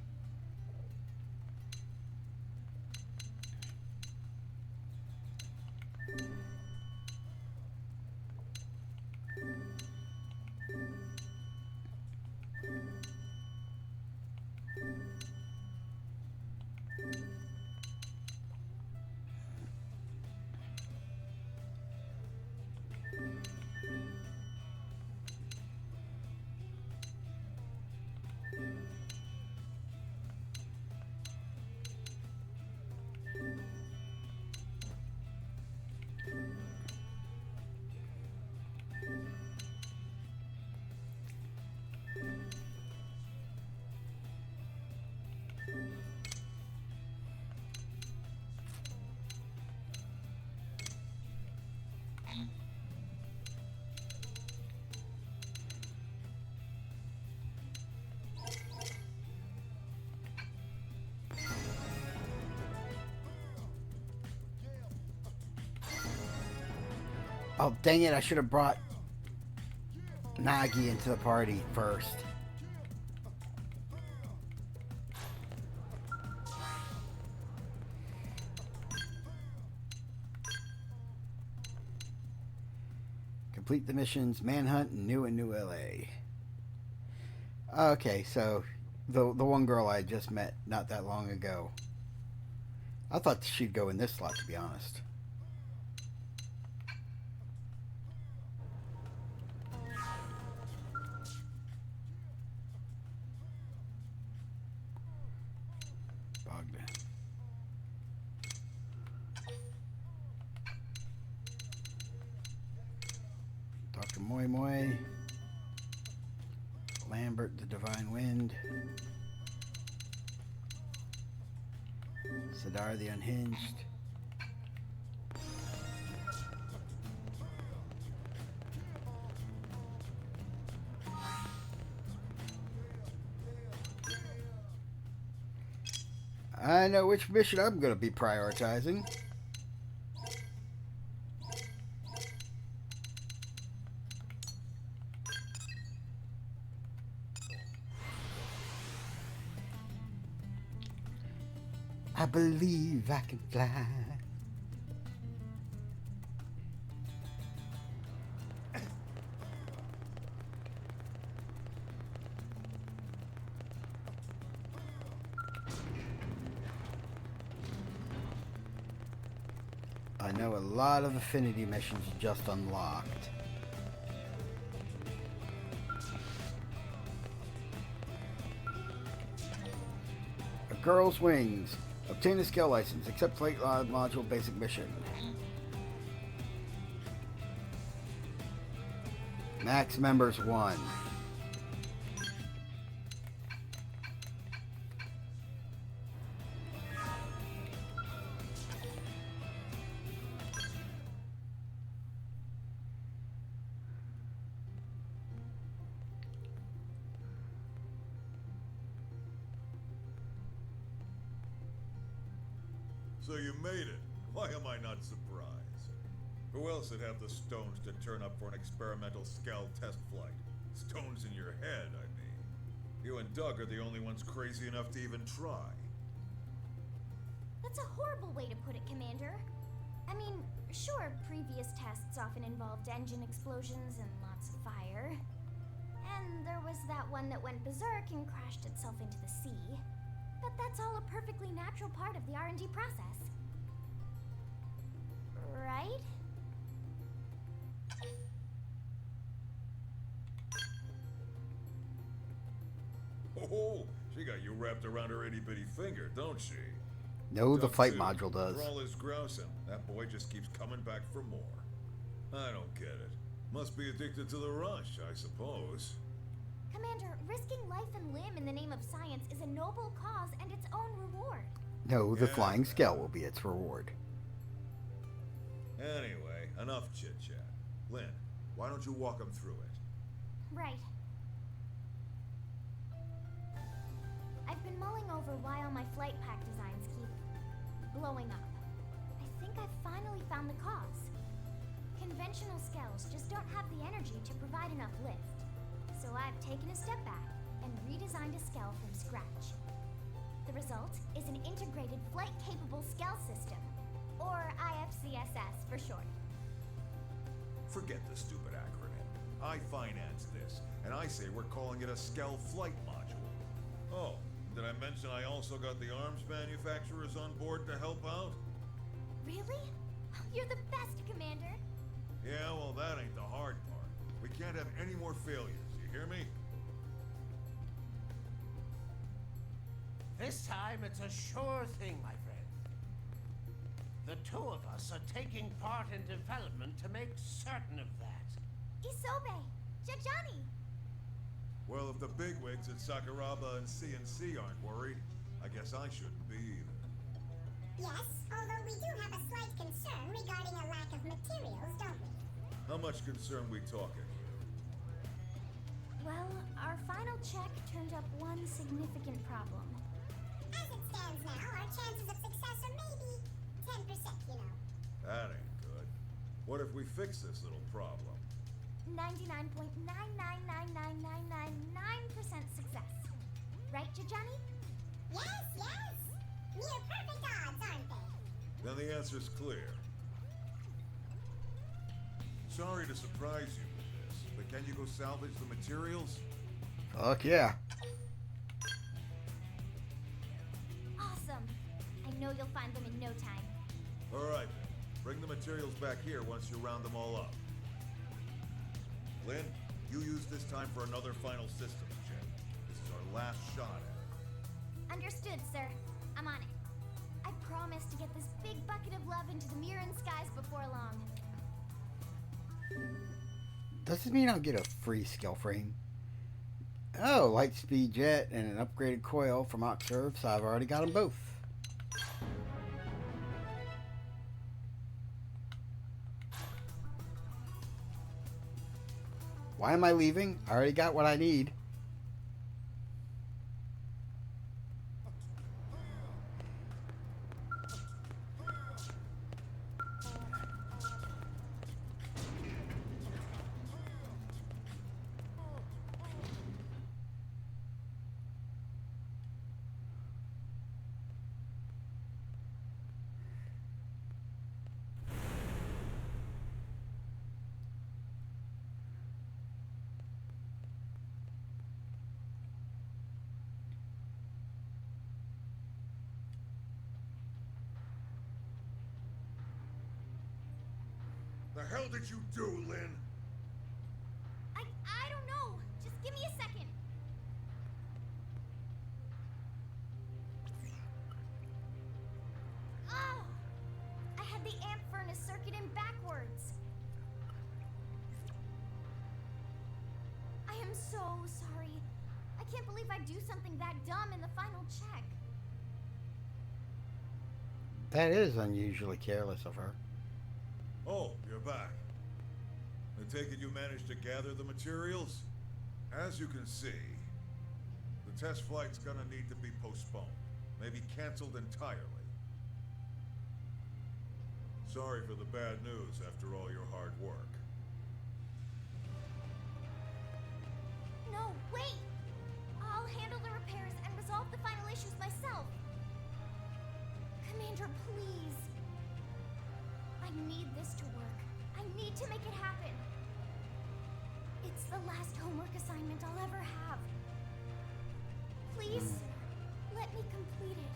Oh, dang it, I should have brought Nagi into the party first. Complete the missions Manhunt and New LA. Okay, so the one girl I just met not that long ago. I thought she'd go in this slot, to be honest. Bogdan. Dr. Moi Moi. Lambert the Divine Wind. Sadar the Unhinged. I know which mission I'm going to be prioritizing. I believe I can fly. I know a lot of affinity missions just unlocked. A Girl's Wings. Obtain a skill license. Accept flight module basic mission. Max members 1. So you made it. Why am I not surprised? Who else would have the stones to turn up for an experimental Skell test flight? Stones in your head, I mean. You and Doug are the only ones crazy enough to even try. That's a horrible way to put it, Commander. I mean, sure, previous tests often involved engine explosions and lots of fire. And there was that one that went berserk and crashed itself into the sea. But that's all a perfectly natural part of the R&D process. Right? Oh, she got you wrapped around her itty-bitty finger, don't she? No, the Doug flight too. module does. For all his grousing, that boy just keeps coming back for more. I don't get it. Must be addicted to the rush, I suppose. Commander, risking life and limb in the name of science is a noble cause and its own reward. No, the flying Skell will be its reward. Anyway, enough chit-chat. Lynn, why don't you walk him through it? Right. I've been mulling over why all my flight pack designs keep blowing up. I think I've finally found the cause. Conventional Skells just don't have the energy to provide enough lift. So I've taken a step back and redesigned a Skell from scratch. The result is an integrated flight-capable Skell system, or IFCSS for short. Forget the stupid acronym. I financed this, and I say we're calling it a Skell flight module. Oh, did I mention I also got the arms manufacturers on board to help out? Really? You're the best, Commander. Yeah, well, that ain't the hard part. We can't have any more failures, you hear me? This time it's a sure thing, my friend. The two of us are taking part in development to make certain of that. Isobe! Jajani! Well, if the bigwigs at Sakuraba and CNC aren't worried, I guess I shouldn't be either. Yes, although we do have a slight concern regarding a lack of materials, don't we? How much concern we talking? Well, our final check turned up one significant problem. As it stands now, our chances of success are maybe 10%, you know. That ain't good. What if we fix this little problem? 99.9999999% success. Right, Jajani? Yes, yes! Near perfect odds, aren't they? Then the answer's clear. Sorry to surprise you with this, but can you go salvage the materials? Fuck yeah. Awesome. I know you'll find them in no time. Alright then. Bring the materials back here once you round them all up. Lynn, you use this time for another final systems check. This is our last shot at it. Understood, sir. I'm on it. I promise to get this big bucket of love into the Mirren skies before long. Does this mean I'll get a free skill frame? Oh, Lightspeed Jet and an upgraded coil from Oxerve, so I've already got them both. Why am I leaving? I already got what I need. The hell did you do, Lynn? I don't know. Just give me a second. Oh! I had the amp furnace circuit in backwards. I am so sorry. I can't believe I'd do something that dumb in the final check. That is unusually careless of her. Oh, you're back. I take it you managed to gather the materials? As you can see, the test flight's gonna need to be postponed. Maybe canceled entirely. Sorry for the bad news after all your hard work. No, wait! I'll handle the repairs and resolve the final issues myself. Commander, please. I need this to work. I need to make it happen. It's the last homework assignment I'll ever have. Please, sir, let me complete it.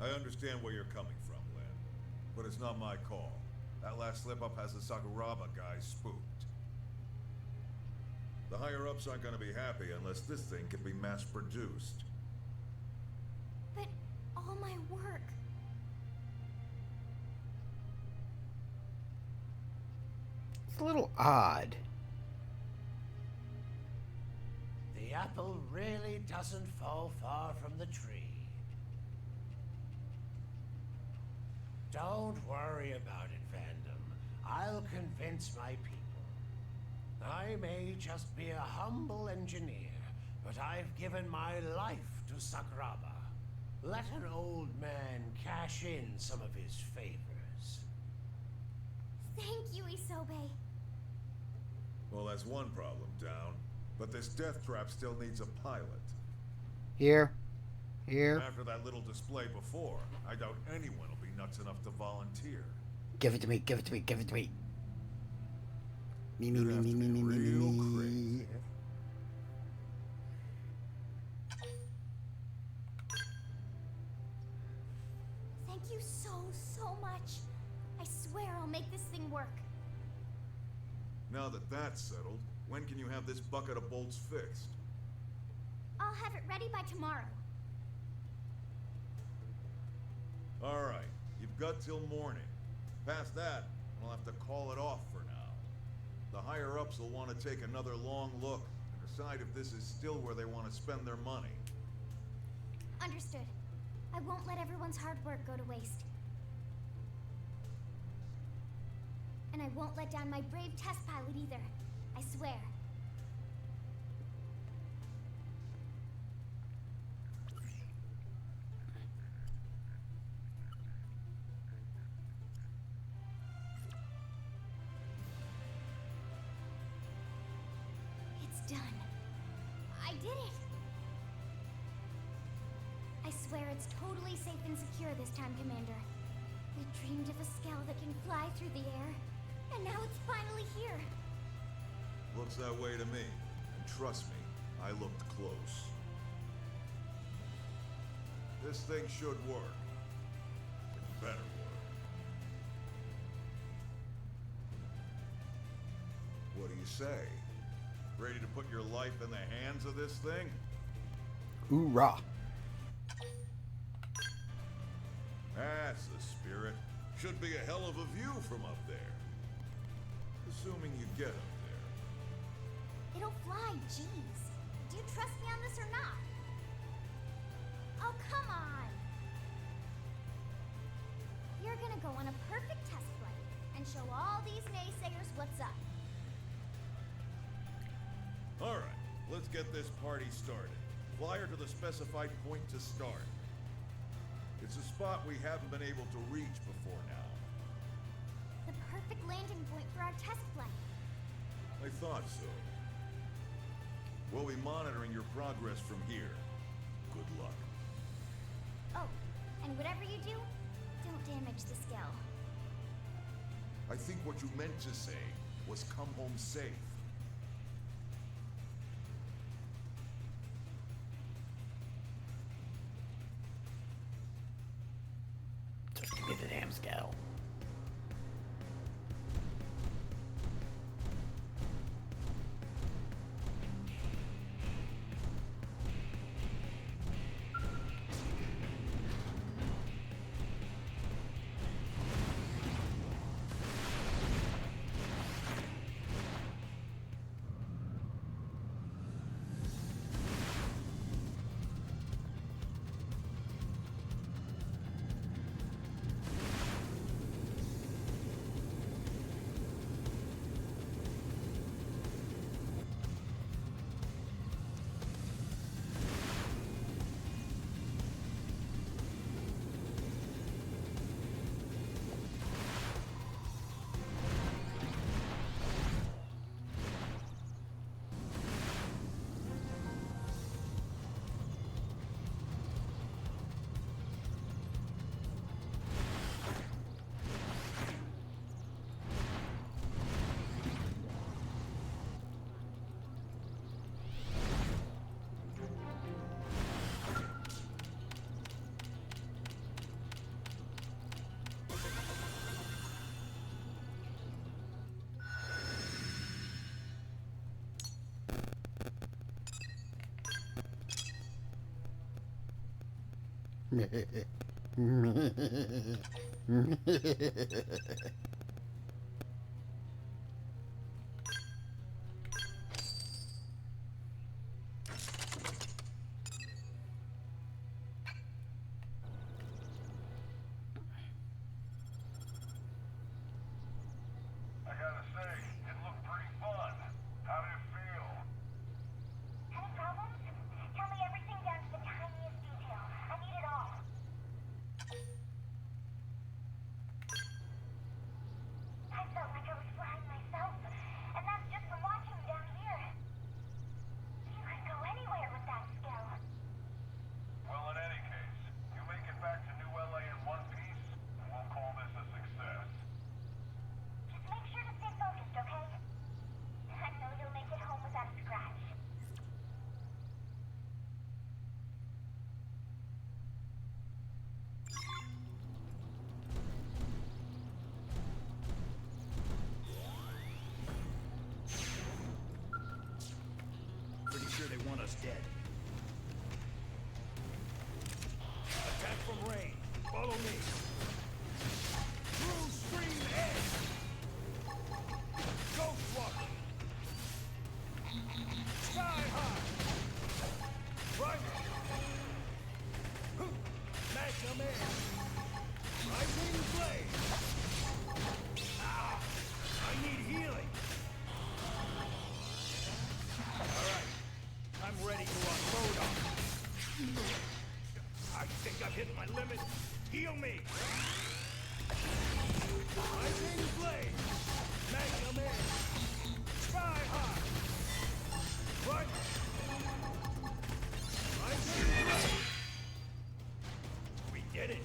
I understand where you're coming from, Lynn. But it's not my call. That last slip-up has the Sakuraba guys spooked. The higher-ups aren't gonna be happy unless this thing can be mass-produced. But all my work. It's a little odd. The apple really doesn't fall far from the tree. Don't worry about it, Fandom. I'll convince my people. I may just be a humble engineer, but I've given my life to Sakuraba. Let an old man cash in some of his favors. Thank you, Isobe. Well, that's one problem down. But this death trap still needs a pilot. Here. After that little display before, I doubt anyone will be nuts enough to volunteer. Give it to me, give it to me, give it to me. Me. Thank you so much. I swear I'll make this thing work. Now that that's settled, when can you have this bucket of bolts fixed? I'll have it ready by tomorrow. Alright, you've got till morning. Past that, I'll have to call it off for now. The higher-ups will want to take another long look and decide if this is still where they want to spend their money. Understood. I won't let everyone's hard work go to waste. And I won't let down my brave test pilot either. I swear. It's done. I did it! I swear it's totally safe and secure this time, Commander. We dreamed of a scale that can fly through the air, and now it's finally here. Looks that way to me. And trust me, I looked close. This thing should work. It better work. What do you say? Ready to put your life in the hands of this thing? Hoorah! That's the spirit. Should be a hell of a view from up there. Assuming you get up there. It'll fly, jeez. Do you trust me on this or not? Oh, come on! You're gonna go on a perfect test flight and show all these naysayers what's up. Alright, let's get this party started. Fly her to the specified point to start. It's a spot we haven't been able to reach before now. The perfect landing point for our test flight. I thought so. We'll be monitoring your progress from here. Good luck. Oh, and whatever you do, don't damage the scale. I think what you meant to say was come home safe. Just give me the damn scale. I gotta say, it looked pretty fun. How did it feel? Any problems? Tell me everything down to the tiniest detail. I need it all. I felt like I was flying myself, and that's just from watching down here. You could go anywhere with that skill. Well, in any case, you make it back to New LA in one piece, and we'll call this a success. Just make sure to stay focused, okay? I know you'll make it home without a scratch. Pretty sure they want us dead. Attack from range. Follow me. True stream edge. Ghost walker. Sky high. Primer. Magnum air. Rising blade. Ah, I need healing. Alright, I'm ready to unload on you. I think I've hit my limit. Heal me! Rising blade! Magnum air! Sky high! Right! Rising blade! We did it!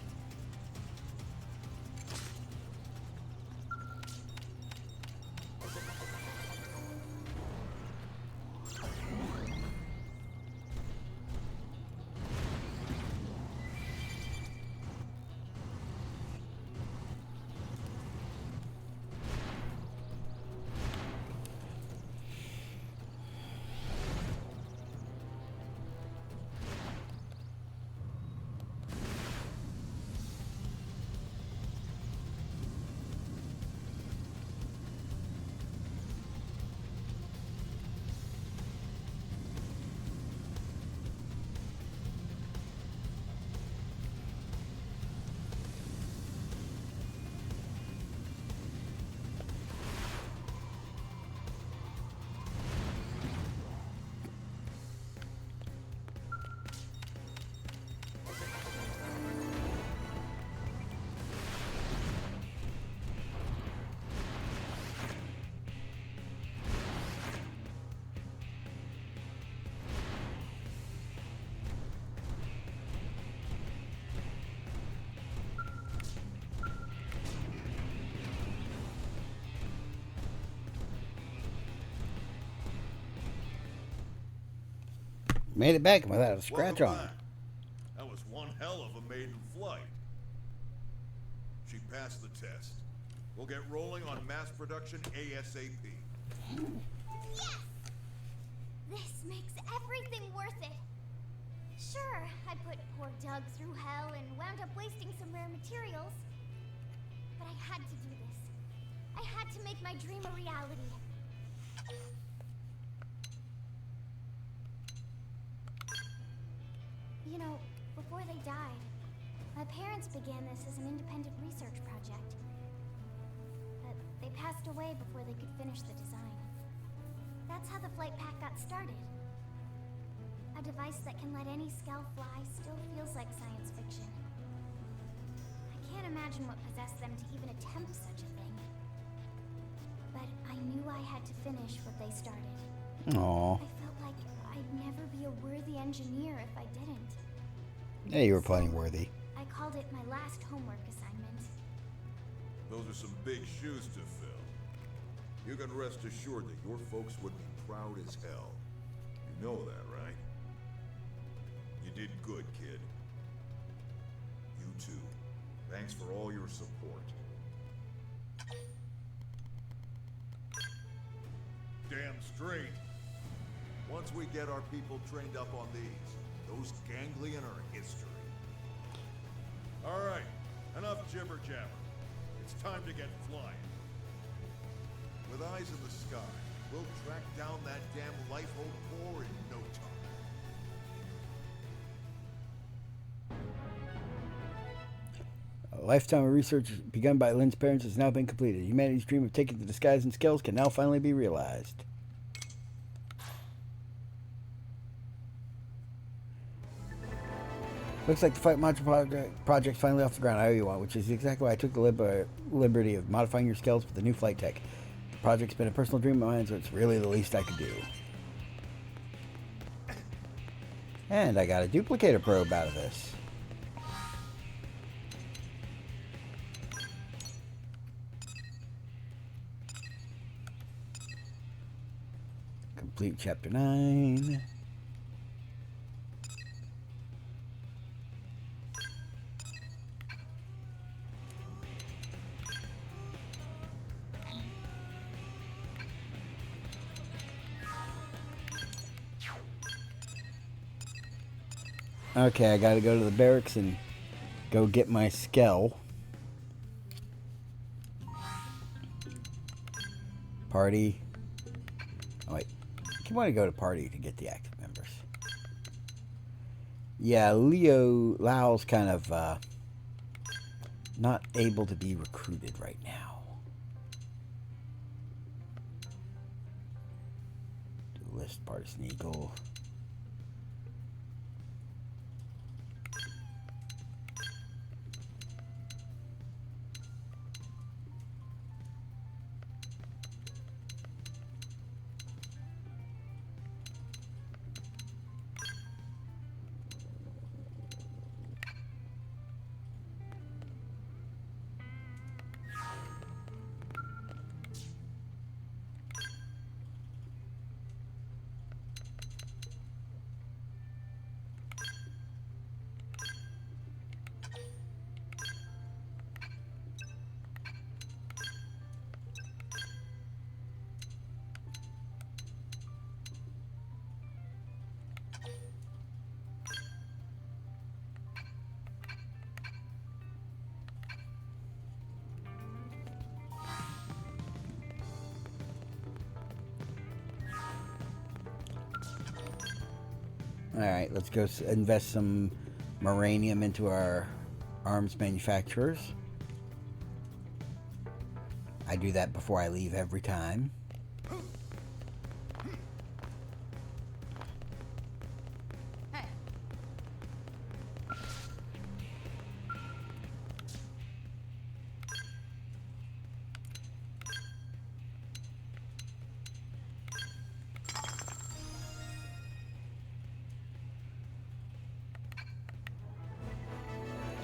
Made it back without a scratch Welcome on. back. That was one hell of a maiden flight. She passed the test. We'll get rolling on mass production ASAP. Yes! This makes everything worth it. Sure, I put poor Doug through hell and wound up wasting some rare materials. But I had to do this. I had to make my dream a reality. You know, before they died, my parents began this as an independent research project. But they passed away before they could finish the design. That's how the flight pack got started. A device that can let any Skell fly still feels like science fiction. I can't imagine what possessed them to even attempt such a thing. But I knew I had to finish what they started. Aww. I felt like I'd never be a worthy engineer if I didn't. Yeah, you were plenty worthy. I called it my last homework assignment. Those are some big shoes to fill. You can rest assured that your folks would be proud as hell. You know that, right? You did good, kid. You too. Thanks for all your support. Damn straight. Once we get our people trained up on these, those ganglion are history. All right, enough jibber jabber. It's time to get flying. With eyes in the sky, we'll track down that damn life-hold core in no time. A lifetime of research begun by Lynn's parents has now been completed. Humanity's dream of taking the disguise and skills can now finally be realized. Looks like the flight module project's finally off the ground. I owe you one, which is exactly why I took the liberty of modifying your skills with the new flight tech. The project's been a personal dream of mine, so it's really the least I could do. And I got a duplicator probe out of this. Complete chapter 9. Okay, I gotta go to the barracks and go get my Skell. Party. Oh wait, you want to go to party to get the active members. Yeah, Lao's kind of not able to be recruited right now. Do list Partisan Eagle. Alright, let's go invest some Moranium into our arms manufacturers. I do that before I leave every time.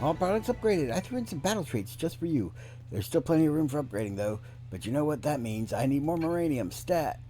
All products upgraded. I threw in some battle traits just for you. There's still plenty of room for upgrading, though. But you know what that means. I need more Moranium. Stat.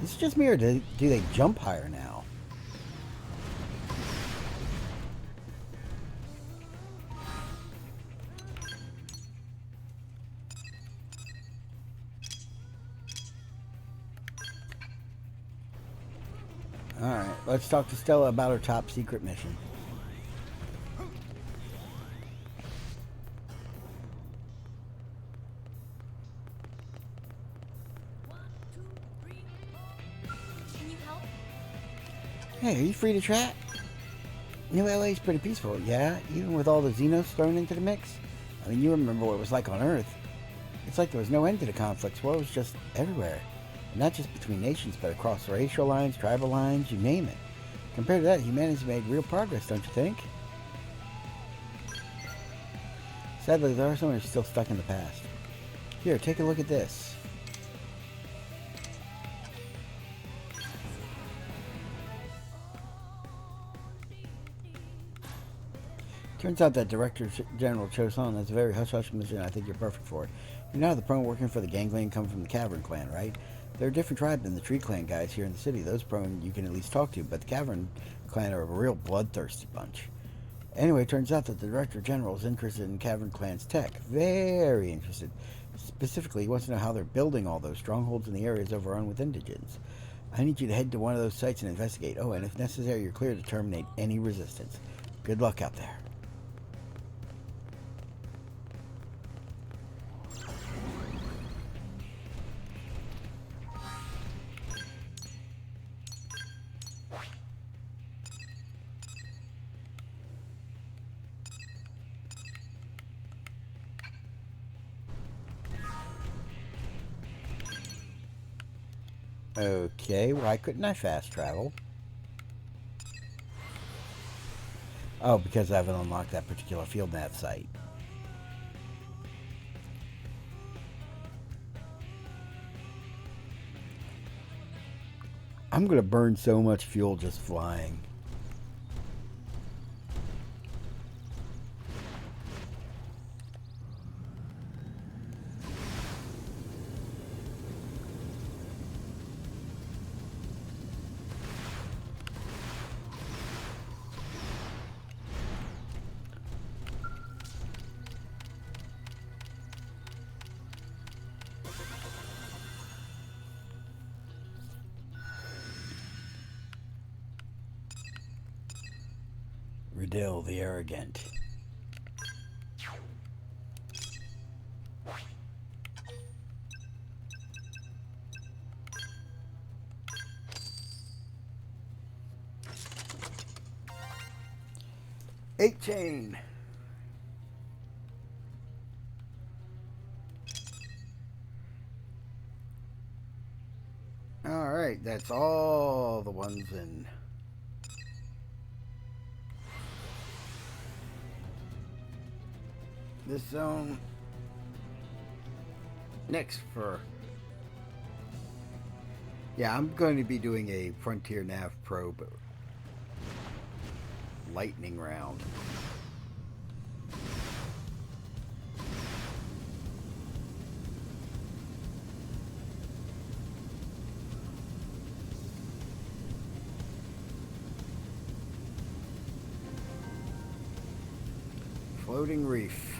Is it just me, or do they jump higher now? Alright, let's talk to Stella about her top secret mission. Can you help? Hey, are you free to chat? New LA's pretty peaceful, yeah? Even with all the Xenos thrown into the mix? I mean, you remember what it was like on Earth. It's like there was no end to the conflicts. War was just everywhere. And not just between nations, but across racial lines, tribal lines, you name it. Compared to that, humanity's made real progress, don't you think? Sadly, there are some who are still stuck in the past. Here, take a look at this. Turns out that Director General Choson has a very hush-hush mission. I think you're perfect for it. You know how the prone working for the Ganglion come from the Cavern Clan, right? They're a different tribe than the Tree Clan guys here in the city. Those prone you can at least talk to, but the Cavern Clan are a real bloodthirsty bunch. Anyway, it turns out that the Director General is interested in Cavern Clan's tech. Very interested. Specifically, he wants to know how they're building all those strongholds in the areas overrun with indigents. I need you to head to one of those sites and investigate. Oh, and if necessary, you're clear to terminate any resistance. Good luck out there. Okay, why couldn't I fast travel? Oh, because I haven't unlocked that particular field nav site. I'm gonna burn so much fuel just flying. Riddle the Arrogant. Eight chain. All right, that's all the ones in. This zone. Next for. Yeah, I'm going to be doing a Frontier Nav Probe lightning round. Floating Reef.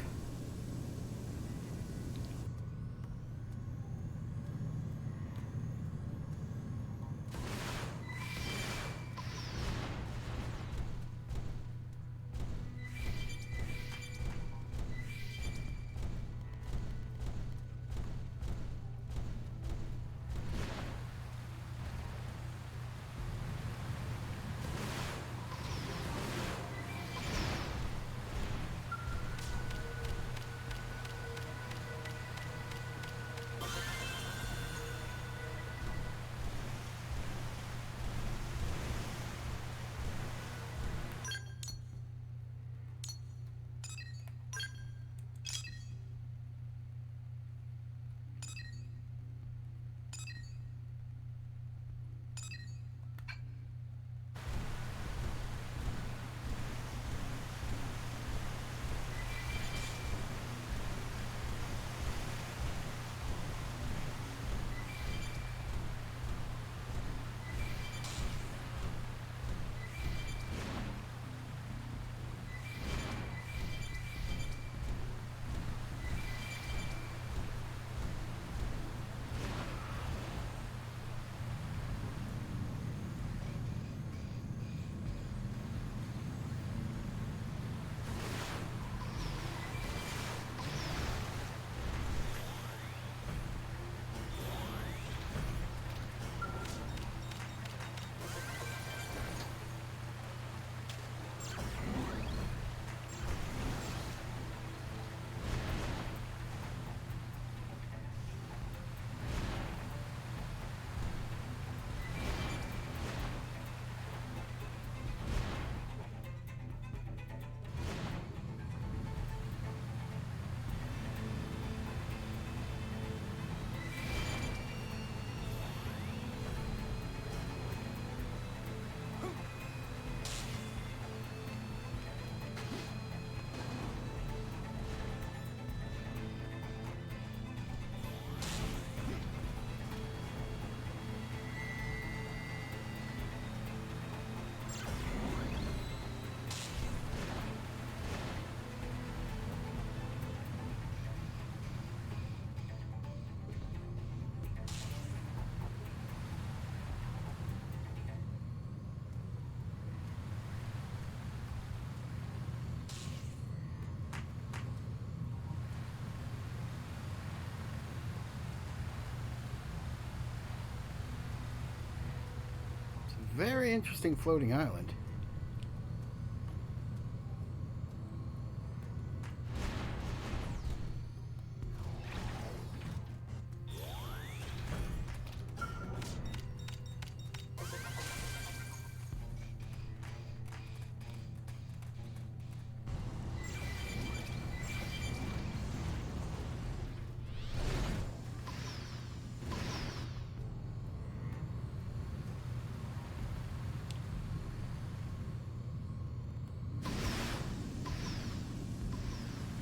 Very interesting floating island.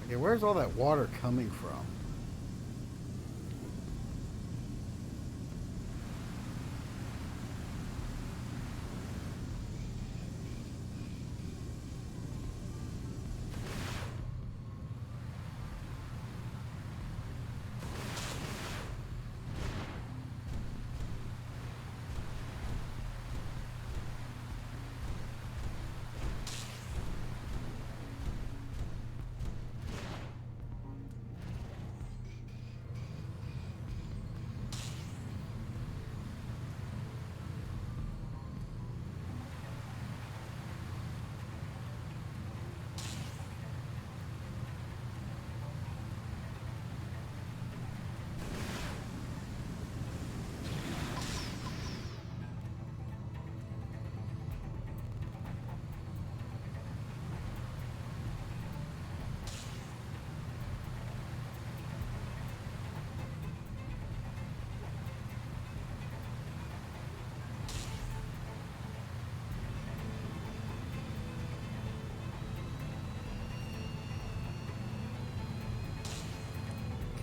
Okay, where's all that water coming from?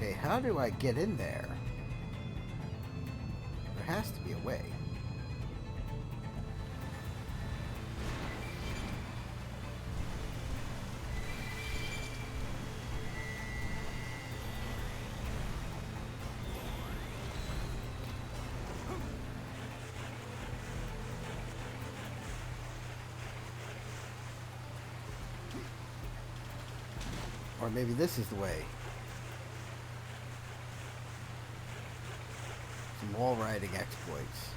Okay, how do I get in there? There has to be a way. Or maybe this is the way. Some wall riding exploits.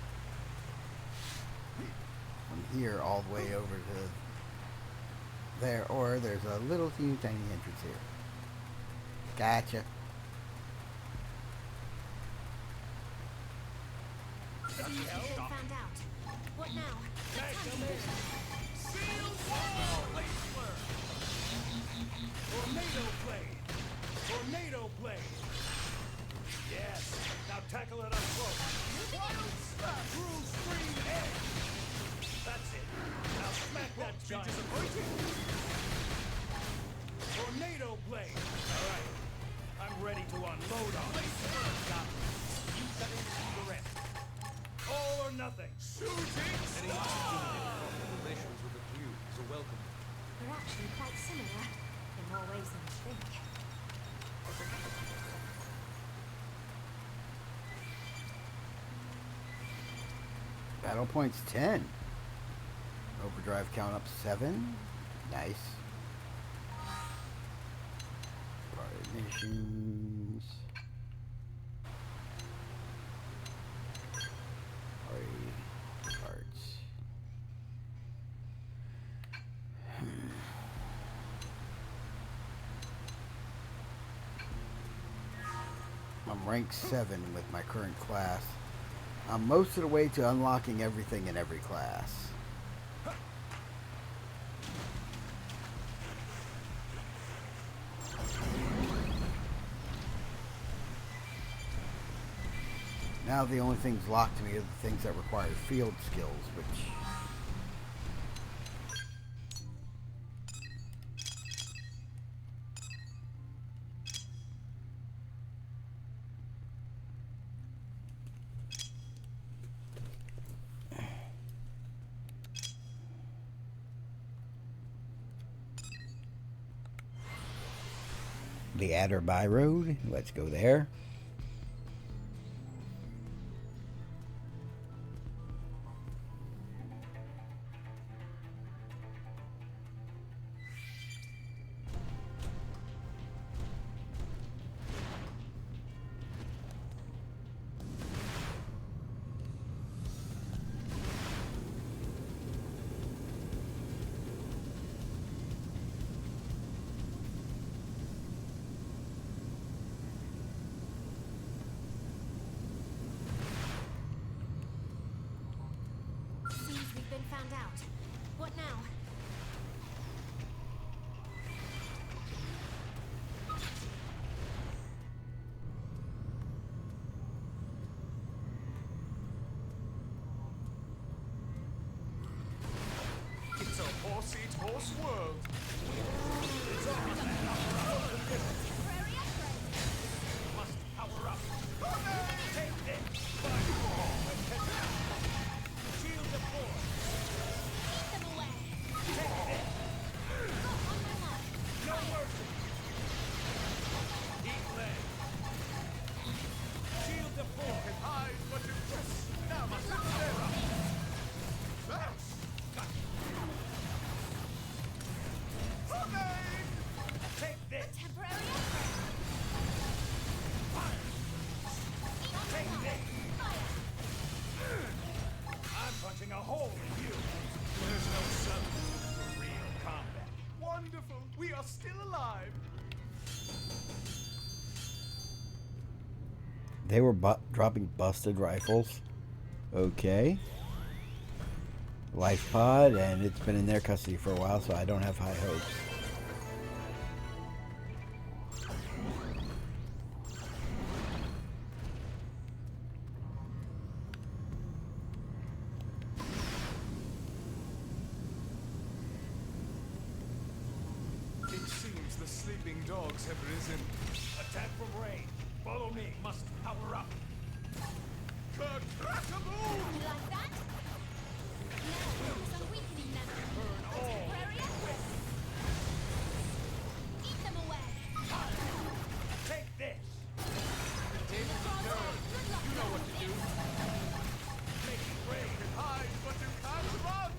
From here all the way over to there, or there's a little teeny tiny entrance here. Gotcha. Found out. What now? Sealed wall! Laceler! Tornado blade! Tornado blade! Yes! Now tackle it up close. True screen edge! That's it. Now smack that giant. Tornado blade! Alright. I'm ready to unload on it. Got it. You better do the rest. All or nothing. Shooting star! Relations with the view is a welcome. We're actually quite similar in more ways than you think. Battle points 10. Overdrive count up 7. Nice. Party missions. Party parts. I'm rank 7 with my current class. I'm most of the way to unlocking everything in every class. Now the only things locked to me are the things that require field skills, which... The Adder By Road. Let's go there. Chaos World. It's on, man. Must power up. Take this. Shield the force. Keep them away. Take this. No mercy. Eat leg. Shield the force. Hide, but you just now must stand up. That's take this. Temporary Fire. Take this. I'm punching a hole in you. There's no substitute for real combat. Wonderful. We are still alive. They were dropping busted rifles. Okay. Life pod, and it's been in their custody for a while, so I don't have high hopes. It seems the sleeping dogs have risen. Attack from range. Follow me. Must power up. Crack-a-boom! You like that? Now focus on weakening them. Burn all. Temporary effort. Keep them away. Take this. David Terror. You know what to do. Make it brave and hide, but you can't run.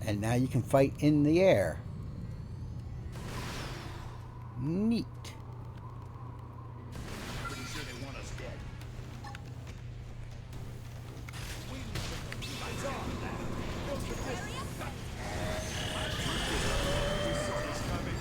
And now you can fight in the air. Neat. Pretty sure they want us dead. Lights on. Go for this. We saw this coming.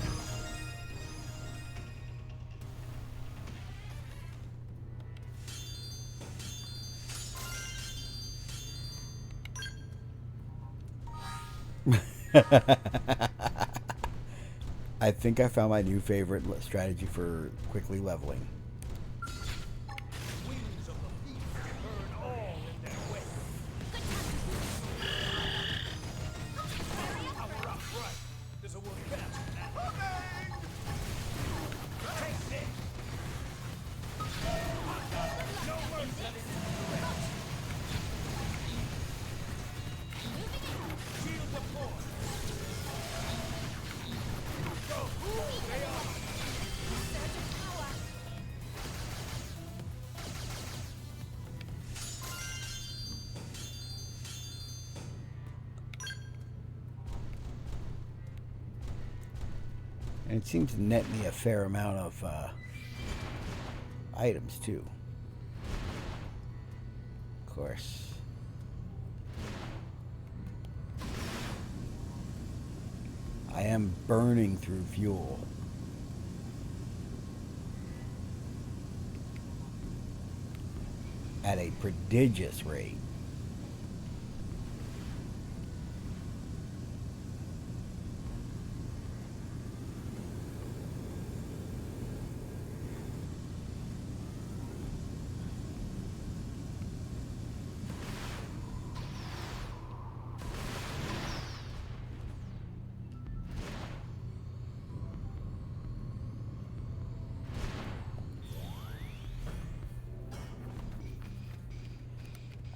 I think I found my new favorite strategy for quickly leveling. Wings of the beast burn all in their way. Power up, right. This'll work better than that. Take this. No mercy. Shield the force. Go. They are. Surge of power. And it seems to net me a fair amount of items too. Of course. I am burning through fuel. At a prodigious rate.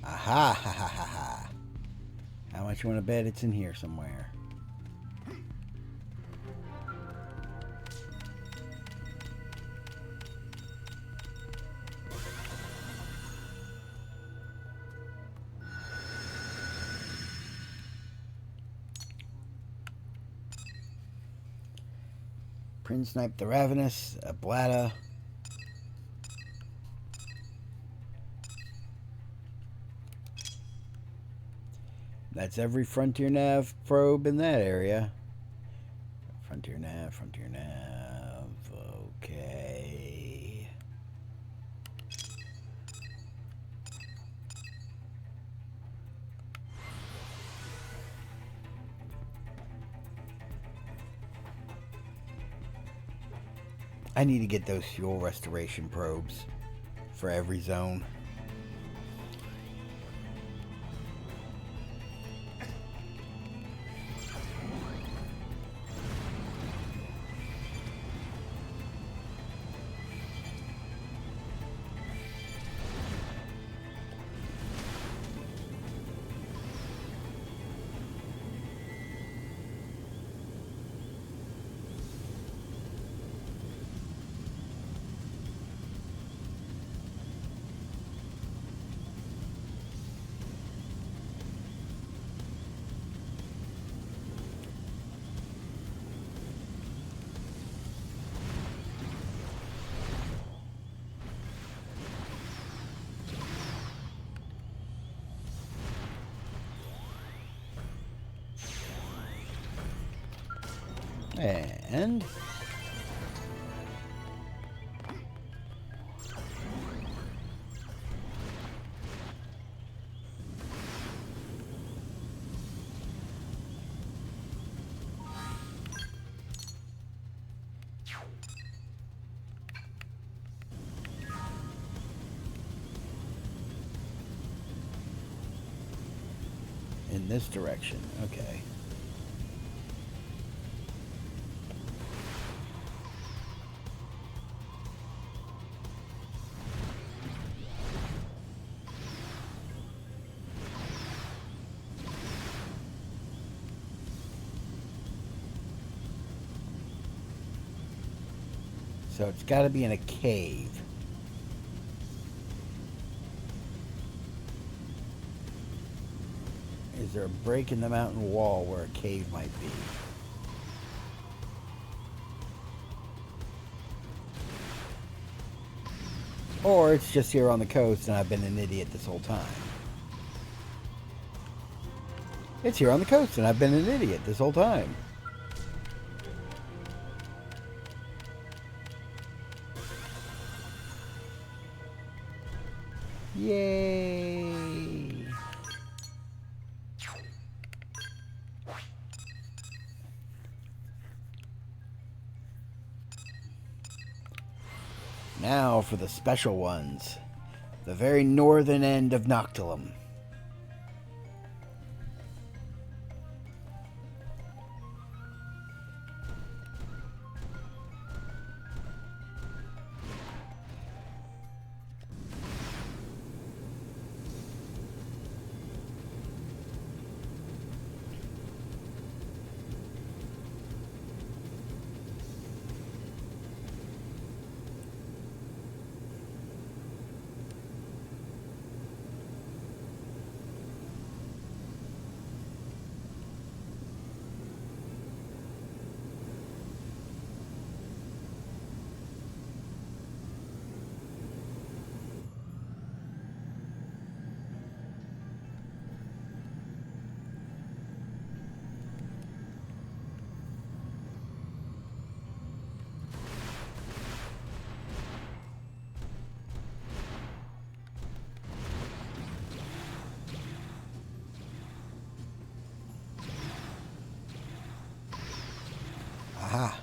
Aha, ha, ha, ha, ha. How much you want to bet it's in here somewhere? Prince Snipe the Ravenous, a Blada. That's every Frontier Nav probe in that area. Frontier Nav, okay. I need to get those fuel restoration probes for every zone. And in this direction. Okay. So it's got to be in a cave. Is there a break in the mountain wall where a cave might be? Or it's just here on the coast and I've been an idiot this whole time. It's here on the coast and I've been an idiot this whole time. Yay! Now for the special ones. The very northern end of Noctilum. Aha.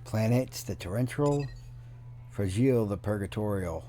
Planets the torrential, fragile the purgatorial.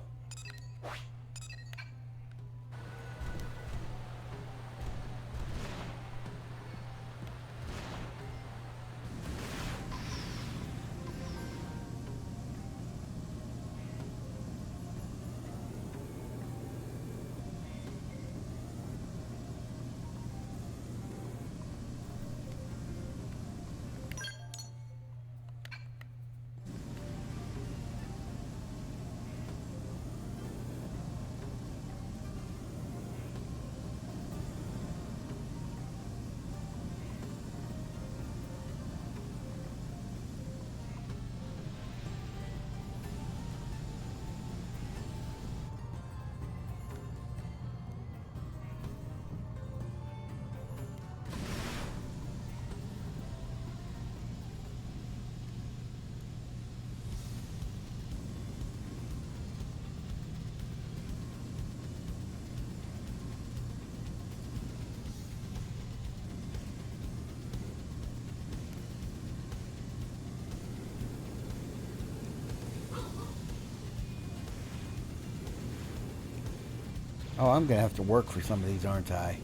Oh, I'm going to have to work for some of these, aren't I?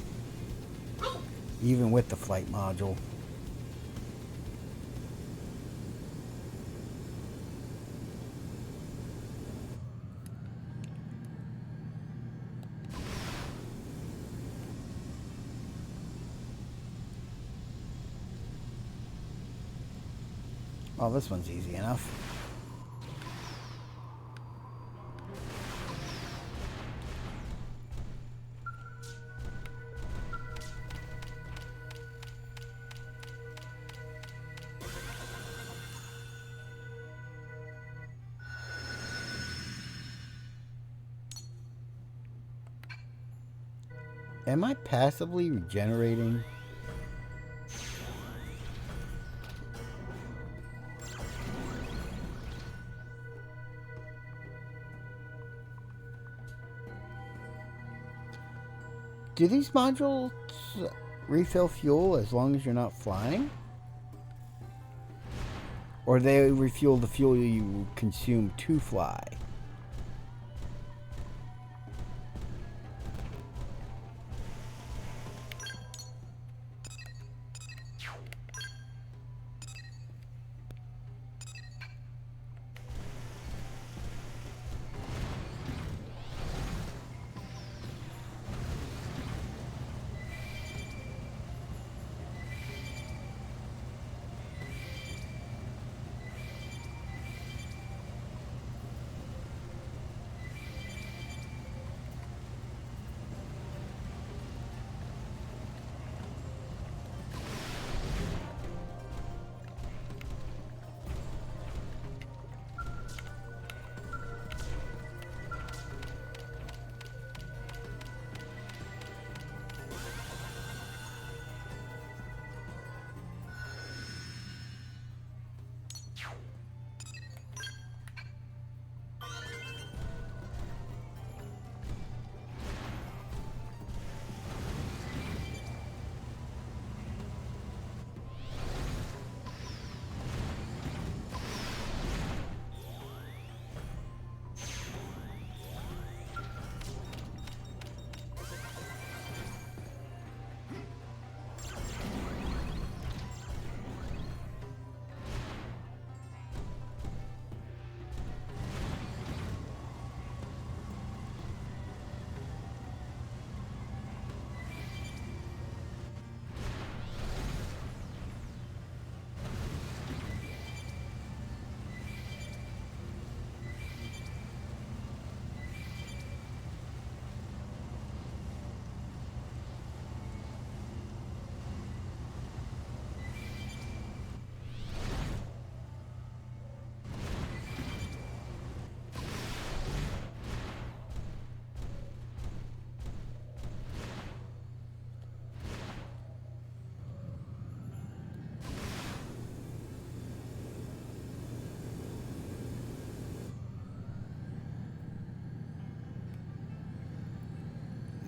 Even with the flight module. Oh, this one's easy enough. Am I passively regenerating? Do these modules refill fuel as long as you're not flying? Or they refuel the fuel you consume to fly?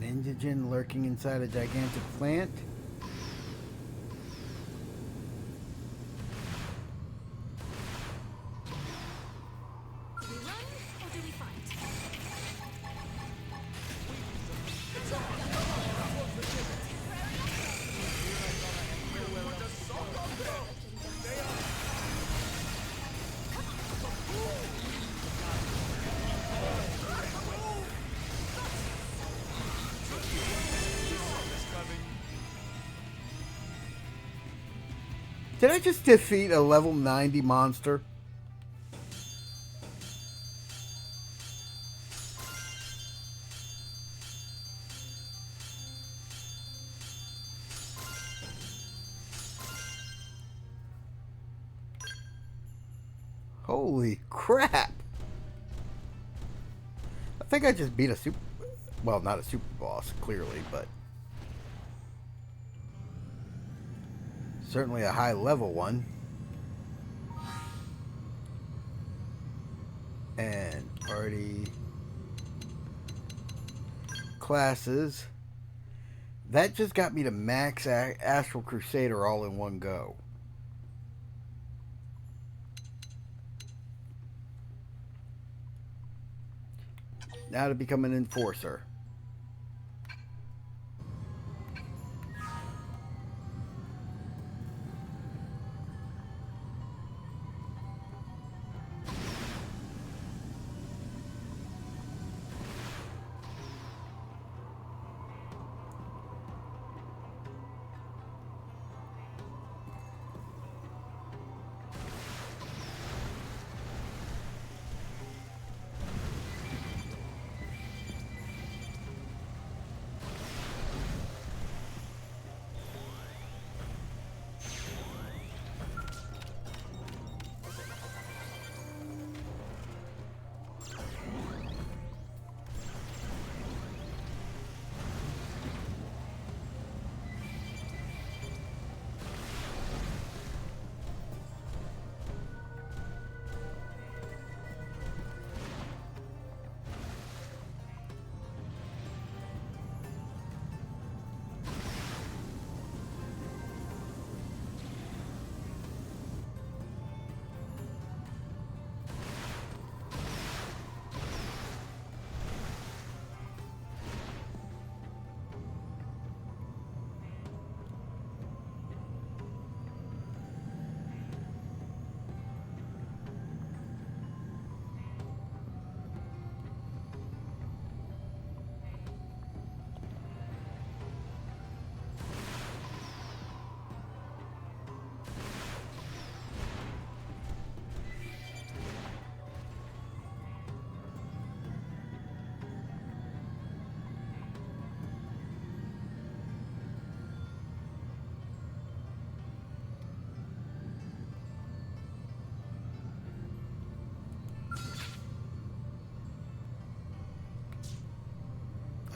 Ninjagen lurking inside a gigantic plant. Do we run or do we fight? Did I just defeat a level 90 monster? Holy crap! I think I just beat a super... Well, not a super boss, clearly, but... certainly a high level one. And party classes. That just got me to max Astral Crusader all in one go. Now to become an enforcer.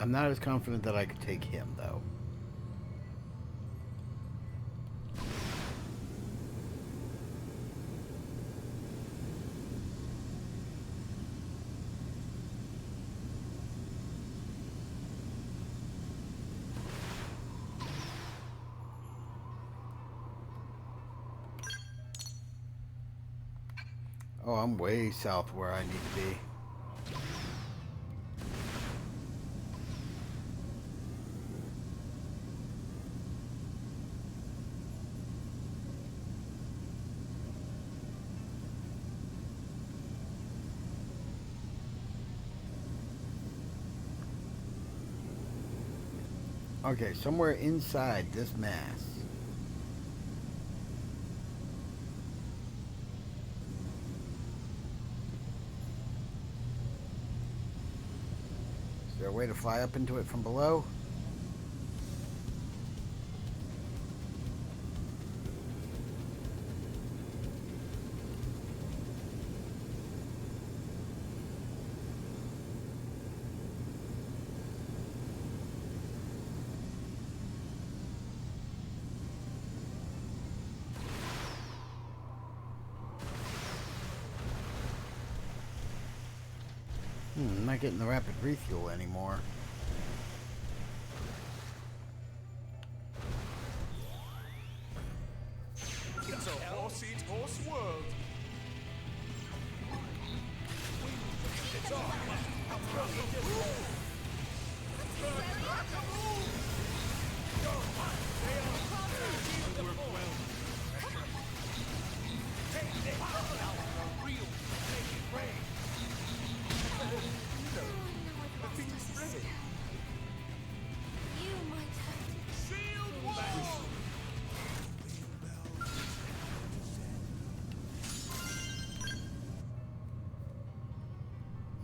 I'm not as confident that I could take him, though. Oh, I'm way south where I need to be. Okay, somewhere inside this mass. Is there a way to fly up into it from below? I'm not getting the rapid refuel anymore. It's a horse-eat horse world. It's on.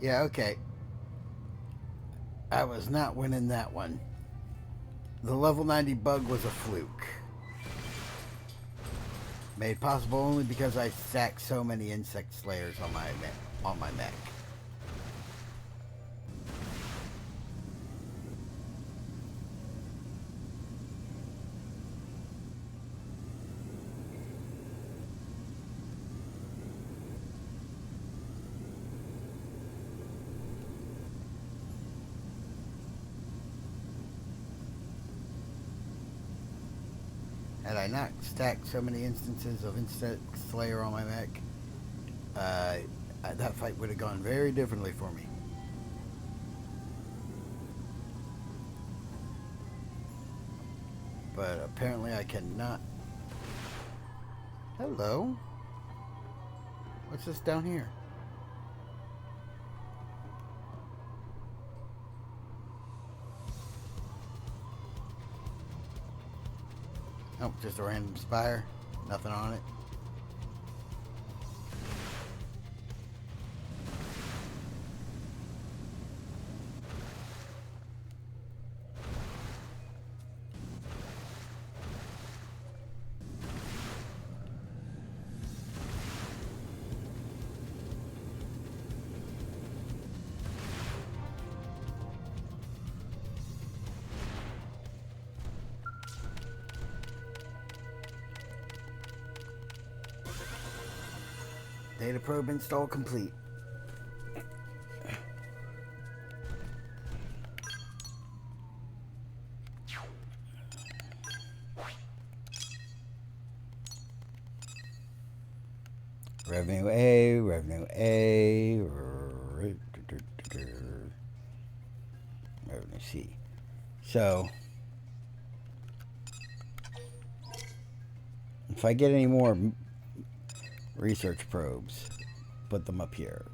Yeah, okay. I was not winning that one. The level 90 bug was a fluke. Made possible only because I stacked so many insect slayers on my mech. Had I not stacked so many instances of Insect Slayer on my mech, that fight would have gone very differently for me. But apparently I cannot. Hello? What's this down here? Oh, just a random spire. Nothing on it. Data probe install complete. Revenue A, revenue A, revenue C. So, if I get any more research probes, put them up here.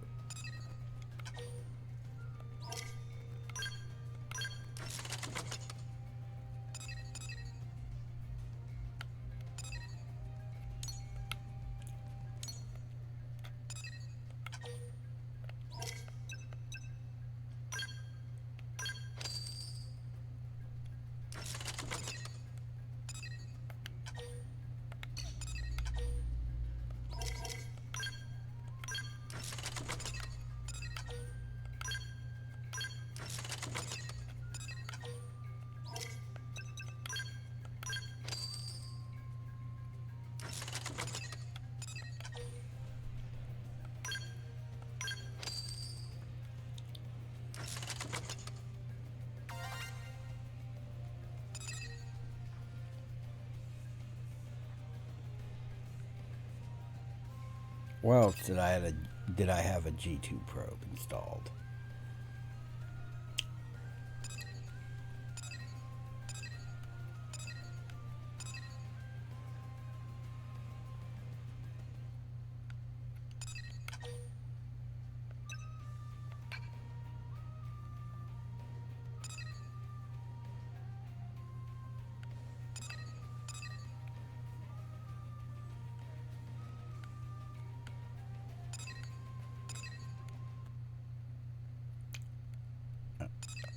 Where else did I have a G2 probe installed?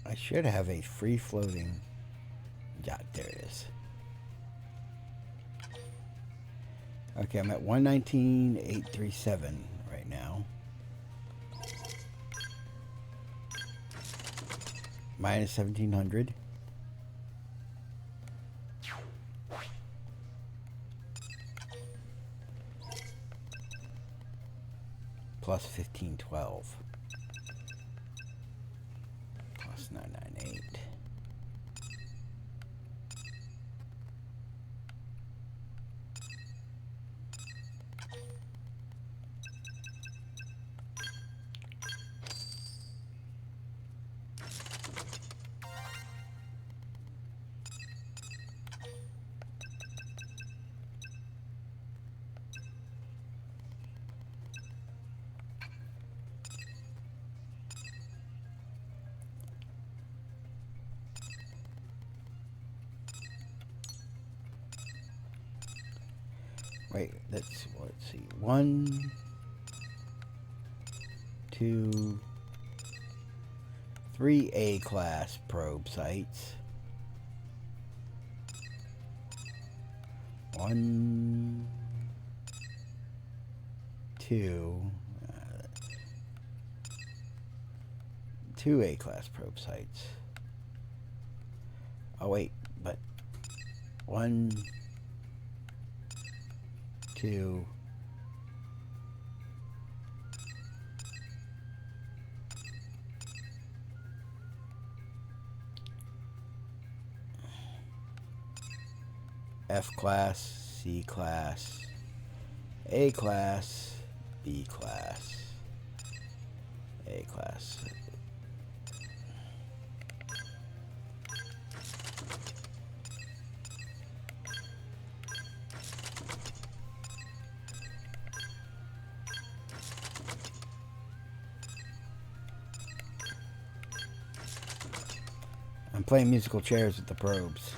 I should have a free-floating... Yeah, there it is. Okay, I'm at 119,837 right now. Minus 1,700. Plus 1,512. Plus 998. Wait, let's see. 1, 2, 3 A-class probe sites. 1, 2, 2 A-class probe sites. Oh wait, but 1, 2, F class, C class, A class, B class, A class. I'm playing musical chairs with the probes.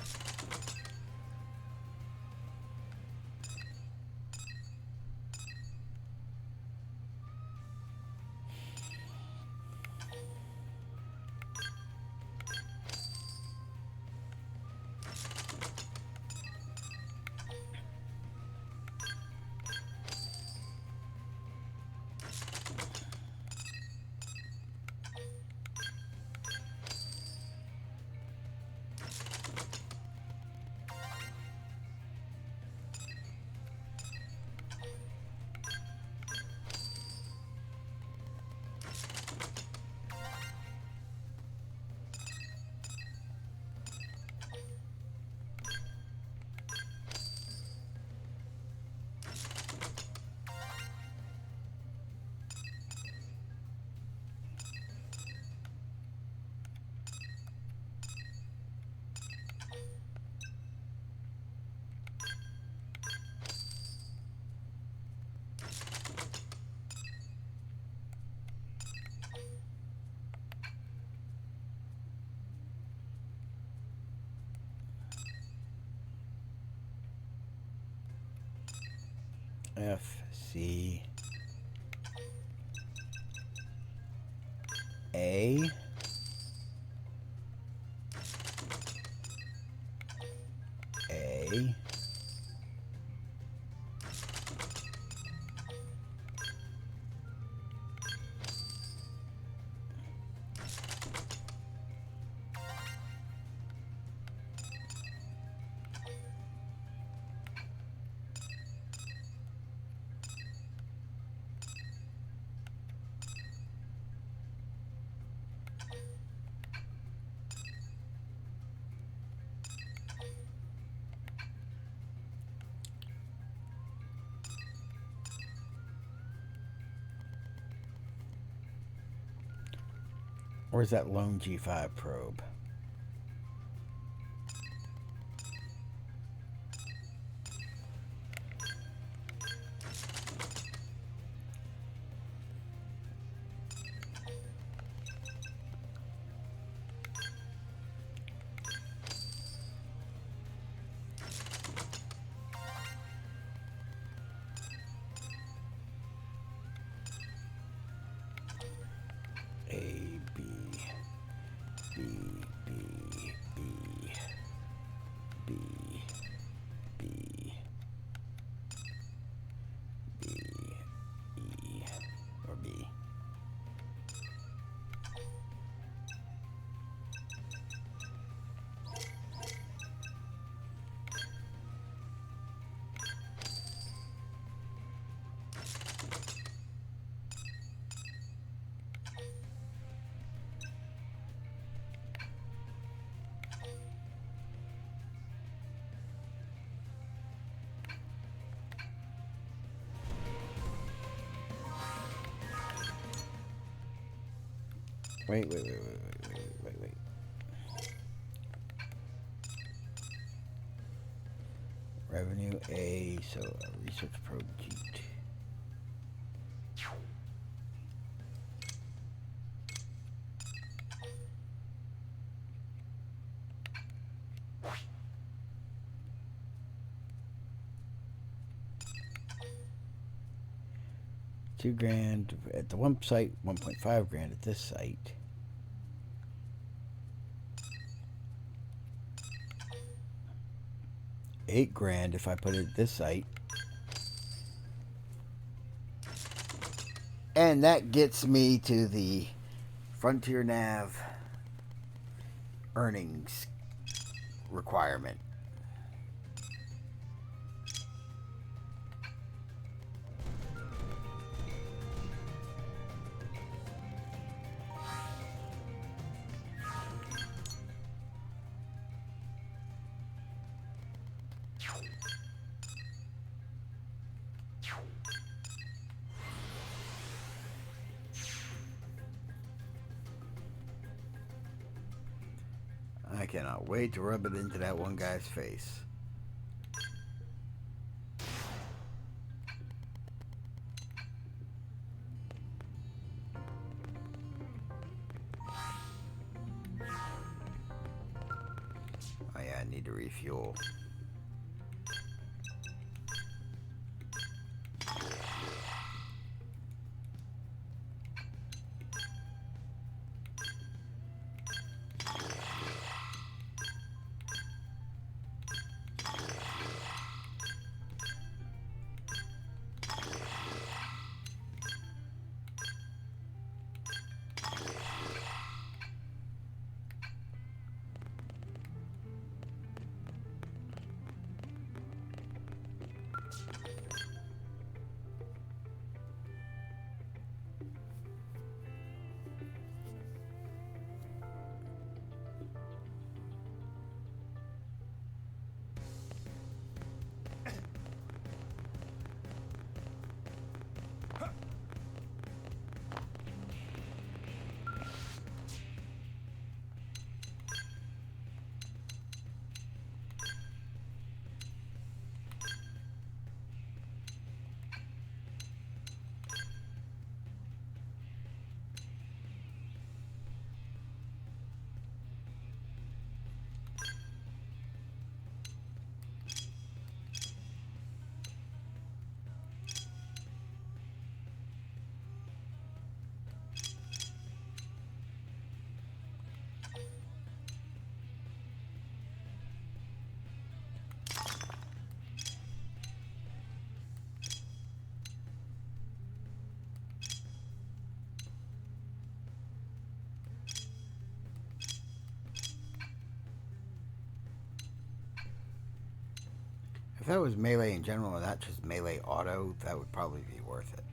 F, C, A, A, Where's that lone G5 probe? A, B, B, B, B, B, B, B, E, or B. Wait. Revenue A, so research probe G2. $2,000 at the one site, 1.5 grand at this site. $8,000 if I put it at this site. And that gets me to the Frontier Nav earnings requirement. I cannot wait to rub it into that one guy's face. Oh yeah, I need to refuel. If that was melee in general and not just melee auto, that would probably be worth it.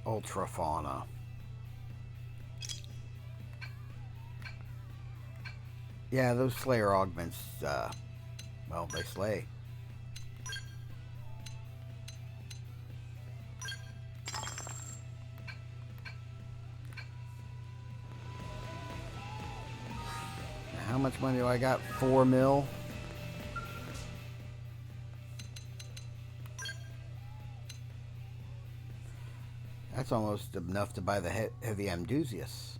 Ultra Fauna. Yeah, those Slayer augments, well, they slay. Now, how much money do I got? 4 mil? That's almost enough to buy the heavy Amdusias.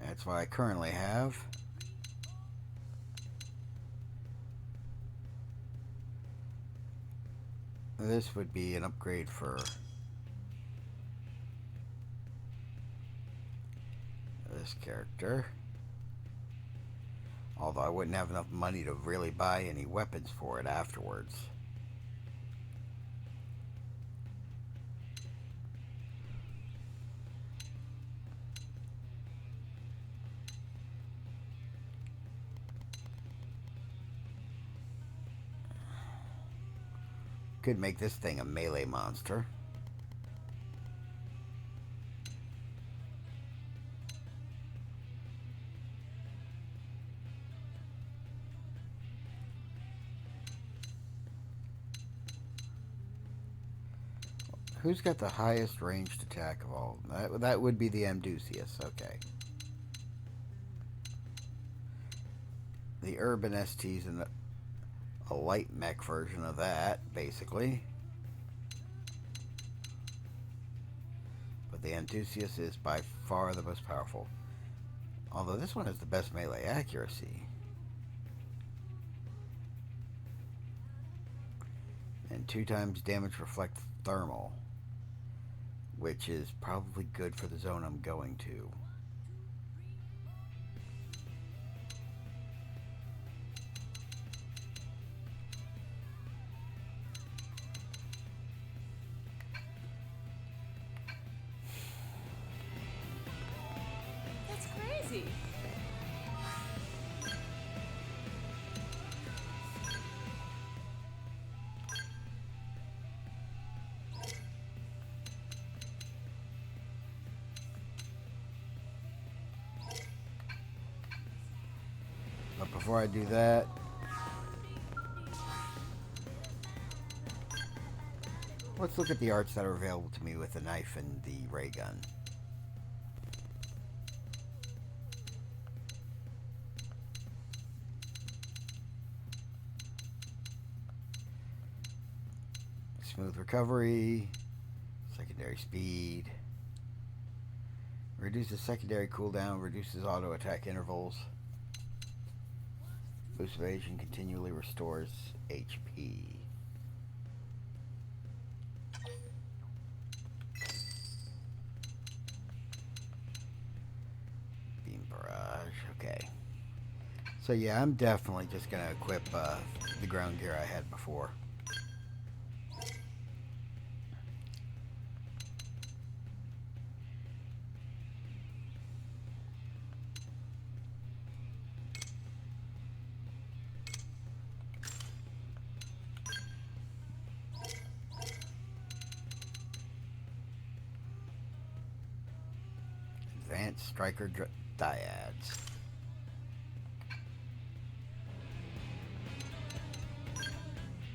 That's what I currently have. This would be an upgrade for this character. Although I wouldn't have enough money to really buy any weapons for it afterwards. Could make this thing a melee monster. Who's got the highest ranged attack of all? That would be the Amdusias, okay. The Urban ST's and a light mech version of that, basically. But the Amdusias is by far the most powerful. Although this one has the best melee accuracy. And 2 times damage reflect thermal, which is probably good for the zone I'm going to. That's crazy. But before I do that, let's look at the arts that are available to me with the knife and the ray gun. Smooth recovery, secondary speed, reduces secondary cooldown, reduces auto attack intervals, boost evasion, continually restores HP. Beam barrage, okay. So yeah, I'm definitely just gonna equip the ground gear I had before. Advanced Striker Dyads.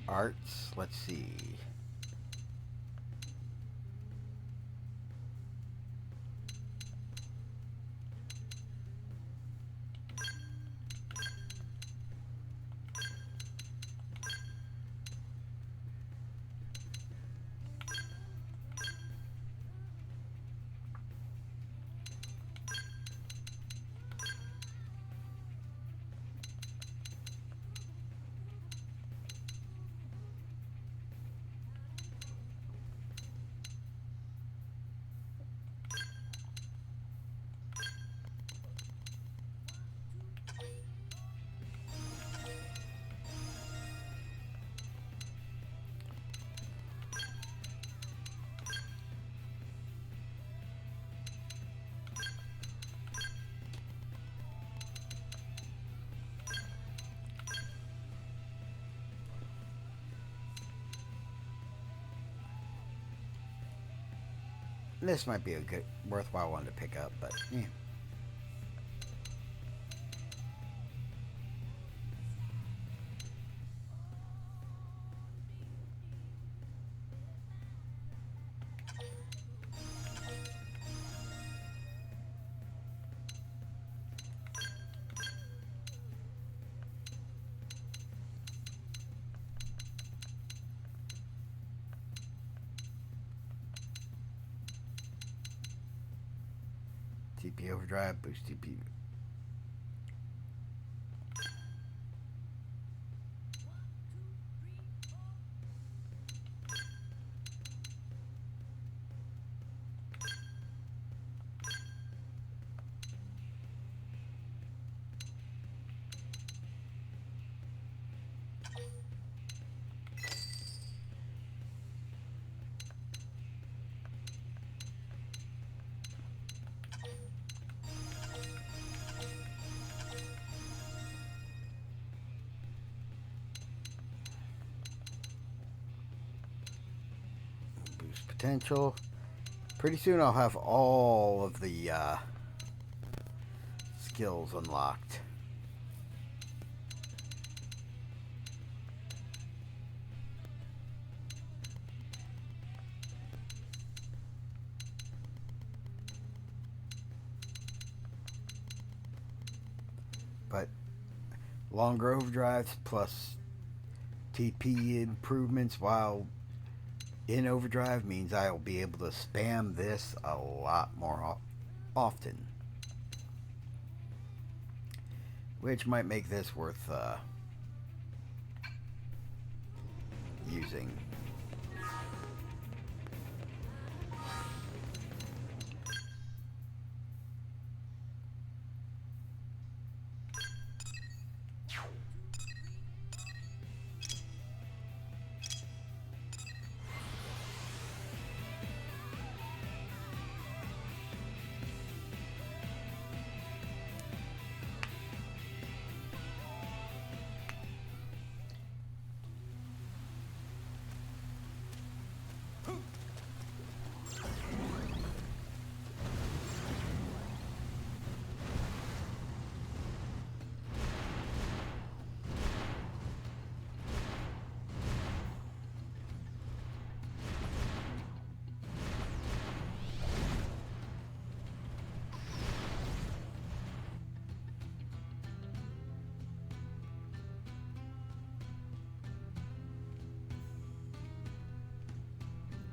Arts, let's see. This might be a good, worthwhile one to pick up, but yeah. TP overdrive, boost TP. Potential. Pretty soon I'll have all of the skills unlocked. But longer overdrives plus TP improvements while in overdrive means I'll be able to spam this a lot more often, which might make this worth using.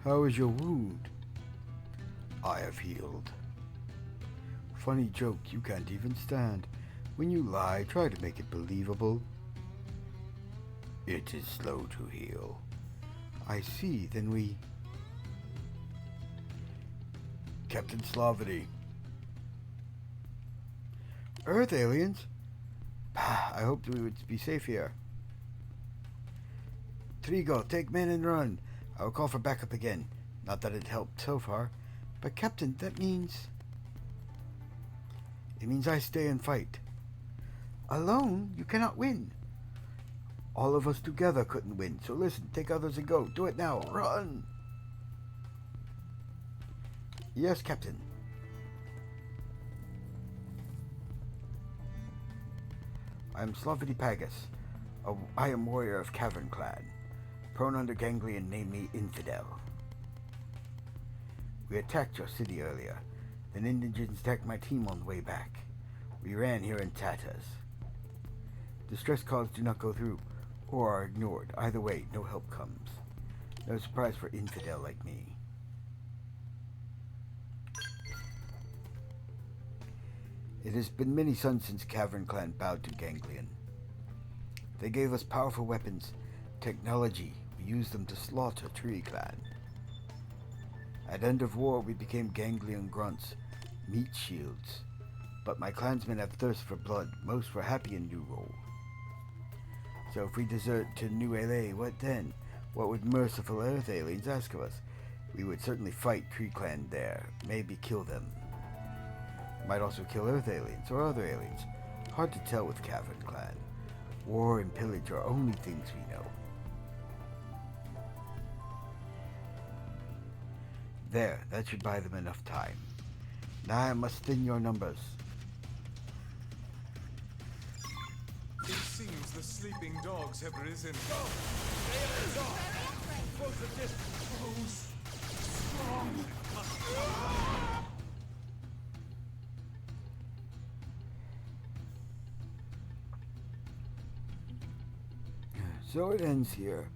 How is your wound? I have healed. Funny joke you can't even stand. When you lie, try to make it believable. It is slow to heal. I see, then we... Captain Slavity. Earth aliens? I hoped we would be safe here. Trigo, take men and run. I will call for backup again. Not that it helped so far. But Captain, that means... It means I stay and fight. Alone, you cannot win. All of us together couldn't win. So listen, take others and go. Do it now. Run! Yes, Captain. I am Slavity Pagus. I am warrior of Cavern Clan. Prone under Ganglion named me Infidel. We attacked your city earlier. Then indigents attacked my team on the way back. We ran here in tatters. Distress calls do not go through, or are ignored. Either way, no help comes. No surprise for infidel like me. It has been many suns since Cavern Clan bowed to Ganglion. They gave us powerful weapons, technology. We used them to slaughter Tree Clan. At end of war, we became Ganglion grunts, meat shields. But my clansmen have thirst for blood. Most were happy in New Role. So if we desert to New LA, what then? What would merciful Earth aliens ask of us? We would certainly fight Tree Clan there, maybe kill them. Might also kill Earth aliens or other aliens. Hard to tell with Cavern Clan. War and pillage are only things we know. There, that should buy them enough time. Now I must thin your numbers. It seems the sleeping dogs have risen. Go! Stay at the top! Close the distance! Close! Strong! So it ends here.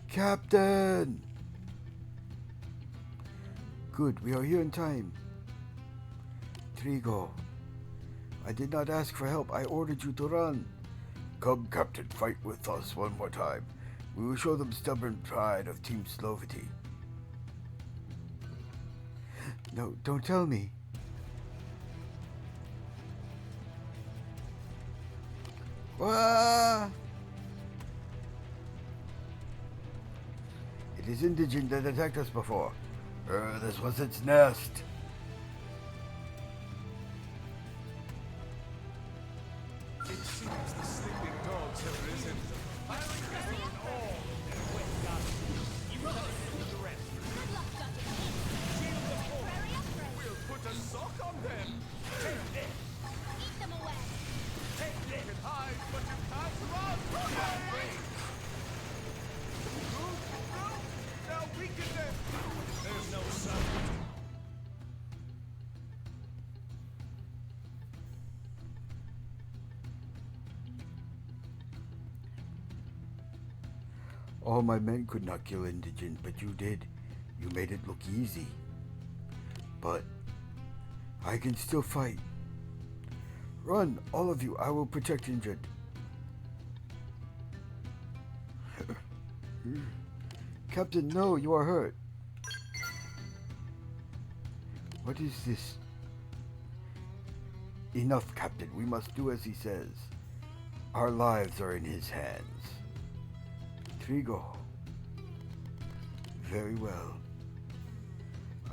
Captain! Good, we are here in time. Trigo, I did not ask for help. I ordered you to run. Come, Captain, fight with us one more time. We will show them stubborn pride of Team Slovity. No, don't tell me. Ah! It is indigent that attacked us before. This was its nest. It seems the sleeping dogs have risen. I'll get them all! Wait, got it. You run into the rest. Good luck, Ducky. Shield the four. Prairie upgrade. We'll put a sock on them. Take this! Eat them away. Take You this! can hide, but you can't run. Move, move. Now weaken them. There's no substitute. All my men could not kill Indigent, but you did. You made it look easy. But I can still fight. Run, all of you. I will protect Indigent. Captain, no, you are hurt. What is this? Enough, Captain. We must do as he says. Our lives are in his hands. Trigo. Very well.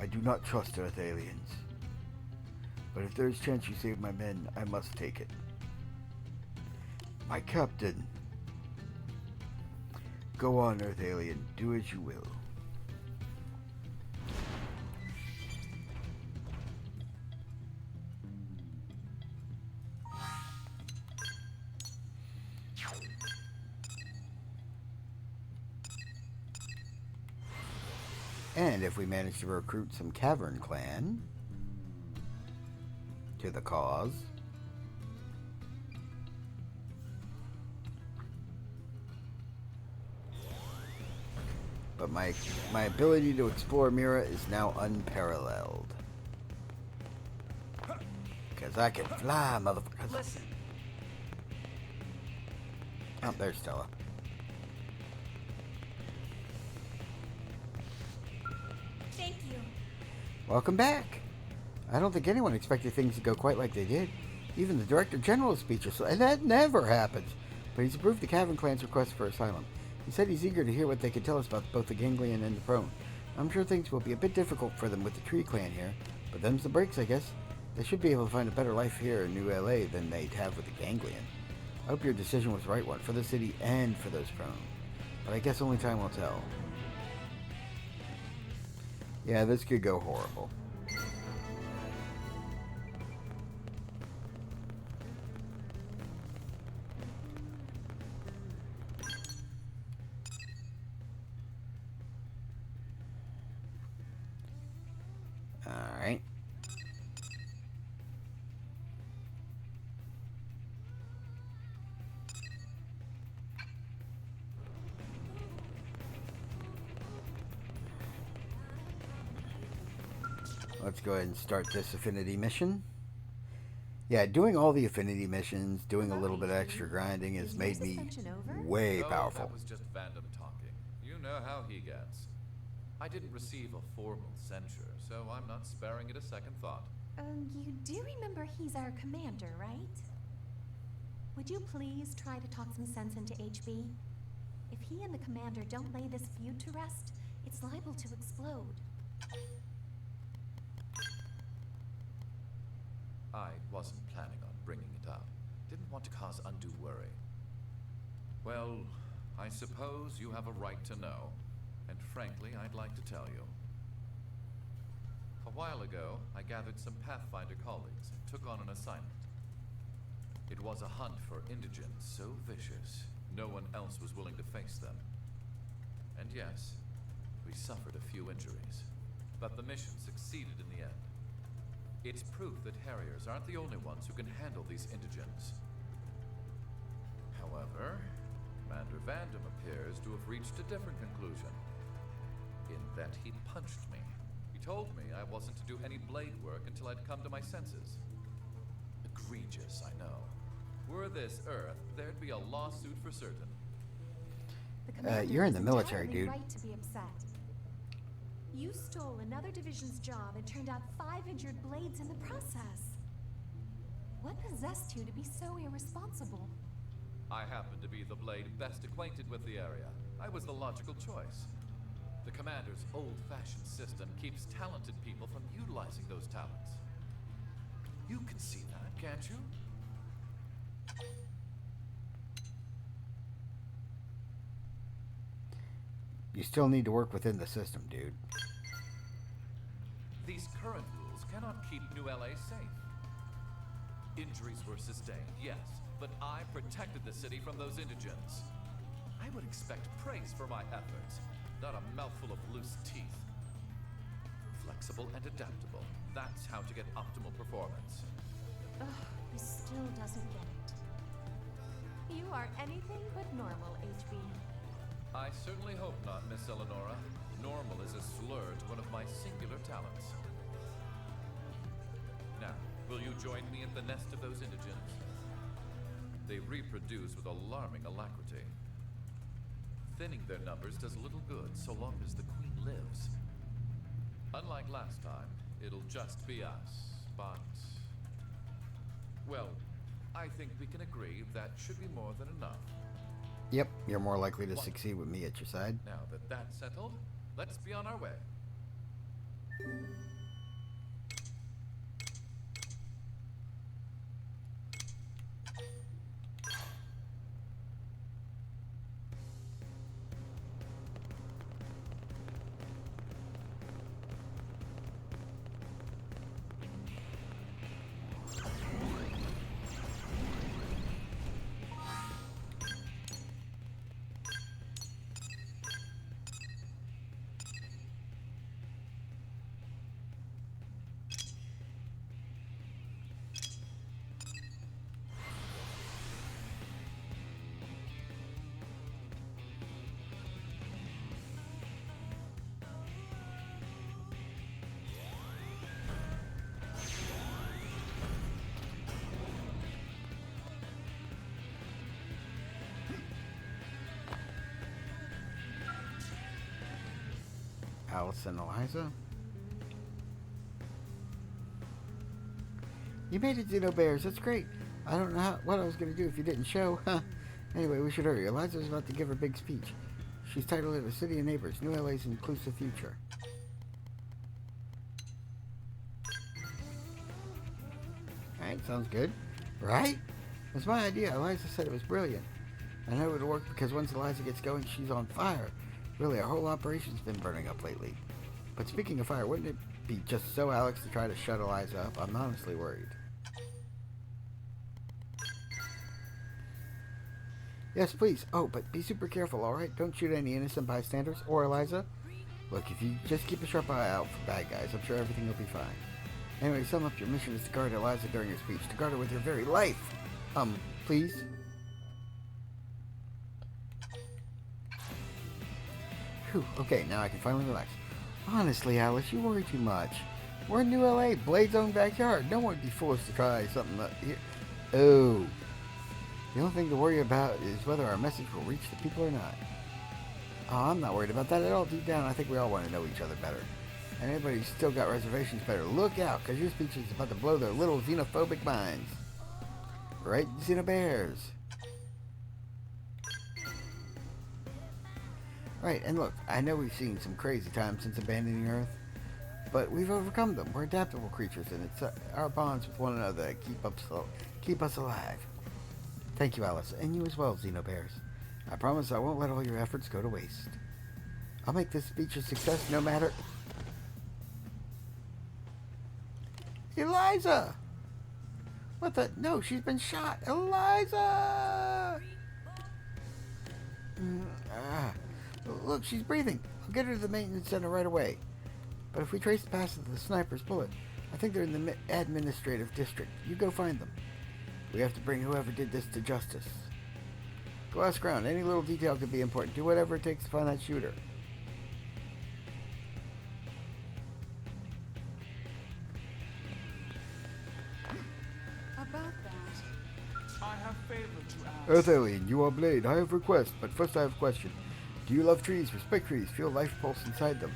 I do not trust Earth aliens. But if there is chance you save my men, I must take it. My captain. Go on, Earth alien. Do as you will. And if we manage to recruit some Cavern Clan to the cause, but my ability to explore Mira is now unparalleled. Because I can fly, motherfuckers. Listen. Oh, there's Stella. Thank you. Welcome back. I don't think anyone expected things to go quite like they did. Even the Director General's speeches, and that never happens. But he's approved the Cavern Clan's request for asylum. He said he's eager to hear what they can tell us about both the Ganglion and the Prone. I'm sure things will be a bit difficult for them with the Tree Clan here, but them's the breaks, I guess. They should be able to find a better life here in New LA than they'd have with the Ganglion. I hope your decision was the right one, for the city and for those Prone. But I guess only time will tell. Yeah, this could go horrible. Alright. Let's go ahead and start this affinity mission. Yeah, doing all the affinity missions, doing a little bit of extra grinding has made me way powerful. That was just Vandam talking. You know how he gets. I didn't receive a formal censure, so I'm not sparing it a second thought. You do remember he's our commander, right? Would you please try to talk some sense into HB? If he and the commander don't lay this feud to rest, it's liable to explode. I wasn't planning on bringing it up. Didn't want to cause undue worry. Well, I suppose you have a right to know. And frankly, I'd like to tell you. A while ago, I gathered some Pathfinder colleagues and took on an assignment. It was a hunt for indigents so vicious, no one else was willing to face them. And yes, we suffered a few injuries, but the mission succeeded in the end. It's proof that Harriers aren't the only ones who can handle these indigents. However, Commander Vandam appears to have reached a different conclusion, in that he punched me. He told me I wasn't to do any blade work until I'd come to my senses. Egregious, I know. Were this Earth, there'd be a lawsuit for certain. You're in the military, dude. Right to be upset. You stole another division's job and turned out 5 injured blades in the process. What possessed you to be so irresponsible? I happen to be the blade best acquainted with the area. I was the logical choice. The commander's old-fashioned system keeps talented people from utilizing those talents. You can see that, can't you? You still need to work within the system, dude. These current rules cannot keep New LA safe. Injuries were sustained, yes, but I protected the city from those indigents. I would expect praise for my efforts, not a mouthful of loose teeth. Flexible and adaptable. That's how to get optimal performance. Ugh, he still doesn't get it. You are anything but normal, HB. I certainly hope not, Miss Eleonora. Normal is a slur to one of my singular talents. Now, will you join me at the nest of those indigents? They reproduce with alarming alacrity. Thinning their numbers does little good so long as the queen lives. Unlike last time, it'll just be us, but... well, I think we can agree that should be more than enough. Yep, you're more likely to succeed with me at your side. Now that that's settled, let's be on our way. Alice and Eliza. You made it, Xenobears. That's great. I don't know what I was going to do if you didn't show. Anyway, we should hurry. Eliza's about to give her big speech. She's titled it A City of Neighbors, New LA's Inclusive Future. Alright, sounds good. Right? It was my idea. Eliza said it was brilliant. I know it would work because once Eliza gets going, she's on fire. Really, our whole operation's been burning up lately. But speaking of fire, wouldn't it be just so Alex to try to shut Eliza up? I'm honestly worried. Yes, please. Oh, but be super careful, alright? Don't shoot any innocent bystanders or Eliza. Look, if you just keep a sharp eye out for bad guys, I'm sure everything will be fine. Anyway, sum up, your mission is to guard Eliza during her speech. To guard her with your very life. Please? Whew, okay, now I can finally relax. Honestly, Alice, you worry too much. We're in New LA, Blade's own backyard. No one would be foolish to try something like here. Oh. The only thing to worry about is whether our message will reach the people or not. Oh, I'm not worried about that at all. Deep down, I think we all want to know each other better. And anybody who's still got reservations better look out, because your speech is about to blow their little xenophobic minds. Right, Xenobears? Right, and look, I know we've seen some crazy times since abandoning Earth, but we've overcome them. We're adaptable creatures, and it's our bonds with one another that keep us alive. Thank you, Alice, and you as well, Xenobears. I promise I won't let all your efforts go to waste. I'll make this speech a success no matter... Eliza! What the? No, she's been shot. Eliza! Look, she's breathing. I'll get her to the maintenance center right away. But if we trace the path of the sniper's bullet, I think they're in the administrative district. You go find them. We have to bring whoever did this to justice. Go ask around. Any little detail could be important. Do whatever it takes to find that shooter. About that, I have favor to ask. Earth alien, you are Blade. I have a request, but first I have a question. Do you love trees, respect trees, feel life pulse inside them?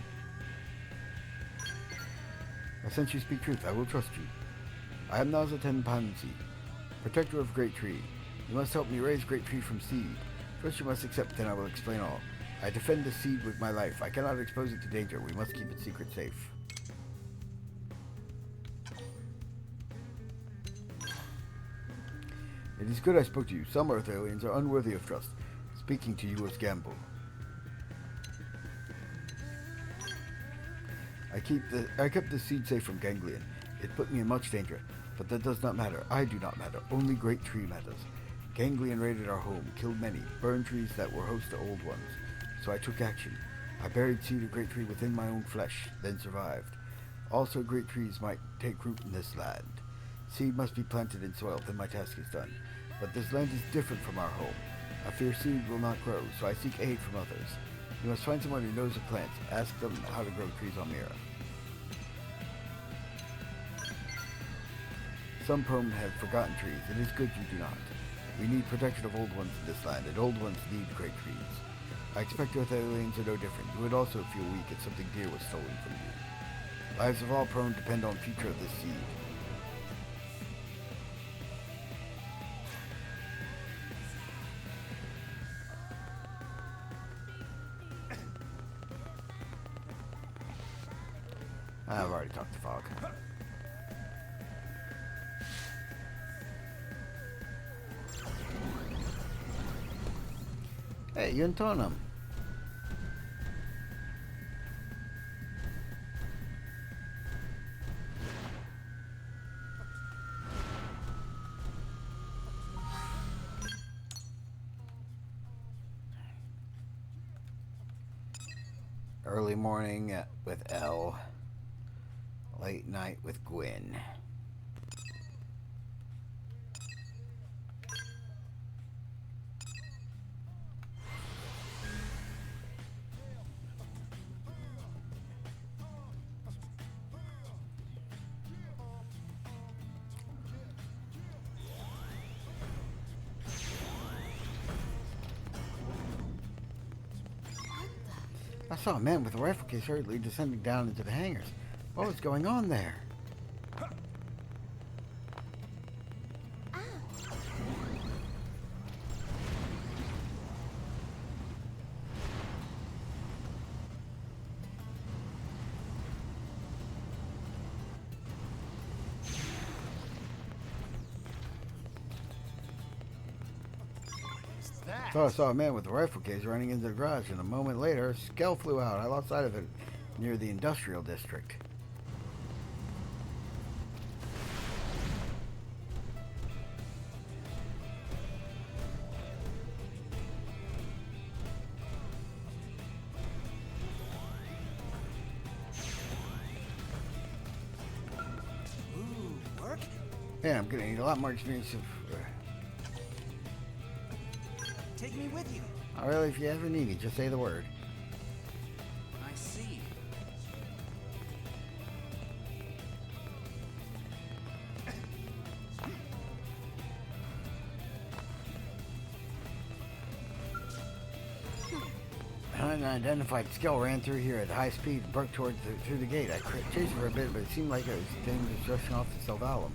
I sense you speak truth. I will trust you. I am Naza Tenpansi, protector of Great Tree. You must help me raise Great Tree from seed. First you must accept, then I will explain all. I defend the seed with my life. I cannot expose it to danger. We must keep its secret safe. It is good I spoke to you. Some Earth aliens are unworthy of trust. Speaking to you was gamble. I kept the seed safe from Ganglion. It put me in much danger, but that does not matter. I do not matter. Only Great Tree matters. Ganglion raided our home, killed many, burned trees that were host to old ones. So I took action. I buried seed of Great Tree within my own flesh, then survived. Also, great trees might take root in this land. Seed must be planted in soil, then my task is done. But this land is different from our home. I fear seed will not grow, so I seek aid from others. You must find someone who knows of plants. Ask them how to grow trees on Mira. Some Prom have forgotten trees. It is good you do not. We need protection of old ones in this land, and old ones need great trees. I expect Earth aliens are no different. You would also feel weak if something dear was stolen from you. Lives of all Prom depend on the future of this seed. I've already talked to Fog. Hey, you intone him. Early morning with Elle. Late night with Gwen. I saw a man with a rifle case hurriedly descending down into the hangars. What was going on there? So I saw a man with a rifle case running into the garage, and a moment later, a Skell flew out. I lost sight of it near the industrial district. Ooh, work? Yeah, I'm gonna need a lot more experience of... Take me with you. Not really, if you ever need me, just say the word. I see. An unidentified Skell ran through here at high speed and broke through the gate. I chased for a bit, but it seemed like it was dangerous rushing off to Selvalum.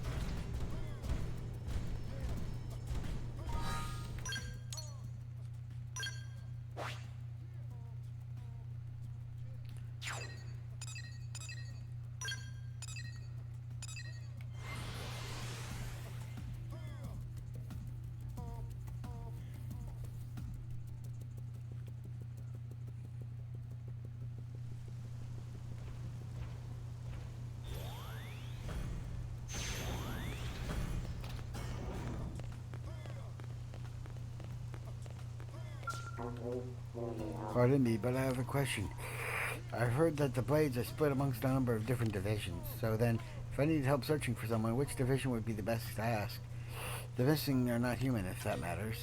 Pardon me, but I have a question. I've heard that the blades are split amongst a number of different divisions. So then, if I needed help searching for someone, which division would be the best to ask? The missing are not human, if that matters.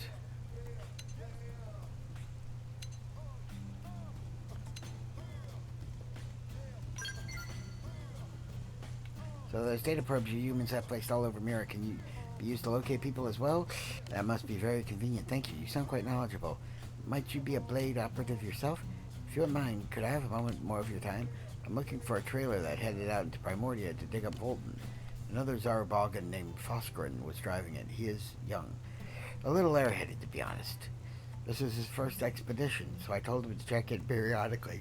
So those data probes you humans have placed all over Mira can be used to locate people as well? That must be very convenient. Thank you. You sound quite knowledgeable. Might you be a blade operative yourself? If you wouldn't mind, could I have a moment more of your time? I'm looking for a trailer that headed out into Primordia to dig up Volton. Another Zarabalgan named Foskrin was driving it. He is young. A little airheaded, to be honest. This is his first expedition, so I told him to check it periodically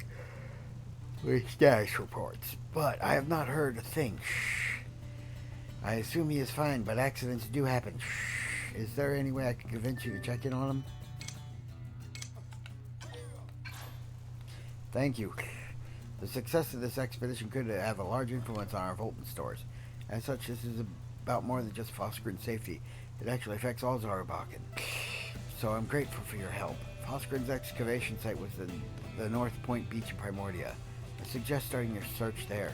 with status reports. But I have not heard a thing. Shh. I assume he is fine, but accidents do happen. Shh. Is there any way I can convince you to check in on him? Thank you. The success of this expedition could have a large influence on our Volton stores. As such, this is about more than just Foskrin's safety. It actually affects all Zarabalgan. So I'm grateful for your help. Foskrin's excavation site was the North Point Beach in Primordia. I suggest starting your search there.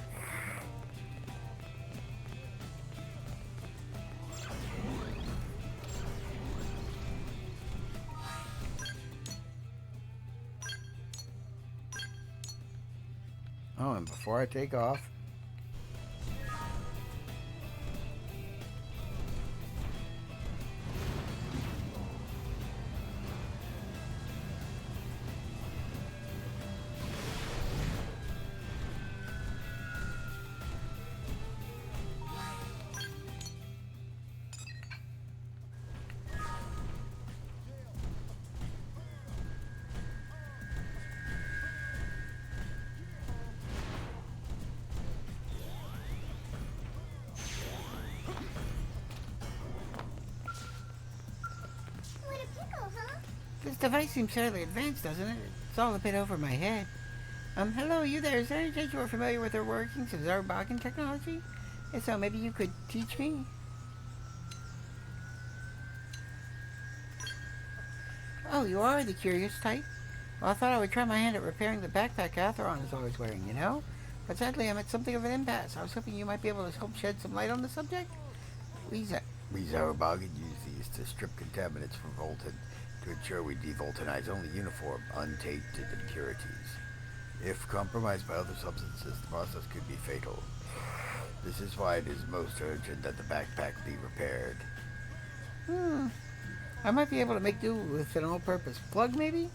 Oh, and before I take off, this device seems fairly advanced, doesn't it? It's all a bit over my head. Hello, you there. Is there any chance you are familiar with the workings of Zarabalgan technology? If so, maybe you could teach me? Oh, you are the curious type? Well, I thought I would try my hand at repairing the backpack Atheron is always wearing, you know? But sadly, I'm at something of an impasse. I was hoping you might be able to help shed some light on the subject. We Zarabalgan use these to strip contaminants from Volton, to ensure we devoltanize only uniform, untainted impurities. If compromised by other substances, the process could be fatal. This is why it is most urgent that the backpack be repaired. I might be able to make do with an all-purpose plug, maybe?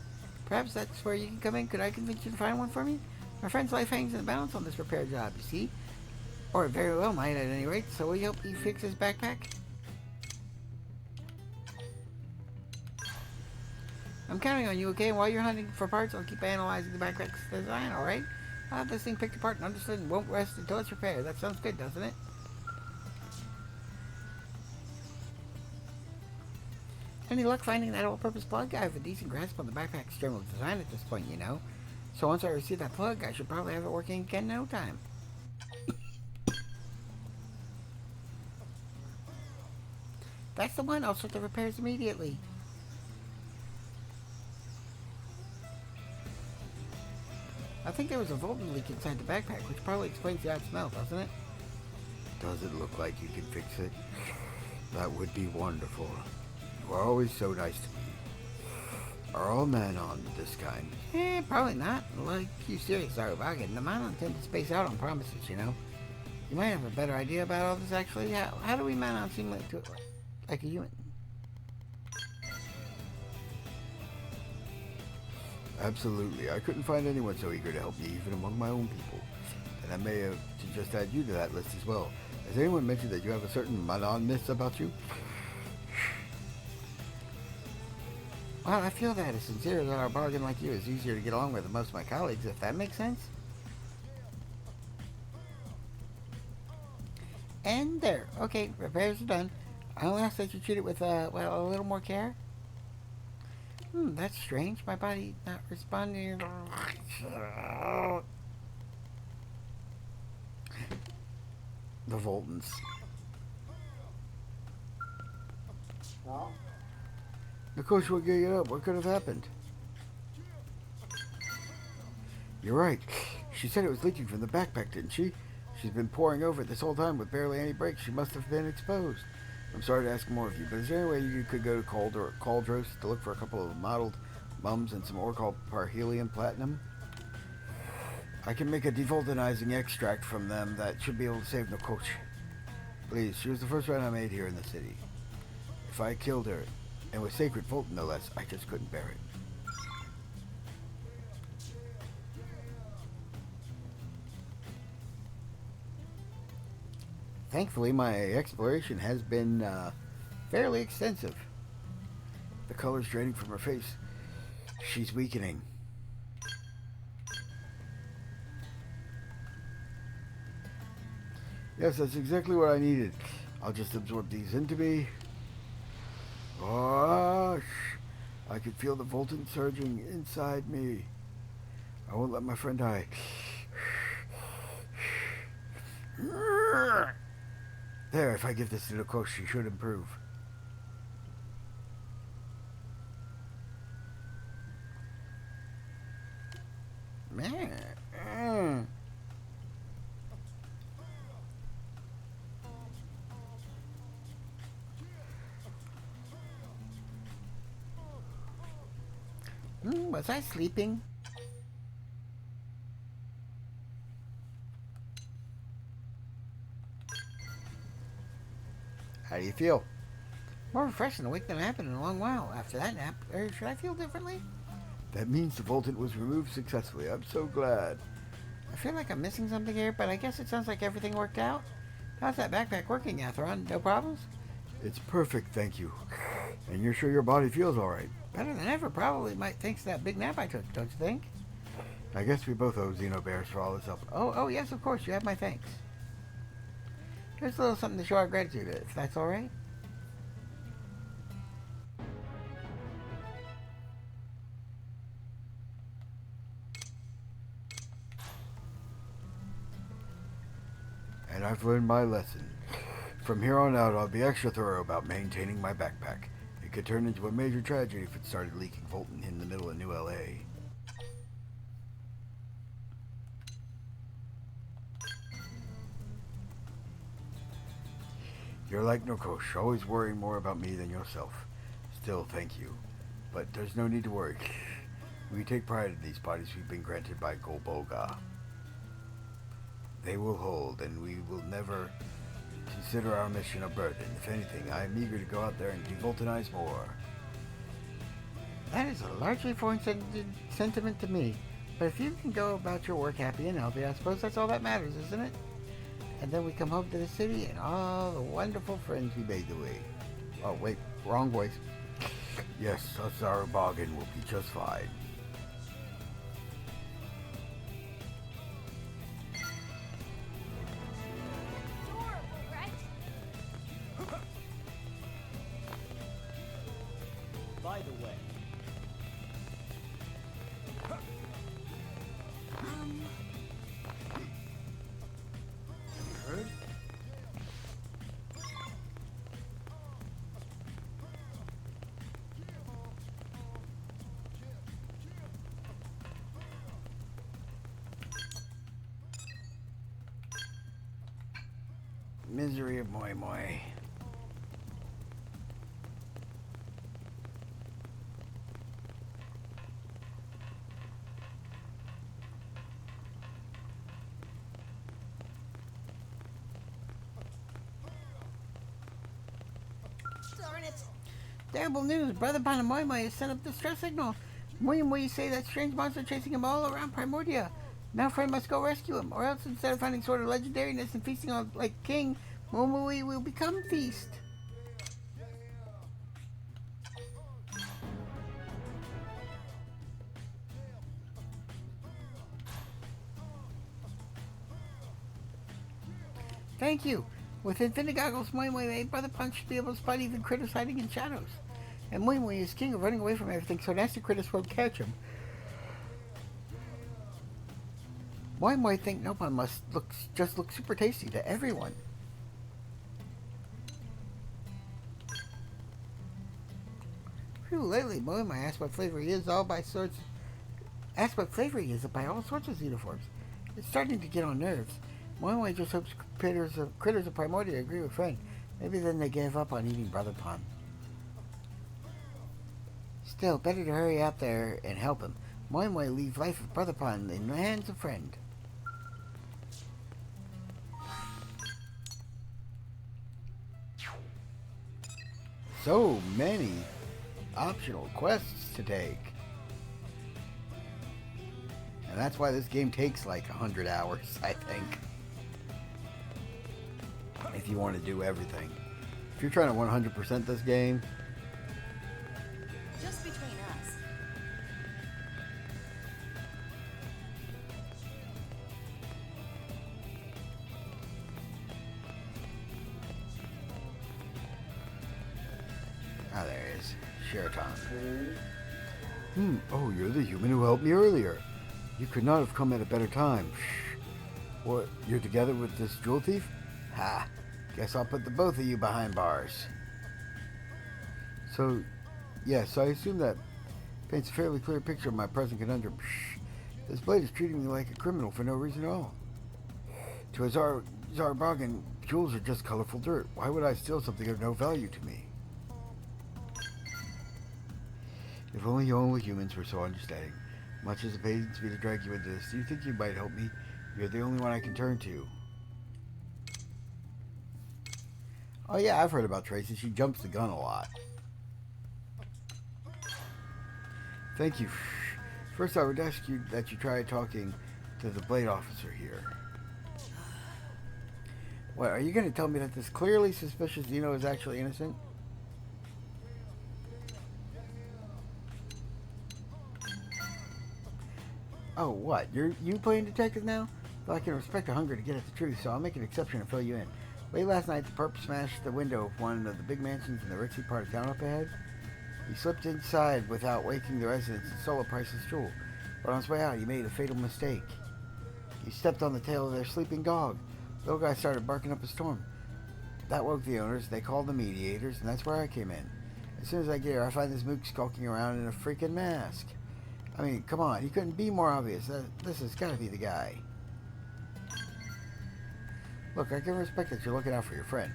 Perhaps that's where you can come in. Could I convince you to find one for me? My friend's life hangs in the balance on this repair job, you see? Or it very well might, at any rate. So will you help me fix his backpack? I'm counting on you, okay? While you're hunting for parts, I'll keep analyzing the backpack's design, alright? I'll have this thing picked apart and understood and won't rest until it's repaired. That sounds good, doesn't it? Any luck finding that all-purpose plug? I have a decent grasp on the backpack's general design at this point, you know? So once I receive that plug, I should probably have it working again in no time. That's the one. I'll start the repairs immediately. I think there was a Volton leak inside the backpack, which probably explains the odd smell, doesn't it? Does it look like you can fix it? That would be wonderful. You are always so nice to me. Are all men on this kind? Probably not. Like you serious, Zarabalgan. The Manon tend to space out on promises, you know? You might have a better idea about all this, actually. How do we Manon seem like a human? Absolutely. I couldn't find anyone so eager to help me, even among my own people. And I may have to just add you to that list as well. Has anyone mentioned that you have a certain Manonness about you? Well, I feel that a sincere Zarabalgan like you is easier to get along with than most of my colleagues, if that makes sense. And there. Okay, repairs are done. I'll ask that you treat it with, well, a little more care. That's strange. My body not responding. The Voltons. Of course, we'll get it up. What could have happened? You're right. She said it was leaking from the backpack, didn't she? She's been pouring over it this whole time with barely any breaks. She must have been exposed. I'm sorry to ask more of you, but is there any way you could go to Cauldros to look for a couple of mottled mums and some ore called parhelium platinum? I can make a devulcanizing extract from them that should be able to save Nokoch. Please, she was the first friend I made here in the city. If I killed her, and with sacred Fulton no less, I just couldn't bear it. Thankfully, my exploration has been fairly extensive. The color's draining from her face. She's weakening. Yes, that's exactly what I needed. I'll just absorb these into me. Gosh, I could feel the Volton surging inside me. I won't let my friend die. There, if I give this to Nokoch, she should improve. Was I sleeping? How do you feel? More refreshed and awake than I have been in a long while. After that nap, or should I feel differently? That means the Voltant was removed successfully. I'm so glad. I feel like I'm missing something here, but I guess it sounds like everything worked out. How's that backpack working, Atheron? No problems? It's perfect, thank you. And you're sure your body feels alright? Better than ever, probably. Thanks to that big nap I took, don't you think? I guess we both owe Xenobears for all this help. Oh, yes, of course. You have my thanks. Here's a little something to show our gratitude, if that's alright. And I've learned my lesson. From here on out, I'll be extra thorough about maintaining my backpack. It could turn into a major tragedy if it started leaking Volton in the middle of New LA. You're like Nokoch, always worrying more about me than yourself. Still, thank you. But there's no need to worry. We take pride in these bodies we've been granted by Golboga. They will hold, and we will never consider our mission a burden. If anything, I am eager to go out there and devulcanize more. That is a largely foreign sentiment to me. But if you can go about your work happy and healthy, I suppose that's all that matters, isn't it? And then we come home to the city and all the wonderful friends we made the way. Oh, wait, wrong voice. Yes, us our bargain will be just fine. By the way, Heard? Misery of Moi Moi. Darn it! Terrible news. Brother Panamoimai has sent up distress signal. Moi say that strange monster chasing him all around Primordia. Now friend must go rescue him, or else instead of finding sort of legendariness and feasting on like king, Moi will become feast. Thank you. With infinite goggles, Moi made Brother Punch should be able to spot even critters hiding in shadows. And Moi is king of running away from everything, so nasty critters won't catch him. Moi think Nopon must just look super tasty to everyone. Phew, lately Moi asked what flavor he is all by sorts Aspect flavoring is by all sorts of uniforms. It's starting to get on nerves. Moinway just hopes critters of Primordia agree with Friend. Maybe then they gave up on eating Brother Pond. Still, better to hurry out there and help him. Moinway leave life of Brother Pond in the hands of Friend. So many optional quests to take. And that's why this game takes like 100 hours, I think. If you want to do everything. If you're trying to 100% this game. Just between us. Ah, there it is. Sheraton. Oh, you're the human who helped me earlier. You could not have come at a better time. Shh. What, you're together with this jewel thief? Ha! Guess I'll put the both of you behind bars. So, yes, I assume that paints a fairly clear picture of my present conundrum. Shh. This blade is treating me like a criminal for no reason at all. To a Zarbogan, jewels are just colorful dirt. Why would I steal something of no value to me? If only humans were so understanding. Much as it pains me to drag you into this, do you think you might help me? You're the only one I can turn to. Oh yeah, I've heard about Tracy. She jumps the gun a lot. Thank you. First, I would ask you that you try talking to the blade officer here. What, are you going to tell me that this clearly suspicious Xeno is actually innocent? Oh, what? You playing detective now? Well, I can respect a hunger to get at the truth, so I'll make an exception and fill you in. Late last night, the perp smashed the window of one of the big mansions in the ritzy part of town up ahead. He slipped inside without waking the residents and stole a priceless jewel. But on his way out, he made a fatal mistake. He stepped on the tail of their sleeping dog. The little guy started barking up a storm. That woke the owners. They called the mediators, and that's where I came in. As soon as I get here, I find this mook skulking around in a freaking mask. I mean, come on, he couldn't be more obvious. This has got to be the guy. Look, I can respect that you're looking out for your friend,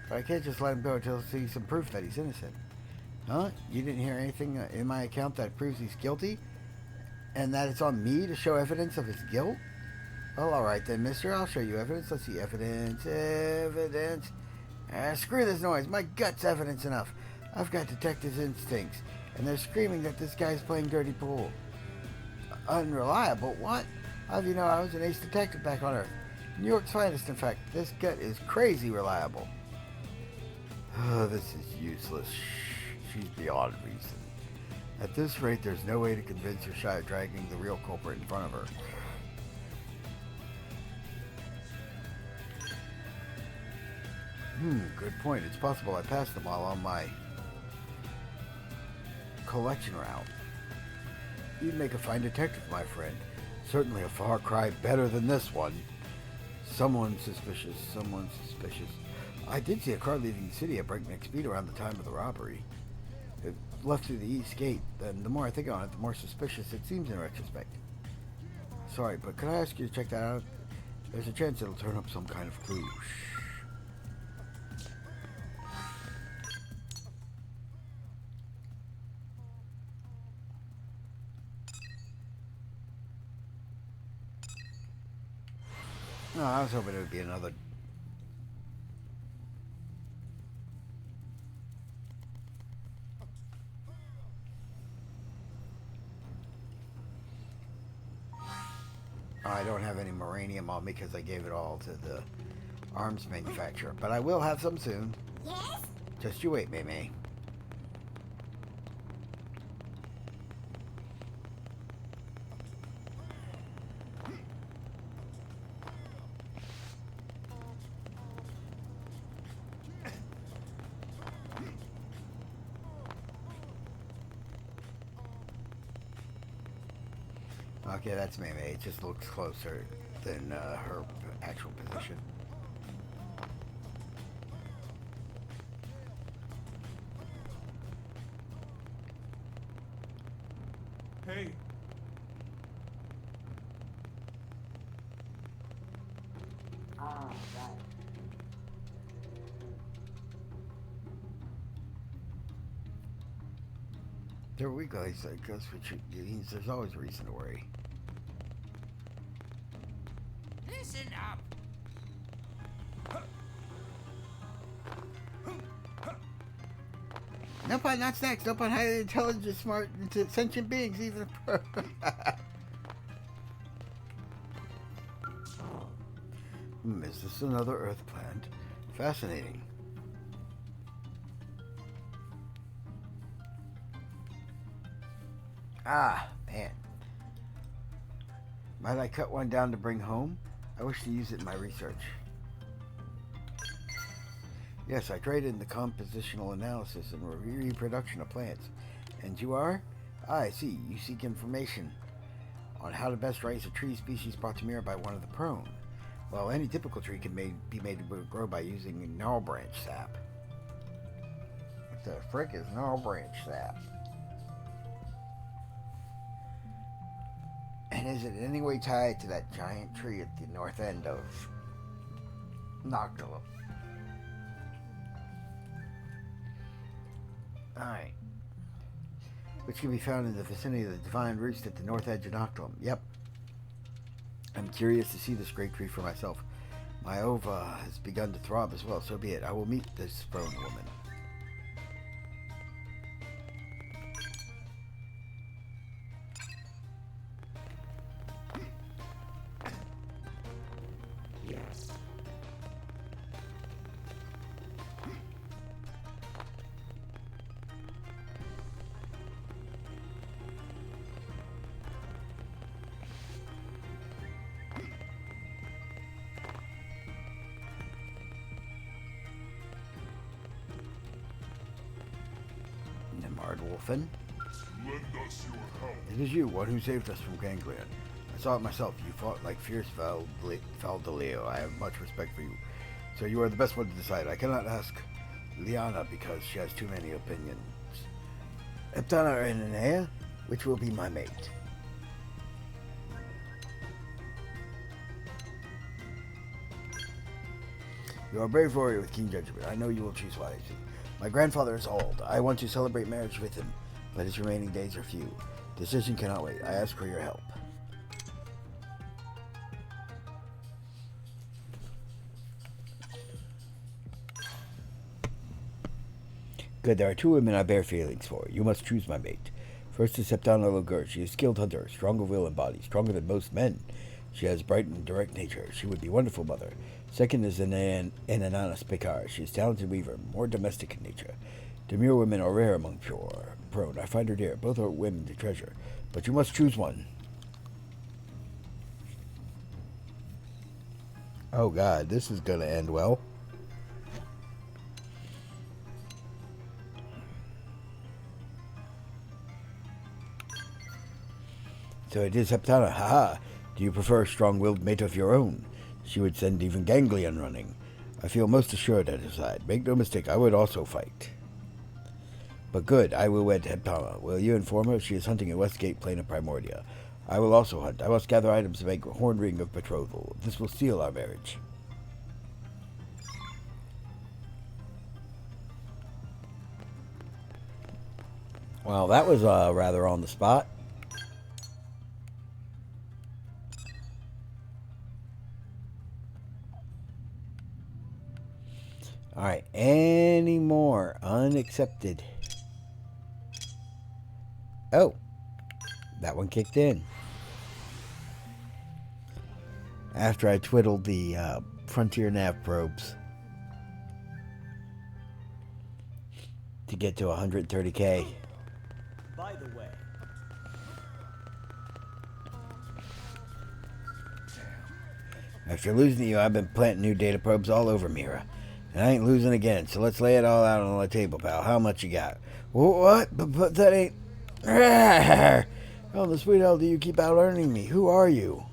but I can't just let him go until I see some proof that he's innocent. Huh? You didn't hear anything in my account that proves he's guilty? And that it's on me to show evidence of his guilt? Well, alright then, mister. I'll show you evidence. Let's see. Evidence. Screw this noise. My gut's evidence enough. I've got detectives' instincts, and they're screaming that this guy's playing dirty pool. Unreliable? What? How do you know I was an ace detective back on Earth? New York's finest, in fact. This gut is crazy reliable. Oh, this is useless. She's beyond reason. At this rate, there's no way to convince her shy of dragging the real culprit in front of her. Good point. It's possible I passed them all on my collection route. You'd make a fine detective, my friend. Certainly a far cry better than this one. Someone suspicious. I did see a car leaving the city at breakneck speed around the time of the robbery. It left through the east gate, and the more I think on it, the more suspicious it seems in retrospect. Sorry, but could I ask you to check that out? There's a chance it'll turn up some kind of clue. Shh. No, I was hoping it would be another. I don't have any Moranium on me because I gave it all to the arms manufacturer, but I will have some soon. Yes? Just you wait, Mei. Okay, that's Mei. It just looks closer than her actual position. Hey, There we go. He's like, there's always a reason to worry. Listen up. Nope, not snacks. Nope, on highly intelligent, smart, sentient beings. Even is this another Earth plant? Fascinating. Ah, man. Might I cut one down to bring home? I wish to use it in my research. Yes, I trade in the compositional analysis and reproduction of plants. And you are? Ah, I see. You seek information on how to best raise a tree species brought to mirror by one of the prone. Well, any typical tree can be made to grow by using gnarl branch sap. What the frick is gnarl branch sap? And is it in any way tied to that giant tree at the north end of Noctilum? Alright. Which can be found in the vicinity of the divine roost at the north edge of Noctilum. Yep. I'm curious to see this great tree for myself. My ova has begun to throb as well, so be it. I will meet this prone woman. Wolfen. Lend us your help. It is you, one who saved us from Ganglion. I saw it myself. You fought like fierce Valdaleo. I have much respect for you. So you are the best one to decide. I cannot ask Liana because she has too many opinions. Heptana and Enea, which will be my mate? You are a brave warrior with keen judgment. I know you will choose wisely. My grandfather is old. I want to celebrate marriage with him, but his remaining days are few. Decision cannot wait. I ask for your help. Good, there are two women I bear feelings for. You must choose my mate. First is Septana Logur. She is a skilled hunter, strong of will and body, stronger than most men. She has bright and direct nature. She would be a wonderful mother. Second is Inanna's Pekar. She is a talented weaver, more domestic in nature. Demure women are rare among prone. I find her dear. Both are women to treasure. But you must choose one. Oh God, this is going to end well. So it is Heptana. Haha. Do you prefer a strong-willed mate of your own? She would send even Ganglion running. I feel most assured at her side. Make no mistake, I would also fight. But good, I will wed Heptana. Will you inform her? She is hunting in Westgate Plain of Primordia. I will also hunt. I must gather items to make a horn ring of betrothal. This will seal our marriage. Well, that was rather on the spot. Alright, any more unaccepted? Oh, that one kicked in. After I twiddled the Frontier Nav probes to get to 130k. By the way, After losing you, I've been planting new data probes all over Mira. And I ain't losing again, so let's lay it all out on the table, pal. How much you got? What? But that ain't... Oh, the sweet hell do you keep out-earning me? Who are you?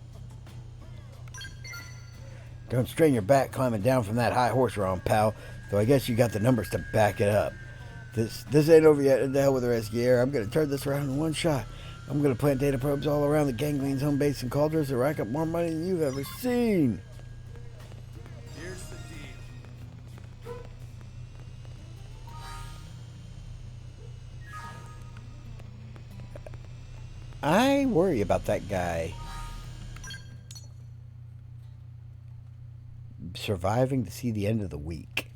Don't strain your back climbing down from that high horse you're on, pal. Though I guess you got the numbers to back it up. This ain't over yet. In the hell with the rest of the year. I'm going to turn this around in one shot. I'm going to plant data probes all around the Ganglion's home base and cauldrons to rack up more money than you've ever seen. I worry about that guy surviving to see the end of the week.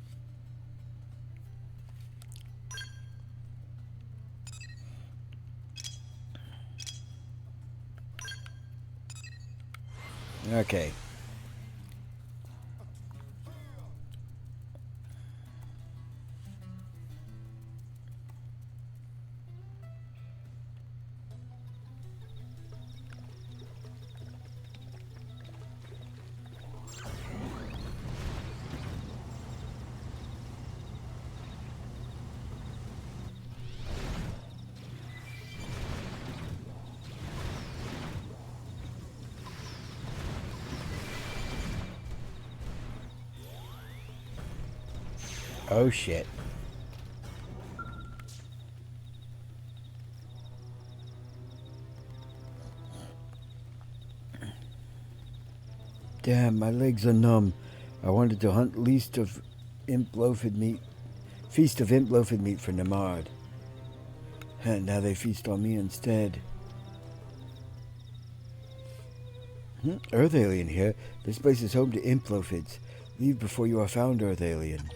Okay. Oh shit. Damn, my legs are numb. I wanted to hunt feast of imp loafed meat for Namard. And now they feast on me instead. Earth alien here. This place is home to imp loafids. Leave before you are found, Earth alien.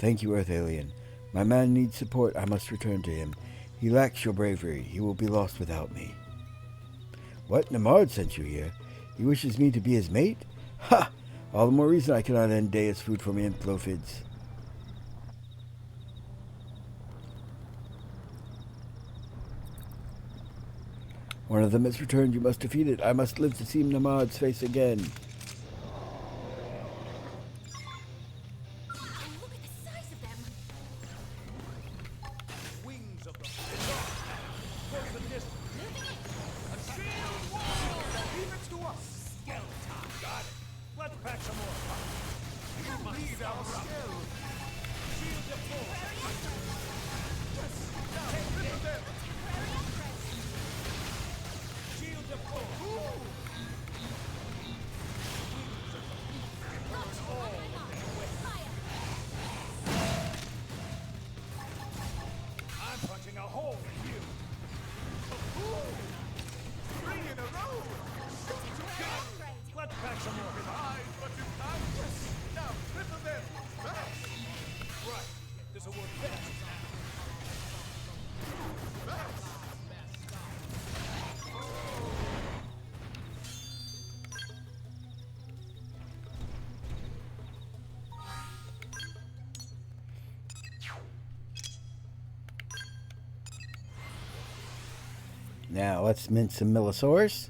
Thank you, Earth alien. My man needs support. I must return to him. He lacks your bravery. He will be lost without me. What? Namard sent you here? He wishes me to be his mate? Ha! All the more reason I cannot end day as food for me imp loafids. One of them has returned. You must defeat it. I must live to see Namard's face again. Now let's mince some Millosaurus.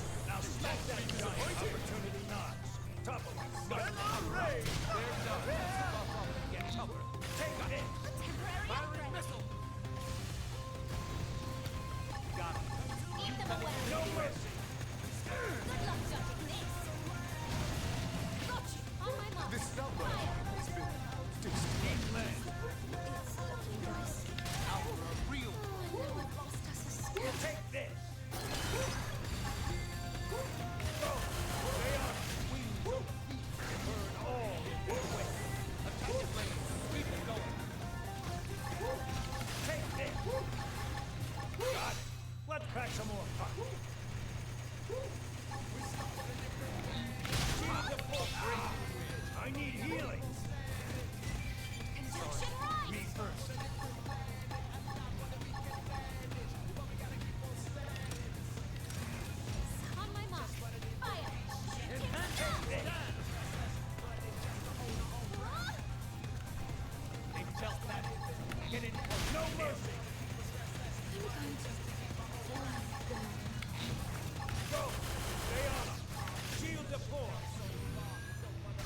Now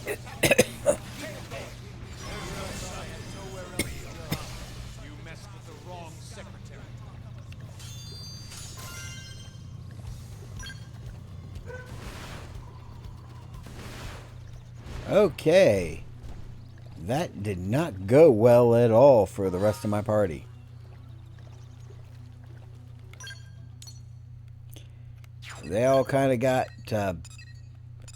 You messed with the wrong secretary. Okay. That did not go well at all for the rest of my party. They all kind of got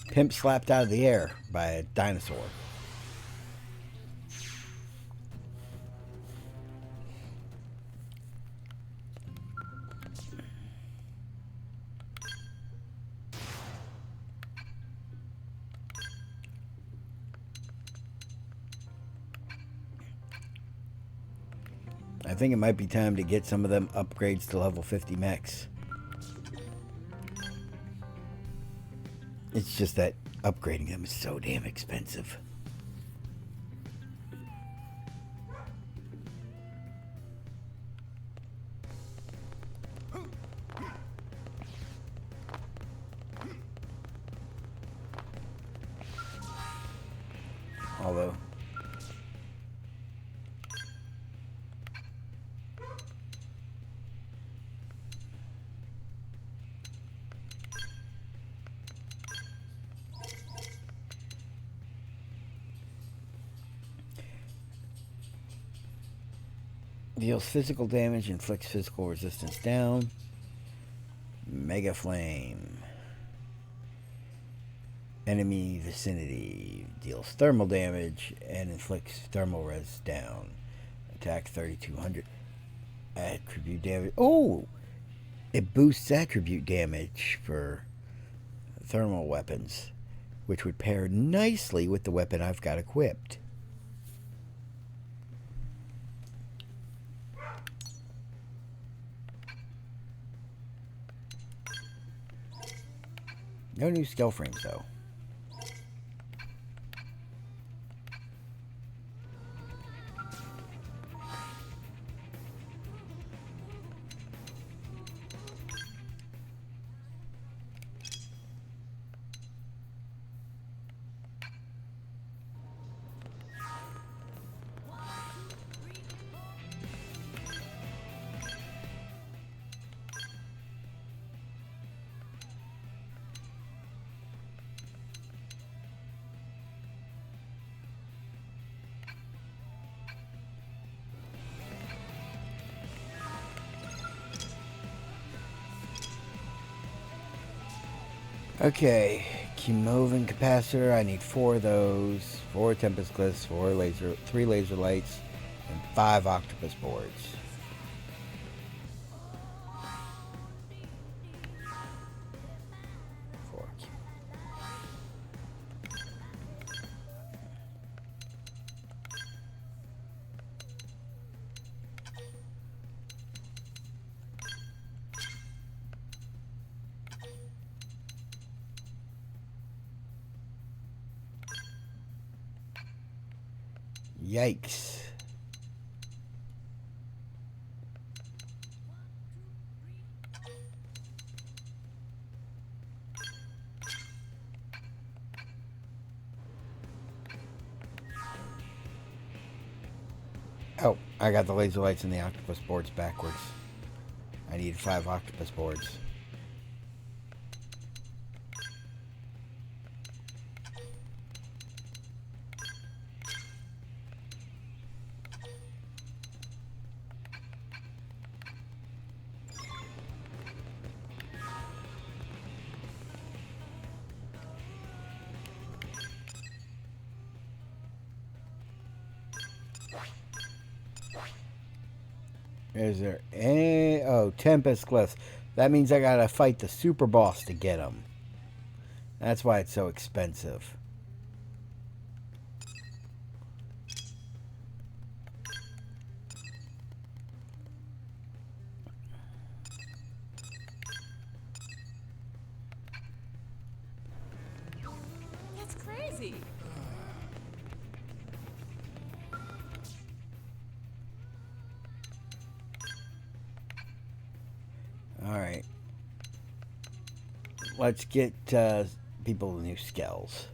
pimp slapped out of the air by a dinosaur. I think it might be time to get some of them upgrades to level 50 mechs. It's just that upgrading them is so damn expensive. Although deals physical damage, inflicts physical resistance down. Mega Flame. Enemy vicinity. Deals thermal damage and inflicts thermal res down. Attack 3200. Attribute damage. Oh! It boosts attribute damage for thermal weapons, which would pair nicely with the weapon I've got equipped. No new skill frames, though. Okay, Chemovan capacitor. I need 4 of those, 4 Tempest Glyphs, 3 laser lights, and 5 octopus boards. Yikes. Oh, I got the laser lights and the octopus boards backwards. I need 5 octopus boards. Is there any... Oh, Tempest Glyphs. That means I gotta fight the super boss to get them. That's why it's so expensive. That's crazy. Alright. Let's get people new skills.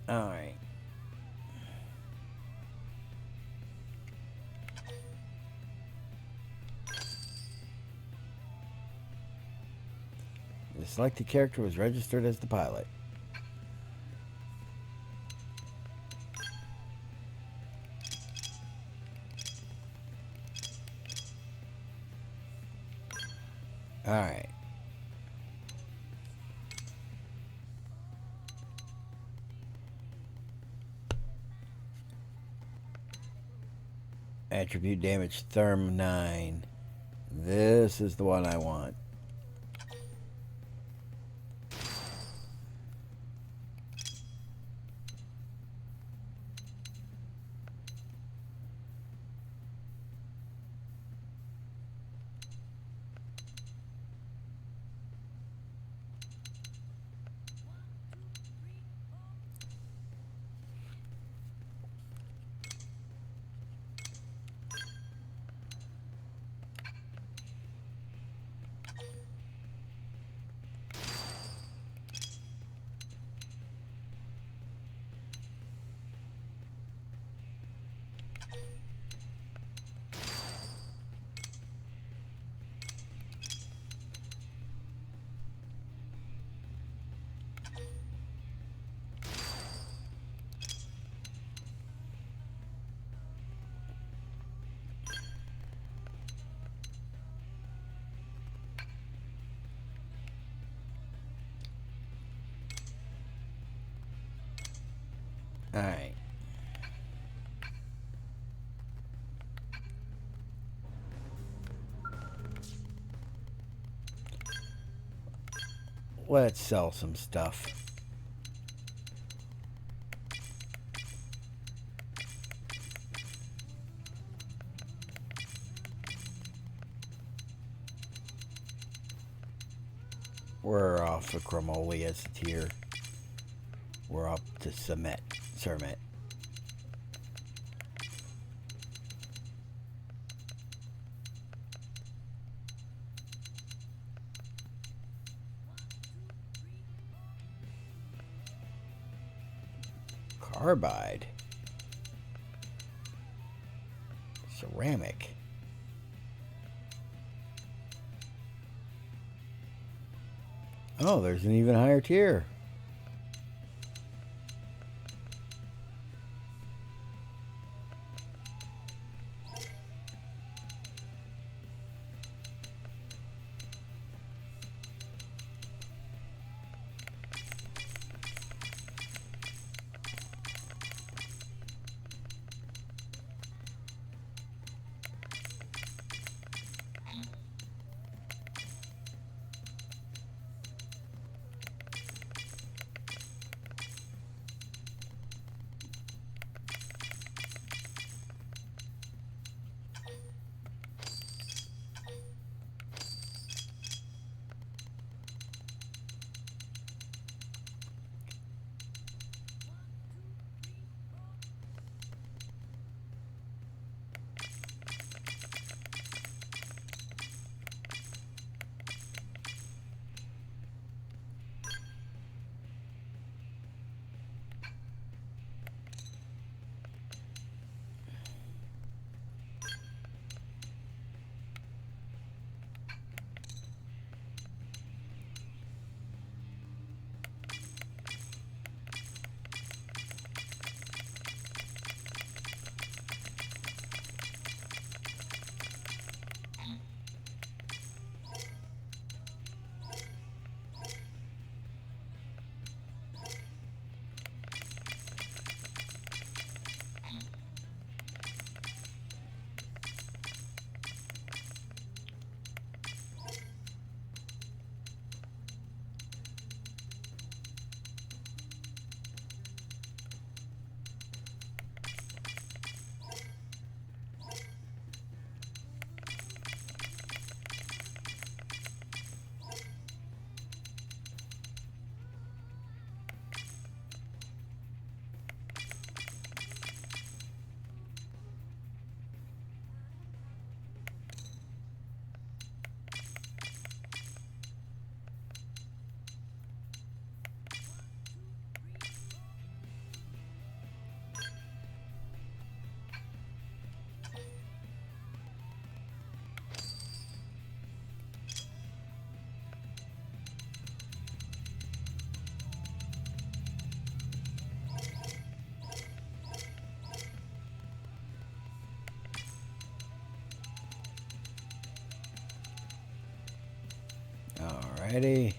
Alright. The selected character was registered as the pilot. Alright. Attribute damage Therm 9. This is the one I want. Alright. Let's sell some stuff. We're off of Chromolius tier. We're up to Sermet. Carbide. Ceramic. Oh, there's an even higher tier. Alrighty.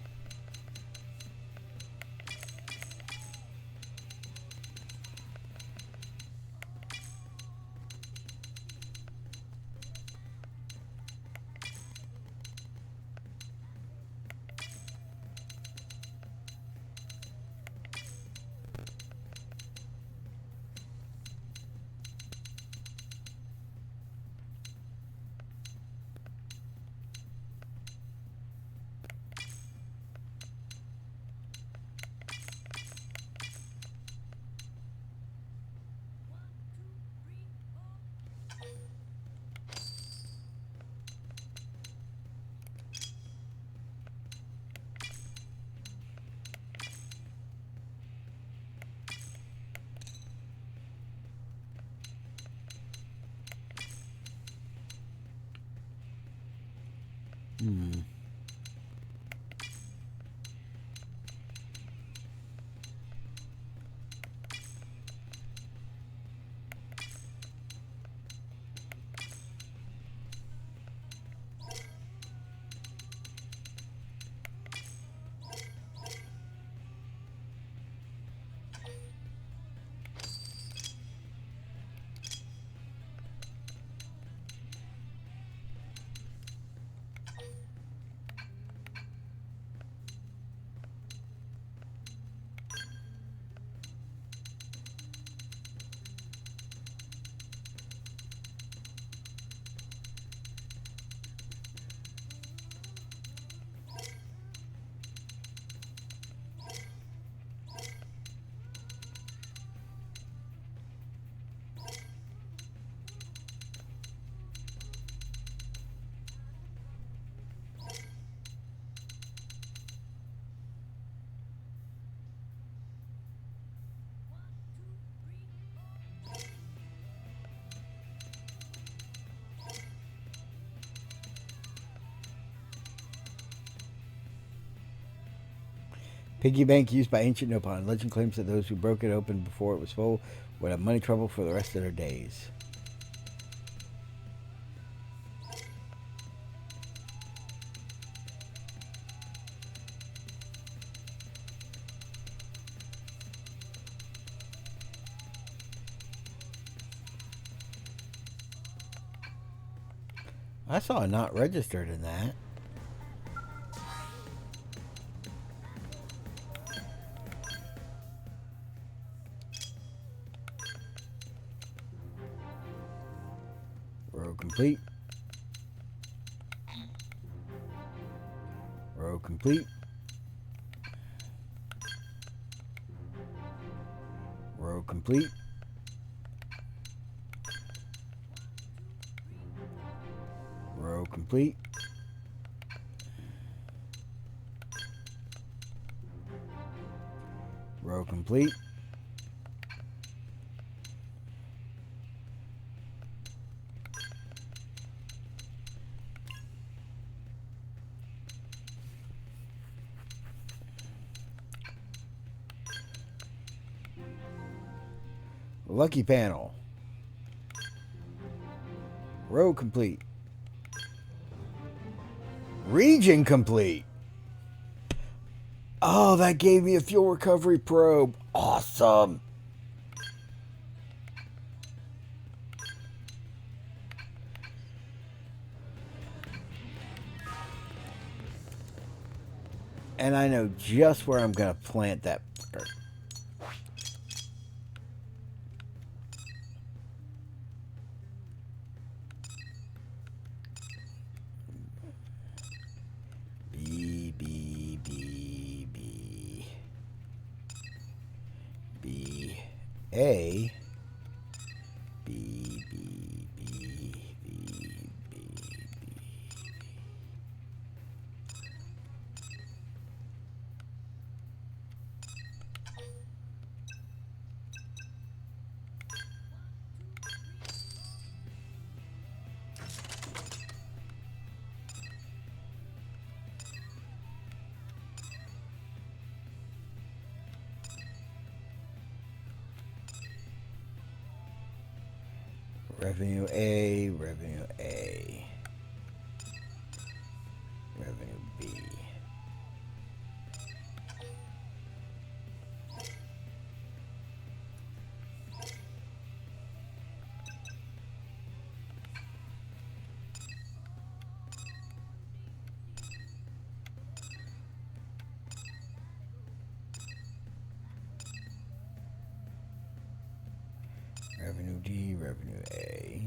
Piggy bank used by ancient Nippon. Legend claims that those who broke it open before it was full would have money trouble for the rest of their days. I saw a not registered in that. Row complete. Row complete. Row complete. Row complete. Row complete. Lucky panel. Row complete. Region complete. Oh, that gave me a fuel recovery probe. Awesome. And I know just where I'm going to plant that fucker. B, B, B, B. B, A. B, B, B, B, B, B. Revenue A, revenue A, revenue B. Revenue D, revenue A.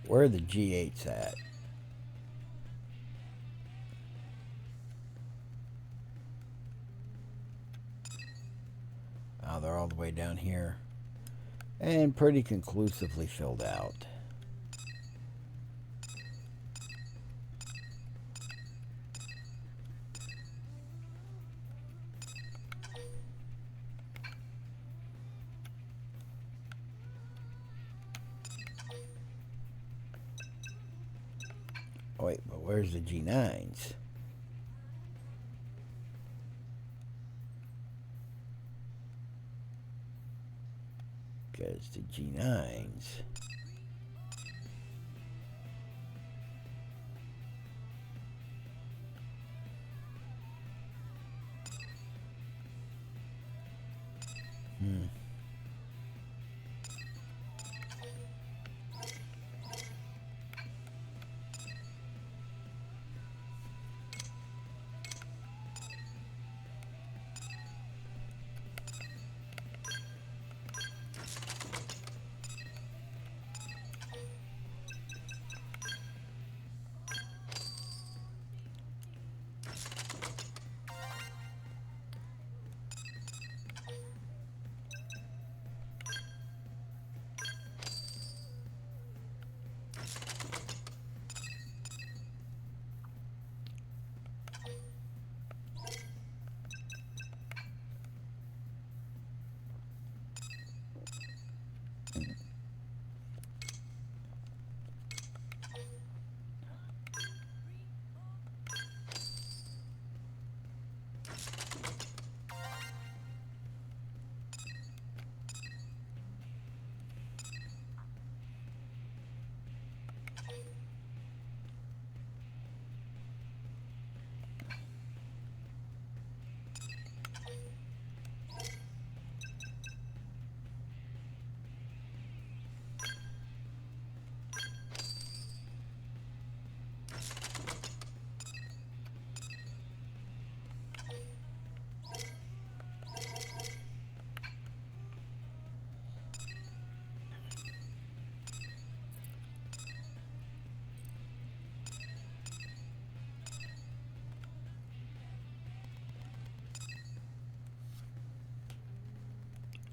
Where are the G8s at? Oh, they're all the way down here. And pretty conclusively filled out. Oh, wait, but where's the G9s? Because the G9s...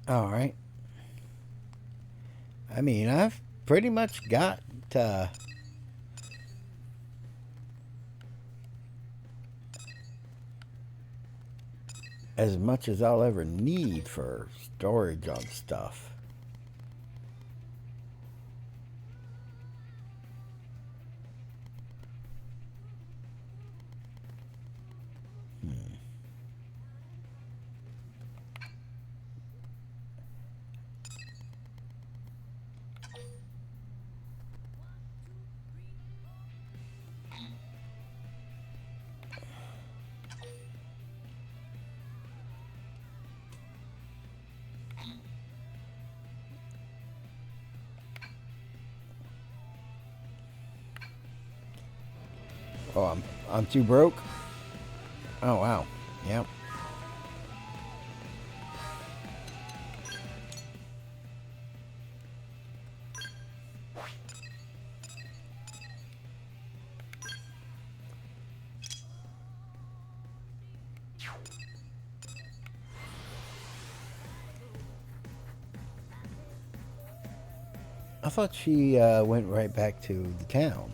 All right. I mean, I've pretty much got as much as I'll ever need for storage on stuff. Oh, I'm too broke. Oh wow. Yep. I thought she went right back to the town.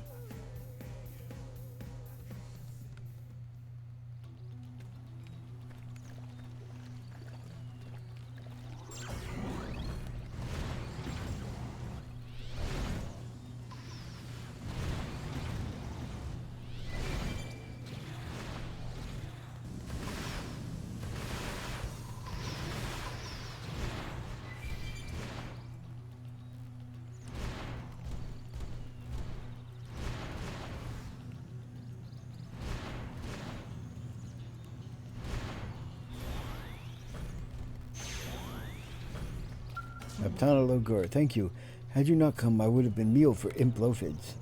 Aptana Logor, thank you. Had you not come, I would have been meal for implophids.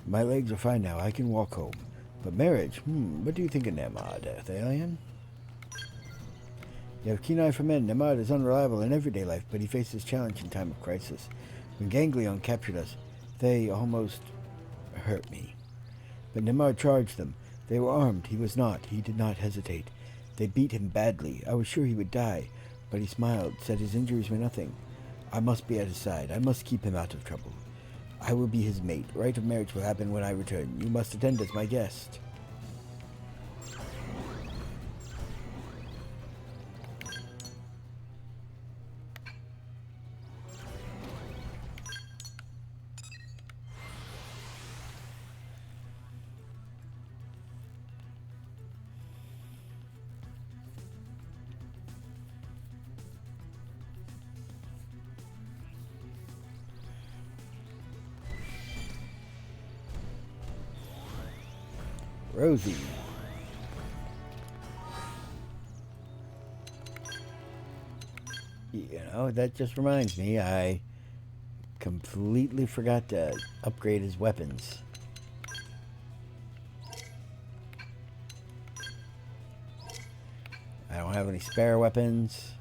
My legs are fine now. I can walk home. But marriage, what do you think of Nemad, Thalion? You have keen eye for men. Nemad is unreliable in everyday life, but he faces challenge in time of crisis. When Ganglion captured us, they almost hurt me. But Nemad charged them. They were armed. He was not. He did not hesitate. They beat him badly. I was sure he would die, but he smiled, said his injuries were nothing. I must be at his side. I must keep him out of trouble. I will be his mate. Rite of marriage will happen when I return. You must attend as my guest. Rosie. You know, that just reminds me, I completely forgot to upgrade his weapons. I don't have any spare weapons.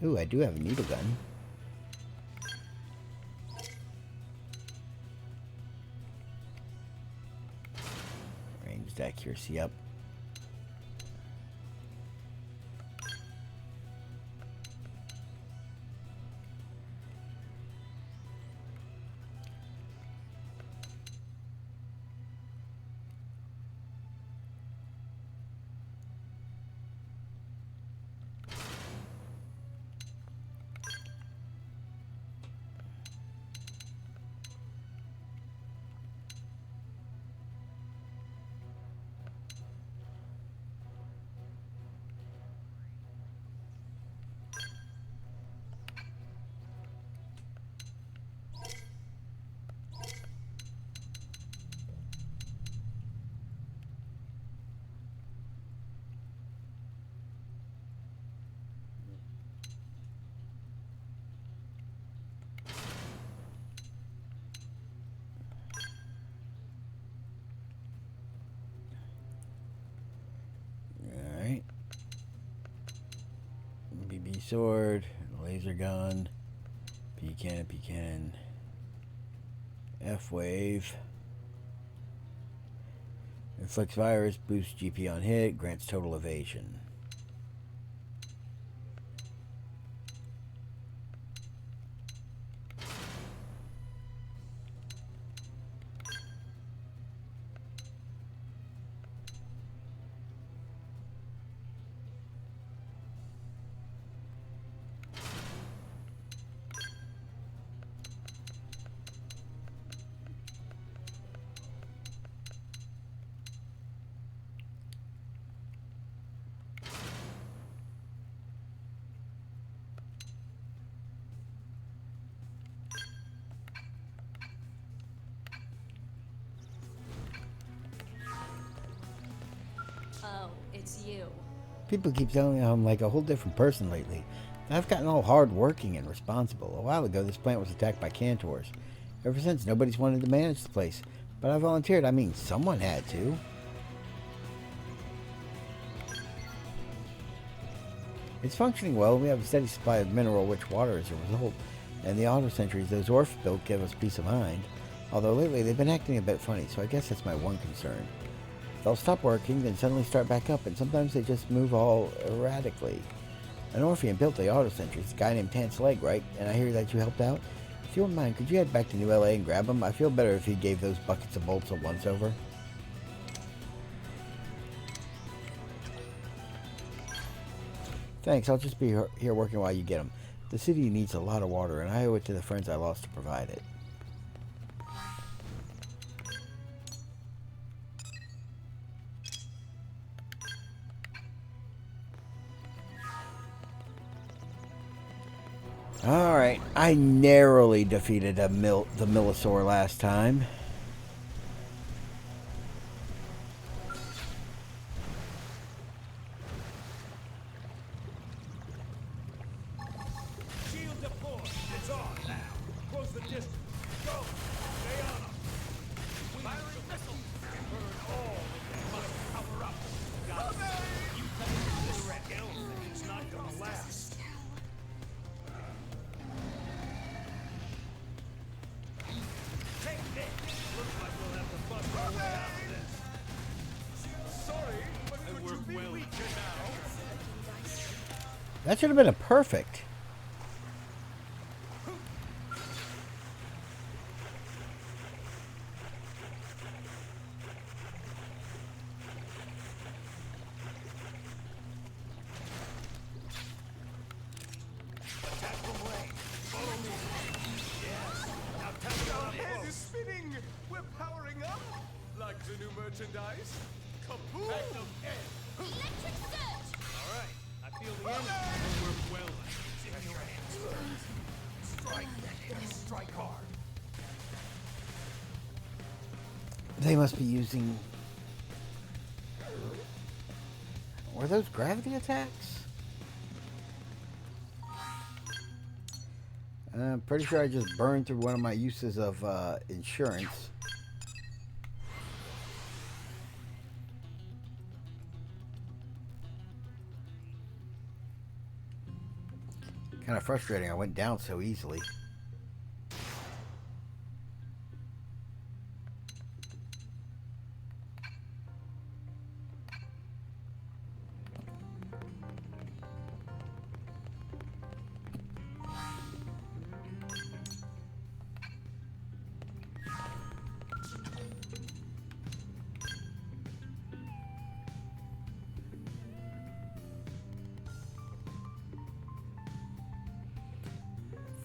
Ooh, I do have a needle gun. Accuracy up. Sword, laser gun, P cannon, F wave. Inflicts virus, boosts GP on hit, grants total evasion. Oh, it's you. People keep telling me I'm like a whole different person lately. I've gotten all hard-working and responsible. A while ago, this plant was attacked by Cantors. Ever since, nobody's wanted to manage the place. But I volunteered. I mean, someone had to. It's functioning well. We have a steady supply of mineral-rich water as a result. And the auto sentries those Orphs built give us peace of mind. Although lately, they've been acting a bit funny, so I guess that's my one concern. They'll stop working, then suddenly start back up, and sometimes they just move all erratically. An Orphean built the auto sentries, a guy named Tance Leg, right? And I hear that you helped out? If you don't mind, could you head back to New LA and grab him? I feel better if he gave those buckets of bolts a once-over. Thanks, I'll just be here working while you get them. The city needs a lot of water, and I owe it to the friends I lost to provide it. Alright, I narrowly defeated the Millosaur last time. Shield deployed. It's on now. Close the distance. Go. Stay on them. Firing missiles. Burn all of them. Must cover up. Got it. You come into this wreck. It's not gonna last. Take this. Looks like we'll have to bust our way out of this. Sorry, but it worked well. Now. That should have been a perfect. Attack from range. Follow me. Yes. Now tell me Our how head close. is spinning! We're powering up! Like the new merchandise? Kaboom! Magnum head. Electric surge! All right. I feel the energy. It'll work well. It's in your hands. Strike that head. Strike hard. They must be using... Were those gravity attacks? I'm pretty sure I just burned through one of my uses of insurance. Kind of frustrating. I went down so easily.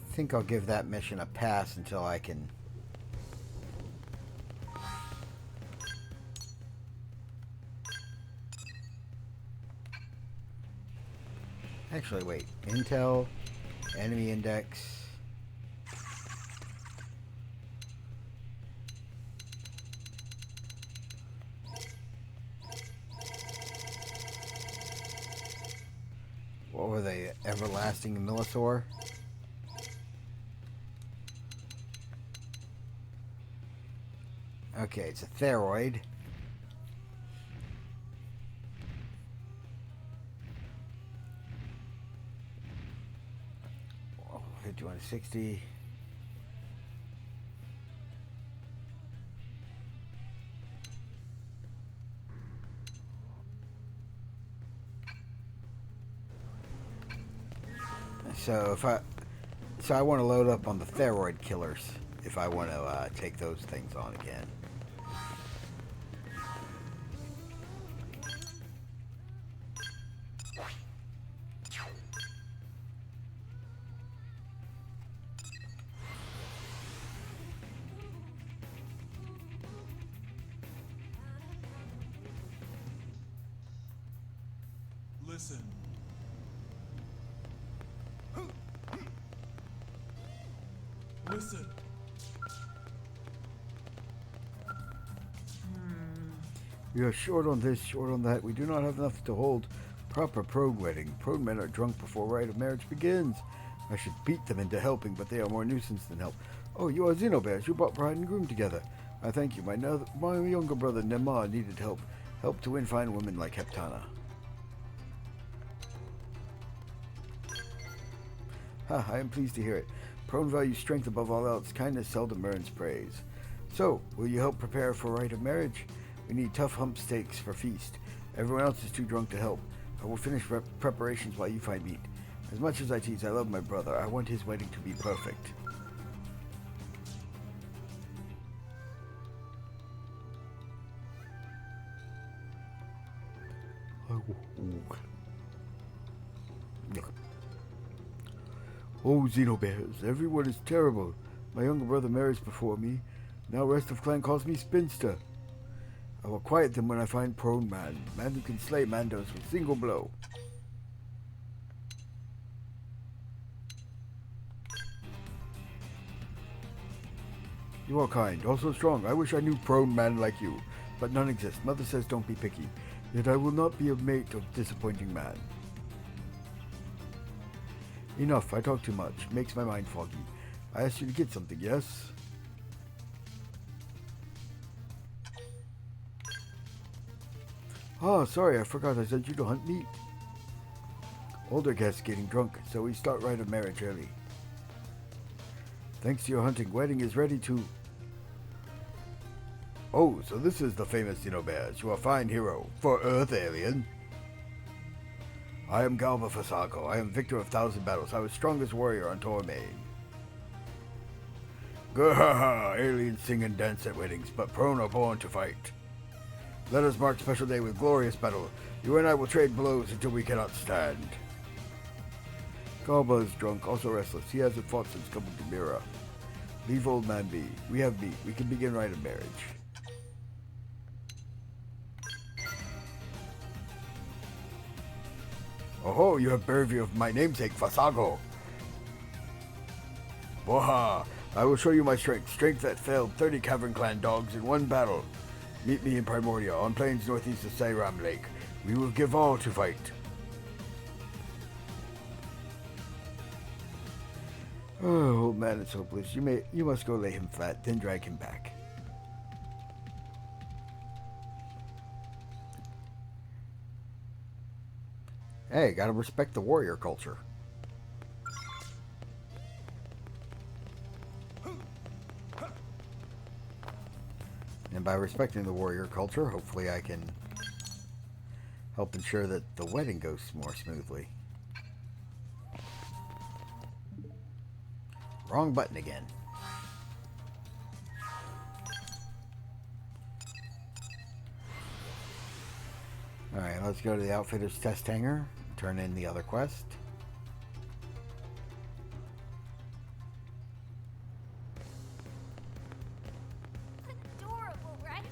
I think I'll give that mission a pass until I can... Actually, wait. Intel, enemy index... What were they? Everlasting Millosaur? Okay, it's a Theroid. Oh, 5160. So I want to load up on the Theroid killers if I want to take those things on again. Listen. Listen. We are short on this, short on that. We do not have enough to hold proper prode wedding. Prode men are drunk before rite of marriage begins. I should beat them into helping, but they are more nuisance than help. Oh, you are Xenobears. You brought bride and groom together. I thank you. My younger brother Nema needed help. Help to win fine women like Heptana. Ha, I am pleased to hear it. Prone values strength above all else. Kindness seldom earns praise. So, will you help prepare for rite of marriage? We need tough hump steaks for feast. Everyone else is too drunk to help. I will finish preparations while you find meat. As much as I tease, I love my brother. I want his wedding to be perfect. Oh, Xenobears, everyone is terrible. My younger brother marries before me. Now rest of clan calls me Spinster. I will quiet them when I find Prone Man, man who can slay Mandos with single blow. You are kind, also strong. I wish I knew Prone Man like you, but none exist. Mother says don't be picky, yet I will not be a mate of disappointing man. Enough, I talk too much. Makes my mind foggy. I asked you to get something, yes? Ah, sorry, I forgot I sent you to hunt meat. Older guests getting drunk, so we start right of marriage early. Thanks to your hunting, wedding is ready to... Oh, so this is the famous Xenobears. You are a fine hero. For Earth, alien. I am Galba Fasago. I am victor of 1,000 battles. I was strongest warrior on Tormain. Gah! Aliens sing and dance at weddings, but prone are born to fight. Let us mark special day with glorious battle. You and I will trade blows until we cannot stand. Galba is drunk, also restless. He hasn't fought since coming to Mira. Leave old man be. We have meat. We can begin right of marriage. Oh, you have bear view of my namesake, Fasago. Waha! I will show you my strength. Strength that failed 30 Cavern Clan dogs in one battle. Meet me in Primordia, on plains northeast of Sairam Lake. We will give all to fight. Oh, old man is hopeless. You must go lay him flat, then drag him back. Hey, gotta respect the warrior culture. And by respecting the warrior culture, hopefully I can help ensure that the wedding goes more smoothly. Wrong button again. Alright, let's go to the Outfitter's test hangar. Turn in the other quest. Adorable, right?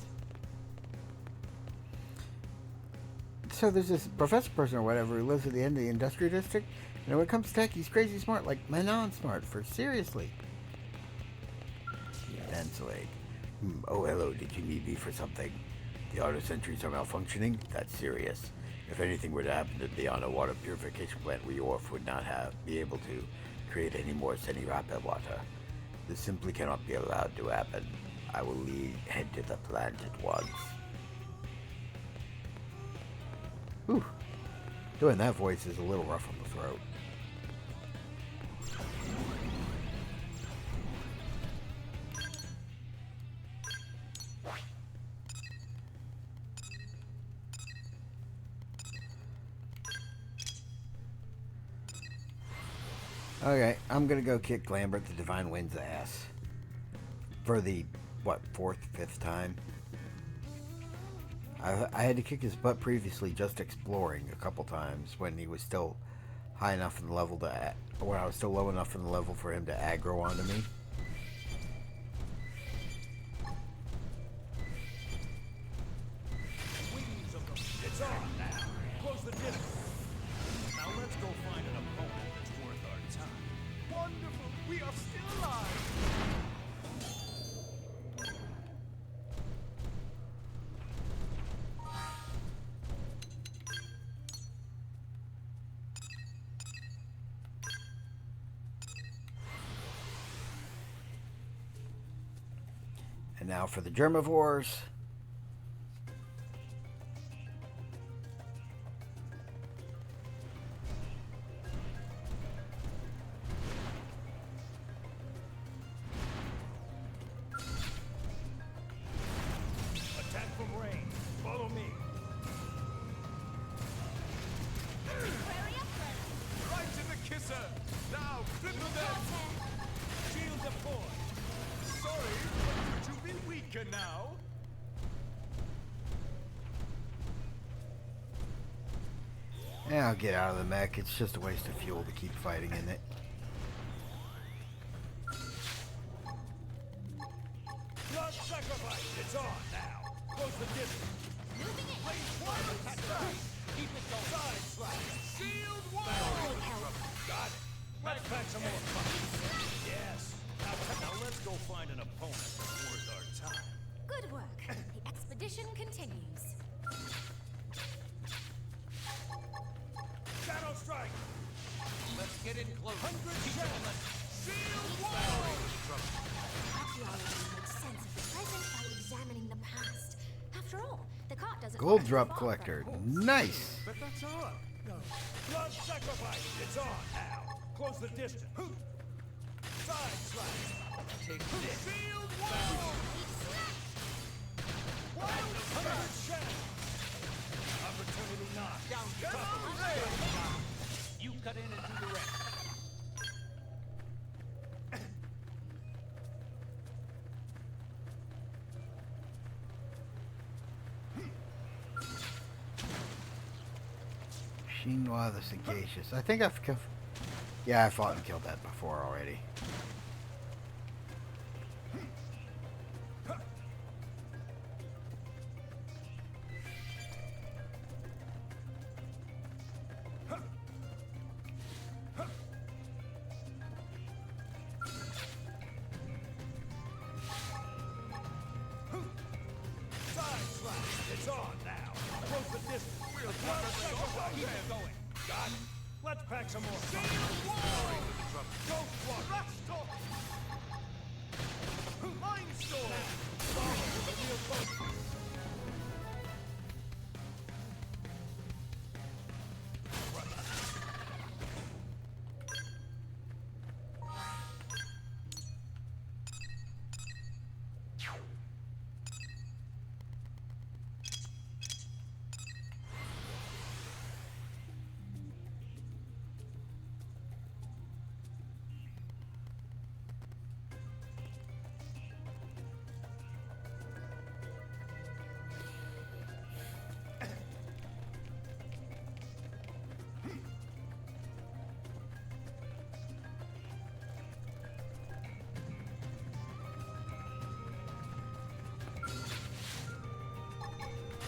So there's this professor person or whatever who lives at the end of the industrial district, and when it comes to tech, he's crazy smart, like Manon smart, for seriously. Danzig. Oh, hello, did you need me for something? The auto sentries are malfunctioning? That's serious. If anything were to happen to the Auto water purification plant, we Orf would not be able to create any more semi-rapid water. This simply cannot be allowed to happen. I will head to the plant at once. Whew. Doing that voice is a little rough on the throat. Okay, I'm gonna go kick Lambert the Divine Wind's ass. For the, what, 4th, 5th time? I had to kick his butt previously just exploring a couple times when he was still high enough in the level to, when I was still low enough in the level for him to aggro onto me. It's on now. Close the dinner. Now let's go find an opponent that's worth our time. Wonderful. We are still alive. And now for the Germivores. Attack from range. Follow me. Right in the sir. Now, flip to them. Shield deployed. Sorry, but could you be weaker now? Yeah, I'll get out of the mech. It's just a waste of fuel to keep fighting in it. Blood sacrifice. It's on now. Close the distance. Moving it. Keep it going. Side slash. Shield wall. Got it. Let's pack some more punch. Yes. Now let's go find an opponent that's worth our time. Good work. The expedition continues. Shadow strike. Let's get in close. 100 gentlemen. Shield wall. Archaeology makes sense of the present by examining the past. After all, the cart doesn't Gold lie drop far collector. from the horse. Nice. But that's all. Blood sacrifice. It's on now. Close the distance. Side slash. Take this. Shield wall. Wild 100 shadow. Opportunity knock. Down. You cut in and do the rest. Chinois the Sagacious. I think I've yeah, I fought and killed that before already. Side slash. It's on now. Close the distance. Keep it going. Got it. Let's pack some more. Shield wall. Ghost walk. Rush talk. Mind storm. Follow the real focus.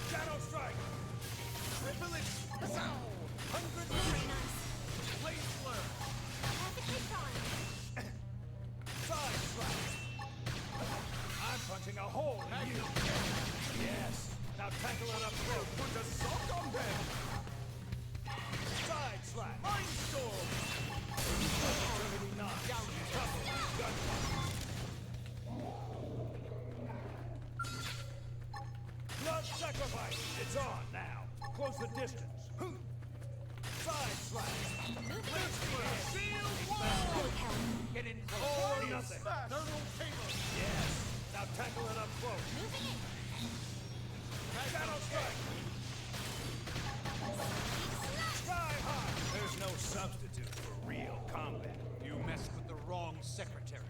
Shadow strike. Triple it. 100 Very nice. Blade flare. Perfectly timed. Side slash. I'm punching a hole in you. Yes. Now tackle it up close. Put a sock on them. Side slash. Mind storm. Opportunity knock. Down. Gun. Blood sacrifice. It's on now. Close the distance. Side slash. Blade flare. Shield wall. Get in close. All or nothing. Turtle table. Yes. Now tackle it up close. Moving it. Shadow strike. Sky high. There's no substitute for real combat. You messed with the wrong secretary.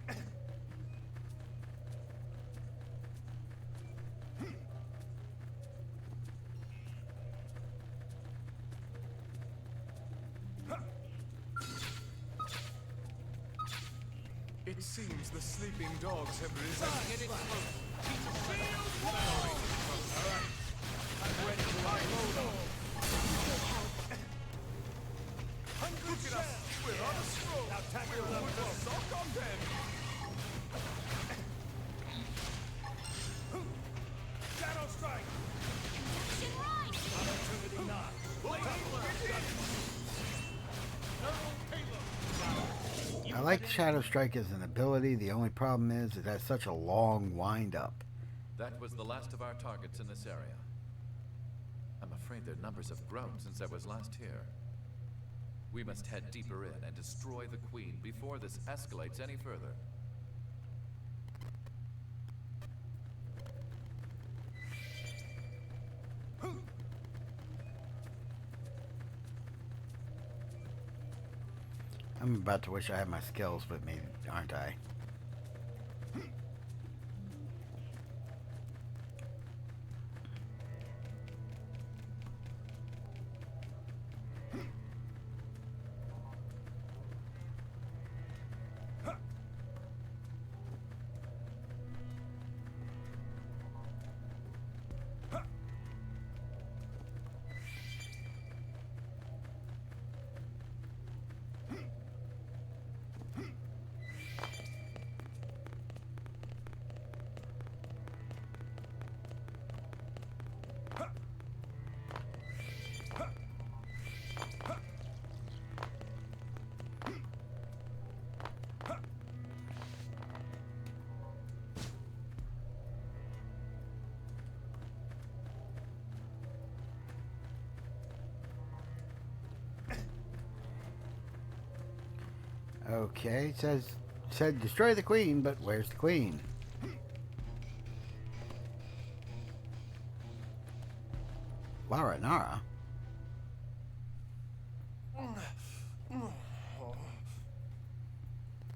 It seems the sleeping dogs have risen. Get in close. Shield wall. All right. I'm ready to unload. 100 shells. We're on a stroll. Now tackle it up close. Sock on them. Shadow strike. Conduction right. Opportunity knock. Blade flare. Turtle payload. I like Shadow Strike as an ability. The only problem is it has such a long wind up. That was the last of our targets in this area. I'm afraid their numbers have grown since I was last here. We must head deeper in and destroy the Queen before this escalates any further. I'm about to wish I had my skills with me, aren't I? Okay, it said destroy the queen, but where's the queen? Lara Nara.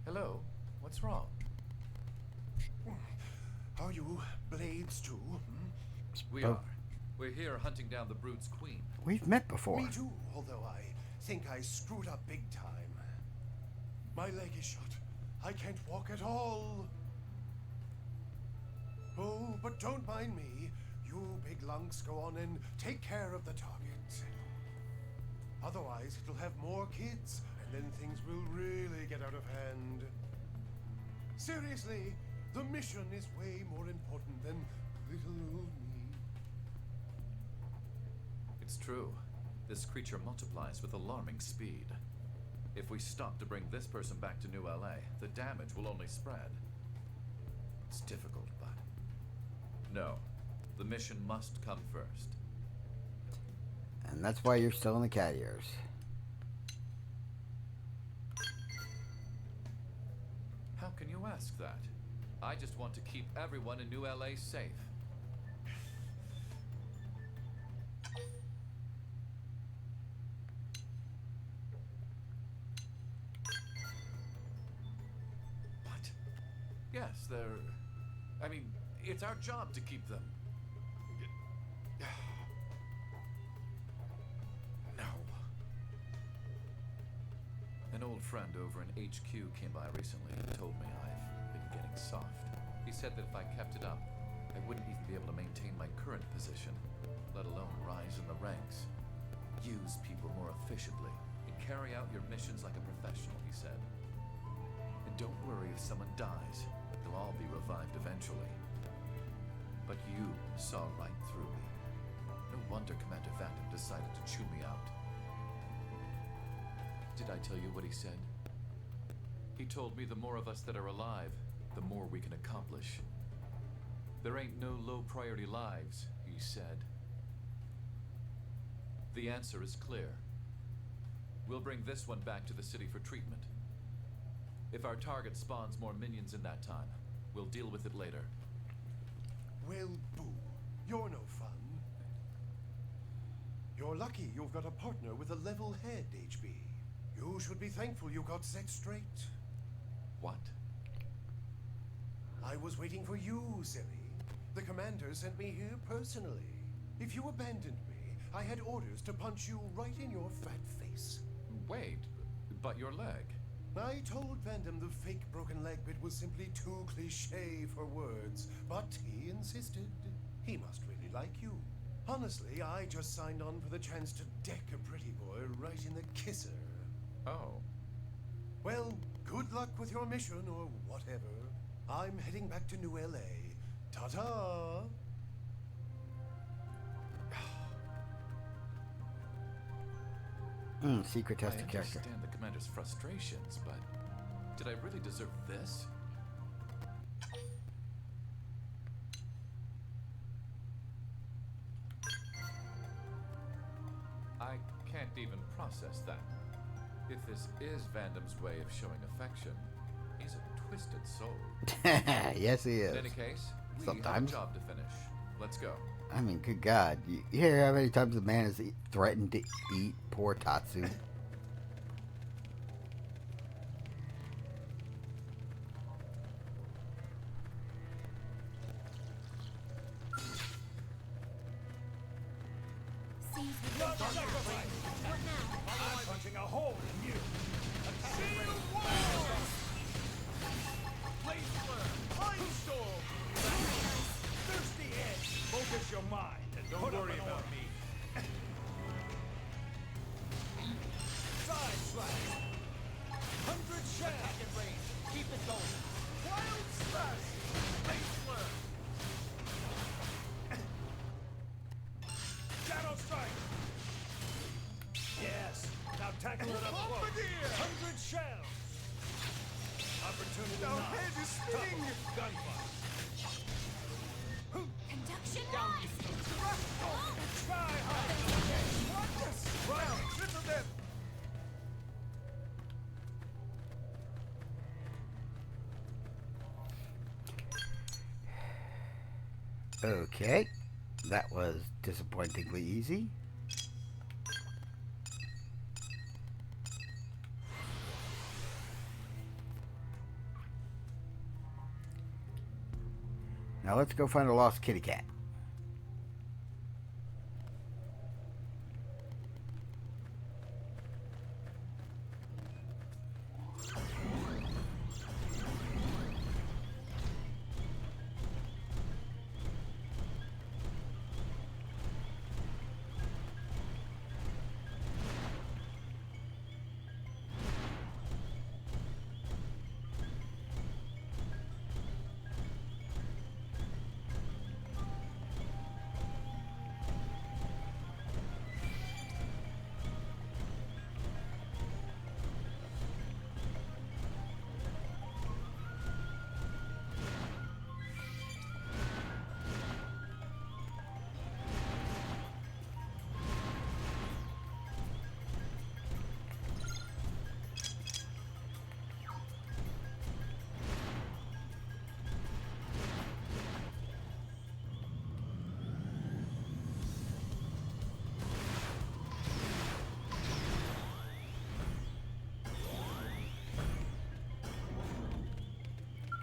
Hello? What's wrong? Are you Blades too? We are. We're here hunting down the Brute's queen. We've met before. Me too, although I think I screwed up big time. My leg is shot. I can't walk at all. Oh, but don't mind me. You big lunks go on and take care of the target. Otherwise, it'll have more kids, and then things will really get out of hand. Seriously, the mission is way more important than little old me. It's true. This creature multiplies with alarming speed. If we stop to bring this person back to New LA, the damage will only spread. It's difficult, but... No. The mission must come first. And that's why you're still in the cat ears. How can you ask that? I just want to keep everyone in New LA safe. What? Yes, they're... I mean, it's our job to keep them. No. An old friend over in HQ came by recently and told me I've been getting soft. He said that if I kept it up, I wouldn't even be able to maintain my current position, let alone rise in the ranks. Use people more efficiently and carry out your missions like a professional, he said. And don't worry if someone dies. They'll all be revived eventually. But you saw right through me. No wonder Commander Vandam decided to chew me out. Did I tell you what he said? He told me the more of us that are alive, the more we can accomplish. There ain't no low-priority lives, he said. The answer is clear. We'll bring this one back to the city for treatment. If our target spawns more minions in that time, we'll deal with it later. Well, boo. You're no fun. You're lucky you've got a partner with a level head, HB. You should be thankful you got set straight. What? I was waiting for you, silly. The commander sent me here personally. If you abandoned me, I had orders to punch you right in your fat face. Wait, but your leg? I told Vandam the fake broken leg bit was simply too cliché for words, but he insisted. He must really like you. Honestly, I just signed on for the chance to deck a pretty boy right in the kisser. Oh. Well, good luck with your mission or whatever. I'm heading back to New LA. Ta-ta! Secret test of character. I understand the commander's frustrations, but did I really deserve this? I can't even process that. If this is Vandam's way of showing affection, he's a twisted soul. Yes, he is. In any case, we Sometimes. have a job to finish. Let's go. I mean, good God. You hear how many times the man has threatened to eat poor Tatsu? seems we Not did that. sacrifice. What now? I'm punching a hole in you. Shield wall! Blade flare! Mind storm! Thirsty edge. Focus your mind and Don't put up worry an about order. me. Side slash. 100 shell. Attack at range. Keep it going. Wild slash! Blade flare! Shadow strike. Yes. Now tackle it up close. Bombardier! 100 shells. Opportunity Our knock. head is spinning! Gunfire. Conduction Down. lost! Try hard. What the smell? Little them! Okay, that was disappointingly easy. Now let's go find a lost kitty cat.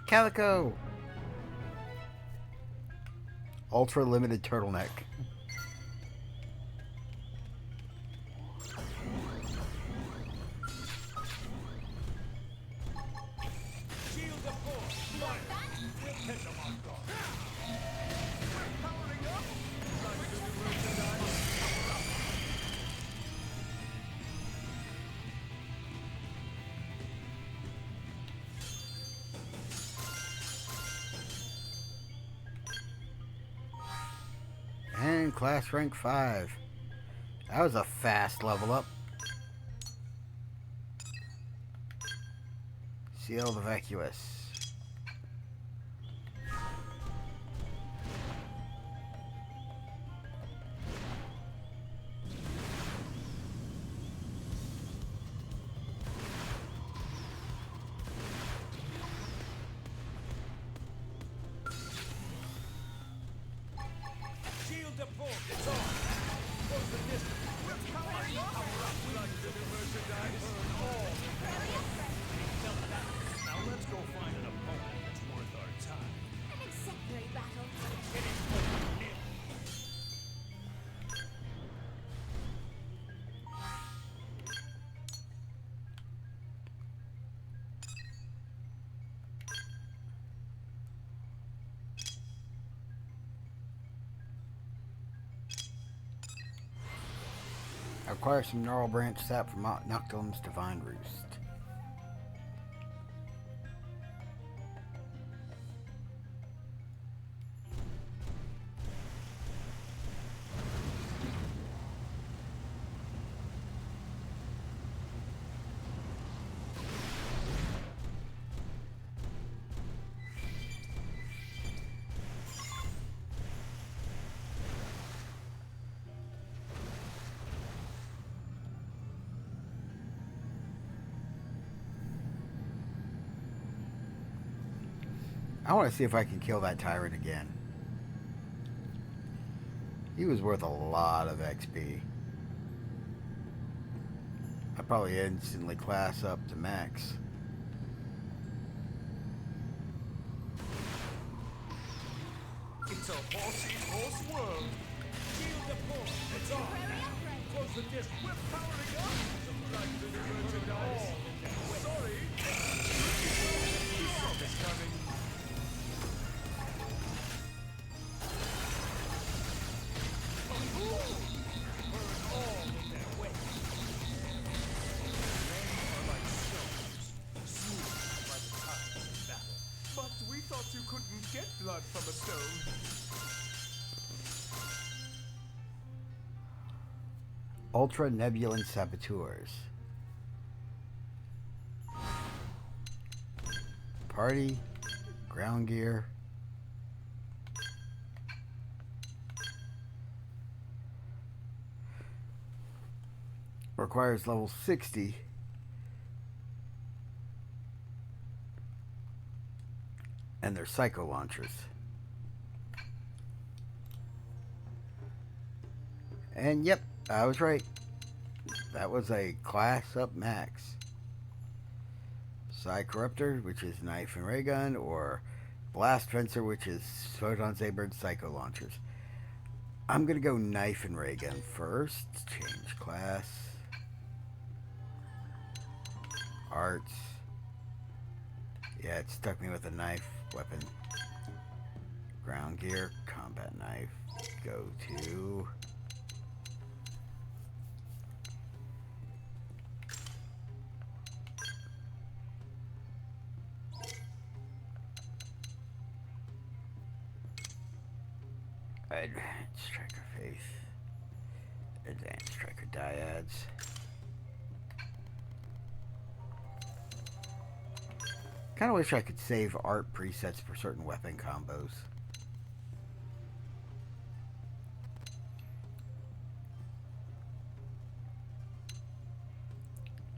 Calico! Ultra limited turtleneck. Shield the force. Fire. We'll catch them off guard. We're powering up! Like to the merchandise. And class rank 5. That was a fast level up. Sealed vacuous. Shield the force. It's on. Close the distance. We're powering up! Like to the merchandise. Now let's go find an opponent that's worth our time. An exemplary battle. Acquire some gnarl branch sap from Noctilum's Divine Roost. I want to see if I can kill that tyrant again. He was worth a lot of XP. I probably instantly class up to max. It's a horsey horse world. Shield deployed. It's on. Close the disc. We're powering up. Subtracted merchandise. Sorry. You saw this coming. But we thought you couldn't get blood from a stone. Ultra Nebulan Saboteurs. Party. Ground gear. Requires level 60. And they're psycho launchers. And yep, I was right. That was a class up max. Psi Corruptor, which is knife and ray gun, or Blast Fencer, which is photon saber and psycho launchers. I'm gonna go knife and ray gun first. Change class. Arts. Yeah, it stuck me with a knife weapon. Ground gear, combat knife. Go to Advanced Striker Faith. Advanced Striker Dyads. Kind of wish I could save art presets for certain weapon combos.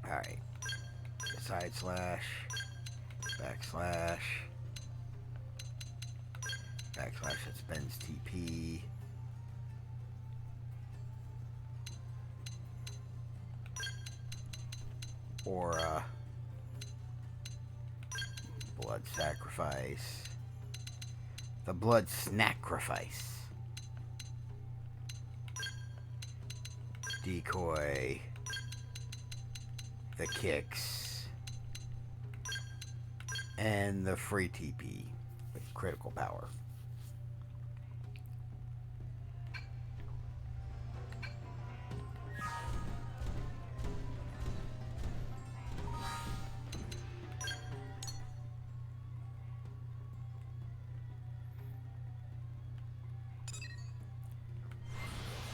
Alright. Side slash. Backslash. Backslash that spends TP. Or, blood sacrifice. The blood sacrifice. Decoy. The kicks. And the free TP with critical power.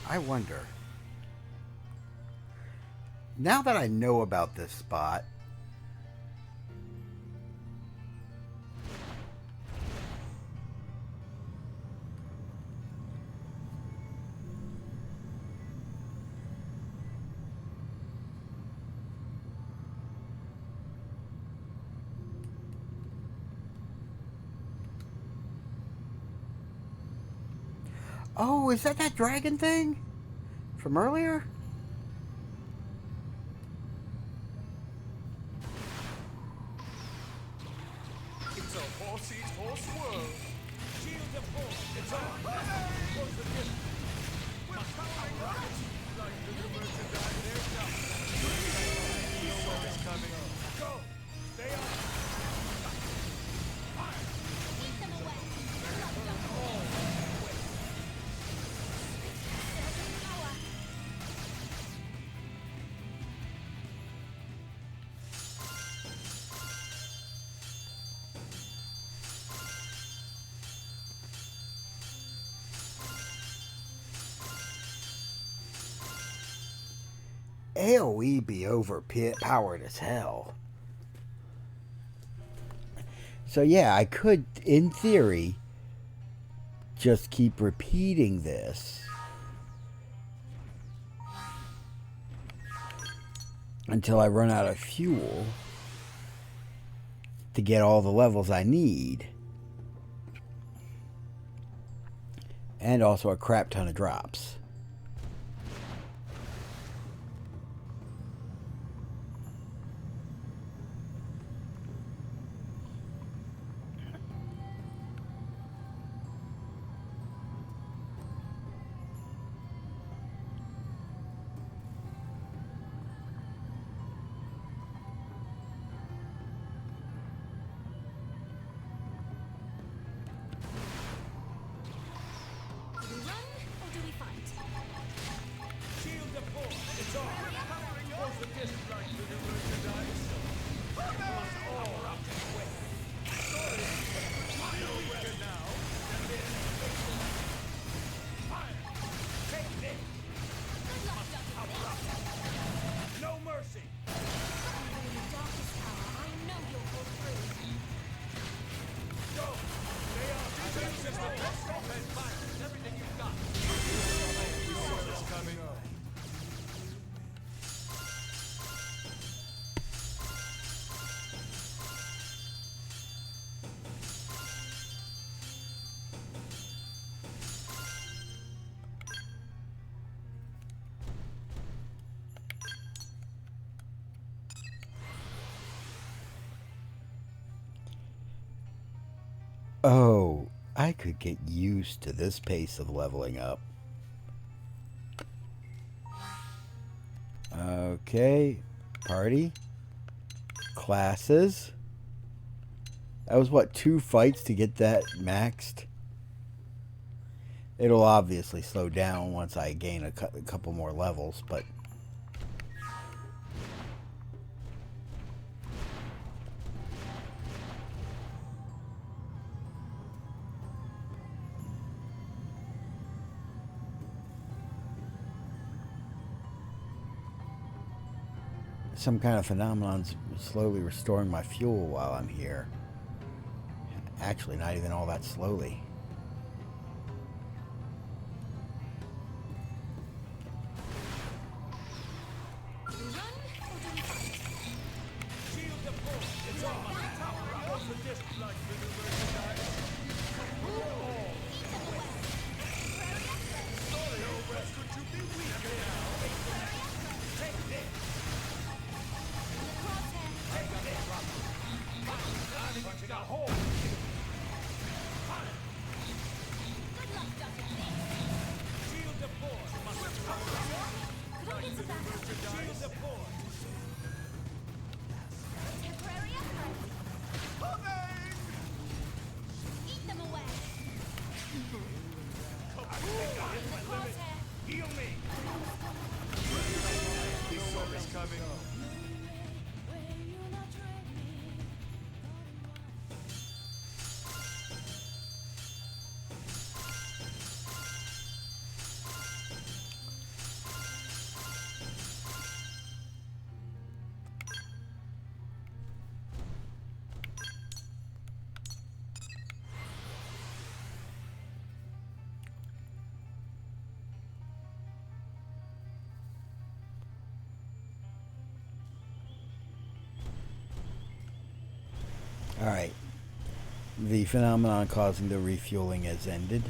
I wonder, now that I know about this spot, oh, is that dragon thing from earlier? It's a horse-eat horse world. Shield deployed. It's on. Close the disc. We're powering up. Like the merchandise. There's nothing. You saw this coming. Go. Stay on. Keep them away. AoE be overpowered as hell. So yeah, I could, in theory, just keep repeating this until I run out of fuel to get all the levels I need. And also a crap ton of drops. Oh, I could get used to this pace of leveling up. Okay, party, classes. That was what, 2 fights to get that maxed? It'll obviously slow down once I gain a couple more levels, but some kind of phenomenon's slowly restoring my fuel while I'm here. Actually, not even all that slowly. Alright. The phenomenon causing the refueling has ended.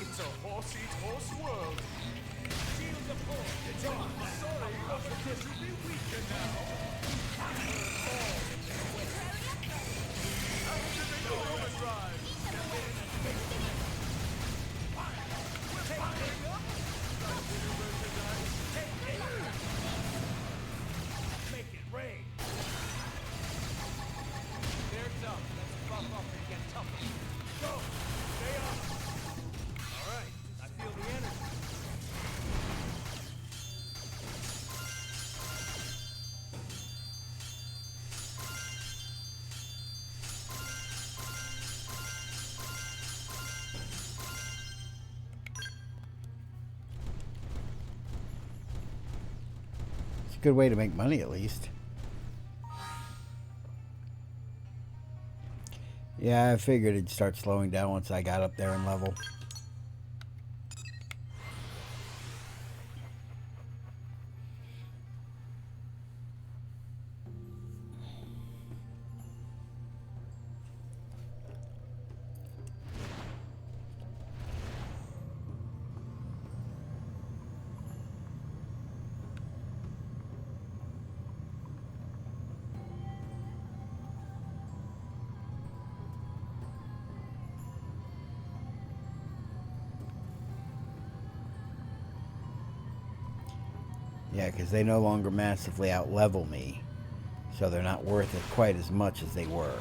It's a horse-eat-horse world. Shield the poor. It's on. Sorry, but this will be weaker now. Activate the overdrive. Make it rain. They're tough. Let's buff up and get tougher. Go. Stay up. Alright, I feel the energy. It's a good way to make money, at least. Yeah, I figured it'd start slowing down once I got up there in level. Yeah, because they no longer massively out-level me, so they're not worth it quite as much as they were.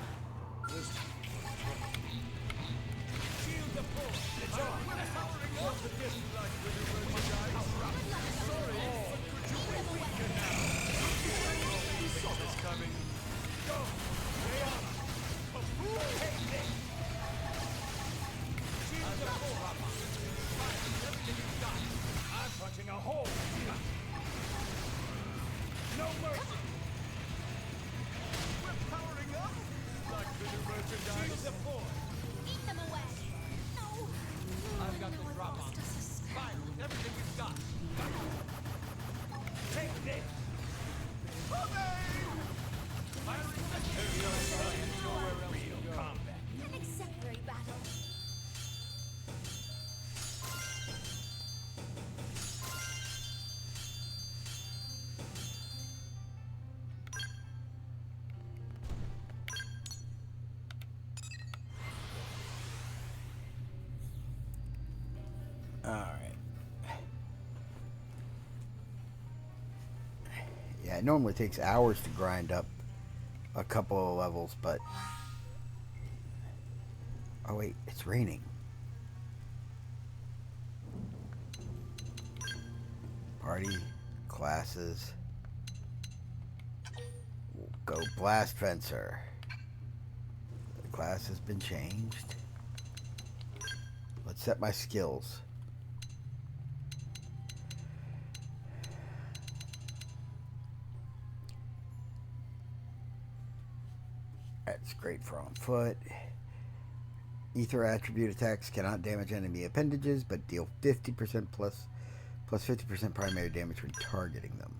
I'm punching a hole. No mercy. Yeah, it normally takes hours to grind up a couple of levels, but... Oh wait, it's raining. Party, classes. We'll go Blast Fencer. The class has been changed. Let's set my skills. That's great for on foot. Ether attribute attacks cannot damage enemy appendages, but deal 50% plus 50% primary damage when targeting them.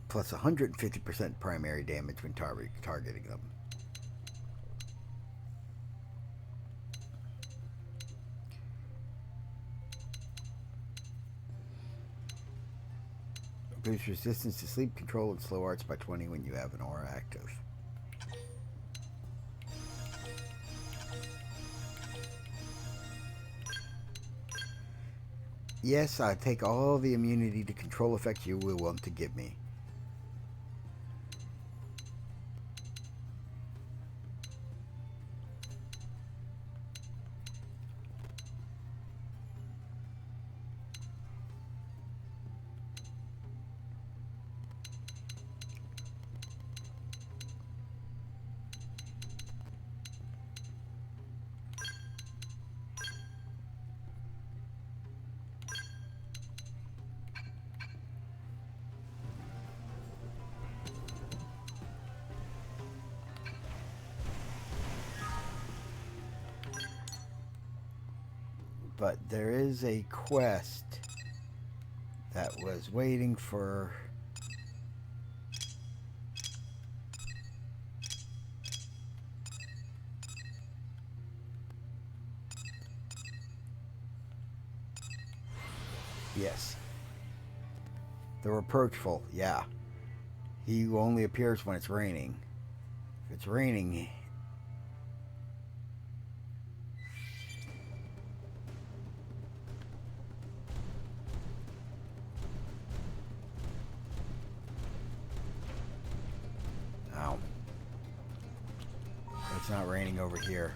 Plus 150% primary damage when targeting them. Boost resistance to sleep, control, and slow arts by 20 when you have an aura active. Yes, I take all the immunity to control effects you will want to give me. But there is a quest that was waiting for... Yes. The Reproachful, yeah. He only appears when it's raining. If it's raining... Ow. It's not raining over here.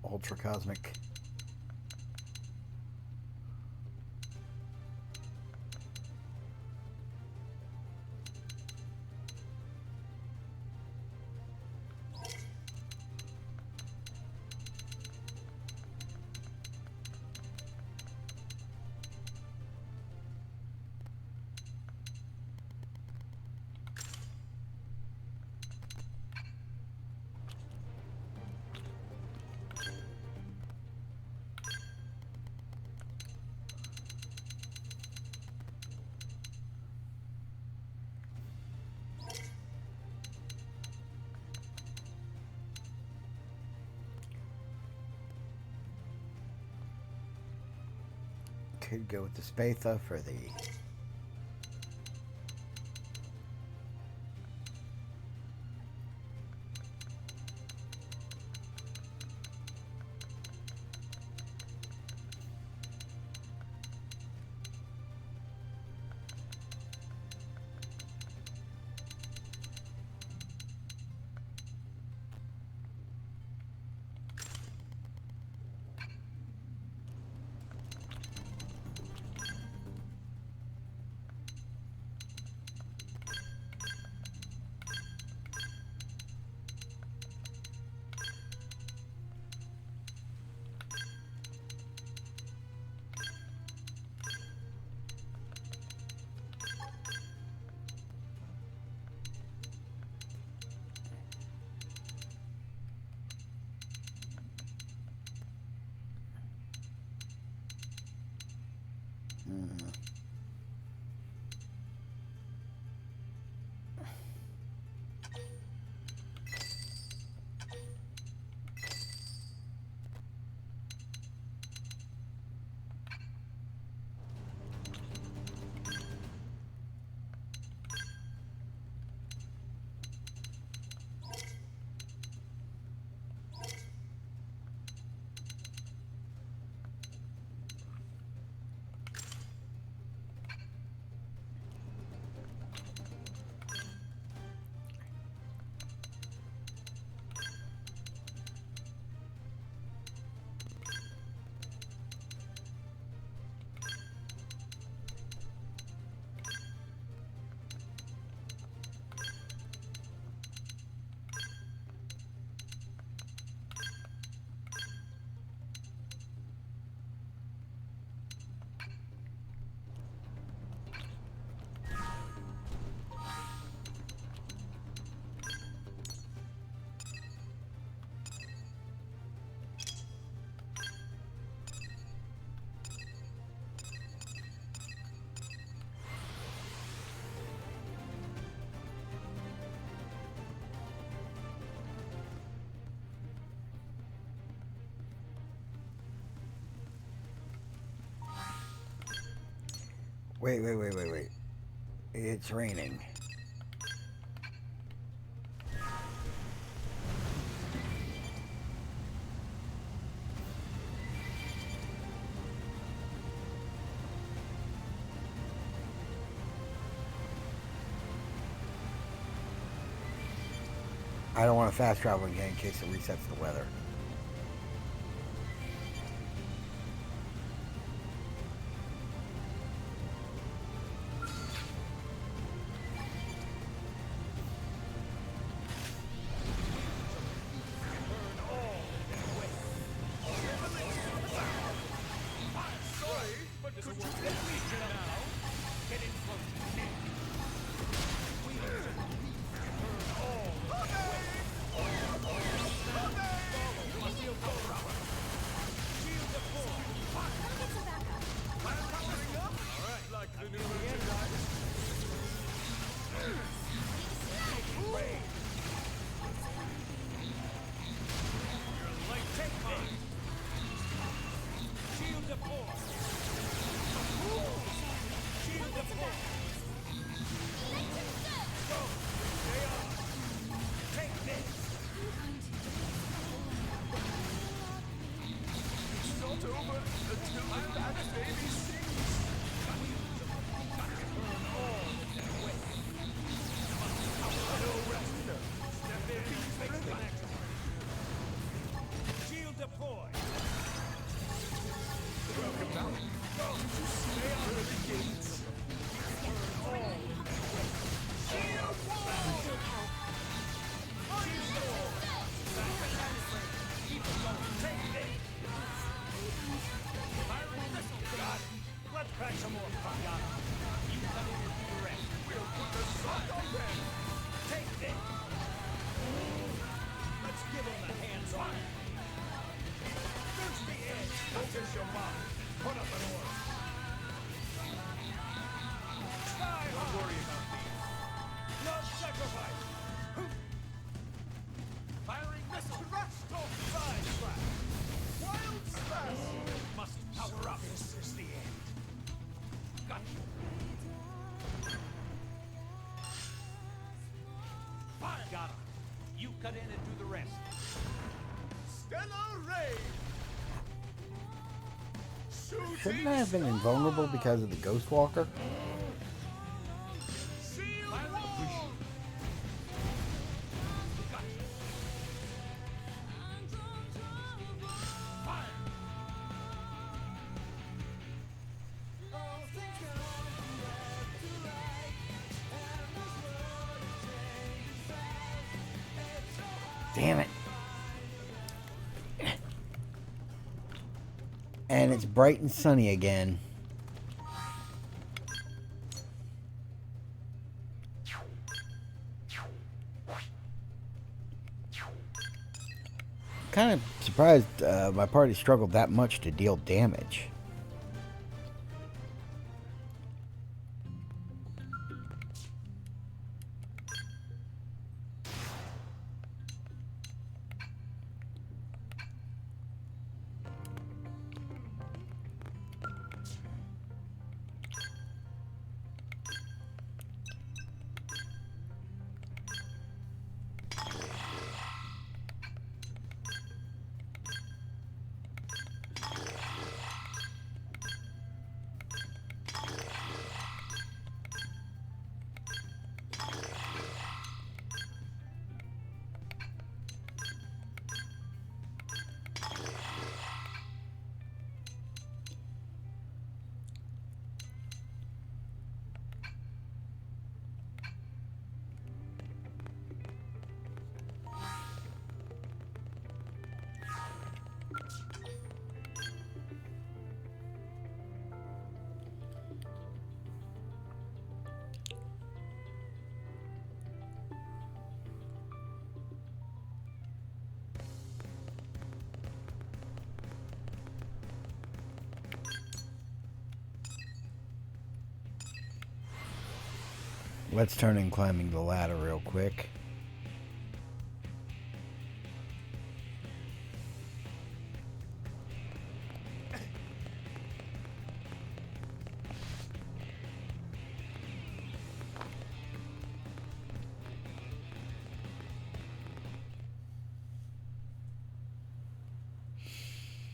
Ultra Cosmic. Could go with the Spatha for the Wait. It's raining. I don't want to fast travel again in case it resets the weather. deploy. Welcome now. Go. Stay out of the gates. Shield wall. Keep it going. Take it. Firing missile. Got it. Let's crack some more fire. You come in and do the rest. We'll put the sun on them. Take this. Let's give them the hands-on. There's the edge. What is your mind? Put up an order. Sky high. Don't worry about these. No sacrifice. Firing missile. Thrust off side slash. Wild slash. Must power up. This is the end. Got you. Fire. Got him. You cut in and do the rest. Stellar Ray. Shouldn't I have been invulnerable because of the Ghost Walker? Damn it. And it's bright and sunny again. Kind of surprised my party struggled that much to deal damage. Let's turn in climbing the ladder real quick.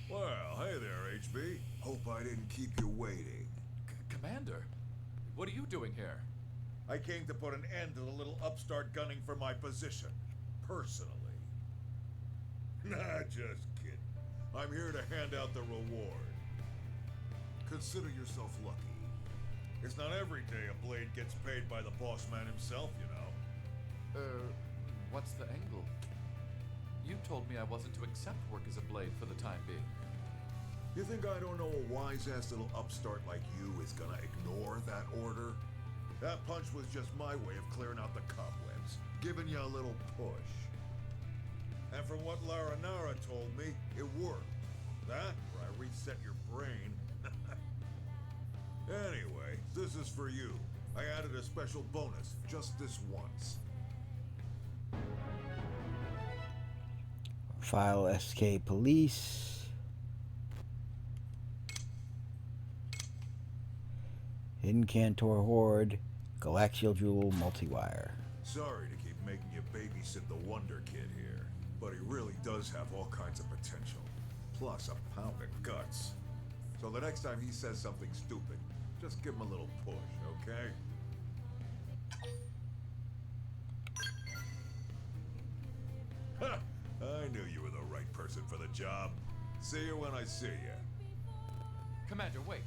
Well, hey there, HB. Hope I didn't keep you waiting. Commander, what are you doing here? I came to put an end to the little upstart gunning for my position. Personally. Nah, just kidding. I'm here to hand out the reward. Consider yourself lucky. It's not every day a blade gets paid by the boss man himself, you know. What's the angle? You told me I wasn't to accept work as a blade for the time being. You think I don't know a wise-ass little upstart like you is gonna ignore that order? That punch was just my way of clearing out the cobwebs, giving you a little push. And from what Lara Nara told me, it worked. That, or I reset your brain. Anyway, this is for you. I added a special bonus, just this once. File SK Police. Hidden Cantor Horde. Galaxial Jewel Multiwire. Sorry to keep making you babysit the Wonder Kid here, but he really does have all kinds of potential. Plus a pound of guts. So the next time he says something stupid, just give him a little push, okay? Ha! I knew you were the right person for the job. See you when I see you. Commander, wait.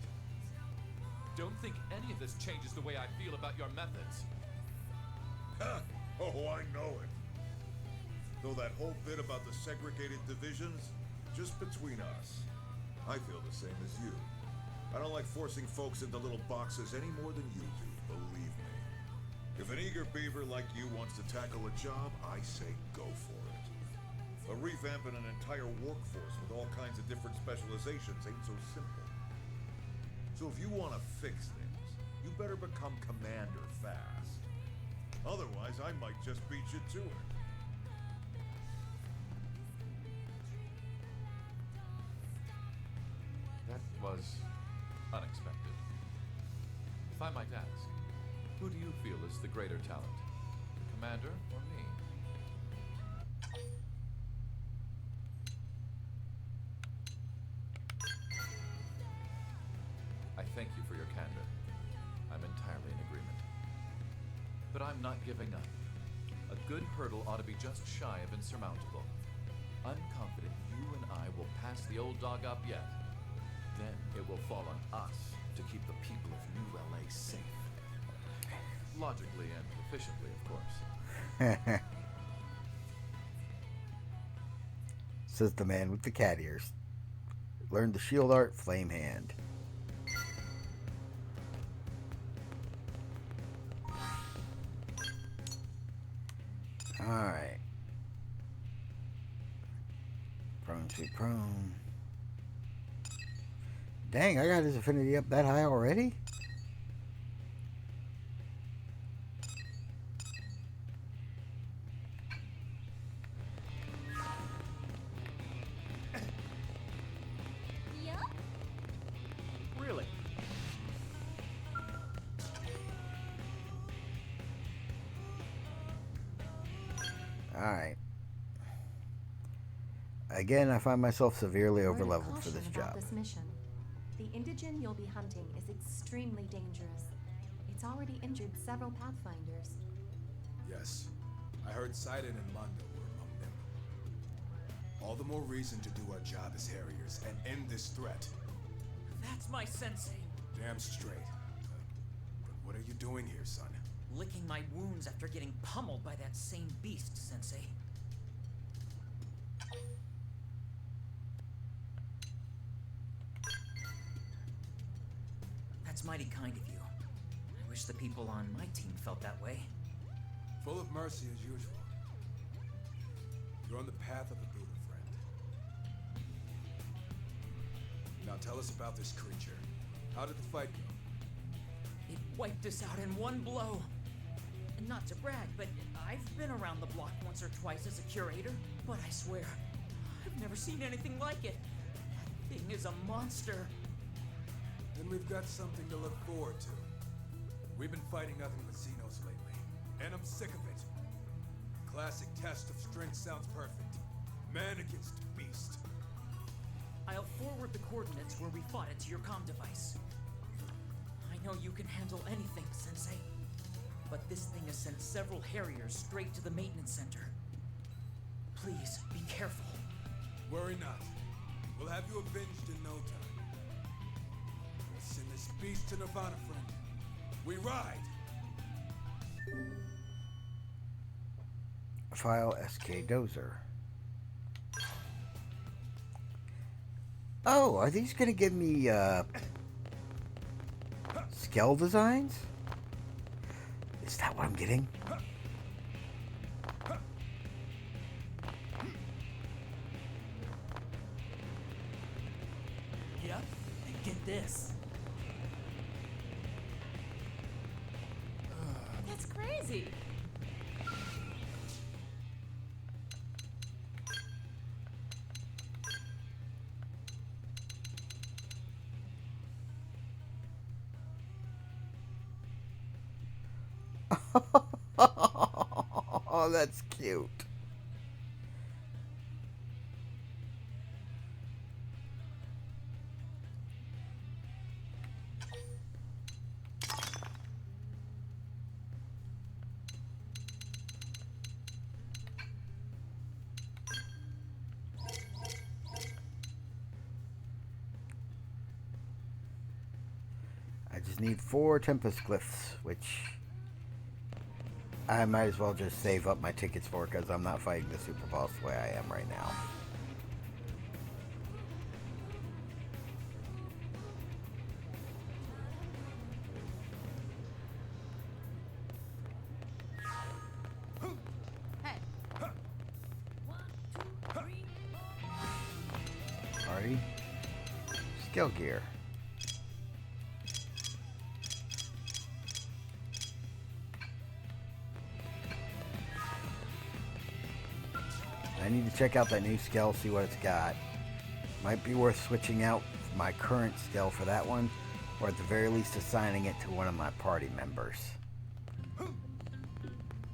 Don't think any of this changes the way I feel about your methods. Oh, I know it. Though that whole bit about the segregated divisions, just between us, I feel the same as you. I don't like forcing folks into little boxes any more than you do, believe me. If an eager beaver like you wants to tackle a job, I say go for it. But revamping an entire workforce with all kinds of different specializations ain't so simple. So if you want to fix things, you better become commander fast. Otherwise, I might just beat you to it. That was unexpected. If I might ask, who do you feel is the greater talent? The commander or me? I thank you for your candor. I'm entirely in agreement. But I'm not giving up. A good hurdle ought to be just shy of insurmountable. I'm confident you and I will pass the old dog up yet. Then it will fall on us to keep the people of New LA safe. Logically and efficiently, of course. Says the man with the cat ears. Learned the shield art, flame hand. Alright. Prone to prone. Dang, I got his affinity up that high already? Yup. Really? Alright. Again, I find myself severely Word of overleveled for caution this about job. This mission. The indigene you'll be hunting is extremely dangerous. It's already injured several Pathfinders. Yes. I heard Sidon and Mondo were among them. All the more reason to do our job as Harriers and end this threat. That's my sensei. Damn straight. But what are you doing here, son? Licking my wounds after getting pummeled by that same beast, Sensei. That's mighty kind of you. I wish the people on my team felt that way. Full of mercy as usual. You're on the path of the Buddha, friend. Now tell us about this creature. How did the fight go? It wiped us out in one blow. And not to brag, but I've been around the block once or twice as a curator. But I swear, I've never seen anything like it. That thing is a monster. Then we've got something to look forward to. We've been fighting nothing but Xenos lately, and I'm sick of it. Classic test of strength sounds perfect. Man against beast. I'll forward the coordinates where we fought it to your comm device. I know you can handle anything, Sensei. But this thing has sent several Harriers straight to the maintenance center. Please, be careful. Worry not. We'll have you avenged in no time. We'll send this beast to Nirvana, friend. We ride! File SK Dozer. Oh, are these gonna give me scale designs? Is that what I'm getting? Yep, and get this. That's crazy. Oh, that's cute. I just need 4 Tempest Glyphs, which I might as well just save up my tickets for because I'm not fighting the Super Boss the way I am right now. Party. Skill gear. I need to check out that new skill, see what it's got. Might be worth switching out my current skill for that one, or at the very least assigning it to one of my party members.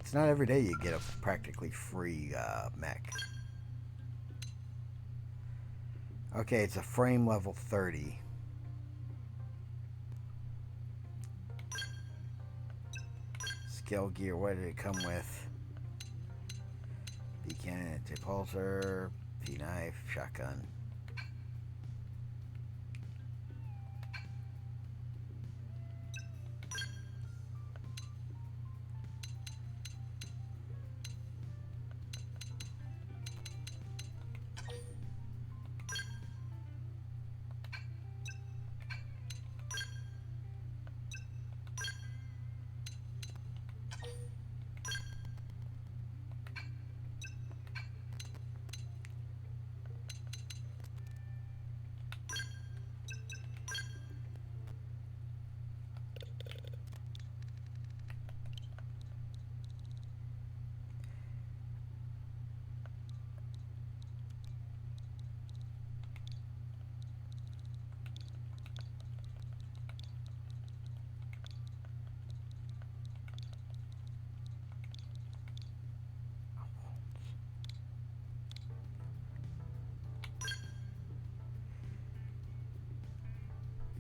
It's not every day you get a practically free mech. Okay, it's a frame level 30. Skill gear, what did it come with? Cannon, T-Pulsar, P-Knife, Shotgun.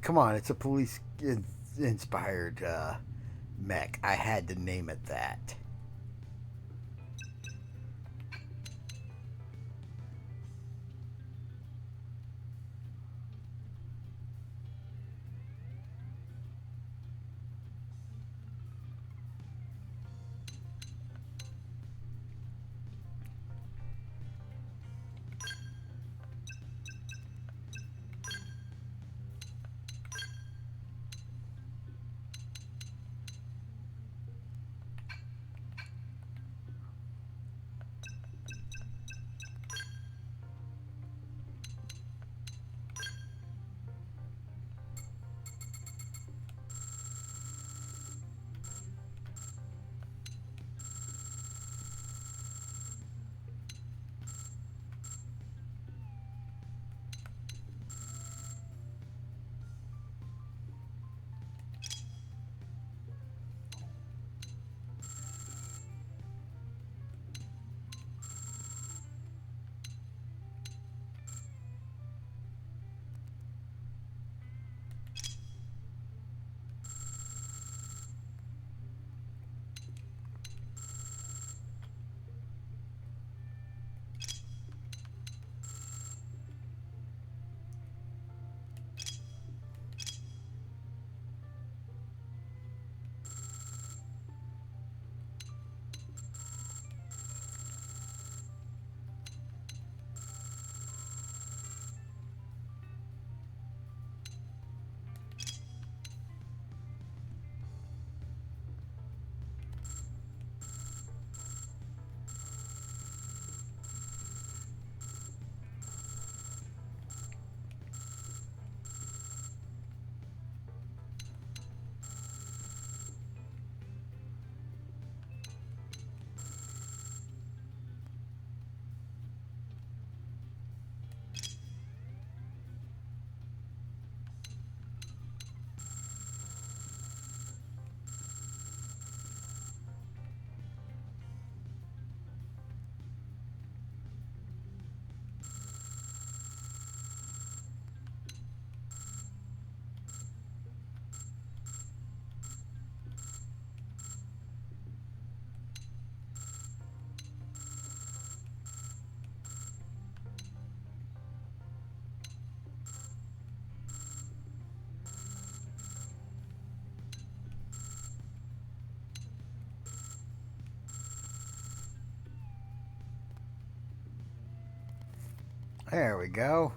Come on, it's a police-inspired mech. I had to name it that. There we go.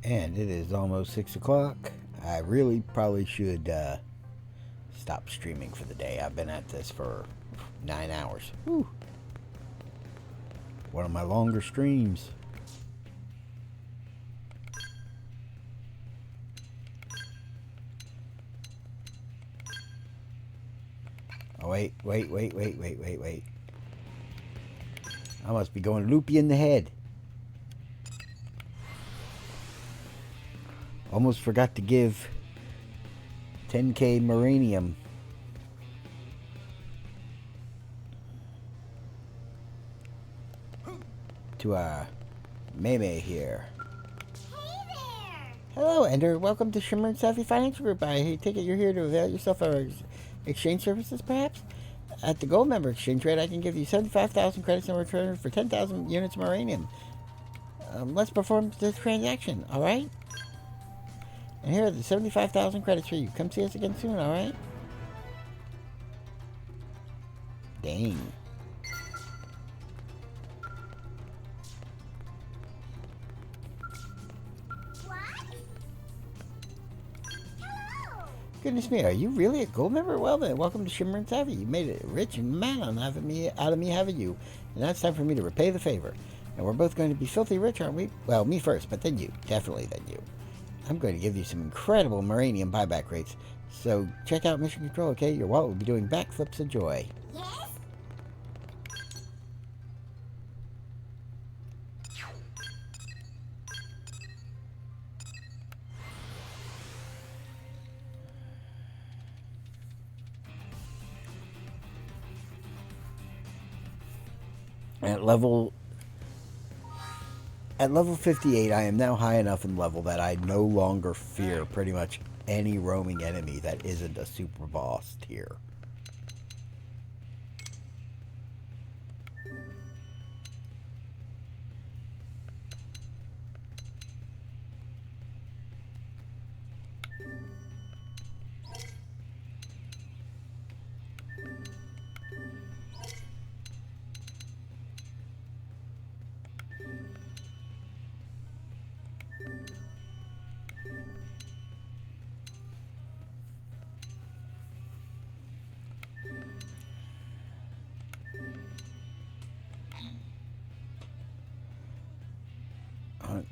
And it is almost 6 o'clock. I really probably should stop streaming for the day. I've been at this for 9 hours. Whew. One of my longer streams. Oh, wait. I must be going loopy in the head. Almost forgot to give 10k Maranium. To Mei here. Hey there! Hello, Ender. Welcome to Shimmer and Savvy Financial Group. I take it you're here to avail yourself of our exchange services, perhaps? At the gold member exchange rate, I can give you 75,000 credits in return for 10,000 units of Maranium. Let's perform this transaction, alright? And here are the 75,000 credits for you. Come see us again soon, alright? Dang. Goodness me, are you really a gold member? Well then, welcome to Shimmer and Savvy. You made it rich and man out of me having you. And now it's time for me to repay the favor. And we're both going to be filthy rich, aren't we? Well, me first, but then you. Definitely then you. I'm going to give you some incredible Moranium buyback rates. So check out Mission Control, okay? Your wallet will be doing backflips of joy. Yes? At level 58, I am now high enough in level that I no longer fear pretty much any roaming enemy that isn't a super boss tier.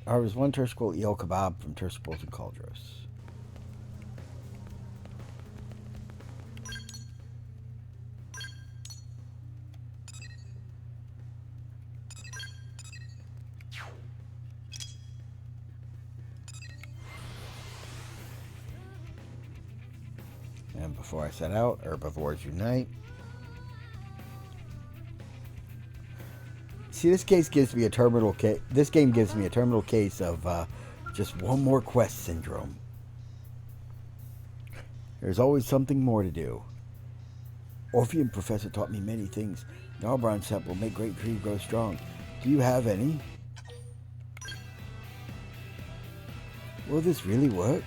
I was one Turskoal eel kebab from Turskoals and Cauldros. And before I set out, herbivores unite. See, this game gives me a terminal case of just one more quest syndrome. There's always something more to do. Orpheum Professor taught me many things. Narbron sap will make great tree grow strong. Do you have any? Will this really work?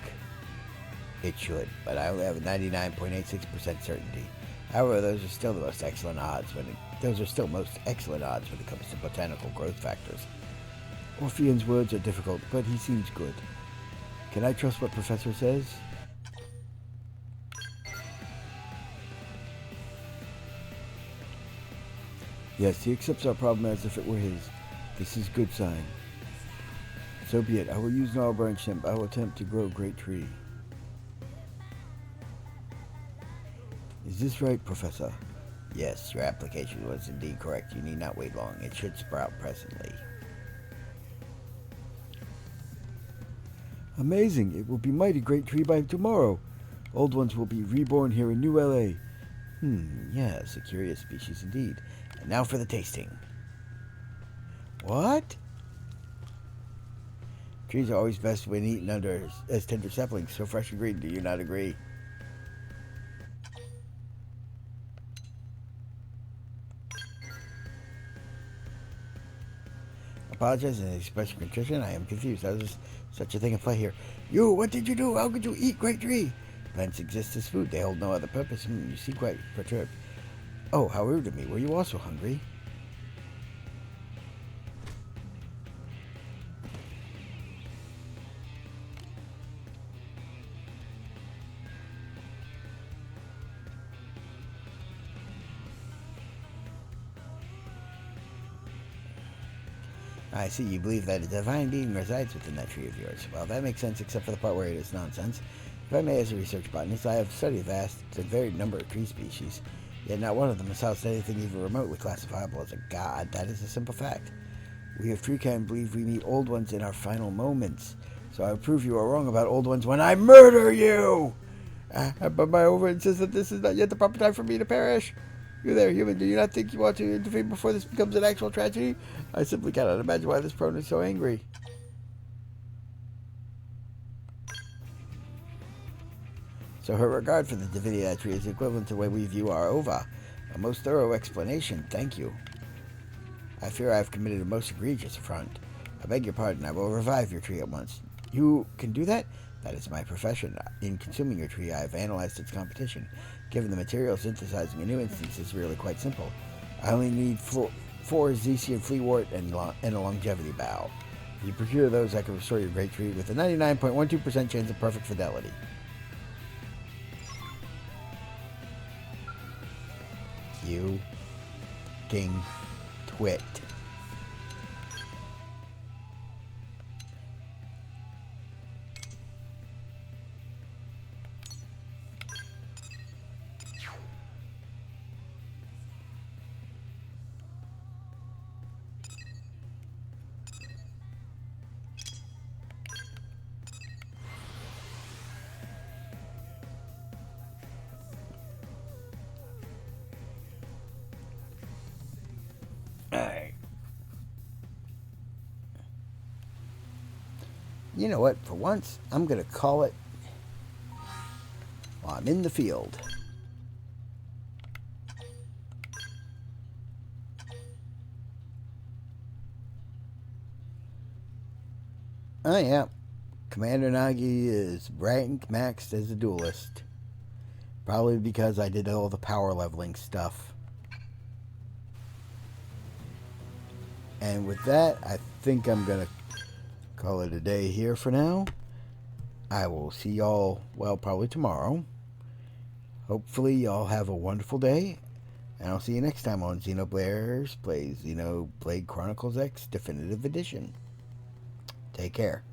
It should, but I only have a 99.86% certainty. However, those are still most excellent odds when it comes to botanical growth factors. Orpheum's words are difficult, but he seems good. Can I trust what Professor says? Yes, he accepts our problem as if it were his. This is good sign. So be it. I will use gnarl branch hemp. I will attempt to grow a great tree. Is this right, Professor? Yes, your application was indeed correct. You need not wait long. It should sprout presently. Amazing. It will be mighty great tree by tomorrow. Old ones will be reborn here in New LA. Yes, a curious species indeed. And now for the tasting. What? Trees are always best when eaten as tender saplings, so fresh and green. Do you not agree? Apologize and express contrition. I am confused. How does such a thing apply here? You, what did you do? How could you eat great tree? Plants exist as food. They hold no other purpose. You seem quite perturbed. Oh, how rude of me. Were you also hungry? I see, you believe that a divine being resides within that tree of yours. Well, that makes sense, except for the part where it is nonsense. If I may, as a research botanist, I have studied a vast and varied number of tree species, yet not one of them has housed anything even remotely classifiable as a god. That is a simple fact. We of Treekind believe we meet old ones in our final moments, so I will prove you are wrong about old ones when I murder you! But my overlord says that this is not yet the proper time for me to perish. You there, human, do you not think you want to intervene before this becomes an actual tragedy? I simply cannot imagine why this prone is so angry. So her regard for the divinity of that tree is equivalent to the way we view our ova. A most thorough explanation, thank you. I fear I have committed a most egregious affront. I beg your pardon, I will revive your tree at once. You can do that? That is my profession. In consuming your tree, I have analyzed its competition. Given the material, synthesizing a new instance is really quite simple. I only need 4 Zesian Fleawort and a longevity bough. If you procure those, I can restore your great tree with a 99.12% chance of perfect fidelity. You King Twit. Alright. You know what? For once, I'm going to call it while I'm in the field. Oh, yeah. Commander Nagi is rank maxed as a duelist. Probably because I did all the power leveling stuff. And with that, I think I'm going to call it a day here for now. I will see y'all, well, probably tomorrow. Hopefully y'all have a wonderful day. And I'll see you next time on Xenobears Plays Xenoblade Chronicles X Definitive Edition. Take care.